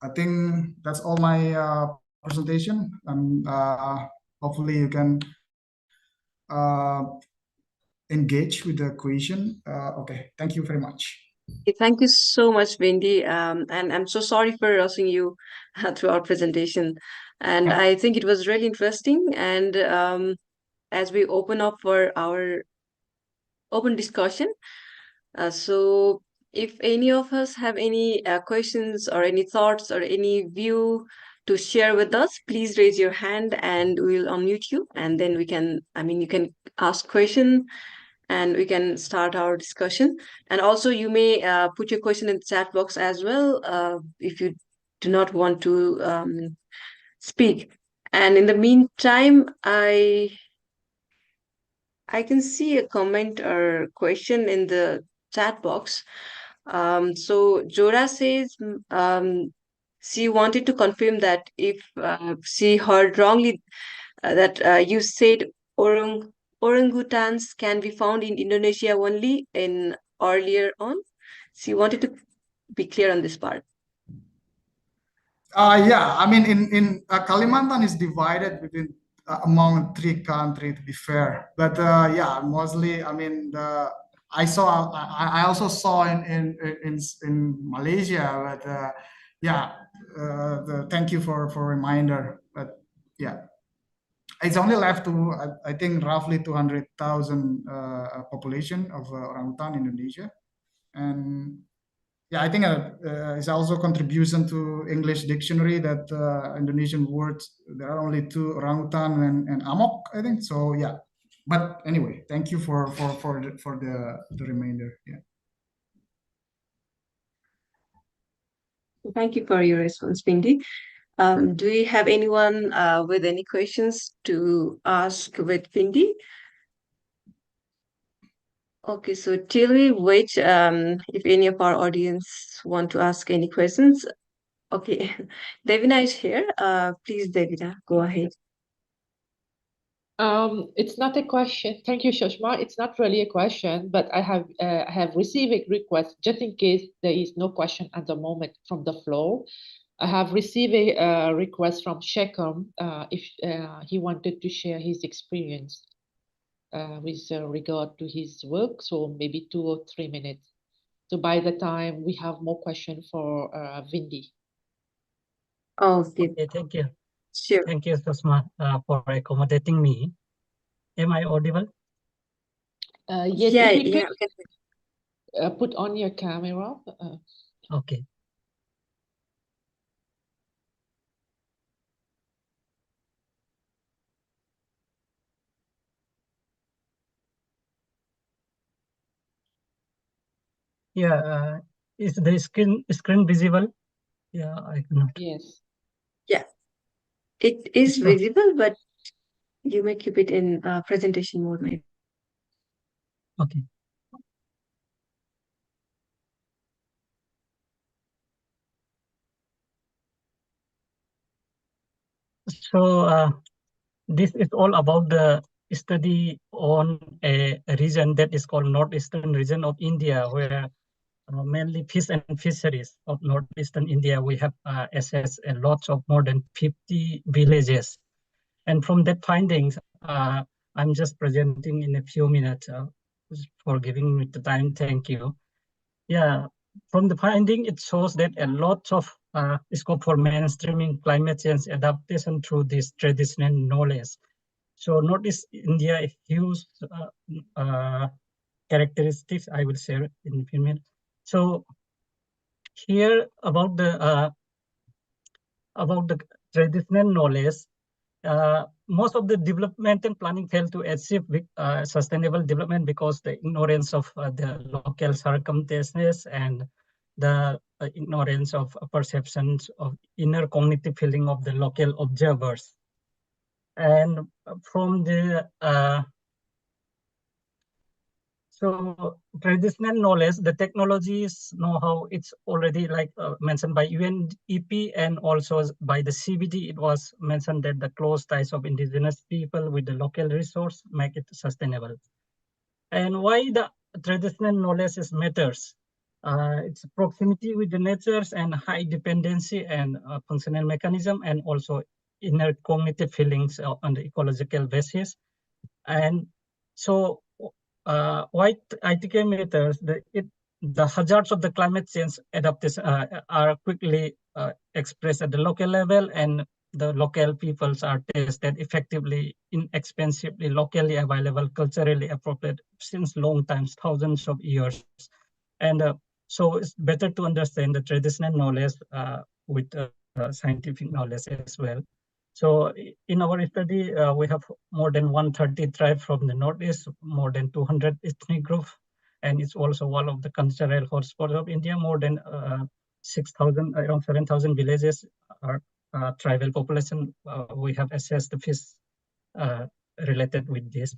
I think that's all my presentation, and hopefully you can engage with the question. Okay, thank you very much. Thank you so much, Wendy. And I'm so sorry for rushing you through our presentation. And I think it was really interesting. And as we open up for our open discussion, so if any of us have any questions or any thoughts or any view to share with us, please raise your hand and we'll unmute you. And then we can, you can ask question and we can start our discussion. And also you may put your question in the chat box as well if you do not want to speak. And in the meantime, I can see a comment or question in the chat box. So Jora says she wanted to confirm that if she heard wrongly that you said orangutans can be found in Indonesia only in earlier on. She wanted to be clear on this part. Yeah, I mean, in Kalimantan is divided between among 3 countries, to be fair. But yeah, mostly, I mean, I also saw in Malaysia, but yeah, thank you for reminder. But yeah, it's only left to I think roughly 200,000 population of orangutan in Indonesia, and yeah, I think it's also contribution to English dictionary that Indonesian words, there are only 2, orangutan and amok, I think. So yeah, but anyway, thank you for the reminder. Yeah. Thank you for your response, Bindi. Do we have anyone with any questions to ask with Bindi? Okay, so till we wait, if any of our audience want to ask any questions. Okay, Devina is here. Please, Devina, go ahead. It's not a question. Thank you, Shoshma. It's not really a question, but I have received a request just in case there is no question at the moment from the floor. I have received a request from Shekham if he wanted to share his experience with regard to his work, so maybe 2 or 3 minutes. So by the time we have more questions for Vindi. Oh, okay, thank you. Sure. Thank you, Susma, for accommodating me. Am I audible? Yes, yeah, if you yeah. could put on your camera. Okay. Yeah, is the screen visible? Yeah, I cannot. Yes. Yeah, it is visible, but you may keep it in presentation mode, maybe. Okay. So this is all about the study on a region that is called northeastern region of India, where mainly fish and fisheries of northeastern India. We have assessed a lot of more than 50 villages. And from that findings, I'm just presenting in a few minutes. For giving me the time, thank you. Yeah, from the finding, it shows that a lot of scope for mainstreaming climate change adaptation through this traditional knowledge. So Northeast India, a huge characteristics I will share in a few minutes. So here about the traditional knowledge, most of the development and planning fail to achieve sustainable development because the ignorance of the local circumstances and the ignorance of perceptions of inner cognitive feeling of the local observers. And from the so traditional knowledge, the technologies know-how, it's already like mentioned by UNEP and also by the CBD, it was mentioned that the close ties of indigenous people with the local resource make it sustainable. And why the traditional knowledge is matters? It's proximity with the natures and high dependency and functional mechanism and also inner cognitive feelings on the ecological basis. And so why ITK matters, the hazards of the climate change adaptation are quickly expressed at the local level, and the local peoples are tested effectively, inexpensively, locally available, culturally appropriate since long times, thousands of years. And so it's better to understand the traditional knowledge with scientific knowledge as well. So in our study, we have more than 130 tribes from the Northeast, more than 200 ethnic groups, and it's also one of the cultural hotspots of India. More than 6,000, around 7,000 villages are tribal population. We have assessed the fish related with this.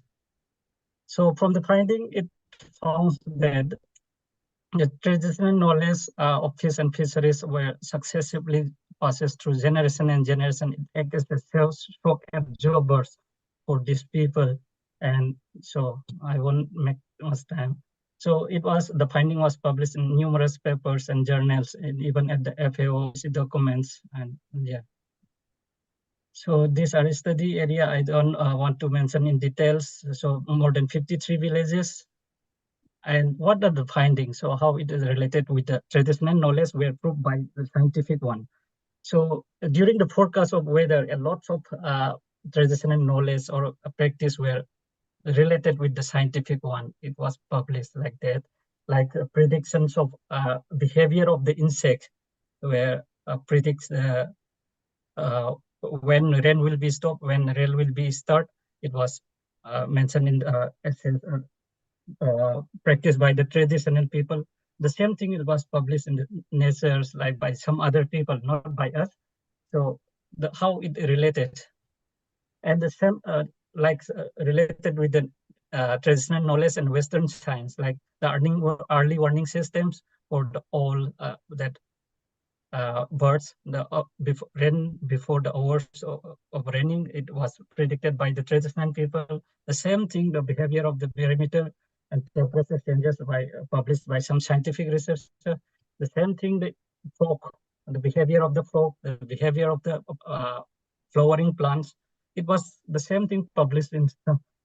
So from the finding, it found that the traditional knowledge of fish and fisheries were successively passes through generation and generation. It acts as shock absorbers for these people. And so I won't make much time. So the finding was published in numerous papers and journals, and even at the FAO documents. And yeah. So these are study area I don't want to mention in details. So more than 53 villages. And what are the findings? So how it is related with the traditional knowledge were proved by the scientific one. So during the forecast of weather, a lot of traditional knowledge or practice were related with the scientific one. It was published like that, like predictions of behavior of the insect, where predicts when rain will be stopped, when rain will be start. It was mentioned in the practiced by the traditional people. The same thing it was published in the Nature's, like by some other people, not by us. So how it related, and the same related with the traditional knowledge and Western science, like the early warning systems for the all that birds, before the hours of raining, it was predicted by the traditional people. The same thing, the behavior of the barometer and temperature changes published by some scientific researchers. The same thing, the behavior of the frog, the behavior of the flowering plants. It was the same thing published in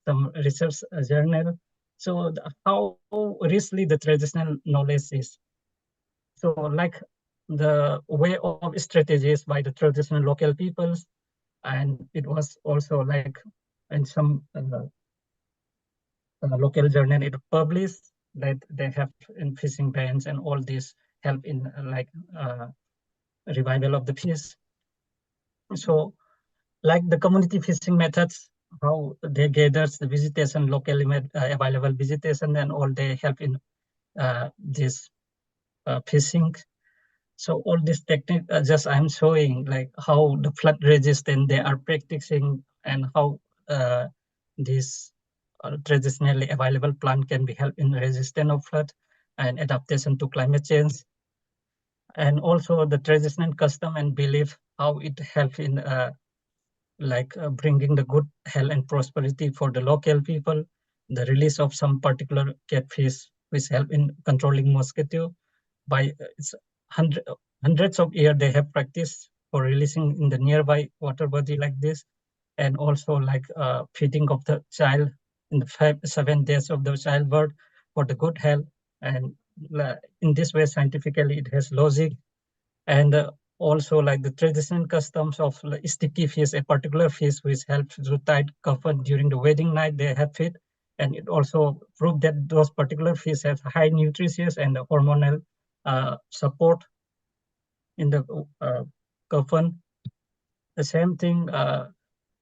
some research journal. So how richly the traditional knowledge is. So like the way of strategies by the traditional local peoples, and it was also like in some local journal it published that they have in fishing bans and all this help in revival of the fish. So like the community fishing methods, how they gathers the vegetation, locally available vegetation, and all they help in this fishing. So all this technique, just I'm showing like how the flood resistant they are practicing, and how this traditionally available plant can be helped in resistance of flood and adaptation to climate change. And also the traditional custom and belief, how it helps in bringing the good health and prosperity for the local people. The release of some particular catfish, which help in controlling mosquito. By hundreds of years they have practiced for releasing in the nearby water body like this. and also like feeding of the child in the 7 days of the childbirth for the good health. And in this way, scientifically, it has logic. And also like the traditional customs of like, sticky fish, a particular fish which helps to tide coffin during the wedding night they have it. And it also proved that those particular fish have high nutritious and hormonal support in the coffin. The same thing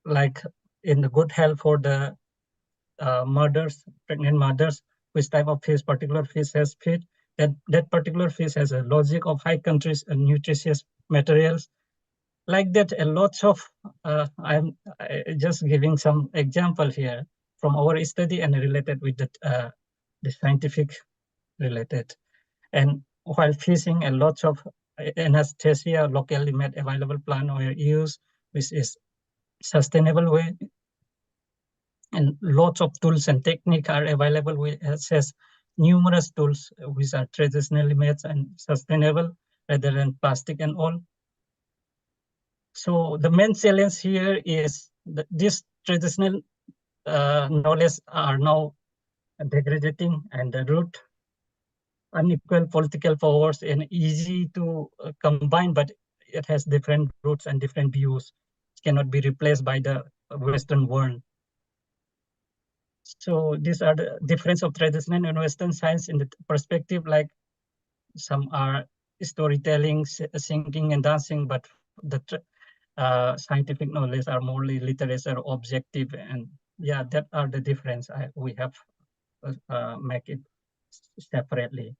like in the good health for the mothers, pregnant mothers, which type of fish, particular fish has feed. That particular fish has a logic of high countries and nutritious materials. Like that, a lot of, I'm just giving some example here from our study and related with the scientific related. And while fishing, a lot of anesthesia, locally made available plant oil use, which is sustainable way. And lots of tools and technique are available. We access numerous tools which are traditionally made and sustainable rather than plastic and all. So the main challenge here is that this traditional knowledge are now degrading, and the root unequal political powers and easy to combine, but it has different roots and different views. It cannot be replaced by the Western world. So these are the difference of traditional and Western science in the perspective, like some are storytelling, singing and dancing, but the scientific knowledge are more literature, objective, and yeah, that are the difference. We have make it separately.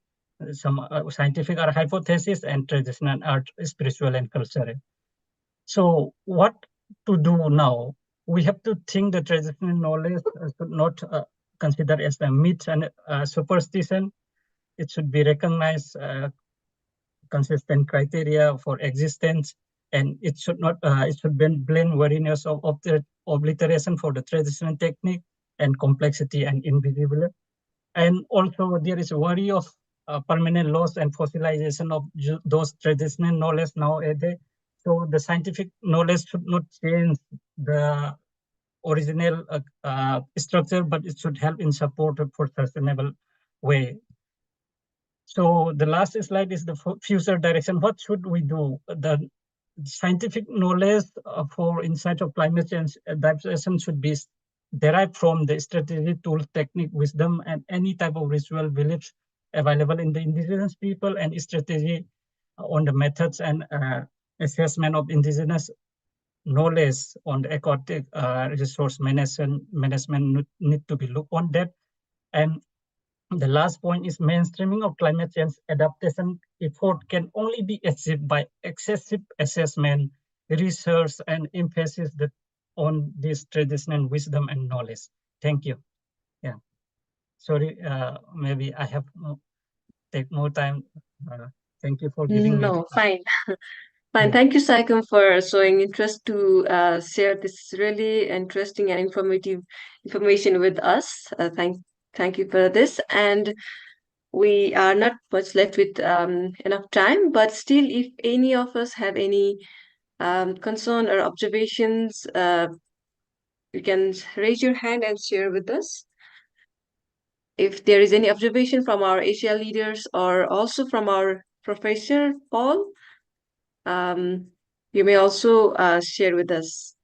Some scientific are hypothesis and traditional are spiritual and cultural. So what to do now? We have to think the traditional knowledge should not consider as a myth and superstition. It should be recognized consistent criteria for existence, and it should not it should blend wariness of obliteration for the traditional technique and complexity and invisible. And also there is a worry of permanent loss and fossilization of those traditional knowledge nowadays. So the scientific knowledge should not change the original structure, but it should help in support for sustainable way. So the last slide is the future direction. What should we do? The scientific knowledge for insight of climate change adaptation should be derived from the strategy, tool, technique, wisdom, and any type of ritual beliefs available in the indigenous people, and strategy on the methods and assessment of indigenous knowledge on the aquatic resource management need to be looked on that. And the last point is mainstreaming of climate change adaptation effort can only be achieved by excessive assessment, research, and emphasis that on this traditional wisdom and knowledge. Thank you. Yeah. Sorry, maybe I have take more time. Thank you for giving me. No, fine. Fine. Thank you, Saikum, for showing interest to share this really interesting and informative information with us. Thank you for this. And we are not much left with enough time, but still, if any of us have any concern or observations, you can raise your hand and share with us. If there is any observation from our Asia leaders or also from our Professor Paul, you may also share with us.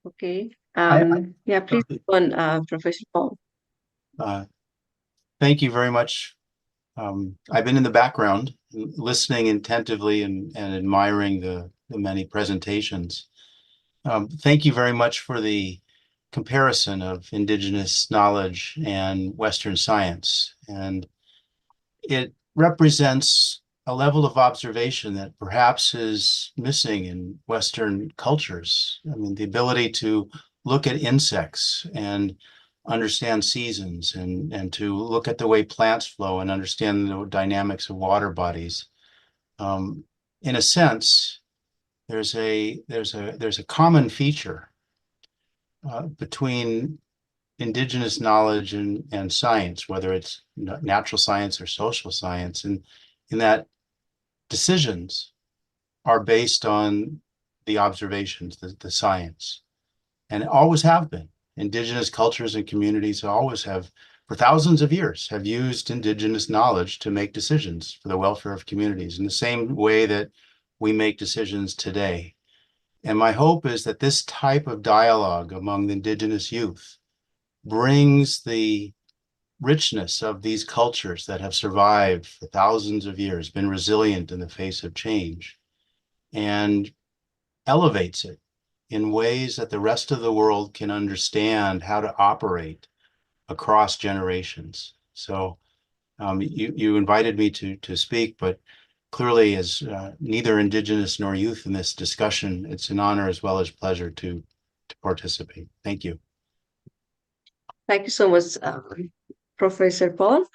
Okay. Yeah, please go on, Professor Paul. Thank you very much. I've been in the background, listening attentively and admiring the many presentations. Thank you very much for the comparison of indigenous knowledge and Western science. And it represents a level of observation that perhaps is missing in Western cultures. I mean, the ability to look at insects and understand seasons and to look at the way plants flow and understand the dynamics of water bodies. In a sense, there's a common feature between indigenous knowledge and science, whether it's natural science or social science, and in that decisions are based on the observations, the science, and always have been. Indigenous cultures and communities always have, for thousands of years, have used indigenous knowledge to make decisions for the welfare of communities in the same way that we make decisions today. And my hope is that this type of dialogue among the indigenous youth brings the richness of these cultures that have survived for thousands of years, been resilient in the face of change, and elevates it in ways that the rest of the world can understand how to operate across generations. So you invited me to speak, but clearly as neither Indigenous nor youth in this discussion, it's an honor as well as pleasure to participate. Thank you. Thank you so much, Professor Paul.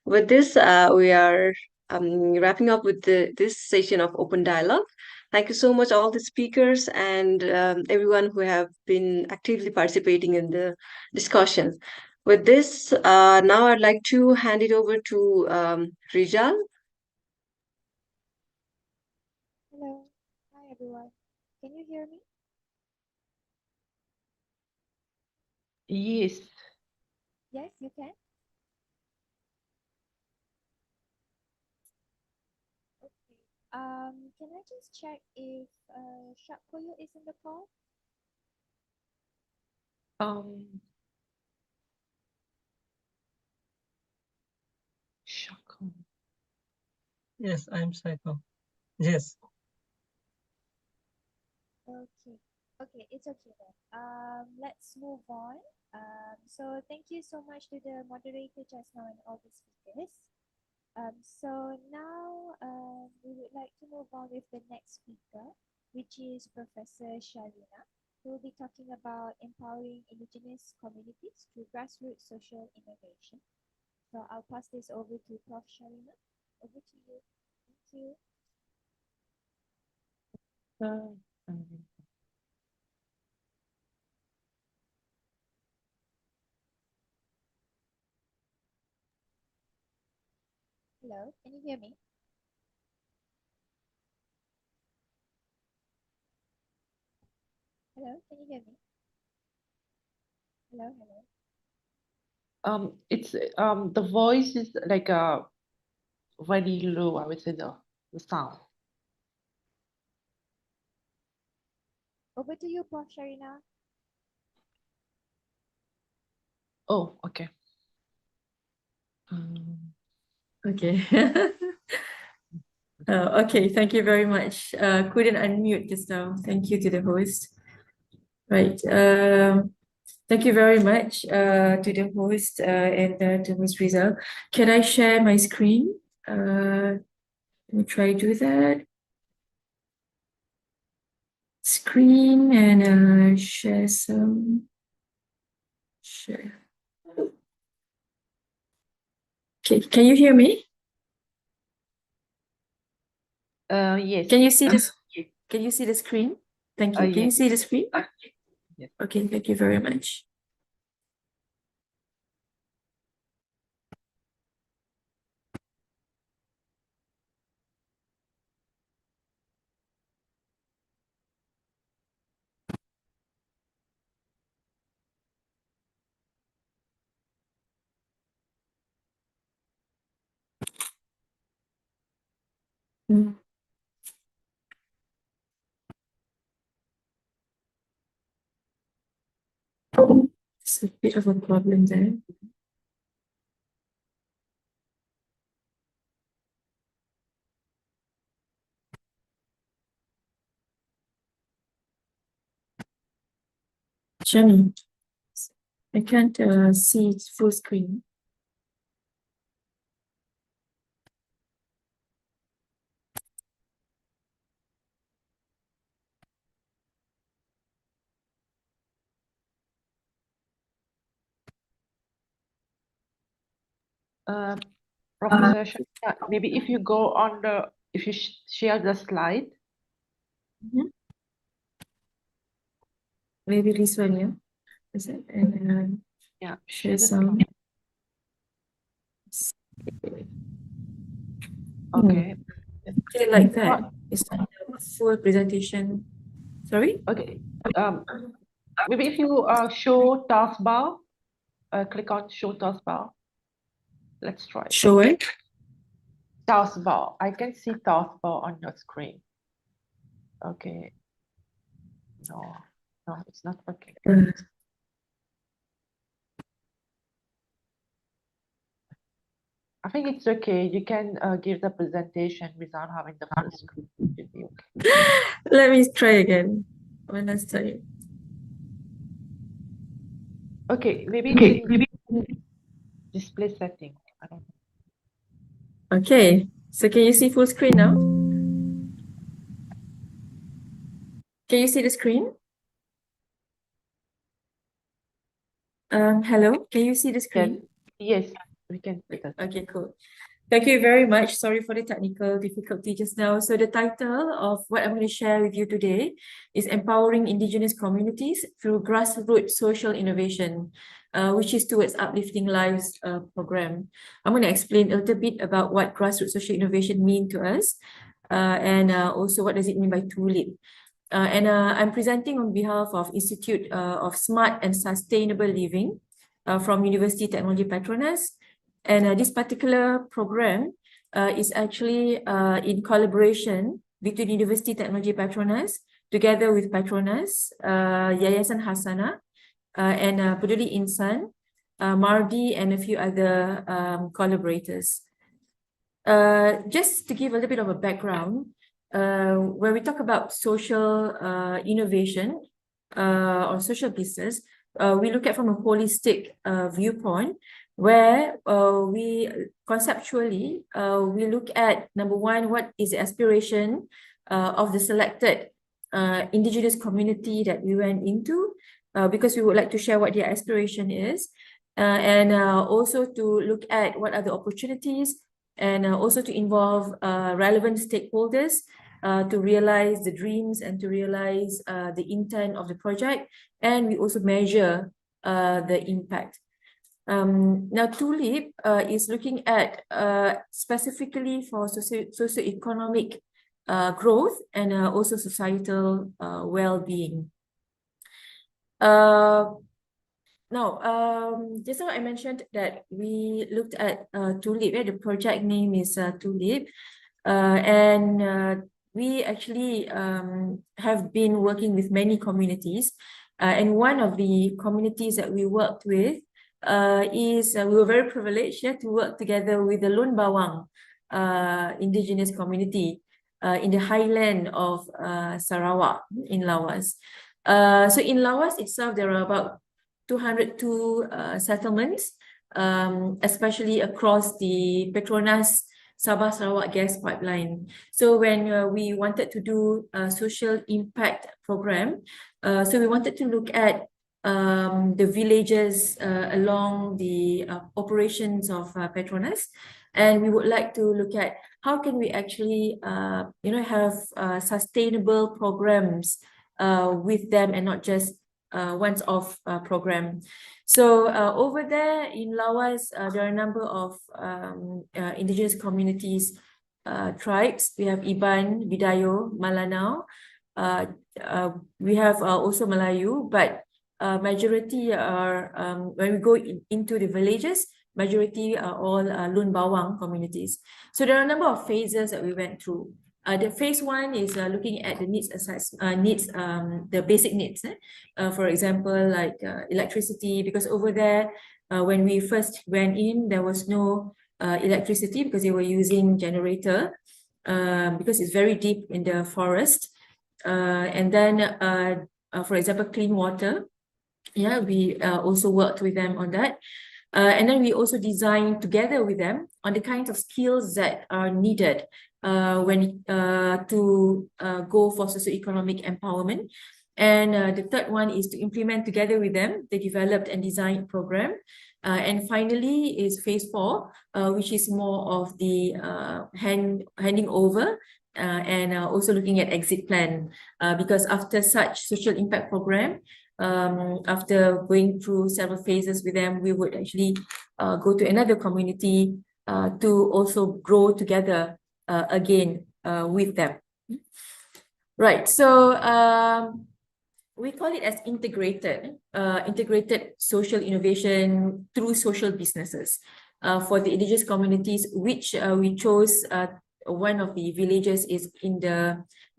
With this, we are wrapping up with this session of open dialogue. Thank you so much, all the speakers and everyone who have been actively participating in the discussion. With this, now I'd like to hand it over to Rijal. Hello. Hi, everyone. Can you hear me? Yes. Yes, you can? Okay. Can I just check if Shakkoyo is in the call? Shakko. Yes, I'm Psycho. Yes. Okay. Okay, it's okay then. Let's move on. So thank you so much to the moderator just now and all the speakers. So now we would like to move on with the next speaker, which is Professor Sharina, who will be talking about empowering indigenous communities through grassroots social innovation. So I'll pass this over to Prof. Sharina. Over to you. Thank you. Hello, can you hear me? Hello, can you hear me? Hello, hello. It's the voice is like very low, I would say the sound. Over to you, Prof. Sharina. Oh, okay. Okay. Okay, thank you very much. Couldn't unmute just now. Thank you to the host. Right. Thank you very much to the host and to Ms. Rizal. Can I share my screen? Let me try to do that. Screen and share some. Share. Okay, can you hear me? Yes. Can you see this? Can you see the screen? Thank you. Can you Yes. see the screen? Yes. Okay, thank you very much. Mm. It's a bit of a problem there. Jenny, I can't see its full screen. Professor Shakya, maybe if you go on if you share the slide. Maybe this one, yeah. Is it? And Yeah. Share Just some. Okay. Okay, like that. What? It's not a full presentation. Sorry? Okay. Maybe if you show taskbar, click on show taskbar. Let's try. Show it. Taskbar. I can see taskbar on your screen. Okay. No, it's not working. I think it's okay. You can give the presentation without having the full screen. It should be okay. Let me try again. One last time. Okay, maybe it's in display setting. I don't know. Okay, so can you see full screen now? Can you see the screen? Hello, can you see the screen? Yes, we can see that. Okay, cool. Thank you very much. Sorry for the technical difficulty just now. So the title of what I'm going to share with you today is Empowering Indigenous Communities Through Grassroots Social Innovation, which is towards Uplifting Lives program. I'm going to explain a little bit about what grassroots social innovation mean to us, and also what does it mean by TULIP. I'm presenting on behalf of Institute of Smart and Sustainable Living from University Technology Petronas. And this particular program is actually in collaboration between University Technology Petronas together with Petronas, Yayasan Hasana, and Peduli Insan, Mardi, and a few other collaborators. Just to give a little bit of a background, when we talk about social innovation or social business, we look at from a holistic viewpoint, where we conceptually we look at, number one, what is the aspiration of the selected indigenous community that we went into, because we would like to share what their aspiration is, and also to look at what are the opportunities, and also to involve relevant stakeholders to realize the dreams and to realize the intent of the project, and we also measure the impact. Now, TULIP is looking at specifically for socioeconomic growth and also societal well-being. Now, just now I mentioned that we looked at TULIP. The project name is TULIP, and we actually have been working with many communities, and one of the communities that we worked with is we were very privileged to work together with the Lun Bawang indigenous community in the highland of Sarawak in Lawas. So in Lawas itself, there are about 202 settlements, especially across the Petronas Sabah Sarawak gas pipeline. So when we wanted to do a social impact program, so we wanted to look at the villages along the operations of Petronas, and we would like to look at how can we actually have sustainable programs with them and not just once-off program. So over there in Lawas, there are a number of indigenous communities, tribes. We have Iban, Bidayo, Malanao. We have also Melayu, but majority are, when we go into the villages, majority are all Lun Bawang communities. So there are a number of phases that we went through. The phase one is looking at the needs assessment, the basic needs. For example, like electricity, because over there, when we first went in, there was no electricity because they were using generator, because it's very deep in the forest. And then, for example, clean water. Yeah, we also worked with them on that. And then we also designed together with them on the kinds of skills that are needed when to go for socioeconomic empowerment. And the third one is to implement together with them the developed and designed program. And finally is phase 4, which is more of the handing over and also looking at exit plan, because after such social impact program, after going through several phases with them, we would actually go to another community to also grow together again with them. Right, so we call it as integrated social innovation through social businesses for the indigenous communities, which we chose. One of the villages is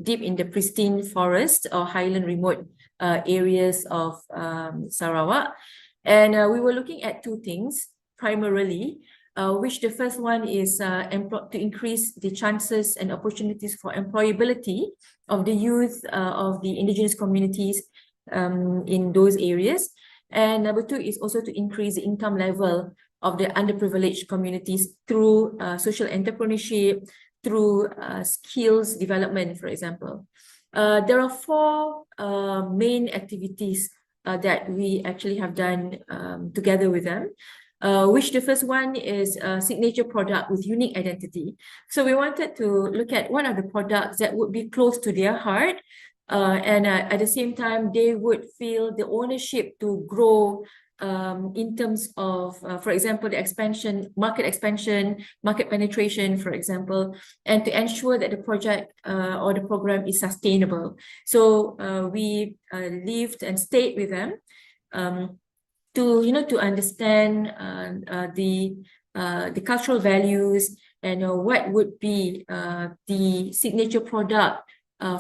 deep in the pristine forest or highland remote areas of Sarawak, and we were looking at two things primarily. Which the first one is to increase the chances and opportunities for employability of the youth of the indigenous communities in those areas. And number two is also to increase the income level of the underprivileged communities through social entrepreneurship, through skills development, for example. There are four main activities that we actually have done together with them. Which the first one is a signature product with unique identity. So we wanted to look at what are the products that would be close to their heart, and at the same time, they would feel the ownership to grow in terms of, for example, the market expansion, market penetration, for example, and to ensure that the project or the program is sustainable. So we lived and stayed with them to understand the cultural values and what would be the signature product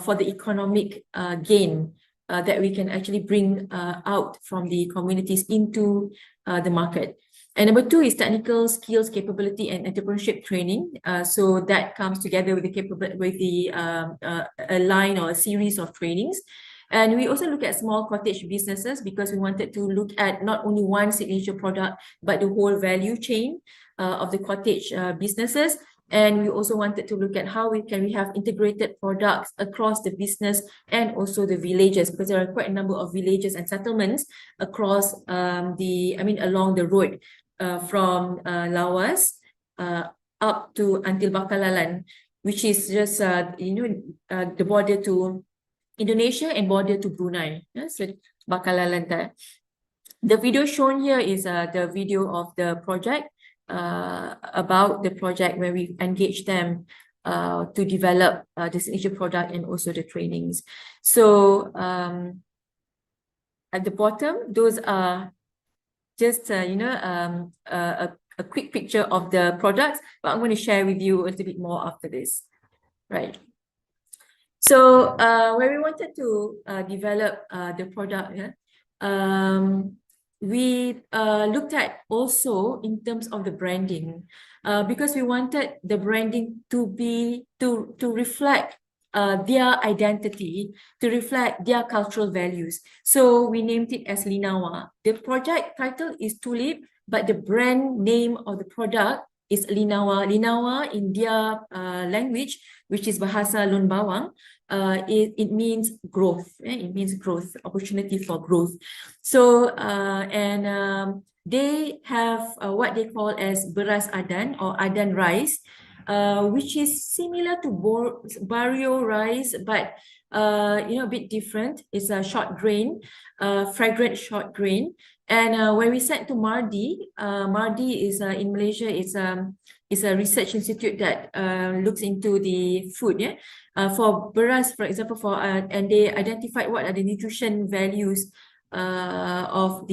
for the economic gain that we can actually bring out from the communities into the market. And number two is technical skills, capability, and entrepreneurship training. So that comes together with a line or a series of trainings. And we also look at small cottage businesses because we wanted to look at not only one signature product, but the whole value chain of the cottage businesses. And we also wanted to look at how we have integrated products across the business and also the villages, because there are quite a number of villages and settlements across along the road from Lawas up to until Bakallalan, which is just the border to Indonesia and border to Brunei. So Bakallalan there. The video shown here is the video of the project, about the project where we engaged them to develop the signature product and also the trainings. So at the bottom, those are just a quick picture of the products, but I'm going to share with you a little bit more after this. Right. So where we wanted to develop the product, we looked at also in terms of the branding, because we wanted the branding to reflect their identity, to reflect their cultural values. So we named it as Linawa. The project title is Tulip, but the brand name of the product is Linawa. Linawa in their language, which is Bahasa Lun Bawang, it means growth. It means growth, opportunity for growth. So they have what they call as beras adan or adan rice, which is similar to barrio rice, but a bit different. It's a short grain, fragrant short grain. And when we sent to Mardi, Mardi is in Malaysia. It's a research institute that looks into the food. For beras, for example, and they identified what are the nutrition values of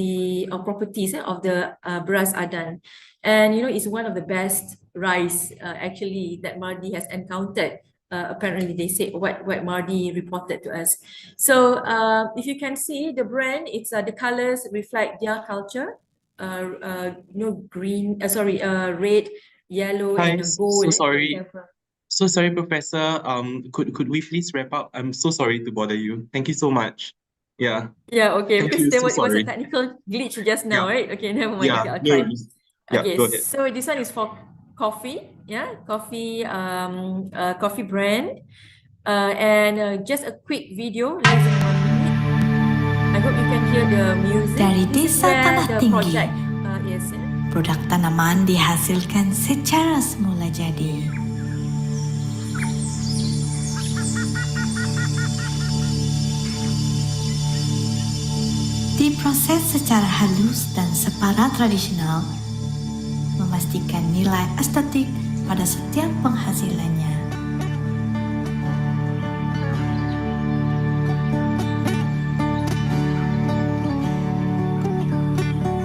properties of the beras adan, and it's one of the best rice actually that Mardi has encountered. Apparently, they say what Mardi reported to us. So if you can see the brand, it's the colors reflect their culture. Green, red, yellow, Hi, and gold. so sorry. So sorry, Professor. Could we please wrap up? I'm so sorry to bother you. Thank you so much. Yeah. Yeah. Okay. Thank Because you. it So was a sorry. technical glitch just now, Yeah. right? Okay. Never mind. Yeah. Okay, I'll No try. worries. Yeah. Okay. Go ahead. So this one is for coffee. Yeah, coffee. Coffee brand. And just a quick video, less than 1 minute. I hope you can hear the music. Dari This is desa where Tanah the Tinggi, project is. produk tanaman dihasilkan secara semula jadi. Diproses secara halus dan separa tradisional, memastikan nilai estetik pada setiap penghasilannya.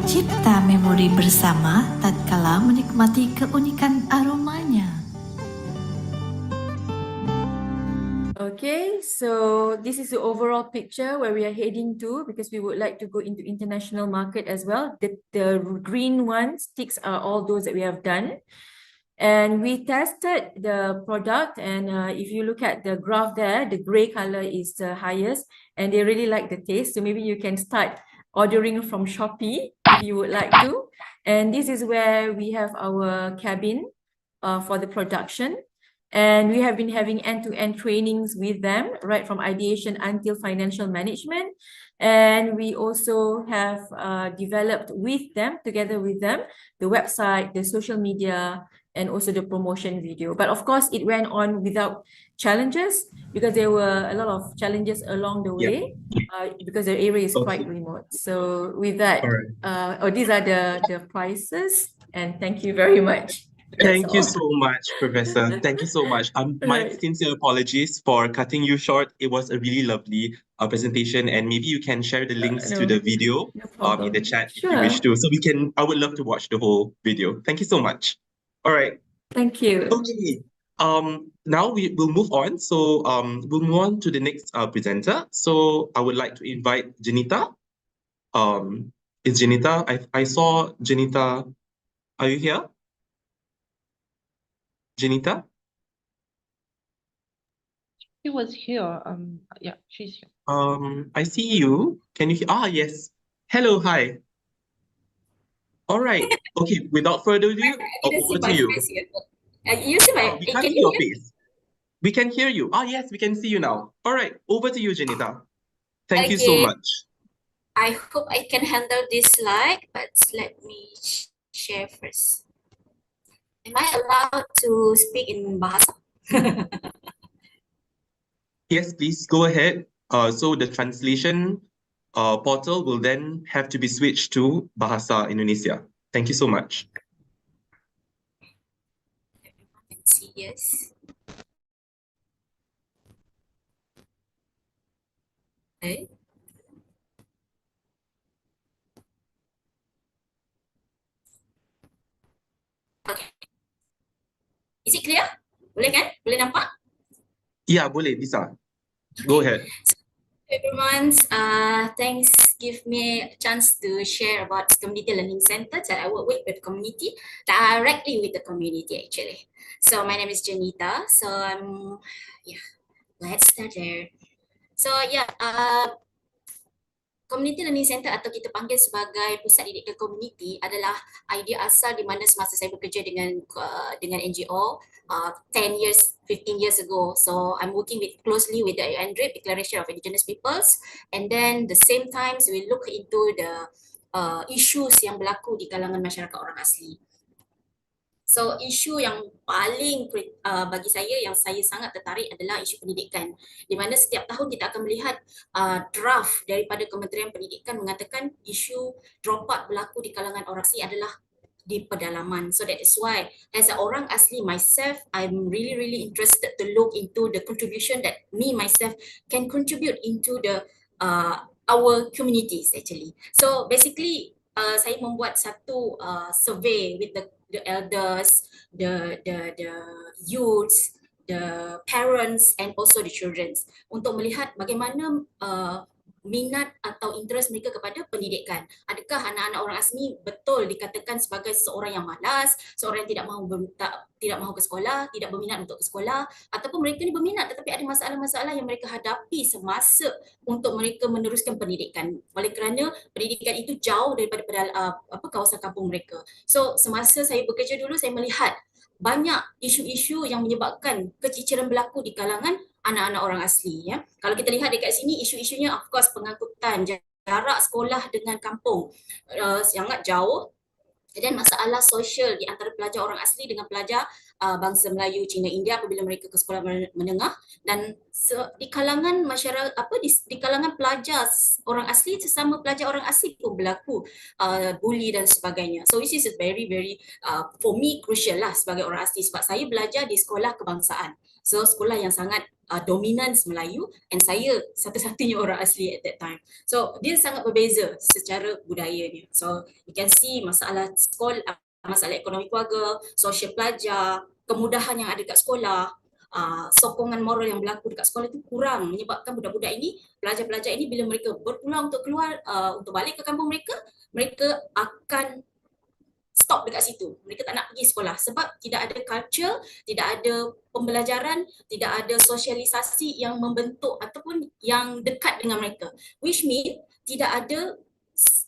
Cipta memori bersama tatkala menikmati keunikan aromanya. Okay, so this is the overall picture where we are heading to, because we would like to go into international market as well. The green ones, ticks, are all those that we have done. And we tested the product, and if you look at the graph there, the gray color is the highest, and they really like the taste. So maybe you can start ordering from Shopee if you would like to. And this is where we have our cabin for the production. And we have been having end-to-end trainings with them, right from ideation until financial management. And we also have developed with them, together with them, the website, the social media, and also the promotion video. But of course, it went on without challenges, because there were a lot of challenges along the way, because the area is quite remote. So with that, these are the prices, and thank you very much. Thank you so much, Professor. Thank you so much. My Right. sincere apologies for cutting you short. It was a really lovely presentation, and maybe you can share the links to the video in the chat if you wish Sure. to. So I would love to watch the whole video. Thank you so much. All right. Thank you. Okay. Now we will move on. So we'll move on to the next presenter. So I would like to invite Janita. Is Janita? I saw Janita. Are you here? Janita? She was here. Yeah, she's here. I see you. Can you hear? Yes. Hello, hi. All right. Okay, without further ado, I can see over to my you. face here. You see my, We can can't you see your hear? face. We can hear you. Yes, we can see you now. All right, over to you, Janita. Thank you so Okay. much. I hope I can handle this slide, but let me share first. Am I allowed to speak in Bahasa? Yes, please go ahead. So the translation portal will then have to be switched to Bahasa Indonesia. Thank you so much. Let's see, yes. Okay. Okay. Is it clear? Boleh kan? Boleh nampak? Yeah, boleh, bisa. Go ahead. Everyone, thanks give me a chance to share about community learning center that I work with the community, directly with the community actually. So my name is Janita. So let's start there. So Community Learning Center atau kita panggil sebagai pusat didikan komuniti adalah idea asal di mana semasa saya bekerja dengan NGO 10 years, 15 years ago. So I'm working closely with the UNDRIP, Declaration of Indigenous Peoples, and then the same times we look into the issues yang berlaku di kalangan masyarakat orang asli. So isu yang paling bagi saya yang saya sangat tertarik adalah isu pendidikan, di mana setiap tahun kita akan melihat draft daripada Kementerian Pendidikan mengatakan isu dropout berlaku di kalangan orang asli adalah di pedalaman. So that is why as a orang asli myself, I'm really interested to look into the contribution that me myself can contribute into the our communities actually. So basically saya membuat satu survey with the elders, the youths, the parents, and also the children untuk melihat bagaimana minat atau interest mereka kepada pendidikan. Adakah anak-anak orang asli betul dikatakan sebagai seorang yang malas, seorang yang tidak mahu ke sekolah, tidak berminat untuk ke sekolah, ataupun mereka ni berminat tetapi ada masalah-masalah yang mereka hadapi semasa untuk mereka meneruskan pendidikan. Oleh kerana pendidikan itu jauh daripada kawasan kampung mereka. So semasa saya bekerja dulu, saya melihat banyak isu-isu yang menyebabkan keciciran berlaku di kalangan anak-anak orang asli. Ya. Kalau kita lihat dekat sini, isu-isunya of course pengangkutan, jarak sekolah dengan kampung sangat jauh, dan masalah sosial di antara pelajar orang asli dengan pelajar bangsa Melayu, Cina, India apabila mereka ke sekolah menengah, dan di kalangan masyarakat di kalangan pelajar orang asli, sesama pelajar orang asli pun berlaku bully dan sebagainya. So this is very for me crucial lah sebagai orang asli, sebab saya belajar di sekolah kebangsaan. So sekolah yang sangat dominan Melayu, and saya satu-satunya orang asli at that time. So dia sangat berbeza secara budayanya. So you can see masalah sekolah, masalah ekonomi keluarga, sosial pelajar, kemudahan yang ada kat sekolah, sokongan moral yang berlaku dekat sekolah itu kurang, menyebabkan budak-budak ini, pelajar-pelajar ini bila mereka berpulang untuk keluar, untuk balik ke kampung mereka, mereka akan stop dekat situ. Mereka tak nak pergi sekolah sebab tidak ada culture, tidak ada pembelajaran, tidak ada sosialisasi yang membentuk ataupun yang dekat dengan mereka. Which means tidak ada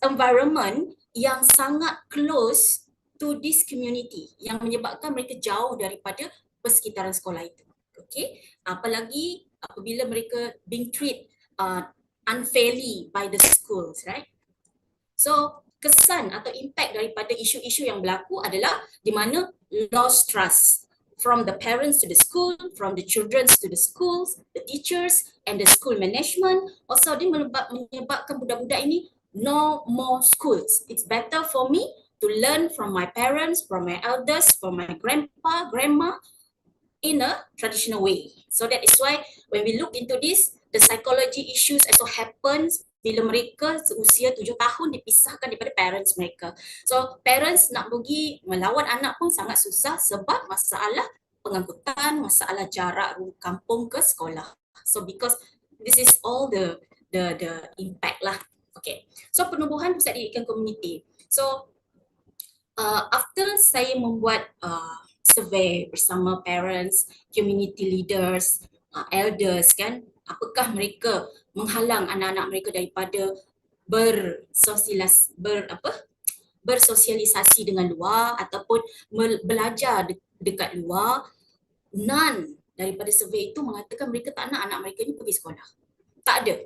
environment yang sangat close to this community yang menyebabkan mereka jauh daripada persekitaran sekolah itu. Okay? Apalagi apabila mereka being treated unfairly by the schools, right? So kesan atau impact daripada isu-isu yang berlaku adalah di mana lost trust from the parents to the school, from the children to the schools, the teachers and the school management. Also dia menyebabkan budak-budak ini no more schools. It's better for me to learn from my parents, from my elders, from my grandpa, grandma in a traditional way. So that is why when we look into this, the psychology issues also happens bila mereka seusia 7 tahun dipisahkan daripada parents mereka. So parents nak pergi melawan anak pun sangat susah sebab masalah pengangkutan, masalah jarak kampung ke sekolah. So because this is all the impact lah. Okay. So penubuhan pusat didikan komuniti. So after saya membuat survey bersama parents, community leaders, elders kan, apakah mereka menghalang anak-anak mereka daripada bersosialisasi dengan luar ataupun belajar dekat luar. None daripada survey itu mengatakan mereka tak nak anak mereka ni pergi sekolah. Tak ada.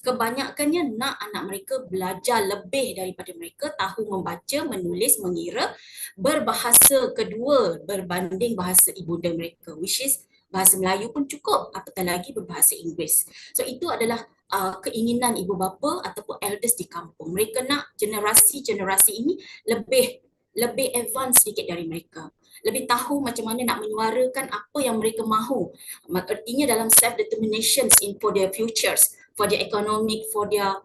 Kebanyakannya nak anak mereka belajar lebih daripada mereka tahu membaca, menulis, mengira, berbahasa kedua berbanding bahasa ibunda mereka, which is bahasa Melayu pun cukup, apatah lagi berbahasa Inggeris. So itu adalah keinginan ibu bapa ataupun elders di kampung. Mereka nak generasi ini lebih advance sedikit dari mereka. Lebih tahu macam mana nak menyuarakan apa yang mereka mahu. Artinya dalam self-determination for their futures, for their economic, for their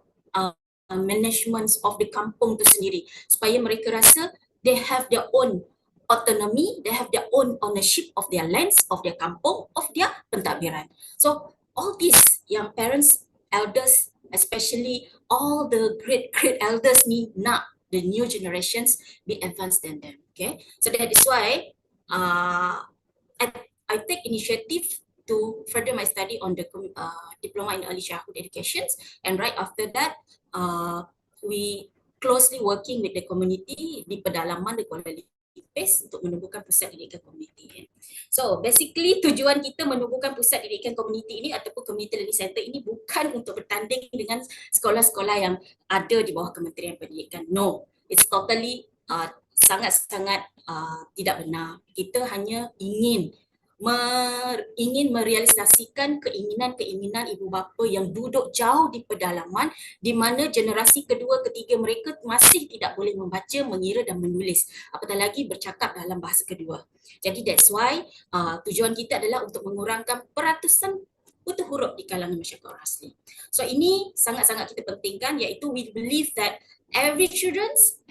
management of the kampung tu sendiri. Supaya mereka rasa they have their own autonomy, they have their own ownership of their lands, of their kampung, of their pentadbiran. So all this yang parents, elders, especially all the great elders ni nak the new generations be advanced than them. Okay, so that is why I take initiative to further my study on the diploma in early childhood education, and right after that we closely working with the community di pedalaman di Kuala Lumpur untuk menumbuhkan pusat didikan komuniti. So basically tujuan kita menumbuhkan pusat didikan komuniti ini ataupun community learning center ini bukan untuk bertanding dengan sekolah-sekolah yang ada di bawah Kementerian Pendidikan. No, it's totally sangat-sangat tidak benar. Kita hanya ingin merealisasikan keinginan ibu bapa yang duduk jauh di pedalaman di mana generasi kedua, ketiga mereka masih tidak boleh membaca, mengira dan menulis, apatah lagi bercakap dalam bahasa kedua. Jadi that's why tujuan kita adalah untuk mengurangkan peratusan buta huruf di kalangan masyarakat orang asli. So ini sangat-sangat kita pentingkan, iaitu we believe that every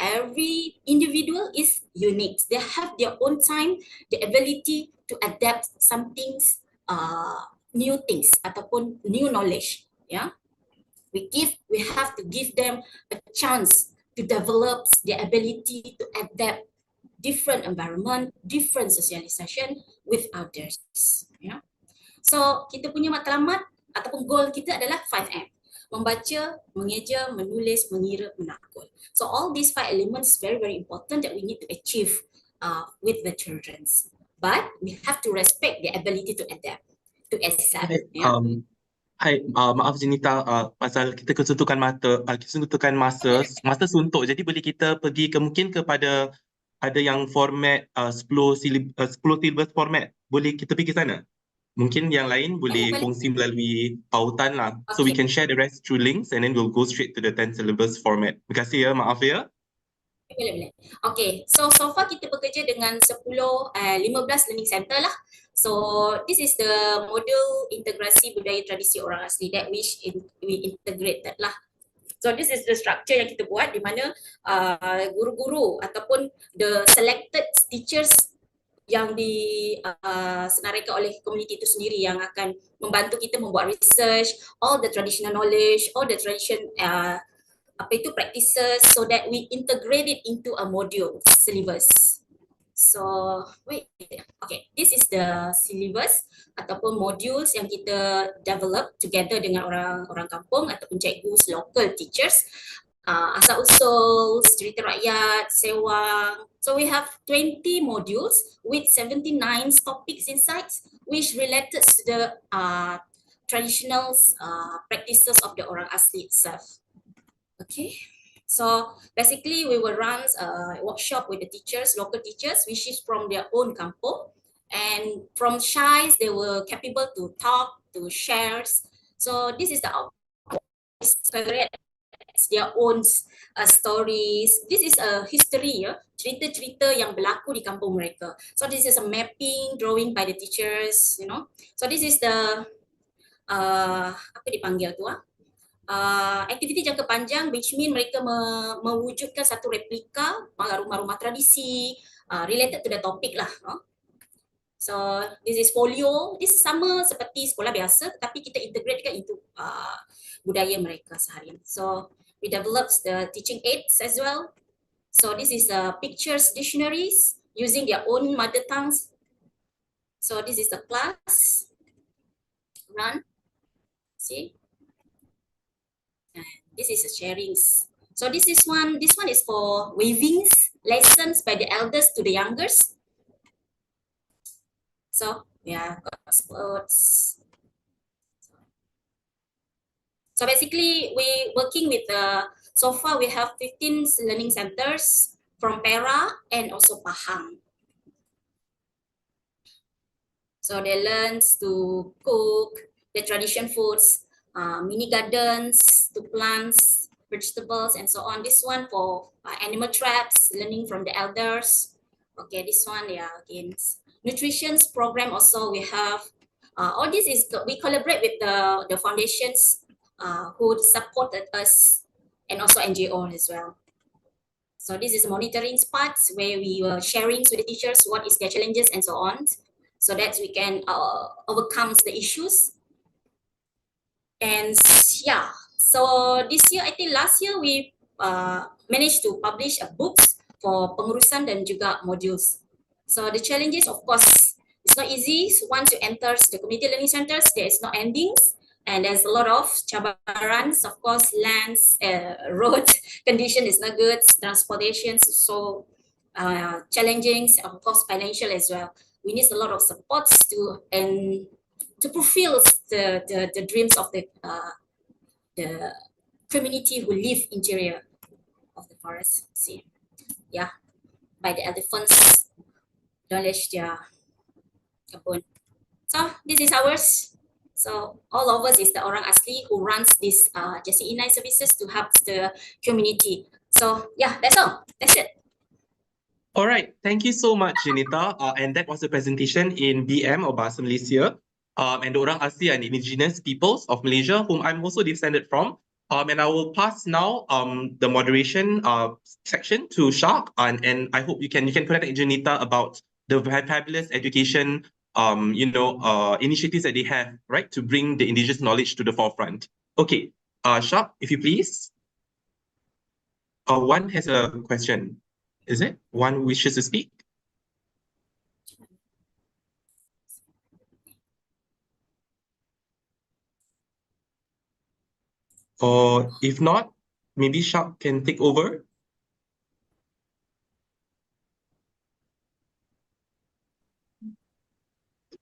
every individual is unique. They have their own time, the ability to adapt some things, new things ataupun new knowledge. Yeah, we have to give them a chance to develop their ability to adapt different environment, different socialization with others. Yeah. So kita punya matlamat ataupun goal kita adalah 5M. Membaca, mengeja, menulis, mengira, menakul. So all these 5 elements is very important that we need to achieve with the children. But we have to respect their ability to adapt, to accept. Maaf Jenita, pasal kita kesuntukan masa suntuk. Jadi boleh kita pergi mungkin kepada ada yang format 10 syllabus format. Boleh kita pergi ke sana? Mungkin yang lain boleh kongsi melalui pautan lah. So we can share the rest through links and then we'll go straight to the 10 syllabus format. Terima kasih ya, maaf ya. Boleh. Okay, so far kita bekerja dengan 15 learning center lah. So this is the model integrasi budaya tradisi orang asli that we integrated lah. So this is the structure yang kita buat di mana guru-guru ataupun the selected teachers yang disenaraikan oleh community itu sendiri yang akan membantu kita membuat research, all the traditional knowledge, all the tradition practices, so that we integrate it into a module syllabus. So okay, this is the syllabus ataupun modules yang kita develop together dengan orang kampung ataupun cikgu local teachers. Asal-usul, cerita rakyat, sewang. So we have 20 modules with 79 topics inside, which related to the traditional practices of the orang asli itself. Okay, so basically we will run a workshop with the teachers, local teachers, which is from their own kampung, and from SHIs they were capable to talk, to share. So this is the output. Their own stories. This is a history, cerita-cerita yang berlaku di kampung mereka. So this is a mapping, drawing by the teachers, you know. So this is the apa dipanggil tu aktiviti jangka panjang, which mean mereka mewujudkan satu replika rumah-rumah tradisi related to the topic lah. So this is folio. This sama seperti sekolah biasa, tapi kita integratekan into budaya mereka seharian. So we developed the teaching aids as well. So this is pictures dictionaries using their own mother tongues. So this is the class run. See, and this is the sharings. So this one is for weavings lessons by the elders to the youngest. So yeah, got sports. So basically, we working with so far we have 15 learning centers from Perak and also Pahang. So they learn to cook the tradition foods, mini gardens to plants, vegetables, and so on. This one for animal traps, learning from the elders. Okay, this one, yeah, again, nutrition program also we have. All this is, we collaborate with the foundations who supported us and also NGO as well. So this is monitoring spots where we were sharing with the teachers what is their challenges and so on, so that we can overcome the issues. And yeah, so this year, I think last year we managed to publish a books for pengurusan dan juga modules. So the challenges, of course, it's not easy. So once you enter the community learning centers, there is no endings. And there's a lot of cabarans, of course, lands, road condition is not good, transportation, so challenging, of course, financial as well. We need a lot of supports to fulfill the dreams of the community who live interior of the forest. See, yeah, by the elephants, knowledge their kebun. So this is ours. So all of us is the orang asli who runs this GIYSCC2 services to help the community. So yeah, that's all. That's it. All right, thank you so much, Junita. And that was a presentation in BM or Bahasa Malaysia. And the orang asli and indigenous peoples of Malaysia, whom I'm also descended from. And I will pass now the moderation section to Shark, and I hope you can connect Junita about the fabulous education initiatives that they have, right, to bring the indigenous knowledge to the forefront. Okay, Shark, if you please. One has a question. Is it? One wishes to speak? Or if not, maybe Shark can take over.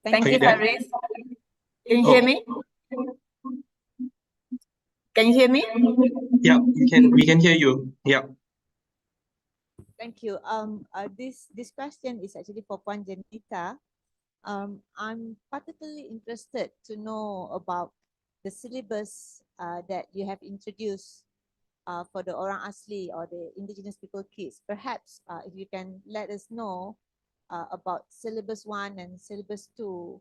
Thank you, Haris. Can you hear me? Can you hear me? Yeah, we can hear you. Yeah. thank you. This question is actually for Puan Janita. I'm particularly interested to know about the syllabus that you have introduced for the Orang Asli or the indigenous people kids. Perhaps if you can let us know about syllabus 1 and syllabus 2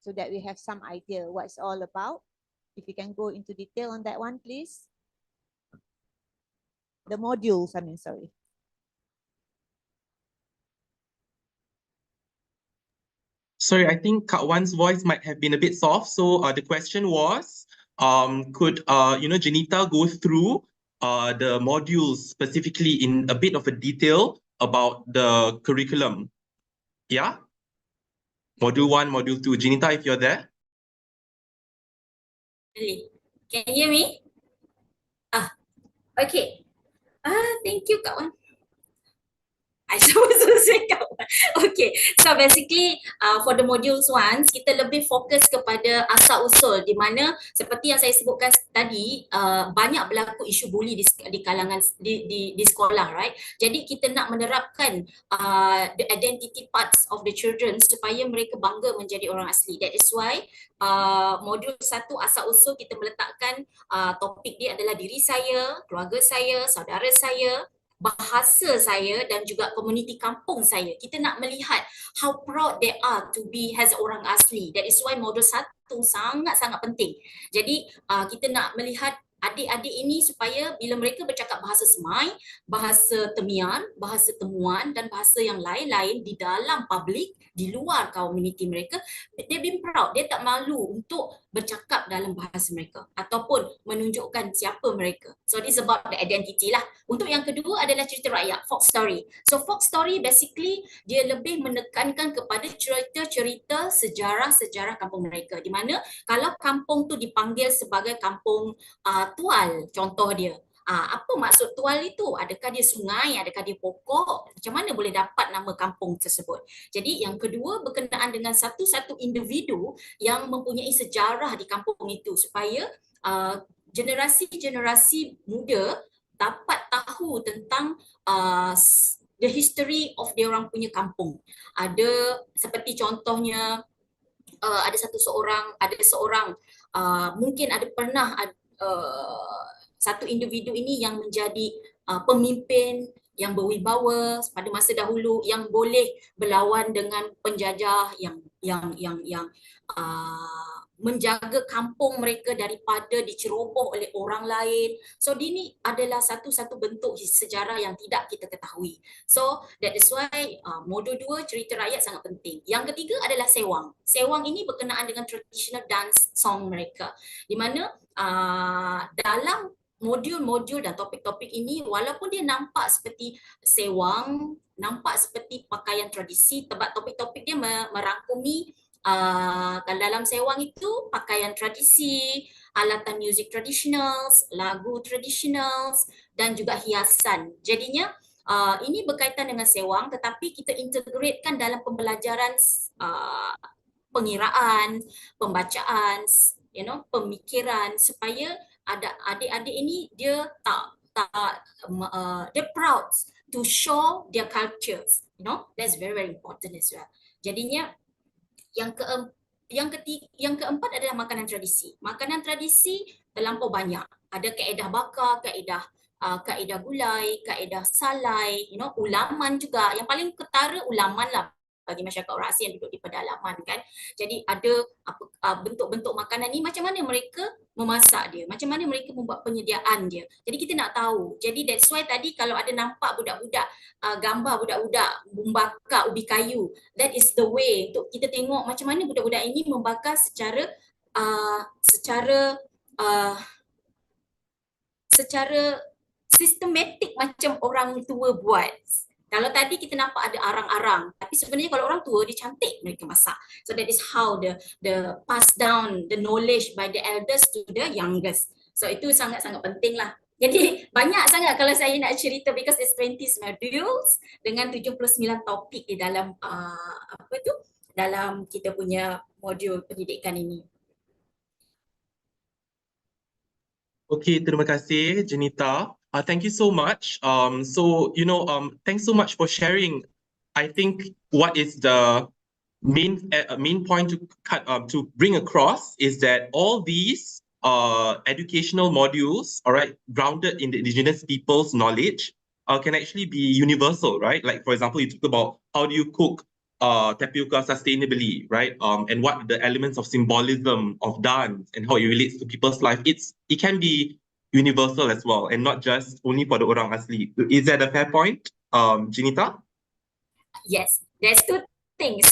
so that we have some idea what it's all about. If you can go into detail on that one, please. The modules, I mean, sorry. Sorry, I think Kak Wan's voice might have been a bit soft. So the question was, could Janita go through the modules specifically in a bit of a detail about the curriculum? Yeah? Module 1, Module 2. Janita, if you're there. Can you hear me? Okay. Thank you, Kak Wan. I suppose to say Kak Wan. Okay, so basically for the modules ones, kita lebih fokus kepada asal-usul di mana seperti yang saya sebutkan tadi, banyak berlaku isu bully di kalangan di sekolah, right? Jadi kita nak menerapkan the identity parts of the children supaya mereka bangga menjadi orang asli. That is why modul 1 asal-usul kita meletakkan topik dia adalah diri saya, keluarga saya, saudara saya, bahasa saya dan juga komuniti kampung saya. Kita nak melihat how proud they are to be as orang asli. That is why modul 1 sangat-sangat penting. Jadi kita nak melihat adik-adik ini supaya bila mereka bercakap bahasa Semai, bahasa Temian, bahasa Temuan dan bahasa yang lain-lain di dalam public, di luar komuniti mereka, they been proud, dia tak malu untuk bercakap dalam bahasa mereka ataupun menunjukkan siapa mereka. So this is about the identity lah. Untuk yang kedua adalah cerita rakyat, folk story. So folk story basically dia lebih menekankan kepada cerita-cerita sejarah-sejarah kampung mereka, di mana kalau kampung tu dipanggil sebagai kampung tual, contoh dia. Apa maksud tual itu? Adakah dia sungai? Adakah dia pokok? Macam mana boleh dapat nama kampung tersebut? Jadi yang kedua berkenaan dengan satu-satu individu yang mempunyai sejarah di kampung itu supaya generasi-generasi muda dapat tahu tentang the history of dia orang punya kampung. Ada seperti contohnya ada seorang mungkin ada pernah satu individu ini yang menjadi pemimpin yang berwibawa pada masa dahulu yang boleh berlawan dengan penjajah yang menjaga kampung mereka daripada diceroboh oleh orang lain. So ini adalah satu-satu bentuk sejarah yang tidak kita ketahui. So that is why modul 2 cerita rakyat sangat penting. Yang ketiga adalah sewang. Sewang ini berkenaan dengan traditional dance song mereka. Di mana dalam modul-modul dan topik-topik ini walaupun dia nampak seperti sewang, nampak seperti pakaian tradisi, sebab topik-topik dia merangkumi kalau dalam sewang itu pakaian tradisi, alatan muzik tradisional, lagu tradisional dan juga hiasan. Jadinya ini berkaitan dengan sewang tetapi kita integratekan dalam pembelajaran pengiraan, pembacaan, pemikiran supaya ada adik-adik ini dia they're proud to show their cultures. That's very very important as well. Jadinya yang keempat adalah makanan tradisi. Makanan tradisi terlampau banyak. Ada kaedah bakar, kaedah gulai, kaedah salai, ulaman juga. Yang paling ketara ulaman lah bagi masyarakat orang asli yang duduk di pedalaman kan. Jadi ada bentuk-bentuk makanan ni, macam mana mereka memasak dia, macam mana mereka membuat penyediaan dia. Jadi kita nak tahu. Jadi that's why tadi kalau ada nampak budak-budak gambar budak-budak membakar ubi kayu, that is the way untuk kita tengok macam mana budak-budak ini membakar secara sistematik macam orang tua buat. Kalau tadi kita nampak ada arang-arang, tapi sebenarnya kalau orang tua dia cantik mereka masak. So that is how the pass down the knowledge by the elders to the youngest. So itu sangat-sangat penting lah. Jadi banyak sangat kalau saya nak cerita because it's 20 modules dengan 79 topik di dalam dalam kita punya modul pendidikan ini. Okey, terima kasih Janita. Thank you so much. Thanks so much for sharing. I think what is the main point to bring across is that all these educational modules, all right, grounded in the indigenous people's knowledge, can actually be universal, right? Like for example, you talk about how do you cook tapioca sustainably, right? And what the elements of symbolism of dance and how it relates to people's life. It can be universal as well, and not just only for the orang asli. Is that a fair point, Jinita? Yes, there's two things.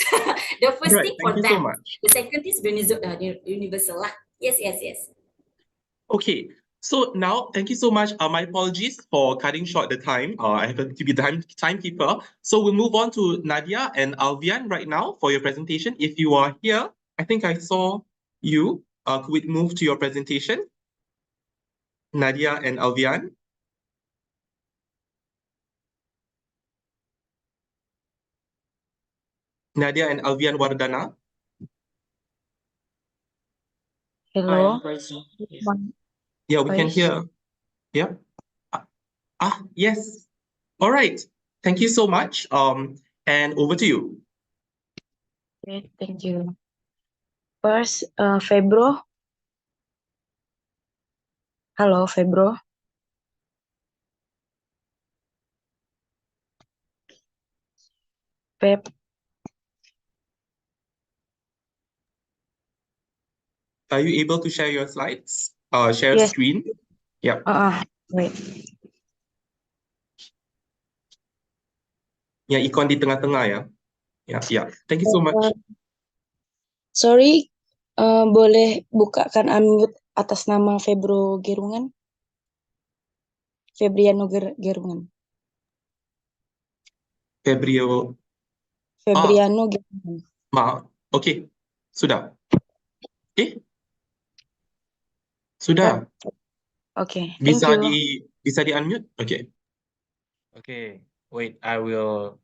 The first Right. thing Thank for you so that, much. the second is universal lah. Yes, yes, yes. Okay, so now thank you so much. My apologies for cutting short the time. I have to be the timekeeper. So we'll move on to Nadia and Alvian right now for your presentation. If you are here, I think I saw you. Could we move to your presentation? Nadia and Alvian. Nadia and Alvian Wardana. Hello. Yeah, we can Voice. hear. Yeah. Yes. All right. Thank you so much. And over to you. Okay, thank you. First, Febro. Halo, Febro. Feb. Are you able to share your slides? Share Yes. screen? Yeah. Wait. Ya, ikon di tengah-tengah ya. Ya, ya. Thank you so much. Sorry, boleh bukakan unmute atas nama Febro Gerungan? Febriano Gerungan. Febriano Gerungan. Maaf. Oke. Sudah. Sudah. Okay, thank you. Bisa di unmute? Oke. Okay, wait, I will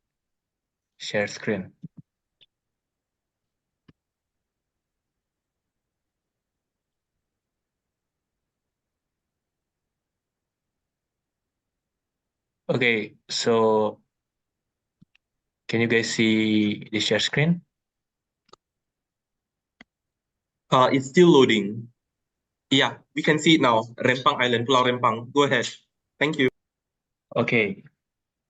share screen. Okay, so can you guys see the share screen? It's still loading. Yeah, we can see it now. Rempang Island, Pulau Rempang. Go ahead. Thank you. Okay.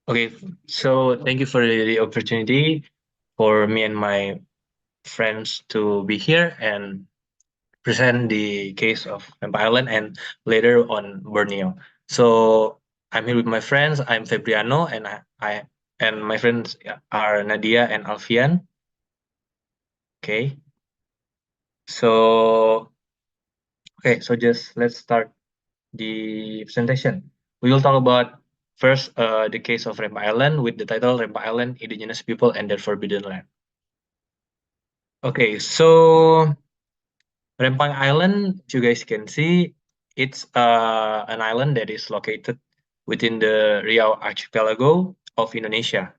Okay, so thank you for the opportunity for me and my friends to be here and present the case of Rempang Island and later on Borneo. So I'm here with my friends. I'm Febriano and I and my friends are Nadia and Alfian. Okay. So just let's start the presentation. We will talk about first the case of Rempang Island with the title Rempang Island, Indigenous People and Their Forbidden Land. Okay, so Rempang Island, you guys can see, it's an island that is located within the Riau Archipelago of Indonesia.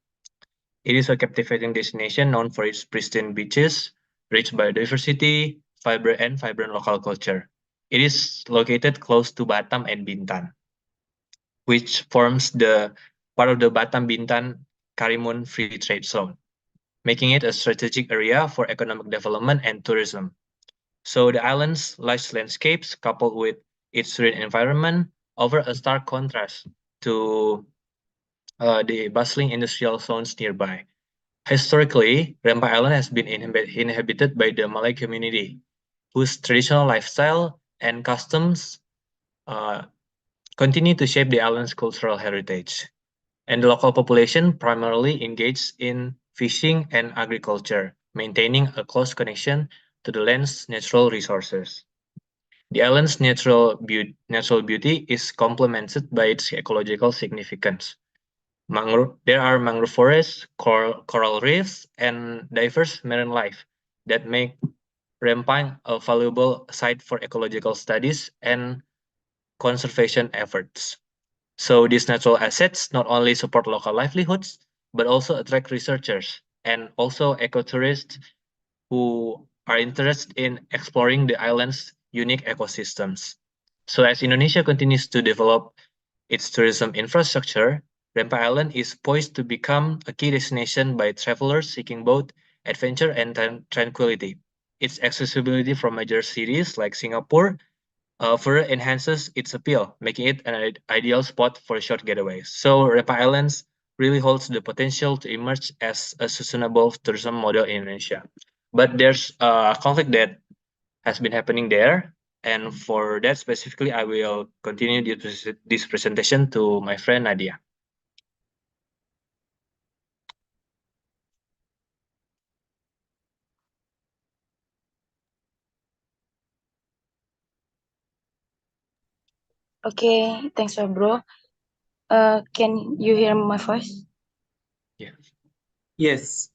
It is a captivating destination known for its pristine beaches, rich biodiversity, vibrant local culture. It is located close to Batam and Bintan, which forms the part of the Batam-Bintan Karimun Free Trade Zone, making it a strategic area for economic development and tourism. So the island's lush landscapes, coupled with its serene environment, offer a stark contrast to the bustling industrial zones nearby. Historically, Rempang Island has been inhabited by the Malay community, whose traditional lifestyle and customs continue to shape the island's cultural heritage. And the local population primarily engaged in fishing and agriculture, maintaining a close connection to the land's natural resources. The island's natural beauty is complemented by its ecological significance. There are mangrove forests, coral reefs, and diverse marine life that make Rempang a valuable site for ecological studies and conservation efforts. So these natural assets not only support local livelihoods, but also attract researchers and also ecotourists who are interested in exploring the island's unique ecosystems. So as Indonesia continues to develop its tourism infrastructure, Rempa Island is poised to become a key destination by travelers seeking both adventure and tranquility. Its accessibility from major cities like Singapore further enhances its appeal, making it an ideal spot for short getaways. So Rempa Islands really holds the potential to emerge as a sustainable tourism model in Indonesia. But there's a conflict that has been happening there. And for that specifically, I will continue this presentation to my friend Nadia. Okay, thanks, bro. Can you hear my voice? Yeah. Yes.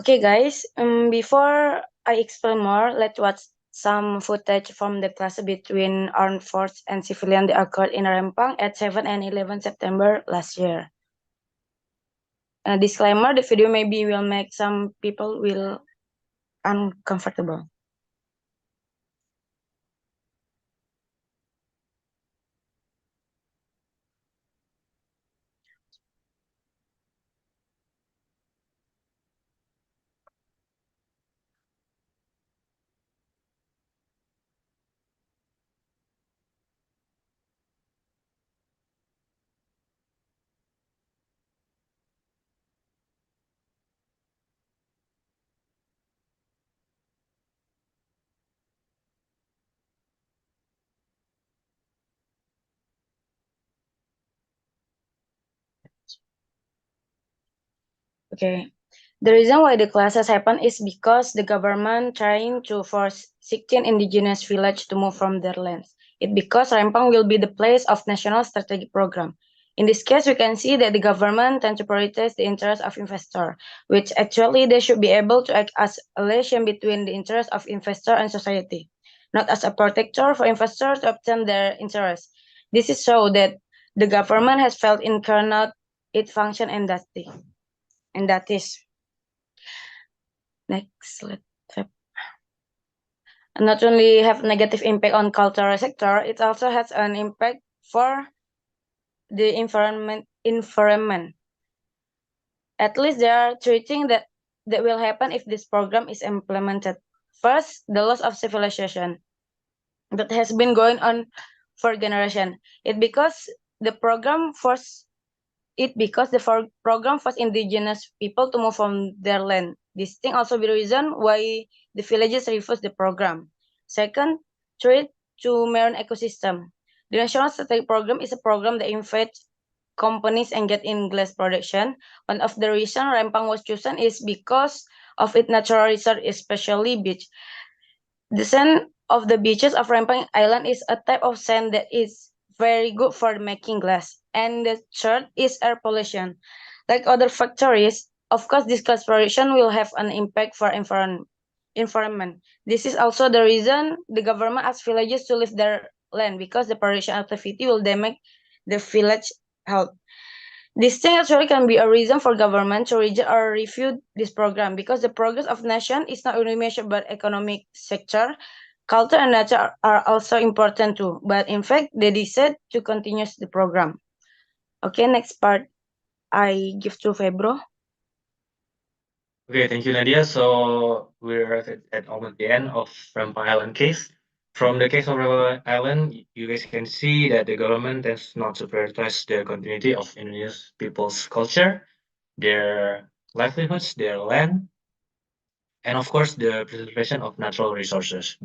Okay, guys. Before I explain more, let's watch some footage from the clash between armed force and civilian that occurred in Rempang at 7 and 11 September last year. Disclaimer: the video maybe will make some people will uncomfortable. Okay. The reason why the clashes happen is because the government trying to force 16 indigenous villages to move from their lands. It because Rempang will be the place of national strategic program. In this case, we can see that the government tend to prioritize the interest of investor, which actually they should be able to act as a relation between the interest of investor and society, not as a protector for investors to obtain their interest. This is so that the government has failed in carrying out its function and that is next slide. Not only have negative impact on cultural sector, it also has an impact for the environment. At least there are three things that will happen if this program is implemented. First, the loss of civilization that has been going on for generation. Because the program forced indigenous people to move from their land. This thing also be the reason why the villages refuse the program. Second, threat to marine ecosystem. The National Strategic Program is a program that invites companies engaged in glass production. One of the reasons Rempang was chosen is because of its natural resource, especially beach. The sand of the beaches of Rempang Island is a type of sand that is very good for making glass. And the third is air pollution. Like other factories, of course, this glass production will have an impact for environment. This is also the reason the government asks villagers to leave their land, because the pollution activity will damage the village health. This thing actually can be a reason for government to reject or review this program, because the progress of nation is not only measured by economic sector. Culture and nature are also important too, but in fact, they decide to continue the program. Okay, next part, I give to Febro. Okay, thank you, Nadia. So we're at almost the end of Rempang Island case. From the case of Rempang Island, you guys can see that the government does not to prioritize the continuity of Indonesian people's culture, their livelihoods, their land, and of course the preservation of natural resources.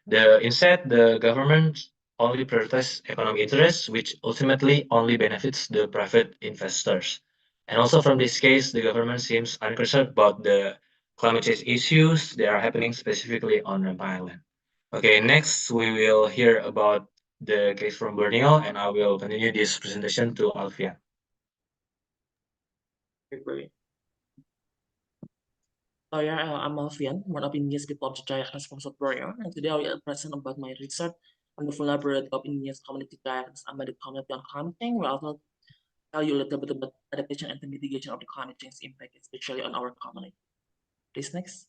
Instead, the government only prioritizes economic interests, which ultimately only benefits the private investors. And also from this case, the government seems unconcerned about the climate change issues that are happening specifically on Rempang Island. Okay, next we will hear about the case from Borneo, and I will continue this presentation to Alfian. So yeah, I'm Alfian, one of India's people of the Jayakas from South Korea, and today I will present about my research on the vulnerability of India's community Jayakas under the community on climate change. We'll also tell you a little bit about adaptation and the mitigation of the climate change impact, especially on our community. Please next.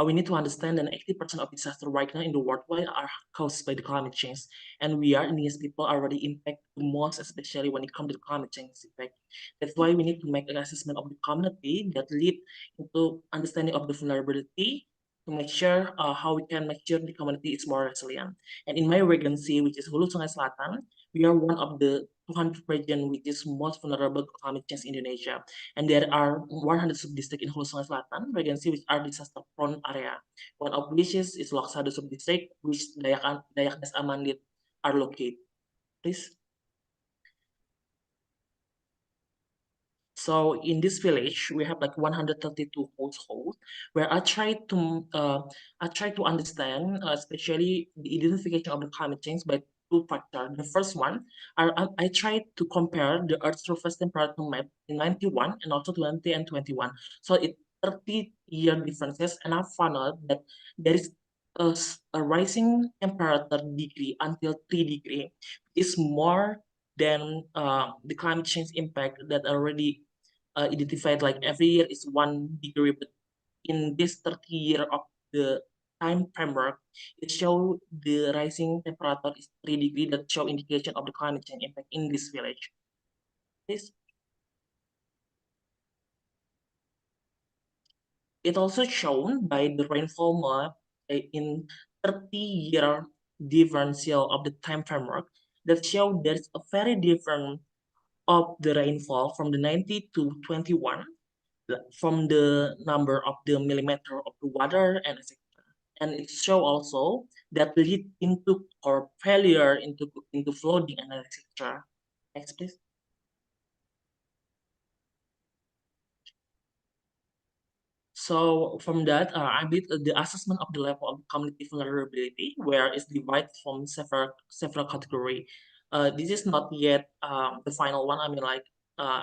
we need to understand that 80% of disasters right now in the worldwide are caused by the climate change, and we are Indigenous people already impacted the most, especially when it comes to the climate change effect. That's why we need to make an assessment of the community that lead into understanding of the vulnerability to make sure how we can make sure the community is more resilient. And in my regency, which is Hulu Sungai Selatan, we are one of the 200 region which is most vulnerable to climate change in Indonesia. And there are 100 sub-district in Hulu Sungai Selatan, regency which are disaster-prone area. One of which is Loksado sub-district, which Dayak Das Amandit are located. Please. So in this village, we have like 132 households where I try to understand, especially the identification of the climate change by two factors. The first one, I try to compare the Earth's surface temperature map in 91 and also 20 and 21. So it 30-year differences, and I found out that there is a rising temperature degree until 3 degree is more than the climate change impact that already identified like every year is 1 degree, but in this 30 year of the time framework, it show the rising temperature is 3 degree that show indication of the climate change impact in this village. This. It also shown by the rainfall map in 30-year differential of the time framework that show there's a very different of the rainfall from the 90 to 21 from the number of the millimeter of the water and etc. And it show also that lead into or failure into flooding and etc. Next, please. So from that, I did the assessment of the level of community vulnerability, where it's divided from several category. This is not yet the final one. I mean, like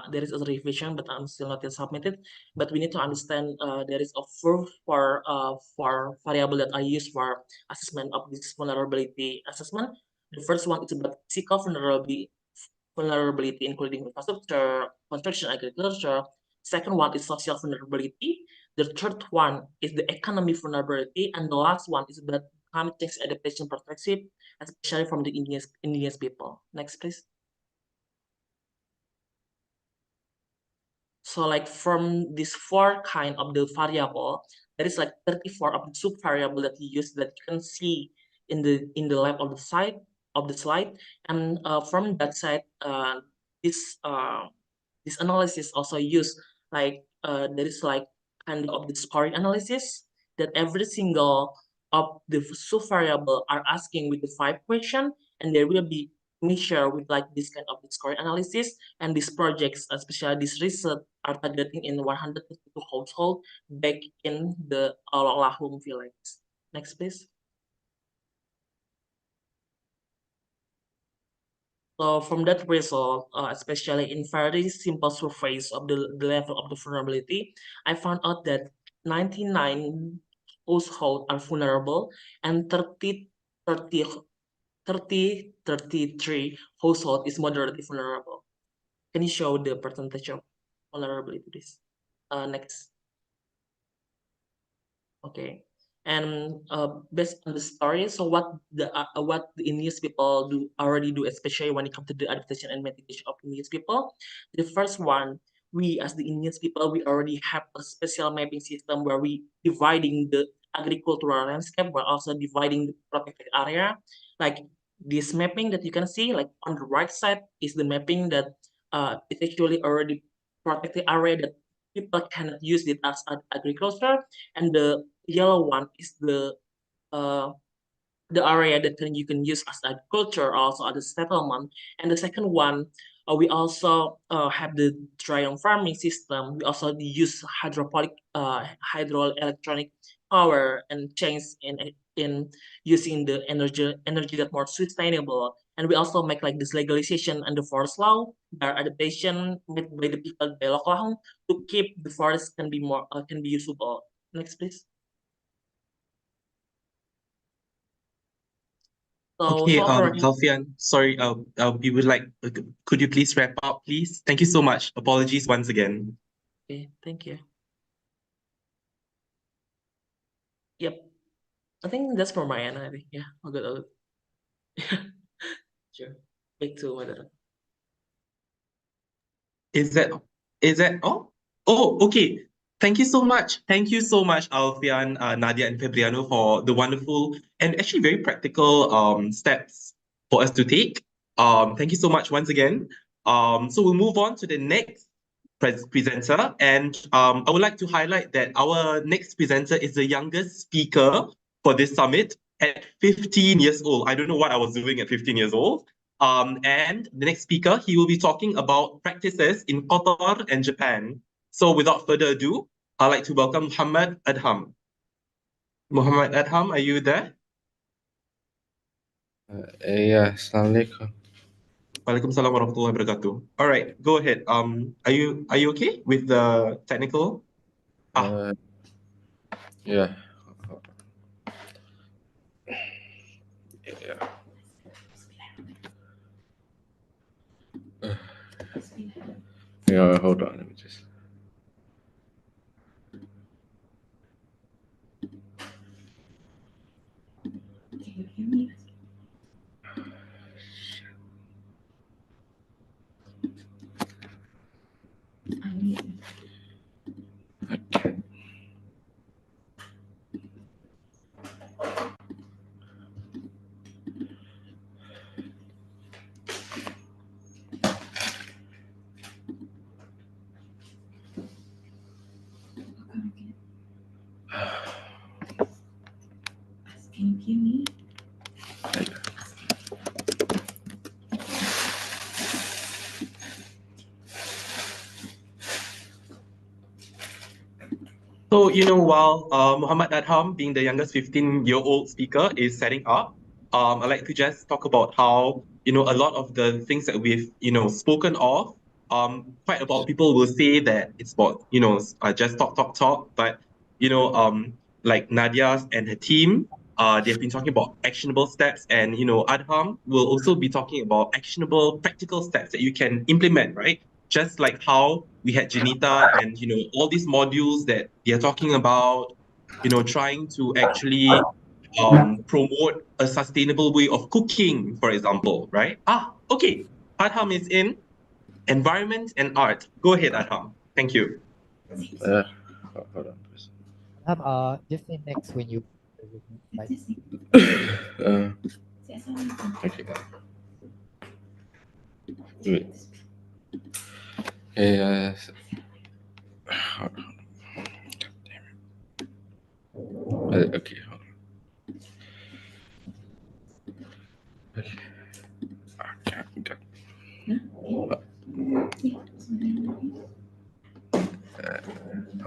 there is a revision, but I'm still not yet submitted. But we need to understand there is a for variable that I use for assessment of this vulnerability assessment. The first one is about physical vulnerability, including infrastructure, construction, agriculture. Second one is social vulnerability. The third one is the economic vulnerability, and the last one is the climate change adaptation perspective, especially from the indigenous people. Next, please. So like from these 4 kind of the variable, there is like 34 of the sub variable that you use that you can see in the left of the side of the slide, and from that side, this analysis also use like there is like kind of the scoring analysis that every single of the sub variable are asking with the 5 question, and there will be measure with like this kind of scoring analysis, and these projects, especially this research, are targeting in 152 households back in the Alahum village. Next, please. So from that result, especially in very simple surveys of the level of the vulnerability, I found out that 99 households are vulnerable and 33 household is moderately vulnerable. Can you show the percentage of vulnerability, please? Next. Okay. And based on the story, so what the indigenous people already do, especially when it comes to the adaptation and mitigation of indigenous people. The first one, we as the indigenous people, we already have a special mapping system where we dividing the agricultural landscape, we're also dividing the protected area. Like this mapping that you can see, like on the right side is the mapping that it's actually already protected area that people cannot use it as agriculture, and the yellow one is the area that you can use as agriculture, also as a settlement. And the second one, we also have the dry farming system. We also use hydroelectronic power and change in using the energy that more sustainable. And we also make like this legalization and the forest law, their adaptation made by the people by local to keep the forest can be more can be usable. Next, please. So, Okay, already. Alfian, sorry, we would like, could you please wrap up, please? Thank you so much. Apologies once again. Okay, thank you. I think that's for my end. I think yeah, all good. All good. Sure. Back to Madam. Is that all? Oh, okay. Thank you so much. Thank you so much, Alfian, Nadia, and Fabriano, for the wonderful and actually very practical steps for us to take. Thank you so much once again. So we'll move on to the next presenter, and I would like to highlight that our next presenter is the youngest speaker for this summit at 15 years old. I don't know what I was doing at 15 years old. And the next speaker, he will be talking about practices in Qatar and Japan. So without further ado, I'd like to welcome Muhammad Adham. Muhammad Adham, are you there? Yeah, Assalamualaikum. Waalaikumsalam warahmatullahi wabarakatuh. All right, go ahead. Are you okay with the technical? Yeah. Yeah. Yeah, hold on. Let me just. Can you hear me? So, while Muhammad Adham, being the youngest 15-year-old speaker, is setting up, I'd like to just talk about how, a lot of the things that we've, spoken of, quite a lot of people will say that it's about, just talk. But, like Nadia and her team, they've been talking about actionable steps, and, Adham will also be talking about actionable, practical steps that you can implement, right? Just like how we had Janita and all these modules that they're talking about, trying to actually promote a sustainable way of cooking, for example, right? Okay. Adham is in environment and art. Go ahead, Adham. Thank you. Hold on, please. Just say next when you. Okay. Wait. Hey, okay. Hold on. Okay.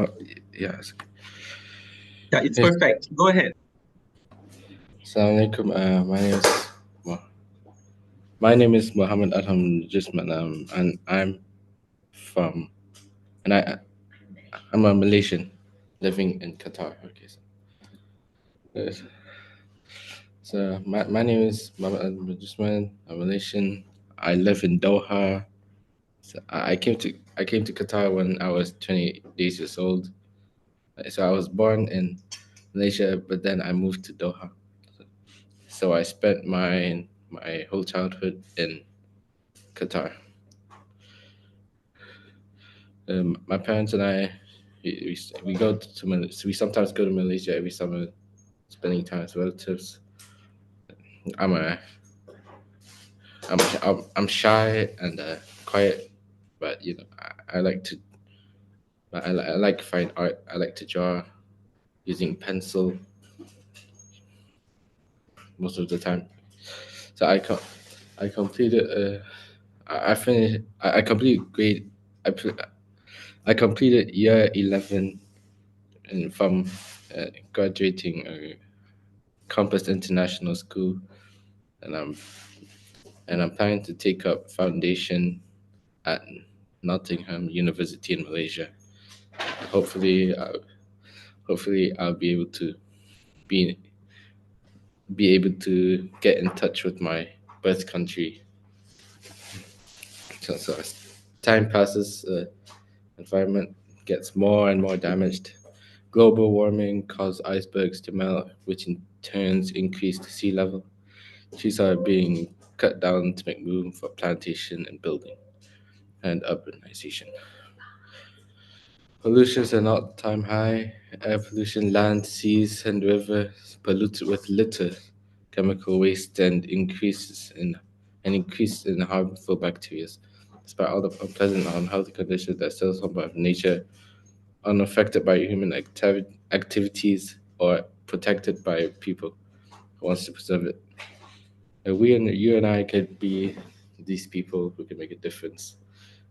Okay. Yes. Yeah, it's perfect. Go ahead. Assalamualaikum. My name is Muhammad Adham Jisman, and I'm a Malaysian living in Qatar. Okay, so my name is Muhammad Adham Jisman. I'm Malaysian. I live in Doha. So I came to Qatar when I was 28 years old. So I was born in Malaysia, but then I moved to Doha. So I spent my whole childhood in Qatar. My parents and I, we sometimes go to Malaysia every summer, spending time with relatives. I'm shy and quiet, but I like fine art. I like to draw using pencil most of the time. So I completed. I completed grade. I completed year 11, and from graduating Compass International School, and I'm planning to take up foundation at Nottingham University in Malaysia. Hopefully I'll be able to be able to get in touch with my birth country. So as time passes, environment gets more and more damaged. Global warming causes icebergs to melt, which in turns increased sea level. Trees are being cut down to make room for plantation and building and urbanization. Pollution is an all-time high. Air pollution, land, seas, and rivers polluted with litter, chemical waste, and increase in harmful bacteria. Despite all the unpleasant and unhealthy conditions that still some of nature, unaffected by human activities or protected by people who wants to preserve it. And you and I could be these people who can make a difference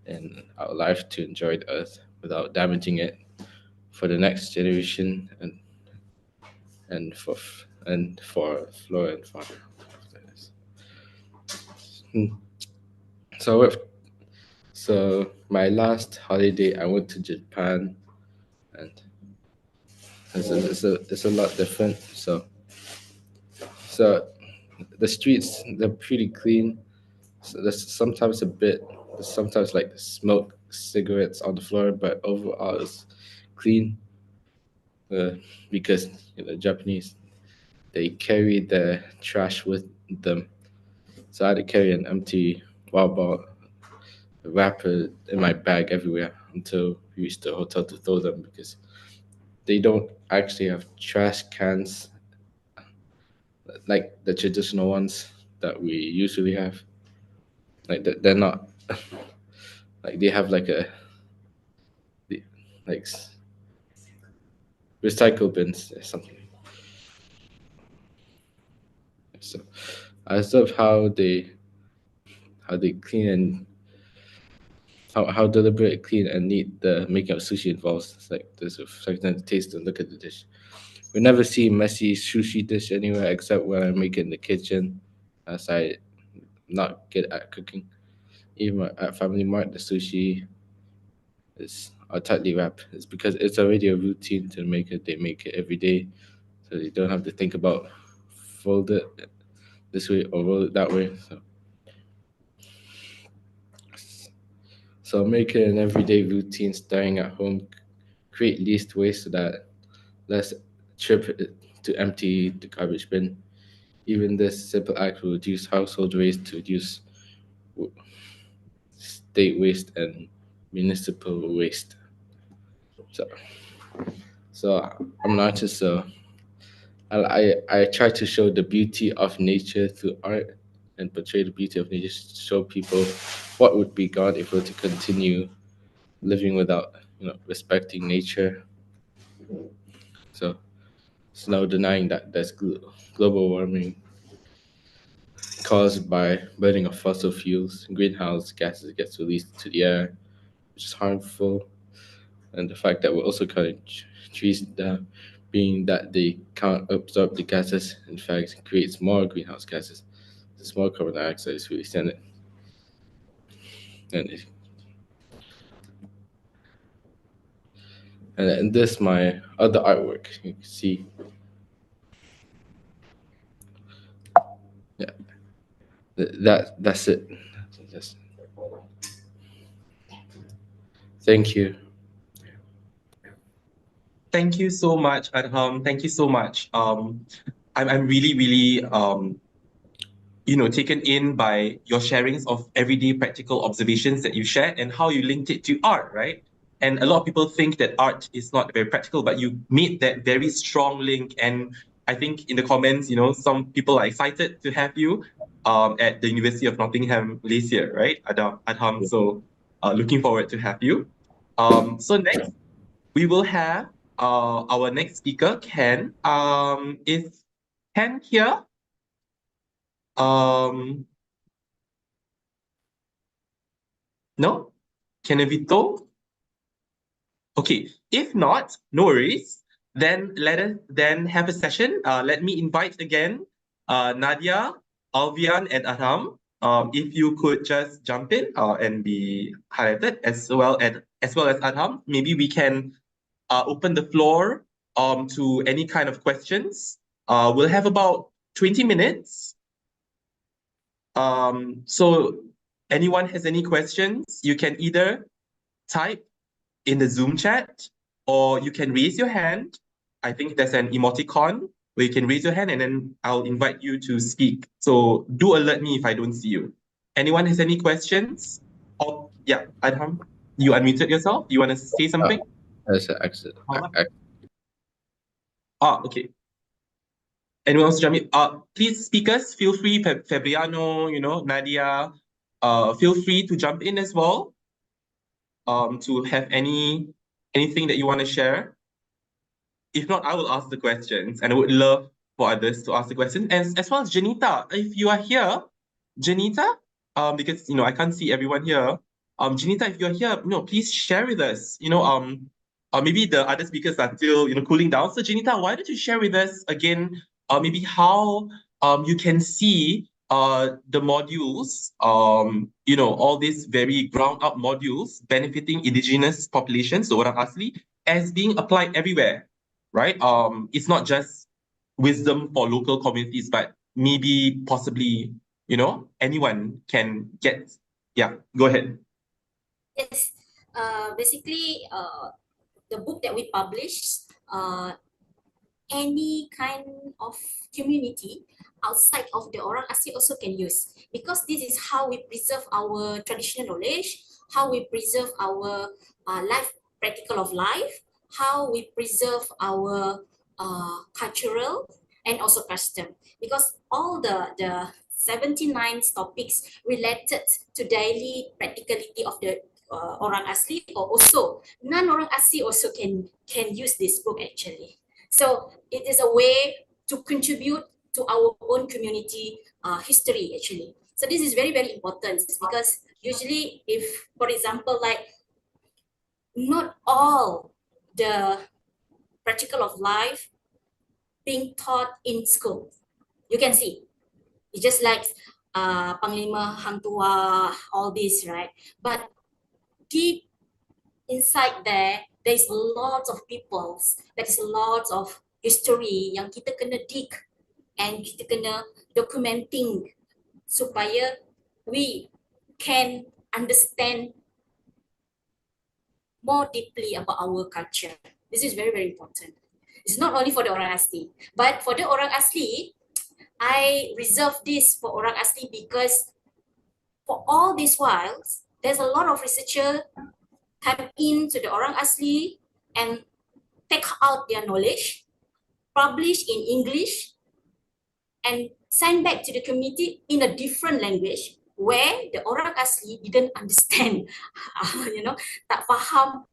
in our life to enjoy the earth without damaging it for the next generation and for flora and fauna. Hmm. So my last holiday, I went to Japan, and it's a lot different. So the streets, they're pretty clean. So there's sometimes like smoke cigarettes on the floor, but overall it's clean. Because Japanese, they carry their trash with them. So I had to carry an empty ball wrapper in my bag everywhere until we reached the hotel to throw them, because they don't actually have trash cans like the traditional ones that we usually have. Like they're not like they have like like recycle bins or something. So I observe how they clean and how deliberate, clean, and neat the making of sushi involves. It's like there's a certain taste and look at the dish. We never see messy sushi dish anywhere except when I make it in the kitchen, as I not good at cooking. Even at Family Mart, the sushi is are tightly wrapped. It's because it's already a routine to make it. They make it every day, so you don't have to think about fold it this way or roll it that way. So make it an everyday routine. Staying at home, create least waste so that less trip to empty the garbage bin. Even this simple act will reduce household waste to reduce w- state waste and municipal waste. So, so I'm an artist, so I try to show the beauty of nature through art and portray the beauty of nature to show people what would be gone if we were to continue living without respecting nature. So it's no denying that there's global warming caused by burning of fossil fuels. Greenhouse gases gets released to the air, which is harmful, and the fact that we're also cutting trees down, being that they can't absorb the gases, in fact, creates more greenhouse gases. The small carbon dioxide is really standing. And and this my other artwork. You can see, yeah, that's it. That's, thank you. Thank you so much, Adham. Thank you so much. I'm really taken in by your sharings of everyday practical observations that you shared and how you linked it to art, right? And a lot of people think that art is not very practical, but you made that very strong link. And I think in the comments, some people are excited to have you at the University of Nottingham, Malaysia, right, Adham? So looking forward to have you. So next, we will have our next speaker, Ken. Is Ken here? No? Ken Evito? Okay, if not, no worries. Then let us then have a session. Let me invite again Nadia, Alvian, and Adham. If you could just jump in and be highlighted as well as Adham. Maybe we can open the floor to any kind of questions. We'll have about 20 minutes. So anyone has any questions, you can either type in the Zoom chat or you can raise your hand. I think there's an emoticon where you can raise your hand and then I'll invite you to speak. So do alert me if I don't see you. Anyone has any questions? Oh, yeah, Adham, you unmuted yourself. You want to say something? That's an accident. Okay. Anyone else jump in? Please, speakers, feel free. Fabriano, Nadia, feel free to jump in as well. To have anything that you want to share. If not, I will ask the questions, and I would love for others to ask the questions. As well as Janita, if you are here, Janita, because I can't see everyone here. Janita, if you're here, please share with us. Maybe the other speakers are still cooling down. So Janita, why don't you share with us again? Maybe how you can see the modules, all these very ground up modules benefiting indigenous populations, so orang asli, as being applied everywhere, right? It's not just wisdom for local communities, but maybe possibly, anyone can get. Yeah, go ahead. Yes, basically, the book that we published, any kind of community outside of the orang asli also can use, because this is how we preserve our traditional knowledge, how we preserve our life, practical of life, how we preserve our cultural and also custom, because all the 79 topics related to daily practicality of the orang asli, or also non-orang asli also can use this book actually. So it is a way to contribute to our own community history actually. So this is very, very important, because usually if, for example, like not all the practical of life being taught in school. You can see, it's just like Panglima Hang Tuah, all this, right? But deep inside there's lots of peoples, there's lots of history yang kita kena dig and kita kena documenting supaya we can understand more deeply about our culture. This is very, very important. It's not only for the orang asli, but for the orang asli, I reserve this for orang asli because for all these whiles, there's a lot of researcher come into the orang asli and take out their knowledge, publish in English, and send back to the community in a different language where the orang asli didn't understand, tak faham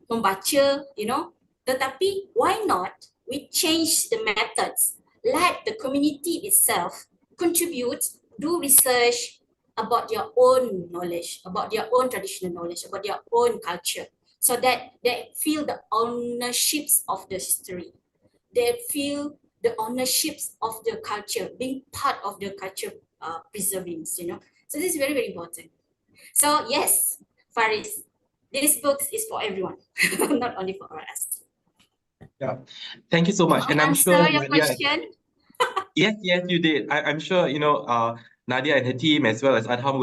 membaca, Tetapi why not we change the methods, let the community itself contribute, do research about their own knowledge, about their own traditional knowledge, about their own culture, so that they feel the ownerships of the history. They feel the ownerships of the culture, being part of the culture preserving, So this is very, very important. So yes, Faris, this book is for everyone, not only for us. Yeah, thank you so much. Did I answer your question? Yes, you did. I'm sure, Nadia and her team, as well as Adham,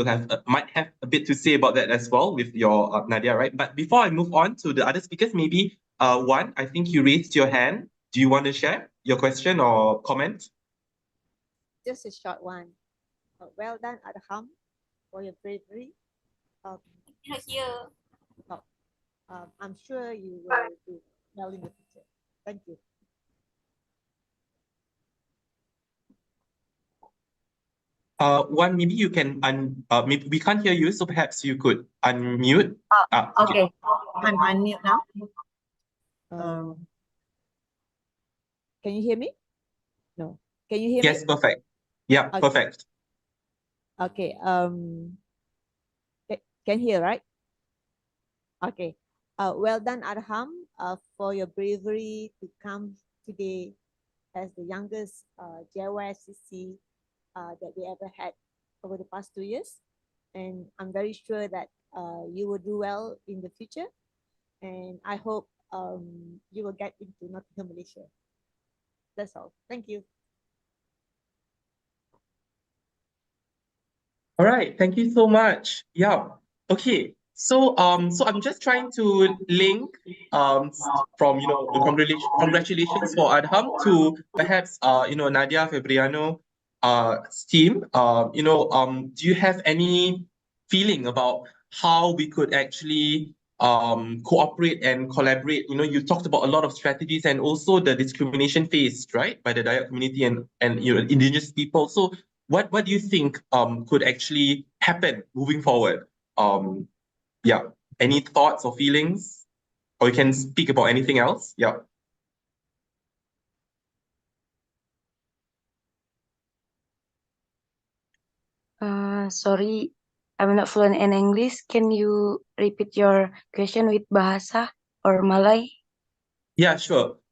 might have a bit to say about that as well with your Nadia, right? But before I move on to the other speakers, maybe Wan, I think you raised your hand. Do you want to share your question or comment? Just a short one. Well done, Adham, for your bravery. Here. I'm sure you will do well in the future. Thank you. Wan, maybe you can maybe we can't hear you, so perhaps you could unmute. Okay. I'm unmute now. Can you hear me? No. Can you hear me? Yes, perfect. Yeah, okay. Perfect. Okay. Can hear, right? Okay. Well done, Adham, for your bravery to come today as the youngest GIYSCC that we ever had over the past 2 years. And I'm very sure that you will do well in the future. And I hope you will get into Nottingham, Malaysia. That's all. Thank you. All right. Thank you so much. Yeah. Okay. So I'm just trying to link from the congratulations for Adham to perhaps Nadia Fabriano team. Do you have any feeling about how we could actually cooperate and collaborate? You talked about a lot of strategies and also the discrimination faced, right, by the Dayak community and indigenous people. So what do you think could actually happen moving forward? Yeah. Any thoughts or feelings? Or you can speak about anything else? Yeah. Sorry, I'm not fluent in English. Can you repeat your question with bahasa or Malay? Yeah, sure.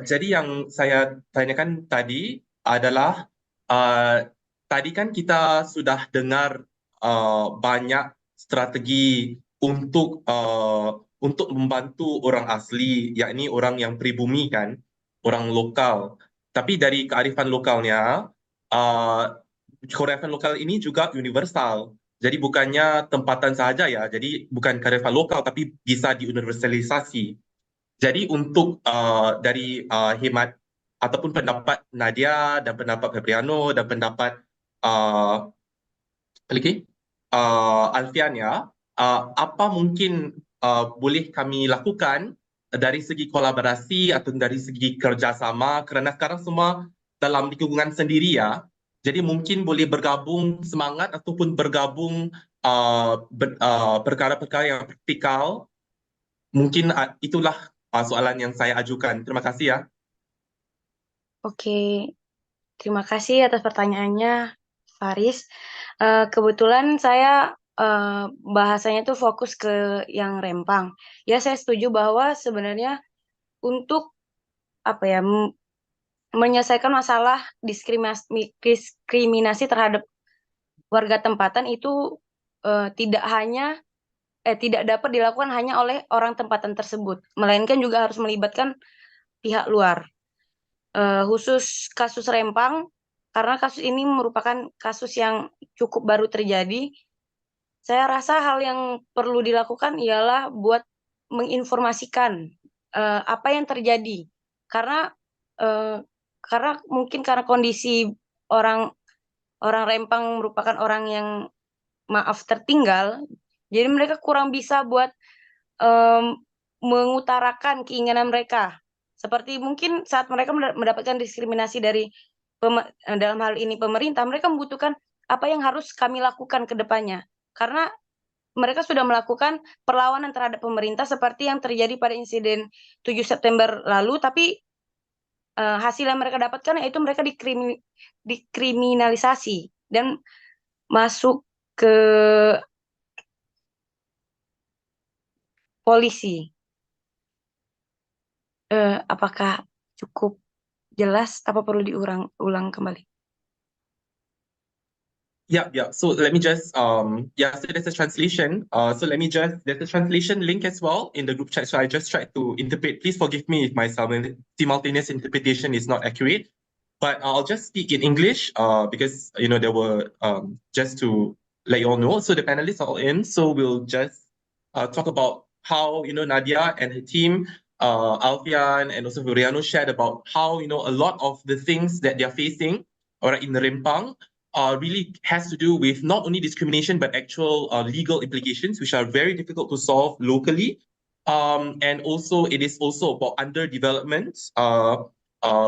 Jadi yang saya tanyakan tadi adalah tadi kan kita sudah dengar banyak strategi untuk membantu orang asli, yakni orang yang pribumi kan, orang lokal. Tapi dari kearifan lokalnya, uh, kearifan lokal ini juga universal. Jadi bukannya tempatan saja ya, jadi bukan kearifan lokal tapi bisa diuniversalisasi. Jadi untuk dari hemat ataupun pendapat Nadia dan pendapat Febriano dan pendapat Alfian ya, apa mungkin boleh kami lakukan dari segi kolaborasi atau dari segi kerjasama, kerana sekarang semua dalam lingkungan sendiri ya. Jadi mungkin boleh bergabung semangat ataupun bergabung perkara-perkara yang praktikal. Mungkin itulah soalan yang saya ajukan. Terima kasih ya. Oke, terima kasih atas pertanyaannya, Faris. Kebetulan saya bahasanya tuh fokus ke yang Rempang. Ya, saya setuju bahwa sebenarnya untuk menyelesaikan masalah diskriminasi terhadap warga tempatan itu tidak dapat dilakukan hanya oleh orang tempatan tersebut, melainkan juga harus melibatkan pihak luar. Khusus kasus Rempang, karena kasus ini merupakan kasus yang cukup baru terjadi, saya rasa hal yang perlu dilakukan ialah buat menginformasikan apa yang terjadi. Karena mungkin karena kondisi orang Rempang merupakan orang yang tertinggal, jadi mereka kurang bisa buat mengutarakan keinginan mereka. Seperti mungkin saat mereka mendapatkan diskriminasi dari dalam hal ini pemerintah, mereka membutuhkan apa yang harus kami lakukan ke depannya. Karena mereka sudah melakukan perlawanan terhadap pemerintah seperti yang terjadi pada insiden 7 September lalu, tapi hasil yang mereka dapatkan yaitu mereka dikriminalisasi dan masuk ke polisi. Apakah cukup jelas? Apa perlu diulang kembali? Yeah. So let me just so there's a translation. There's a translation link as well in the group chat. So I just tried to interpret. Please forgive me if my simultaneous interpretation is not accurate. But I'll just speak in English because there were just to let you all know. So the panelists are all in. So we'll just talk about how Nadia and her team, Alfian and also Viriano shared about how a lot of the things that they're facing in Rempang really has to do with not only discrimination but actual legal implications, which are very difficult to solve locally. And also it is also about underdevelopment,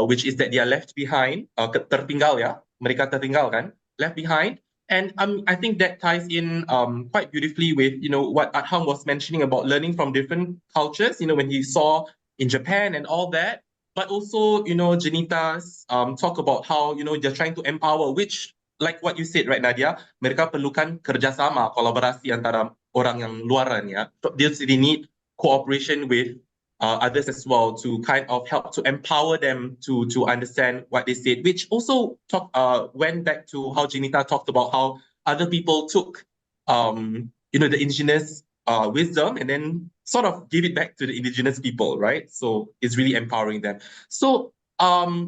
which is that they are left behind, tertinggal ya, mereka tertinggal kan, left behind. And I think that ties in quite beautifully with what Adham was mentioning about learning from different cultures, when he saw in Japan and all that. But also, Janita's talk about how they're trying to empower, which like what you said, right, Nadia, mereka perlukan kerjasama, kolaborasi antara orang yang luaran ya. They need cooperation with others as well to kind of help to empower them to understand what they said, which also went back to how Janita talked about how other people took the indigenous wisdom and then sort of give it back to the indigenous people, right? So it's really empowering them. So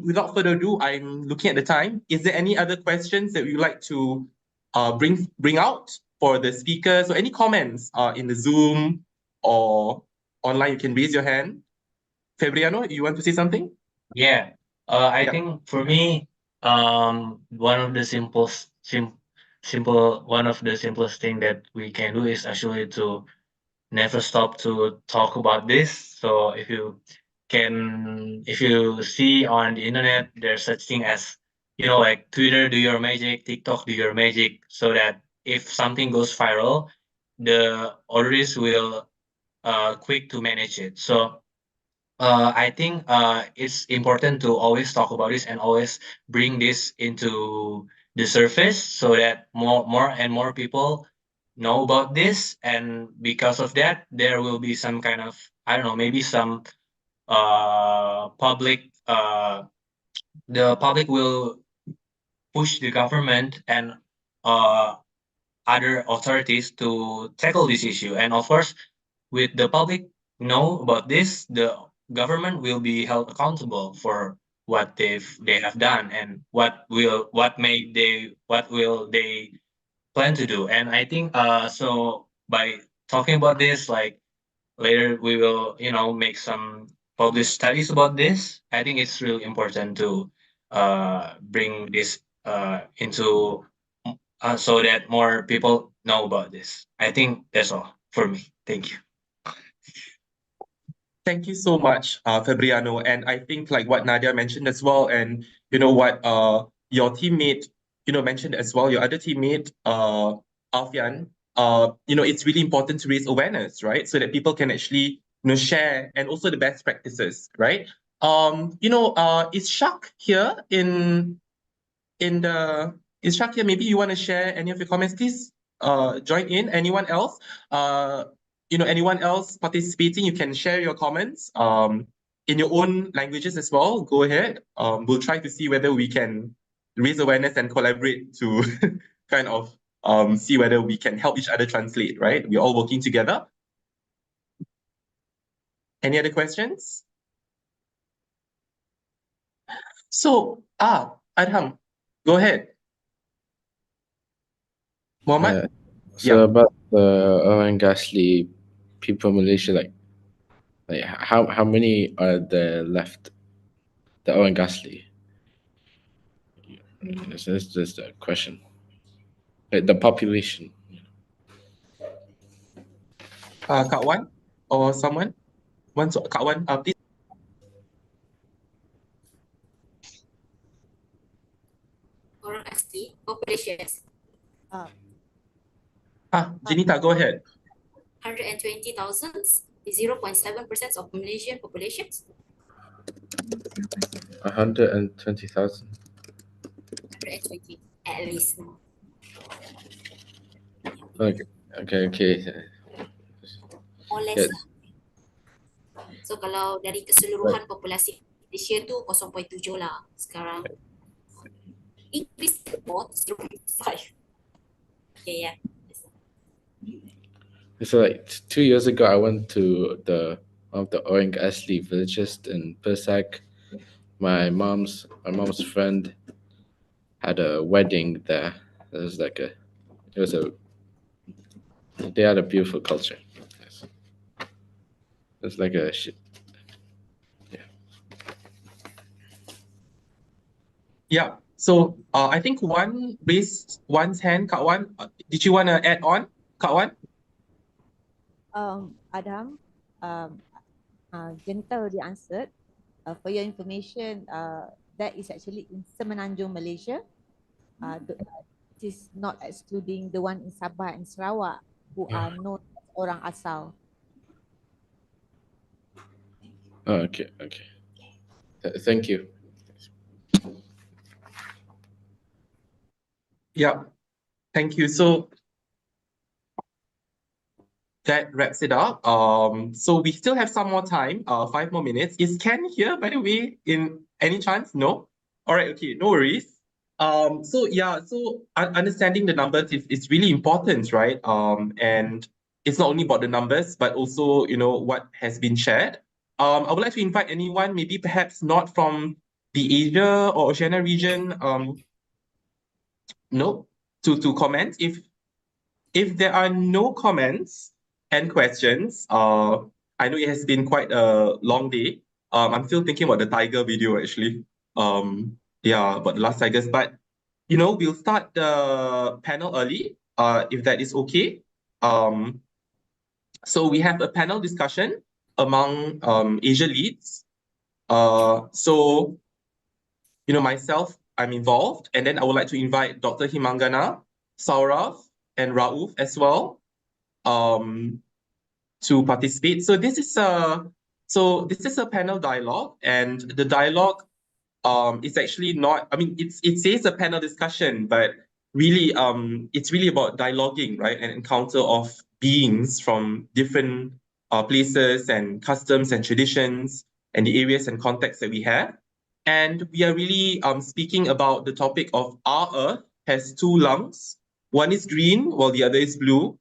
without further ado, I'm looking at the time. Is there any other questions that you'd like to bring out for the speaker. So any comments in the Zoom or online, you can raise your hand. Fabriano, you want to say something? Yeah, I think for me, one of the simplest thing that we can do is actually to never stop to talk about this. So if you see on the internet, there's such thing as, like Twitter, do your magic, TikTok, do your magic, so that if something goes viral, the authorities will quick to manage it. So I think it's important to always talk about this and always bring this into the surface so that more and more people know about this, and because of that, there will be some kind of, I don't know, maybe some public the public will push the government and uh other authorities to tackle this issue. And of course, with the public know about this, the government will be held accountable for what they have done, and what will they plan to do. And I think so by talking about this, like later we will, make some published studies about this. I think it's really important to bring this into so that more people know about this. I think that's all for me. Thank you. Thank you so much, Fabriano. And I think like what Nadia mentioned as well, and what your teammate, mentioned as well, your other teammate, Alfian, it's really important to raise awareness, right? So that people can actually, share, and also the best practices, right? Is Shak here is Shak here? Maybe you want to share any of your comments, please join in. Anyone else? Anyone else participating, you can share your comments in your own languages as well. Go ahead. We'll try to see whether we can raise awareness and collaborate to kind of see whether we can help each other translate, right? We're all working together. Any other questions? So, Adham, go ahead. Mohammed? So about the oil and gas people in Malaysia, like how many are there left? The oil and gas That's just a question. Like the population. Kak Wan or someone? Kak Wan, please. Orang asli populations. Jinita, go ahead. 120,000 is 0.7% of Malaysian populations. 120,000. 120 at least. Okay. Or less Yes. lah. So kalau dari keseluruhan populasi Malaysia tu 0.7 lah sekarang. Increase to 0.5. Okay, yeah. So like 2 years ago, I went to one of the oil and gas villages in Persak. My mom's friend had a wedding there. They had a beautiful culture. It's like a shit. Yeah. So I think one raised one's hand. Kak Wan, did you want to add on? Kak Wan? Adam, Jennifer already answered. For your information, that is actually in Semenanjung, Malaysia. It is not excluding the one in Sabah and Sarawak who are known as orang asal. Okay. Thank you. Yeah. Thank you. So that wraps it up. So we still have some more time, 5 more minutes. Is Ken here, by the way, in any chance? No? All right, okay, no worries. So understanding the numbers is really important, right? And it's not only about the numbers, but also, what has been shared. I would like to invite anyone, maybe perhaps not from the Asia or Oceania region, to comment. if there are no comments and questions, I know it has been quite a long day. I'm still thinking about the tiger video actually. Yeah, about the last tigers, but we'll start the panel early, if that is okay. So we have a panel discussion among Asia leads. So myself, I'm involved, and then I would like to invite Dr. Himangana, Saurav, and Rauf as well to participate. So this is a panel dialogue, and the dialogue is actually not. I mean, it says a panel discussion, but really it's really about dialoguing, right? An encounter of beings from different places and customs and traditions and the areas and contexts that we have. And we are really speaking about the topic of our Earth has two lungs. One is green while the other is blue.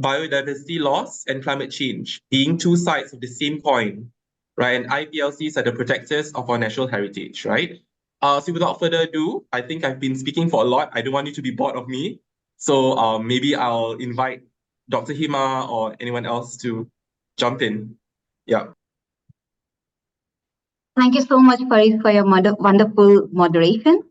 Biodiversity loss and climate change being two sides of the same coin, right? And IPLCs are the protectors of our natural heritage, right? So without further ado, I think I've been speaking for a lot. I don't want you to be bored of me. So maybe I'll invite Dr. Hima or anyone else to jump in. Yeah. Thank you so much, Farid, for your wonderful moderation.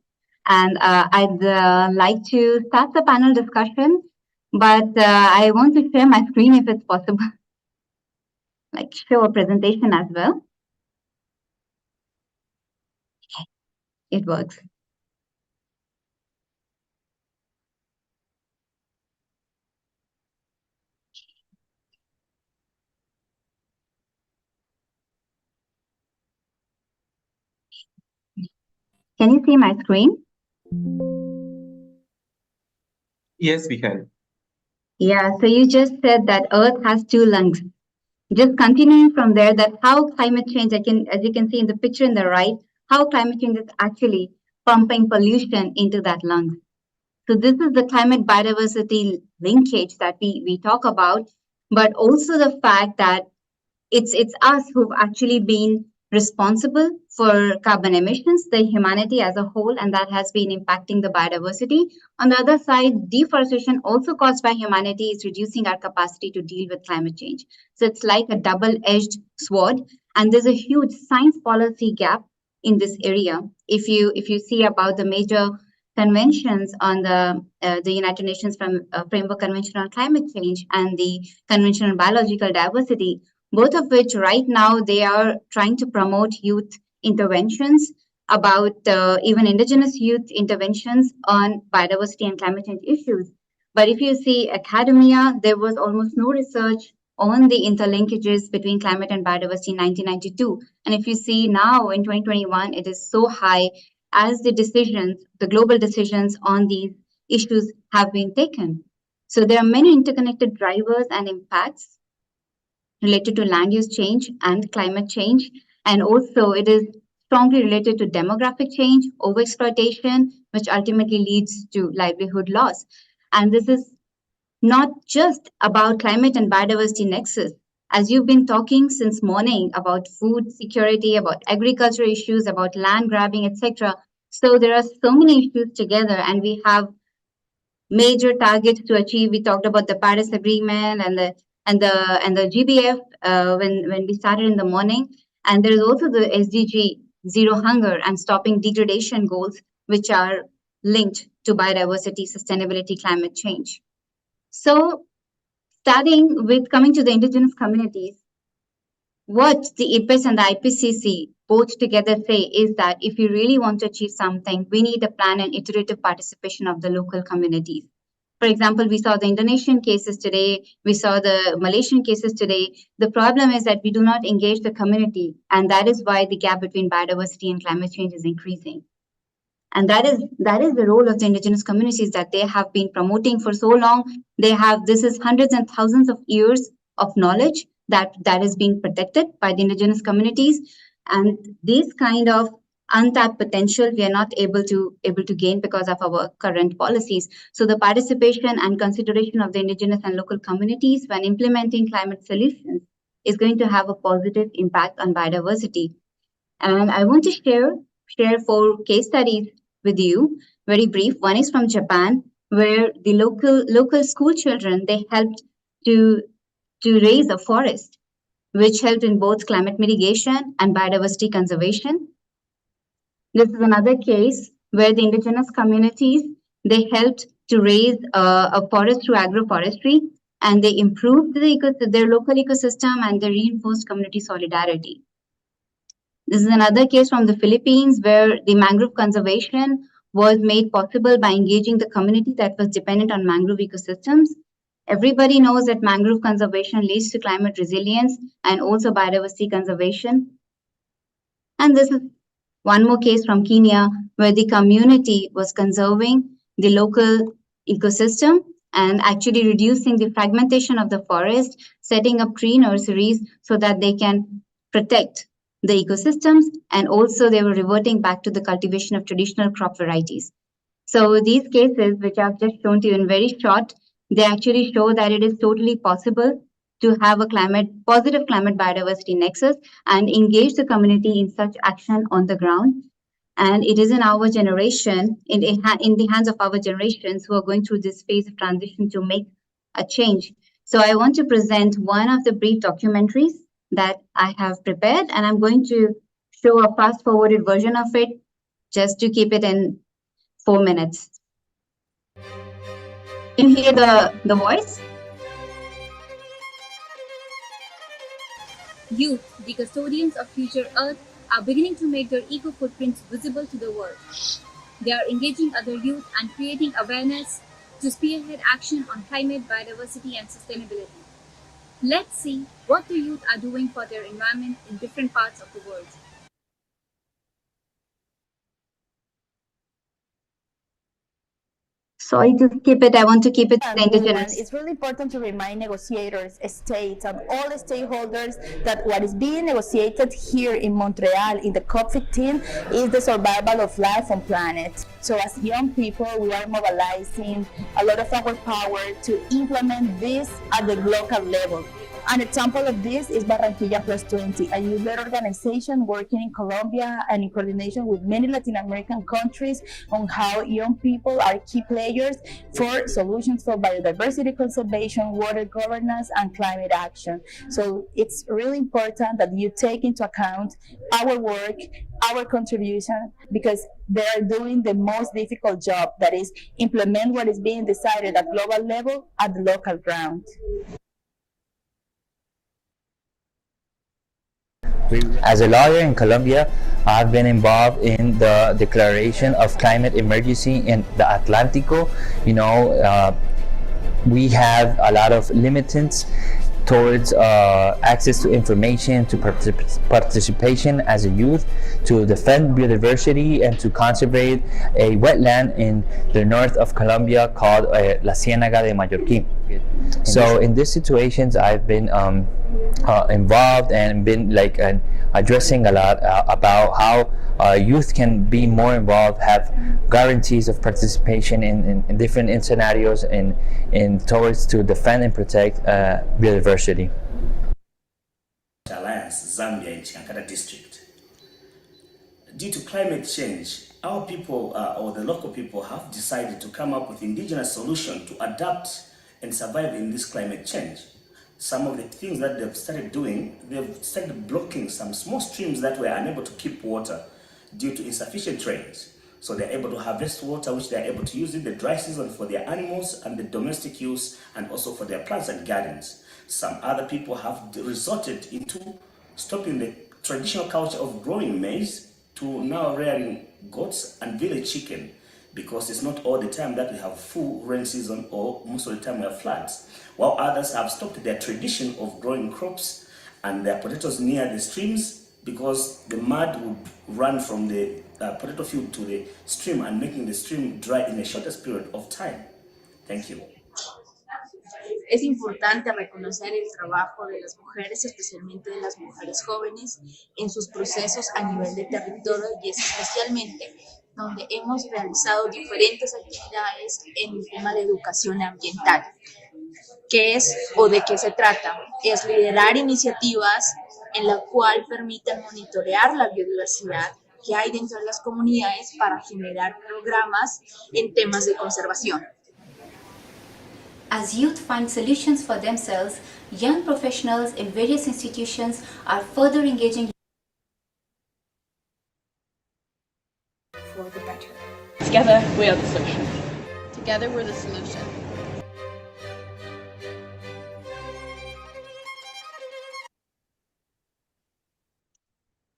And I'd like to start the panel discussion, but I want to share my screen if it's possible, like show a presentation as well. It works. Can you see my screen? Yes, we can. Yeah, so you just said that Earth has two lungs. Just continuing from there, that how climate change, as you can see in the picture in the right, how climate change is actually pumping pollution into that lung. So this is the climate biodiversity linkage that we talk about, but also the fact that it's us who've actually been responsible for carbon emissions, the humanity as a whole, and that has been impacting the biodiversity. On the other side, deforestation also caused by humanity is reducing our capacity to deal with climate change. So it's like a double-edged sword, and there's a huge science policy gap in this area. If you see about the major conventions on the United Nations Framework Convention on Climate Change and the Convention on Biological Diversity, both of which right now they are trying to promote youth interventions about even indigenous youth interventions on biodiversity and climate change issues. But if you see academia, there was almost no research on the interlinkages between climate and biodiversity in 1992. And if you see now in 2021, it is so high as the global decisions on these issues have been taken. So there are many interconnected drivers and impacts related to land use change and climate change. And also it is strongly related to demographic change, overexploitation, which ultimately leads to livelihood loss. And this is not just about climate and biodiversity nexus. As you've been talking since morning about food security, about agriculture issues, about land grabbing, etc. So there are so many issues together, and we have major targets to achieve. We talked about the Paris Agreement and the GBF when we started in the morning, and there is also the SDG Zero Hunger and Stopping Degradation goals, which are linked to biodiversity, sustainability, climate change. So, starting with coming to the indigenous communities, what the IPES and the IPCC both together say is that if you really want to achieve something, we need a plan and iterative participation of the local communities. For example, we saw the Indonesian cases today, we saw the Malaysian cases today. The problem is that we do not engage the community, and that is why the gap between biodiversity and climate change is increasing. And that is the role of the indigenous communities that they have been promoting for so long. This is hundreds and thousands of years of knowledge that is being protected by the indigenous communities. And this kind of untapped potential we are not able to gain because of our current policies. So the participation and consideration of the indigenous and local communities when implementing climate solutions is going to have a positive impact on biodiversity. And I want to share 4 case studies with you, very brief. One is from Japan, where the local school children, they helped to raise a forest, which helped in both climate mitigation and biodiversity conservation. This is another case where the indigenous communities, they helped to raise a forest through agroforestry, and they improved their local ecosystem, and they reinforced community solidarity. This is another case from the Philippines where the mangrove conservation was made possible by engaging the community that was dependent on mangrove ecosystems. Everybody knows that mangrove conservation leads to climate resilience and also biodiversity conservation. And this is one more case from Kenya where the community was conserving the local ecosystem and actually reducing the fragmentation of the forest, setting up tree nurseries so that they can protect the ecosystems, and also they were reverting back to the cultivation of traditional crop varieties. So these cases, which I've just shown to you in very short, they actually show that it is totally possible to have a positive climate biodiversity nexus and engage the community in such action on the ground. And it is in our generation, in the hands of our generations who are going through this phase of transition to make a change. So I want to present one of the brief documentaries that I have prepared, and I'm going to show a fast-forwarded version of it just to keep it in 4 minutes. Can you hear the voice? Youth, the custodians of future Earth, are beginning to make their eco-footprints visible to the world. They are engaging other youth and creating awareness to spearhead action on climate, biodiversity, and sustainability. Let's see what the youth are doing for their environment in different parts of the world. Sorry to keep it, I want to keep it to the indigenous. It's really important to remind negotiators, states, and all stakeholders that what is being negotiated here in Montreal in the COP15 is the survival of life on planet. So as young people, we are mobilizing a lot of our power to implement this at the local level. An example of this is Barranquilla Plus 20, a youth-led organization working in Colombia and in coordination with many Latin American countries on how young people are key players for solutions for biodiversity conservation, water governance, and climate action. So it's really important that you take into account our work, our contribution, because they are doing the most difficult job, that is implement what is being decided at global level at the local ground. As a lawyer in Colombia, I've been involved in the declaration of climate emergency in the Atlántico. We have a lot of limitants towards access to information, to participation as a youth, to defend biodiversity, and to conserve a wetland in the north of Colombia called La Ciénaga de Mallorquín. So in these situations, I've been involved and been addressing a lot about how youth can be more involved, have guarantees of participation in different scenarios in towards to defend and protect biodiversity. Alliance, Zambia in Chiankara district. Due to climate change, our people or the local people have decided to come up with indigenous solution to adapt and survive in this climate change. Some of the things that they've started doing, they've started blocking some small streams that were unable to keep water due to insufficient rains. So they're able to harvest water, which they're able to use in the dry season for their animals and the domestic use, and also for their plants and gardens. Some other people have resorted into stopping the traditional culture of growing maize to now rearing goats and village chicken, because it's not all the time that we have full rain season, or most of the time we have floods. While others have stopped their tradition of growing crops and their potatoes near the streams, because the mud would run from the potato field to the stream and making the stream dry in the shortest period of time. Thank you. Es importante reconocer el trabajo de las mujeres, especialmente de las mujeres jóvenes, en sus procesos a nivel de territorio, y es especialmente donde hemos realizado diferentes actividades en el tema de educación ambiental. ¿Qué es o de qué se trata? Es liderar iniciativas en la cual permitan monitorear la biodiversidad que hay dentro de las comunidades para generar programas en temas de conservación. As youth find solutions for themselves, young professionals in various institutions are further engaging for the better. Together, we are the solution. Together, we're the solution.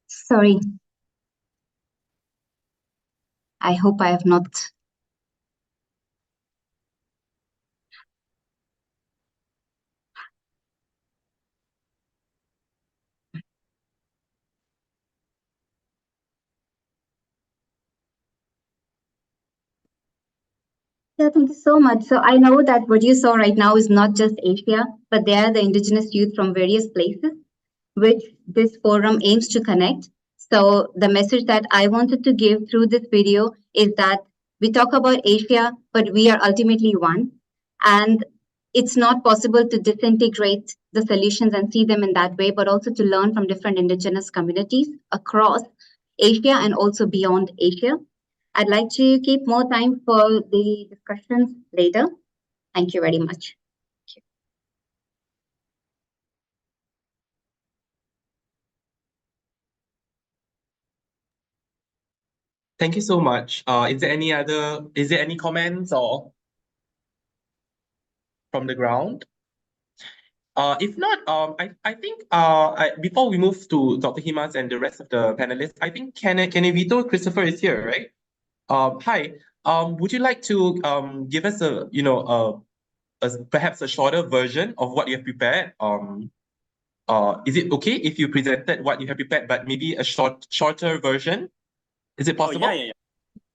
Sorry. I hope I have not. Yeah, thank you so much. So I know that what you saw right now is not just Asia, but they are the indigenous youth from various places, which this forum aims to connect. So the message that I wanted to give through this video is that we talk about Asia, but we are ultimately one. And it's not possible to disintegrate the solutions and see them in that way, but also to learn from different indigenous communities across Asia and also beyond Asia. I'd like to keep more time for the discussions later. Thank you very much. Thank you so much. Is there any comments or from the ground? If not, I think before we move to Dr. Himas and the rest of the panelists, I think Vito Christopher is here, right? Hi. Would you like to give us perhaps a shorter version of what you have prepared? Is it okay if you presented what you have prepared, but maybe a shorter version? Is it possible?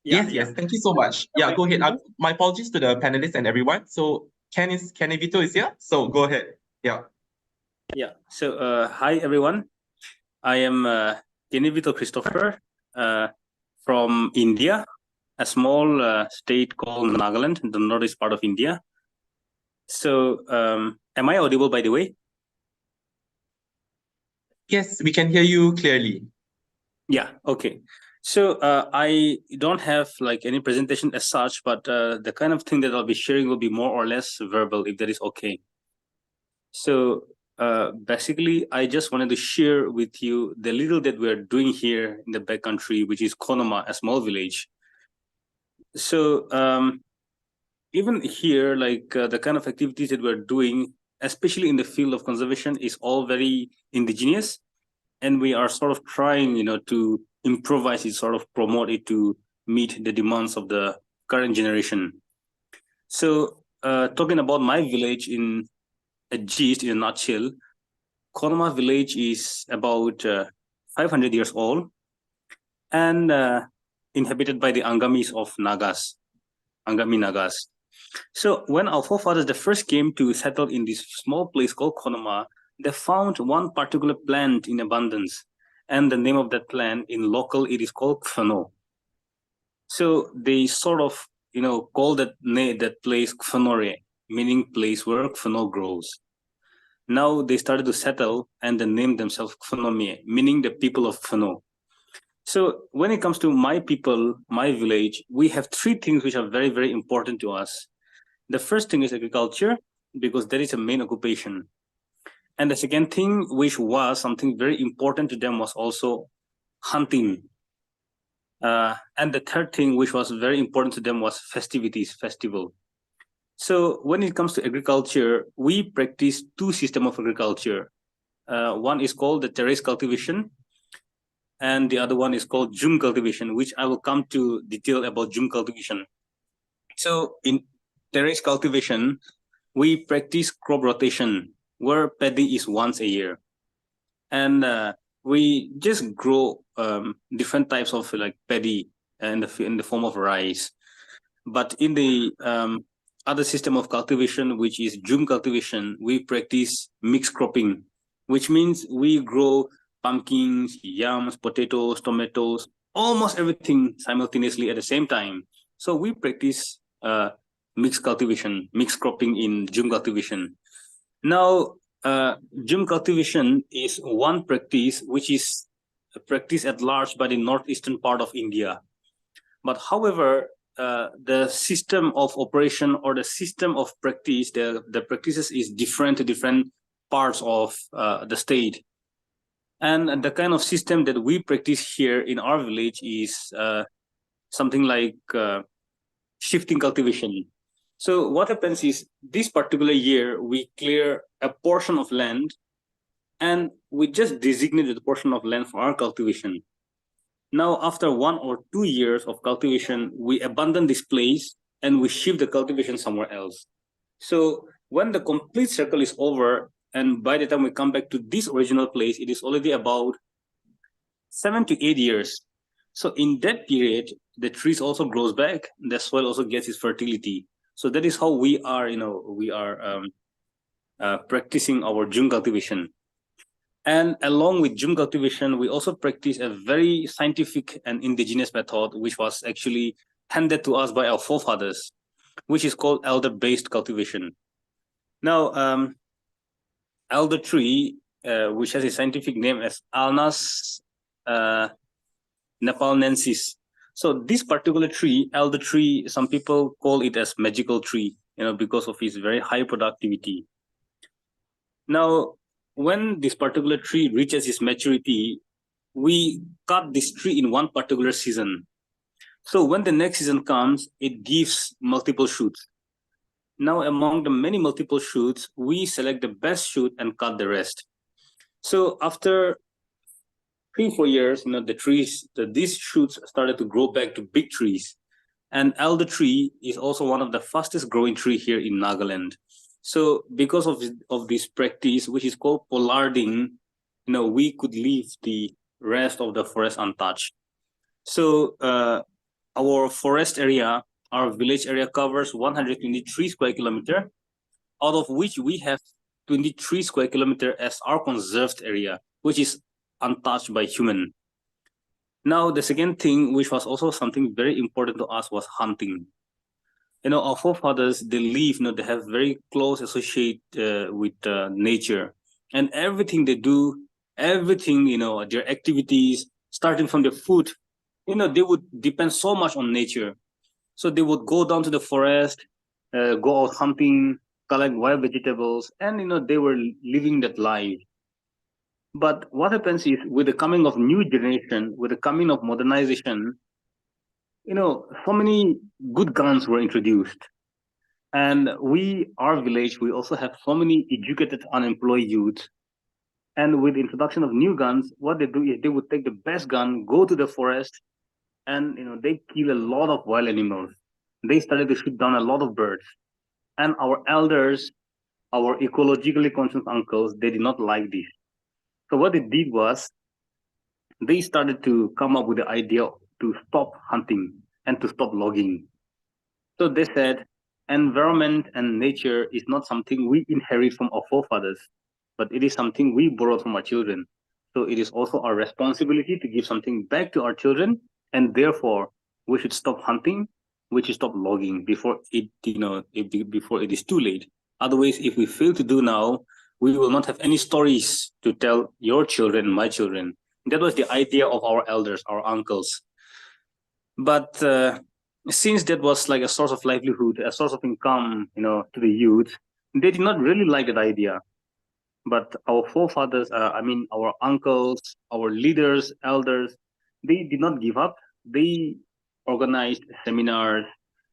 Yeah. Yes. Thank you so much. Yeah, go ahead. My apologies to the panelists and everyone. So Vito is here. So go ahead. Yeah. So hi everyone. I am Vito Christopher from India, a small state called Nagaland, in the northeast part of India. So am I audible, by the way? Yes, we can hear you clearly. Yeah, okay. So I don't have like any presentation as such, but the kind of thing that I'll be sharing will be more or less verbal, if that is okay. So basically, I just wanted to share with you the little that we're doing here in the backcountry, which is Konoma, a small village. So even here, like the kind of activities that we're doing, especially in the field of conservation, is all very indigenous. And we are sort of trying, to improvise it, sort of promote it to meet the demands of the current generation. So talking about my village in a gist, in a nutshell, Konoma village is about 500 years old and inhabited by the Angamis of Nagas, Angami Nagas. So when our forefathers they first came to settle in this small place called Konoma, they found one particular plant in abundance. And the name of that plant in local, it is called Kfano. So they sort of, call that place Kfanore, meaning place where Kfano grows. Now they started to settle and they named themselves Kfanomie, meaning the people of Kfano. So when it comes to my people, my village, we have three things which are very, very important to us. The first thing is agriculture, because that is a main occupation. And the second thing, which was something very important to them, was also hunting. And the third thing, which was very important to them, was festival. So when it comes to agriculture, we practice two systems of agriculture. One is called the terrace cultivation, and the other one is called Jum cultivation, which I will come to detail about Jum cultivation. So in terrace cultivation, we practice crop rotation, where paddy is once a year. And we just grow different types of like paddy in the form of rice. But in the other system of cultivation, which is Jum cultivation, we practice mixed cropping, which means we grow pumpkins, yams, potatoes, tomatoes, almost everything simultaneously at the same time. So we practice mixed cultivation, mixed cropping in Jum cultivation. Now, Jum cultivation is one practice which is practiced at large by the northeastern part of India. But however, the system of operation or the system of practice, the practices is different to different parts of the state. And the kind of system that we practice here in our village is something like shifting cultivation. So what happens is this particular year, we clear a portion of land and we just designated a portion of land for our cultivation. Now, after 1 or 2 years of cultivation, we abandon this place and we shift the cultivation somewhere else. So when the complete circle is over, and by the time we come back to this original place, it is already about 7 to 8 years. So in that period, the trees also grows back, the soil also gets its fertility. So that is how we are, practicing our June cultivation. And along with June cultivation, we also practice a very scientific and indigenous method, which was actually handed to us by our forefathers, which is called elder-based cultivation. Now, elder tree, which has a scientific name as Alnus nepalnensis. So this particular tree, elder tree, some people call it as magical tree, because of its very high productivity. Now, when this particular tree reaches its maturity, we cut this tree in one particular season. So when the next season comes, it gives multiple shoots. Now, among the many multiple shoots, we select the best shoot and cut the rest. So after 3-4 years, these shoots started to grow back to big trees. And elder tree is also one of the fastest growing tree here in Nagaland. So because of this practice, which is called pollarding, we could leave the rest of the forest untouched. So our forest area, our village area covers 123 square kilometer, out of which we have 23 square kilometer as our conserved area, which is untouched by human. Now, the second thing, which was also something very important to us, was hunting. Our forefathers, they live, they have very close associate with nature, and everything they do, everything, their activities, starting from the food, they would depend so much on nature. So they would go down to the forest, go out hunting, collect wild vegetables, and, they were living that life. But what happens is, with the coming of new generation, with the coming of modernization, so many good guns were introduced. And our village, we also have so many educated unemployed youth. And with the introduction of new guns, what they do is they would take the best gun, go to the forest, and they kill a lot of wild animals. They started to shoot down a lot of birds. And our elders, our ecologically conscious uncles, they did not like this. So what they did was, they started to come up with the idea to stop hunting and to stop logging. So they said, environment and nature is not something we inherit from our forefathers, but it is something we borrow from our children. So it is also our responsibility to give something back to our children, and therefore we should stop hunting, we should stop logging before before it is too late. Otherwise, if we fail to do now, we will not have any stories to tell your children and my children. That was the idea of our elders, our uncles. But since that was like a source of livelihood, a source of income, to the youth, they did not really like that idea. But our forefathers, our uncles, our leaders, elders, they did not give up. They organized seminars,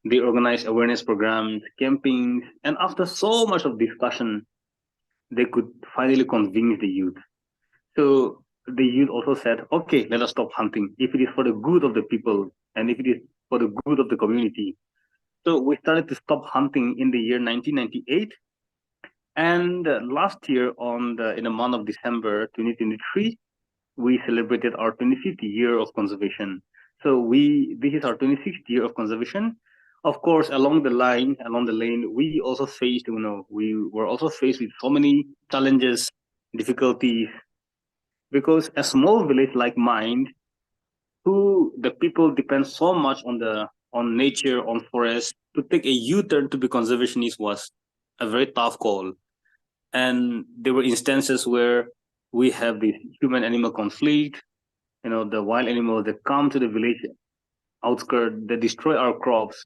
they organized awareness programs, campings, and after so much of discussion, they could finally convince the youth. So the youth also said, okay, let us stop hunting if it is for the good of the people and if it is for the good of the community. So we started to stop hunting in the year 1998. And last year, in the month of December 2023, we celebrated our 25th year of conservation. So this is our 26th year of conservation. Of course, along the lane, we also faced, we were also faced with so many challenges, difficulties, because a small village like mine, the people depend so much on nature, on forest, to take a U-turn to be conservationist was a very tough call. And there were instances where we have this human-animal conflict, the wild animals that come to the village outskirts, they destroy our crops.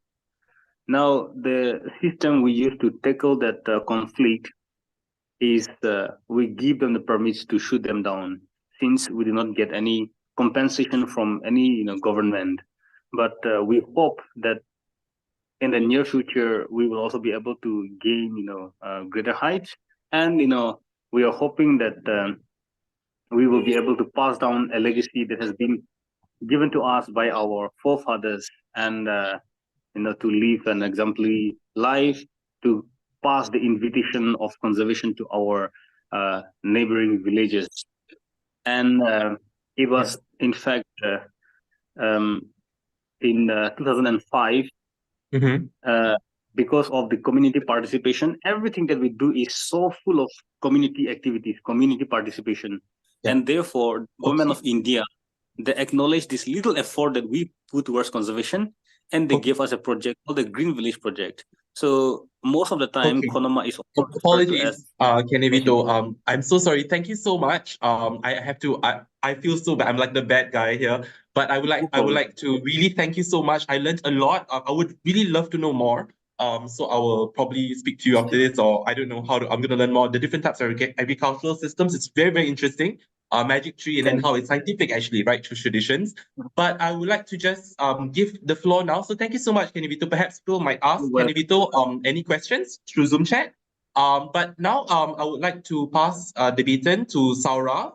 Now, the system we use to tackle that conflict is we give them the permits to shoot them down, since we do not get any compensation from any government. But we hope that in the near future we will also be able to gain greater heights, and we are hoping that we will be able to pass down a legacy that has been given to us by our forefathers, and to live an exemplary life, to pass the invitation of conservation to our neighboring villages. And it was, in fact, in 2005, because of the community participation, everything that we do is so full of community activities, community participation. And therefore, the government of India, they acknowledge this little effort that we put towards conservation, and they give us a project called the Green Village Project. So most of the time, Konoma is apologies, Kenevito. I'm so sorry. Thank you so much. I feel so bad. I'm like the bad guy here, but I would like to really thank you so much. I learned a lot. I would really love to know more. So I will probably speak to you after this, or I don't know I'm gonna learn more the different types of agricultural systems. It's very, very interesting. Magic tree, and then how it's scientific actually, right, through traditions. But I would like to just give the floor now. So thank you so much, Kenevito. Perhaps Phil might ask Kenevito any questions through Zoom chat. But now I would like to pass the baton to Saurav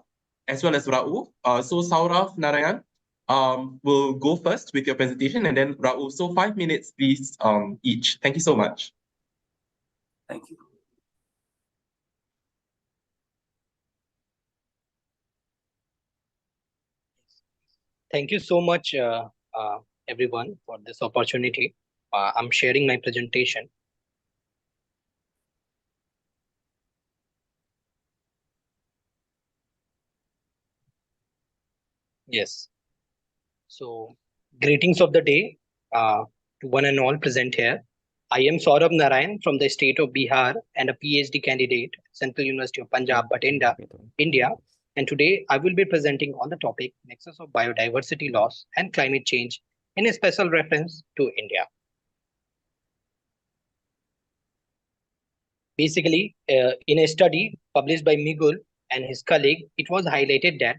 as well as Raouf. So Saurav, Narayan, will go first with your presentation, and then Raouf. So 5 minutes, please, each. Thank you so much. Thank you. Thank you so much, everyone, for this opportunity. I'm sharing my presentation. Yes. So, greetings of the day to one and all present here. I am Saurabh Narayan from the state of Bihar and a PhD candidate at Central University of Punjab, Bathinda, India. And today I will be presenting on the topic Nexus of Biodiversity Loss and Climate Change in a special reference to India. Basically, in a study published by Migul and his colleague, it was highlighted that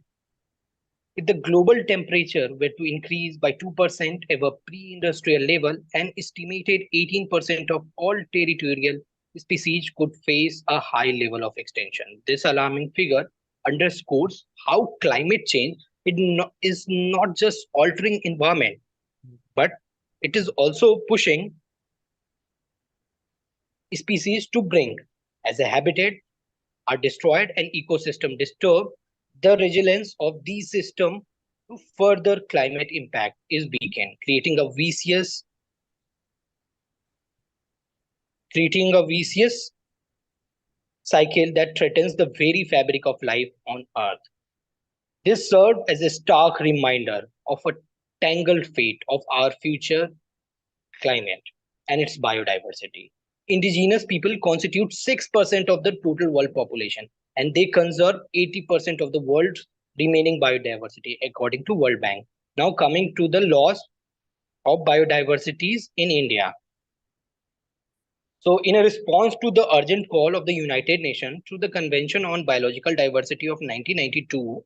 if the global temperature were to increase by 2% above pre-industrial level, an estimated 18% of all territorial species could face a high level of extinction. This alarming figure underscores how climate change is not just altering environment, but it is also pushing species to brink as a habitat are destroyed and ecosystem disturbed. The resilience of these systems to further climate impact is weakened, creating a vicious cycle that threatens the very fabric of life on Earth. This served as a stark reminder of a tangled fate of our future climate and its biodiversity. Indigenous people constitute 6% of the total world population, and they conserve 80% of the world's remaining biodiversity, according to World Bank. Now coming to the loss of biodiversities in India. So in a response to the urgent call of the United Nations through the Convention on Biological Diversity of 1992,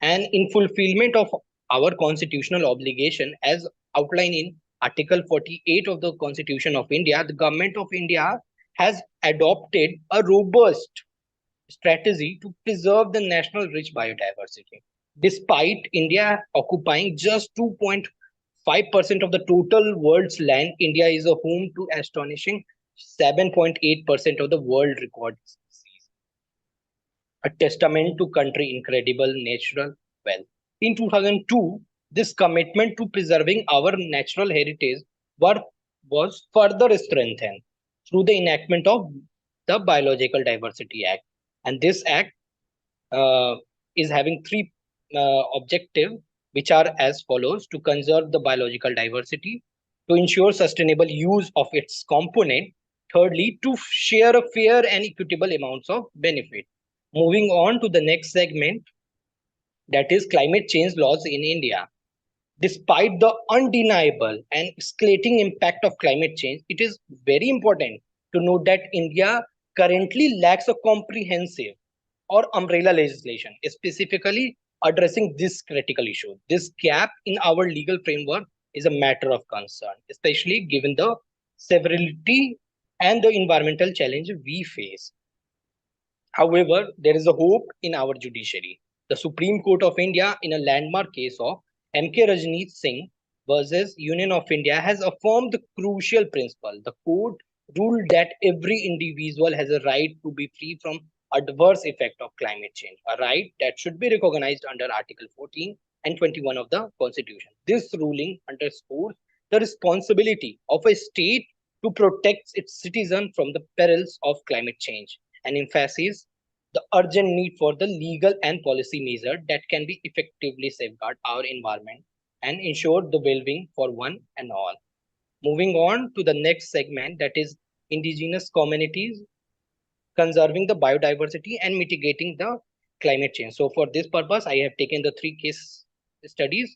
and in fulfillment of our constitutional obligation as outlined in Article 48 of the Constitution of India, the Government of India has adopted a robust strategy to preserve the national rich biodiversity. Despite India occupying just 2.5% of the total world's land, India is a home to astonishing 7.8% of the world record species, a testament to country's incredible natural wealth. In 2002, this commitment to preserving our natural heritage was further strengthened through the enactment of the Biological Diversity Act. And this act is having three objectives, which are as follows: to conserve the biological diversity, to ensure sustainable use of its component, thirdly, to share a fair and equitable amounts of benefit. Moving on to the next segment, that is climate change laws in India. Despite the undeniable and escalating impact of climate change, it is very important to note that India currently lacks a comprehensive or umbrella legislation specifically addressing this critical issue. This gap in our legal framework is a matter of concern, especially given the severity and the environmental challenge we face. However, there is a hope in our judiciary. The Supreme Court of India, in a landmark case of M.K. Rajneet Singh versus Union of India, has affirmed the crucial principle. The court ruled that every individual has a right to be free from adverse effect of climate change, a right that should be recognized under Article 14 and 21 of the Constitution. This ruling underscores the responsibility of a state to protect its citizens from the perils of climate change and emphasizes the urgent need for the legal and policy measures that can be effectively safeguard our environment and ensure the well-being for one and all. Moving on to the next segment, that is indigenous communities conserving the biodiversity and mitigating the climate change. So for this purpose, I have taken the three case studies,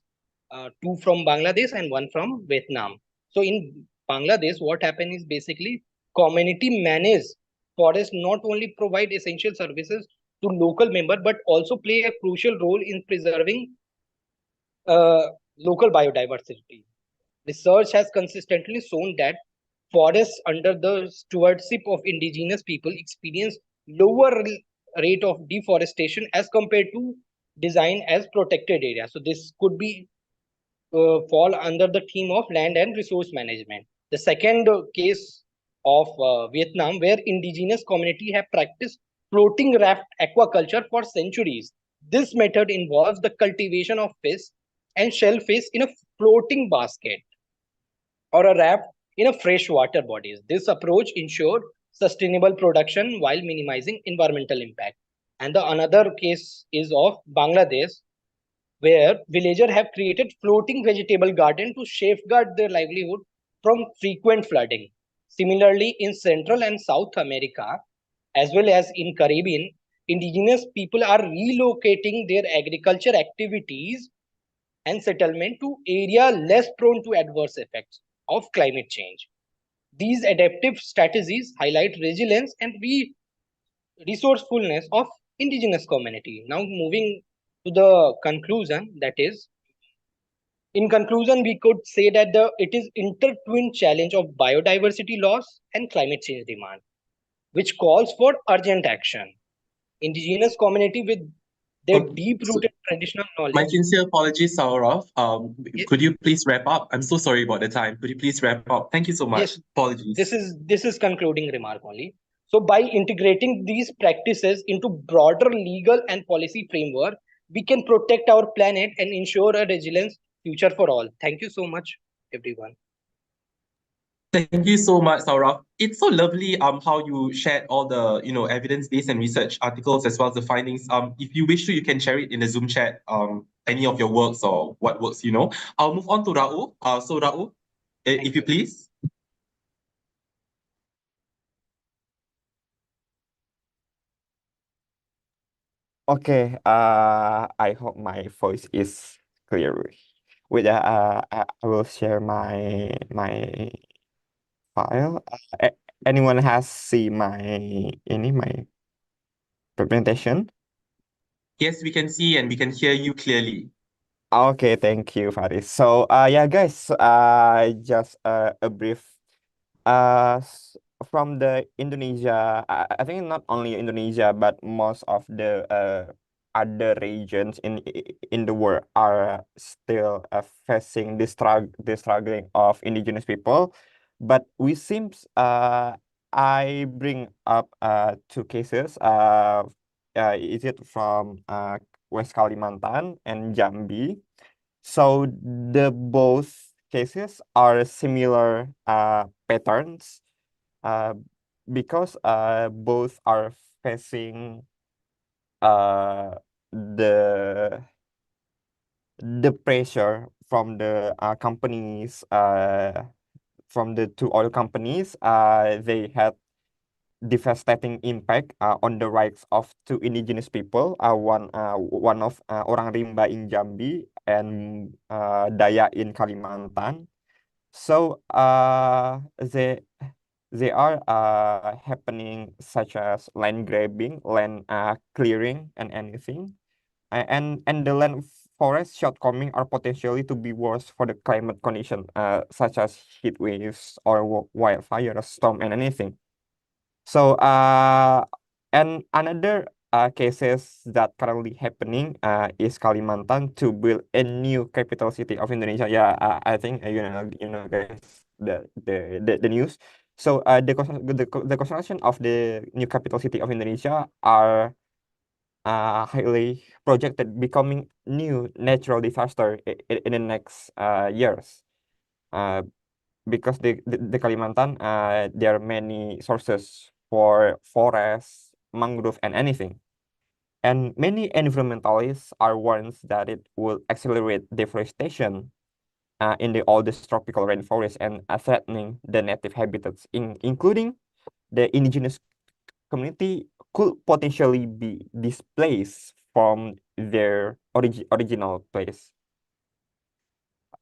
two from Bangladesh and one from Vietnam. So in Bangladesh, what happened is basically community managed forests not only provide essential services to local members, but also play a crucial role in preserving uh, local biodiversity. Research has consistently shown that forests under the stewardship of indigenous people experience lower rate of deforestation as compared to design as protected areas. So this could be fall under the theme of land and resource management. The second case of Vietnam, where indigenous community have practiced floating raft aquaculture for centuries. This method involves the cultivation of fish and shellfish in a floating basket or a raft in a freshwater bodies. This approach ensured sustainable production while minimizing environmental impact. And the another case is of Bangladesh, where villagers have created floating vegetable garden to safeguard their livelihood from frequent flooding. Similarly, in Central and South America, as well as in Caribbean, indigenous people are relocating their agriculture activities and settlement to area less prone to adverse effects of climate change. These adaptive strategies highlight resilience and resourcefulness of indigenous community. Now moving to the conclusion, that is, in conclusion, we could say that it is intertwined challenge of biodiversity loss and climate change demand, which calls for urgent action. Indigenous community with their deep-rooted traditional My knowledge. sincere apologies, Saurav. Could you please wrap up? I'm so sorry about the time. Could you please wrap up? Thank you so much. Yes, Apologies. this is concluding remark only. So by integrating these practices into broader legal and policy framework, we can protect our planet and ensure a resilient future for all. Thank you so much, everyone. Thank you so much, Saurav. It's so lovely how you shared all the evidence-based and research articles as well as the findings. If you wish to, you can share it in the Zoom chat, any of your works or what works, I'll move on to Raul. So Raul, if you please. Okay, I hope my voice is clear. I will share my file. Anyone has seen my presentation? Yes, we can see and we can hear you clearly. Okay, thank you, Faris. So, yeah, guys, just a brief from the Indonesia, I think not only Indonesia, but most of the other regions in the world are still facing the struggling of indigenous people. But we seems I bring up two cases. Is it from West Kalimantan and Jambi? So the both cases are similar patterns because both are facing the pressure from the companies from the two oil companies. They had devastating impact on the rights of two indigenous people, one of orang Rimba in Jambi and Daya in Kalimantan. So they are happening such as land grabbing, land clearing, and anything. And the land forest shortcoming are potentially to be worse for the climate condition, such as heat waves or wildfire, storm, and anything. So and another cases that currently happening is Kalimantan to build a new capital city of Indonesia. Yeah, I think you know guys the news. So the construction of the new capital city of Indonesia are highly projected becoming new natural disaster in the next years. Because the Kalimantan, there are many sources for forests, mangrove, and anything. And many environmentalists are warned that it will accelerate deforestation in the oldest tropical rainforest and threatening the native habitats, including the indigenous community could potentially be displaced from their original place.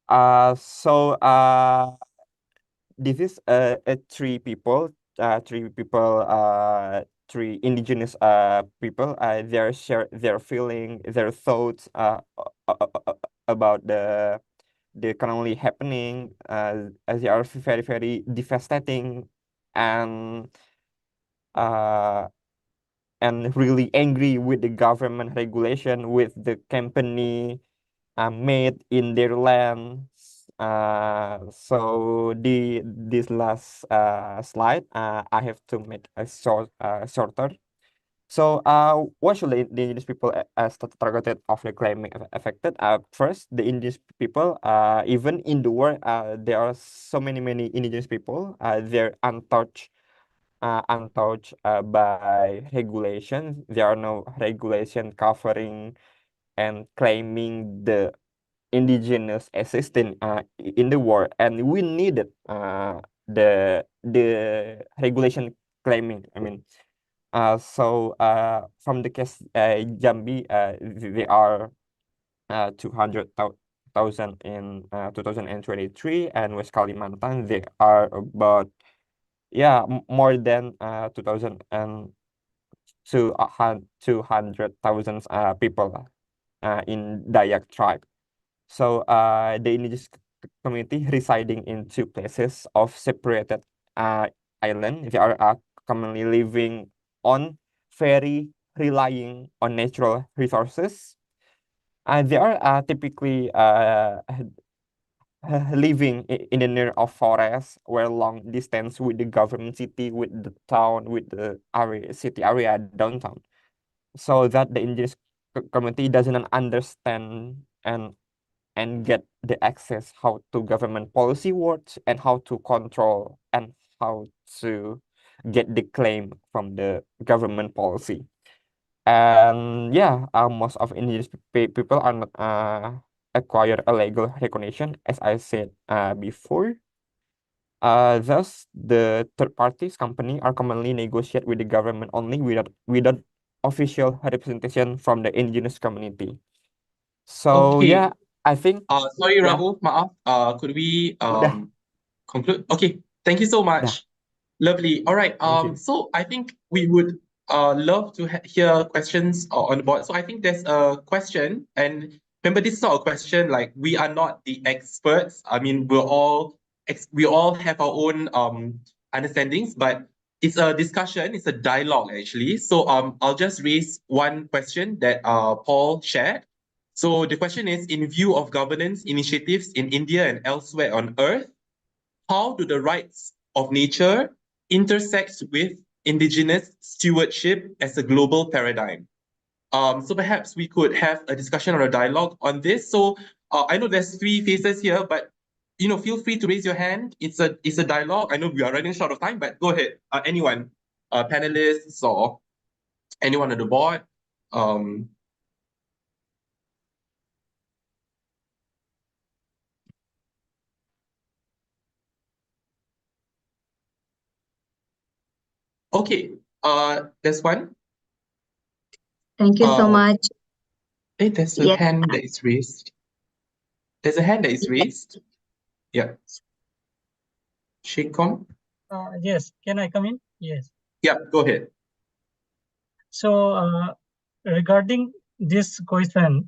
So this is three indigenous people. They're share their feeling, their thoughts about the currently happening. As they are very very devastating and uh really angry with the government regulation with the company made in their lands. So this last slide, I have to make a shorter. So what should the indigenous people as targeted of the climate affected? First, the indigenous people, even in the world, there are so many indigenous people. They're untouched by regulations. There are no regulation covering and claiming the indigenous existence in the world, and we needed the regulation claiming. I mean, so from the case Jambi, they are 200,000 in 2023, and West Kalimantan they are about more than 200,000 people in Dayak tribe. So the indigenous community residing in two places of separated island, they are commonly living on very relying on natural resources. They are typically living in the near of forest where long distance with the government city, with the town, with the city area downtown, so that the indigenous community doesn't understand and get the access how to government policy works and how to control and how to get the claim from the government policy. And most of indigenous people are not acquire a legal recognition, as I said before. Thus, the third parties company are commonly negotiate with the government only without official representation from the indigenous community. So Okay. I think Sorry, Raul, maaf. Could we conclude? Okay, thank you so much. Lovely. All right. So I think we would love to hear questions on the board. So I think there's a question, and remember, this is not a question like we are not the experts. I mean, we all have our own understandings, but it's a discussion. It's a dialogue actually. So I'll just raise one question that Paul shared. So the question is, in view of governance initiatives in India and elsewhere on Earth, how do the rights of nature intersect with indigenous stewardship as a global paradigm? So perhaps we could have a discussion or a dialogue on this. So I know there's three faces here, but feel free to raise your hand. It's a dialogue. I know we are running short of time, but go ahead. Anyone, panelists or anyone on the board. Okay, there's one. Thank you so much. Hey, there's a hand that is raised. There's a hand that is raised. Yeah. Shikon? Yes, can I come in? Yes. Yeah, go ahead. So regarding this question,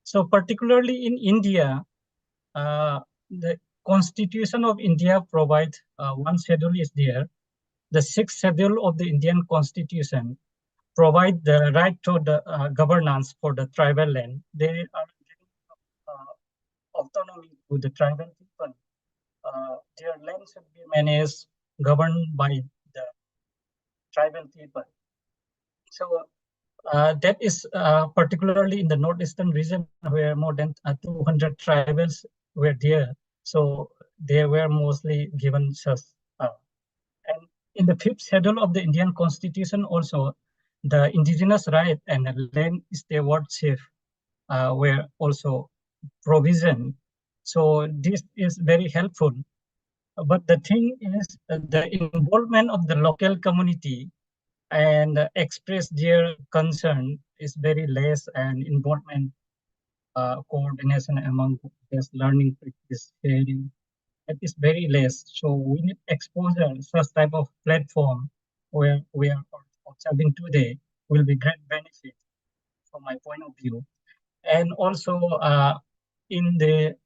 so particularly in India, the Constitution of India provides one schedule is there. The sixth schedule of the Indian Constitution provide the right to the governance for the tribal land. They are giving autonomy to the tribal people. Their land should be managed, governed by the tribal people. So that is particularly in the northeastern region where more than 200 tribals were there. So they were mostly given such. And in the fifth schedule of the Indian Constitution also, the indigenous right and land stewardship were also provision. So this is very helpful. But the thing is the involvement of the local community and express their concern is very less, and involvement coordination among this learning practice sharing, it is very less. So we need exposure, such type of platform where we are observing today will be great benefit from my point of view. And also in the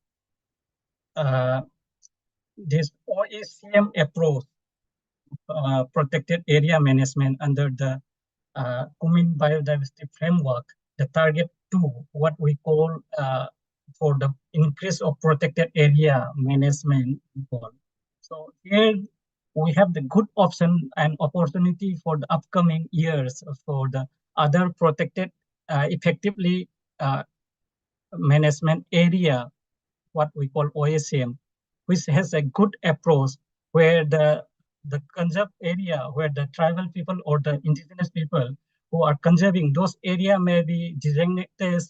this OACM approach, protected area management under the Cumin biodiversity framework, the target 2, what we call for the increase of protected area management. So here we have the good option and opportunity for the upcoming years for the other protected effectively management area, what we call OACM, which has a good approach where the conserved area where the tribal people or the indigenous people who are conserving those area may be designated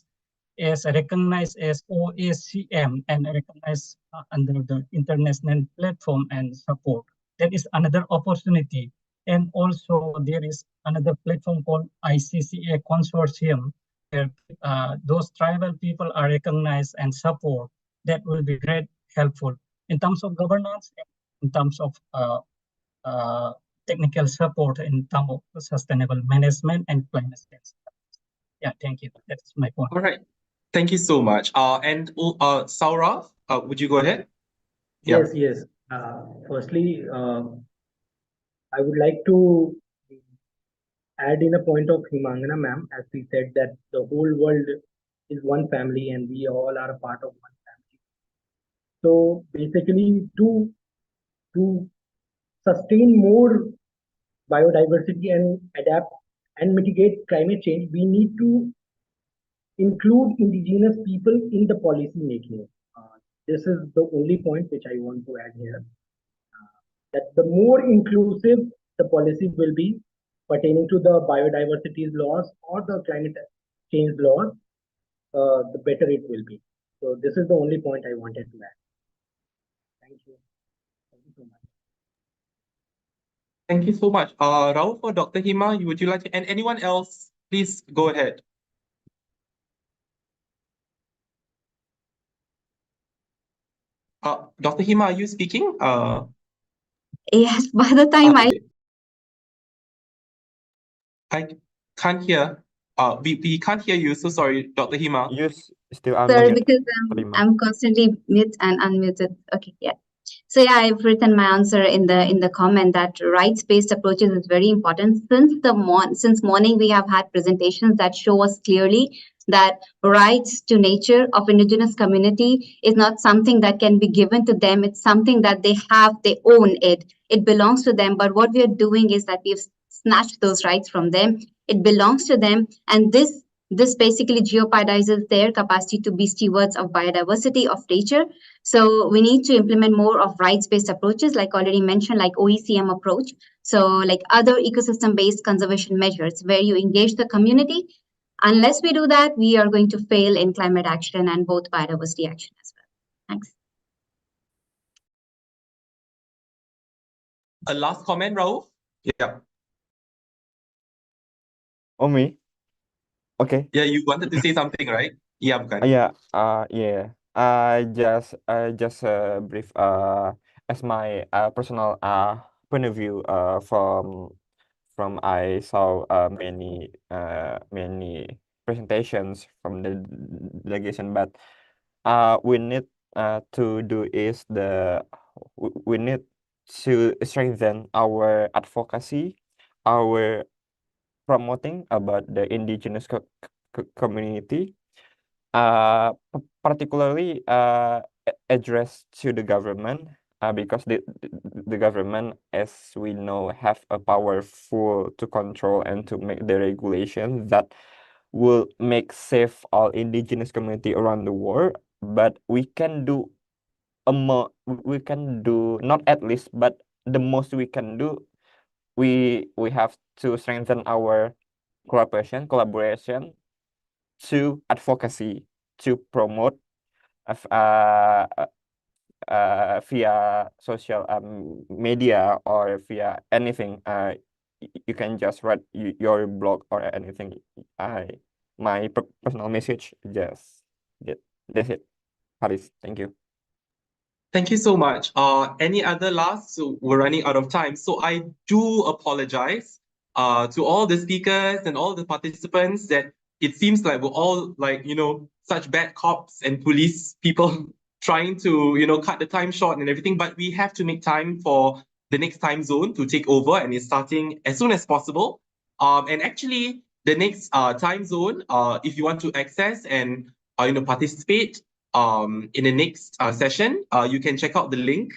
as recognized as OACM and recognized under the international platform and support. That is another opportunity. And also there is another platform called ICCA consortium where those tribal people are recognized and support. That will be great helpful in terms of governance, in terms of technical support, in terms of sustainable management and climate change. Yeah, thank you. That's my point. All right. Thank you so much. And Saurav, would you go ahead? Yes, yes. Firstly, I would like to add in a point of Himangana ma'am, as we said that the whole world is one family and we all are a part of one family. So basically to sustain more biodiversity and adapt and mitigate climate change, we need to include indigenous people in the policy making. This is the only point which I want to add here. That the more inclusive the policy will be pertaining to the biodiversity laws or the climate change laws, the better it will be. So this is the only point I wanted to add. Thank you. Thank you so much. Thank you so much. Raul or Dr. Hima, would you like to, and anyone else, please go ahead. Dr. Hima, are you speaking? Yes, by the time I can't hear. We can't hear you. So sorry, Dr. Hima. You still sorry, unmute. because I'm constantly mute and unmuted. Okay, yeah. So yeah, I've written my answer in the comment that rights-based approaches is very important. Since morning we have had presentations that show us clearly that rights to nature of indigenous community is not something that can be given to them. It's something that they have, they own it. It belongs to them. But what we are doing is that we've snatched those rights from them. It belongs to them, and this basically jeopardizes their capacity to be stewards of biodiversity of nature. So we need to implement more of rights-based approaches, like already mentioned, like OECM approach. So like other ecosystem-based conservation measures where you engage the community. Unless we do that, we are going to fail in climate action and both biodiversity action as well. Thanks. A last comment, Raul? Yeah. Oh, me? Okay. Yeah, you wanted to say something, right? Yeah, bukan? Yeah. Just brief as my personal point of view from I saw many presentations from the delegation, but we need to do is we need to strengthen our advocacy, our promoting about the indigenous community, particularly addressed to the government, because the government, as we know, have a powerful to control and to make the regulation that will make safe all indigenous community around the world. But we can do we can do not at least, but the most we can do. We have to strengthen our collaboration to advocacy to promote via social media or via anything. You can just write your blog or anything. My personal message just that's it. Haris, thank you. Thank you so much. Any other last? So we're running out of time. So I do apologize to all the speakers and all the participants that it seems like we're all like, such bad cops and police people trying to, cut the time short and everything. But we have to make time for the next time zone to take over, and it's starting as soon as possible. And actually, the next time zone, if you want to access and participate, in the next session, you can check out the link.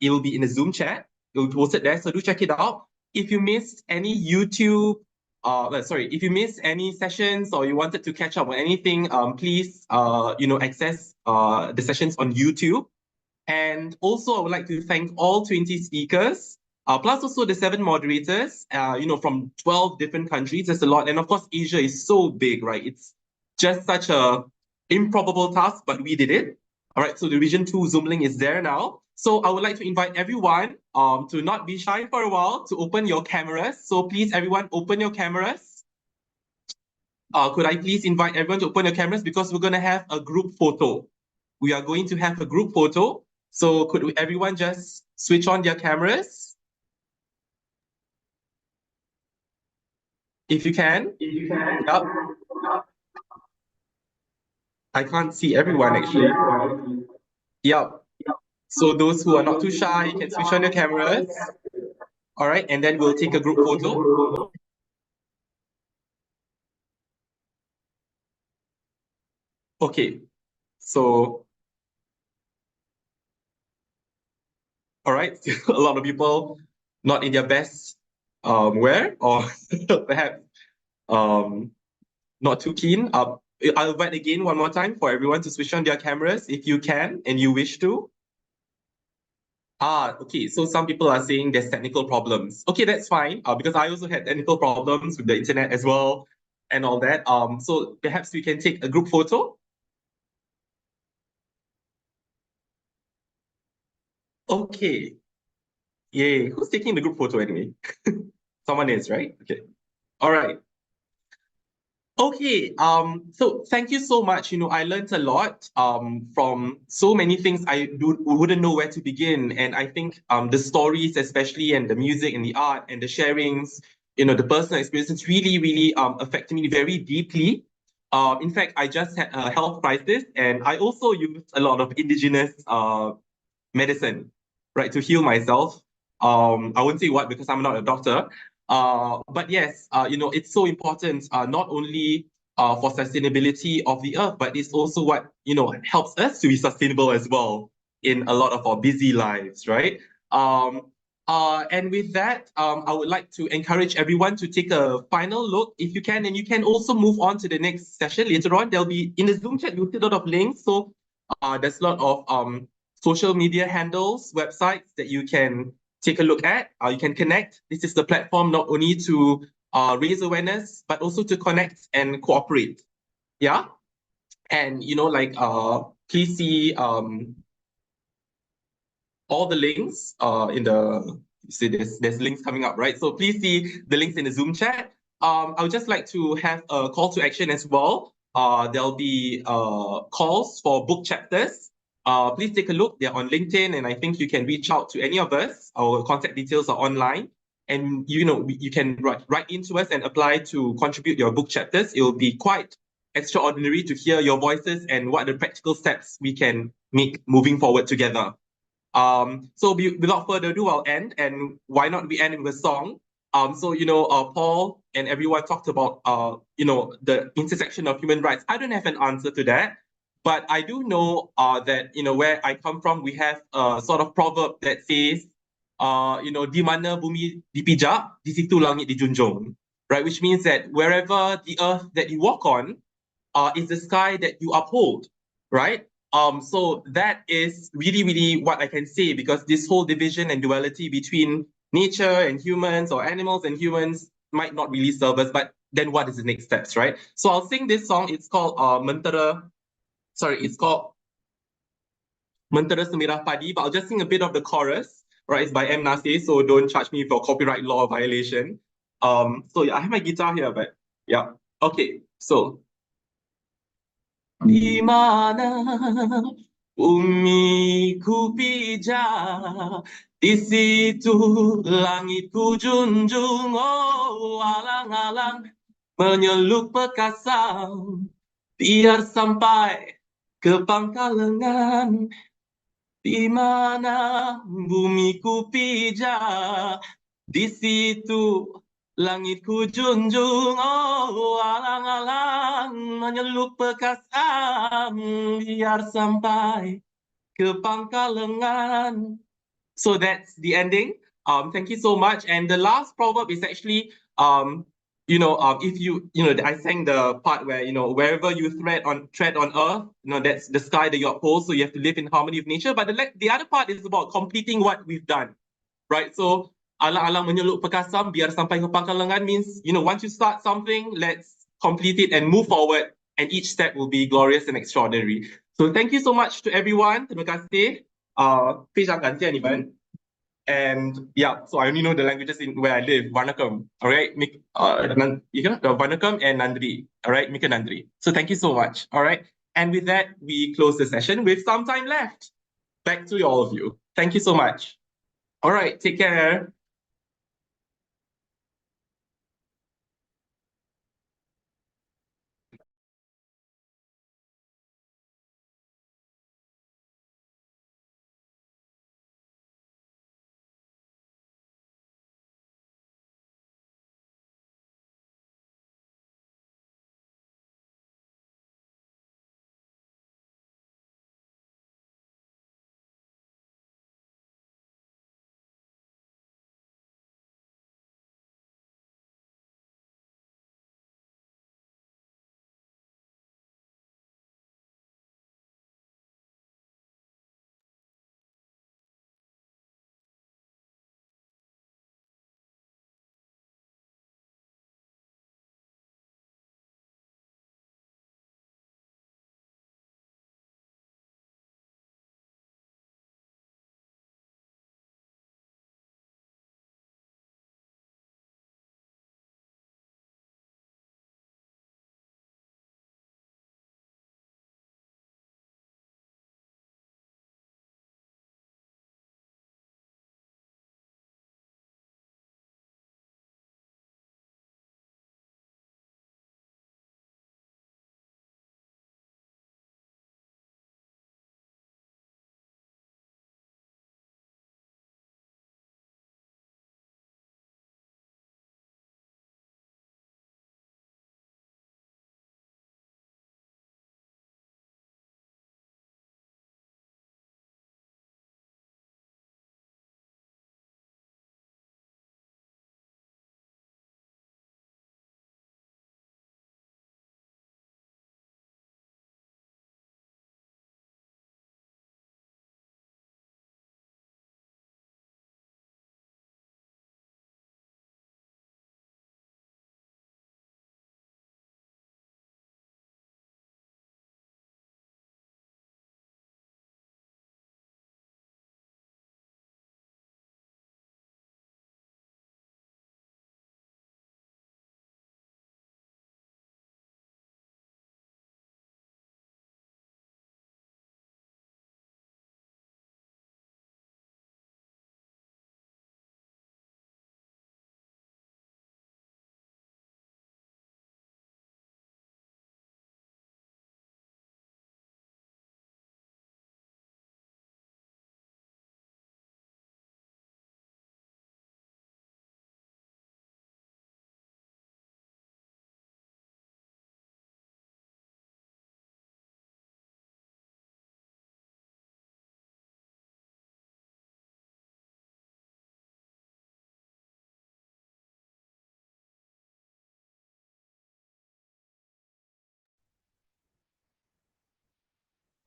It will be in the Zoom chat. It will be posted there, so do check it out. If you missed any YouTube, if you missed any sessions or you wanted to catch up on anything, please, access the sessions on YouTube. And also, I would like to thank all 20 speakers, plus also the 7 moderators, from 12 different countries. There's a lot. And of course, Asia is so big, right? It's just such a improbable task, but we did it. All right, so the Region 2 Zoom link is there now. So I would like to invite everyone to not be shy for a while, to open your cameras. So please, everyone, open your cameras. Could I please invite everyone to open your cameras, because we're going to have a group photo. We are going to have a group photo. So could everyone just switch on their cameras? If you can. Yep. I can't see everyone actually. Yep. So those who are not too shy, you can switch on your cameras. All right, and then we'll take a group photo. Okay, so all right, a lot of people not in their best wear, or perhaps not too keen. I'll invite again one more time for everyone to switch on their cameras if you can and you wish to. Okay, so some people are saying there's technical problems. Okay, that's fine, because I also had technical problems with the internet as well and all that. So perhaps we can take a group photo. Okay. Yay. Who's taking the group photo anyway? Someone is, right? Okay. All right. Okay, so thank you so much. I learned a lot from so many things. I wouldn't know where to begin. And I think the stories especially, and the music and the art and the sharings, the personal experiences really, really affected me very deeply. In fact, I just had a health crisis, and I also used a lot of indigenous medicine, right, to heal myself. I wouldn't say what, because I'm not a doctor. But yes, it's so important, not only for sustainability of the earth, but it's also what, helps us to be sustainable as well in a lot of our busy lives, right? And with that, I would like to encourage everyone to take a final look if you can, and you can also move on to the next session later on. There'll be, in the Zoom chat, you'll see a lot of links. So there's a lot of social media handles, websites that you can take a look at. You can connect. This is the platform not only to raise awareness, but also to connect and cooperate. Yeah. And please see all the links in the, you see there's links coming up, right? So please see the links in the Zoom chat. I would just like to have a call to action as well. There'll be calls for book chapters. Please take a look. They're on LinkedIn, and I think you can reach out to any of us. Our contact details are online, and you can write into us and apply to contribute your book chapters. It will be quite extraordinary to hear your voices and what are the practical steps we can make moving forward together. So without further ado, I'll end, and why not we end with a song? Paul and everyone talked about the intersection of human rights. I don't have an answer to that, but I do know that where I come from, we have a sort of proverb that says, di mana bumi dipijak, di situ langit dijunjung, right? Which means that wherever the earth that you walk on is the sky that you uphold, right? So that is really, really what I can say, because this whole division and duality between nature and humans, or animals and humans, might not really serve us. But then what is the next steps, right? So I'll sing this song. It's called it's called Mentera Semirah Padi, but I'll just sing a bit of the chorus, right? It's by M. Nasir, so don't charge me for copyright law violation. So yeah, I have my guitar here, but yeah. Okay, so di mana bumiku pijak, di situ langitku junjung. Oh, alang-alang menyeluk perkasam, biar sampai ke pangkal lengan. Di mana bumiku pijak, di situ langitku junjung. Oh, alang-alang menyeluk perkasam, biar sampai ke pangkal lengan. So that's the ending. Thank you so much. And the last proverb is actually, if I sang the part where, wherever you tread on earth, that's the sky that you uphold. So you have to live in harmony with nature. But the other part is about completing what we've done, right? So alang-alang menyeluk perkasam, biar sampai ke pangkal lengan means, once you start something, let's complete it and move forward. And each step will be glorious and extraordinary. So thank you so much to everyone. Terima kasih. 非常感谢你们. And yeah, so I only know the languages in where I live. Vanakkam, all right? Vanakkam and Nandri, all right? Mika Nandri. So thank you so much, all right? And with that, we close the session with some time left. Back to all of you. Thank you so much. All right, take care.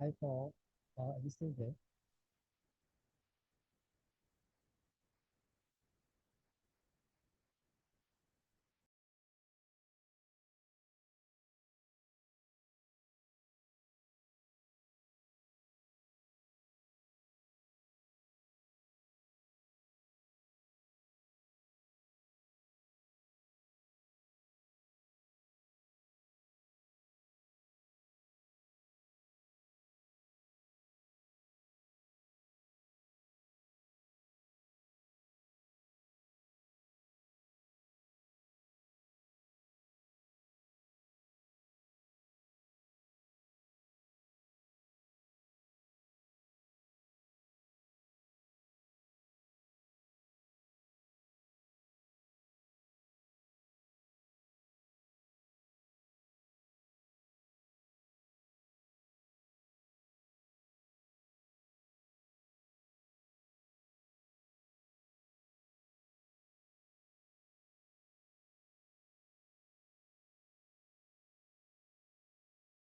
Hi Paul, are you still there?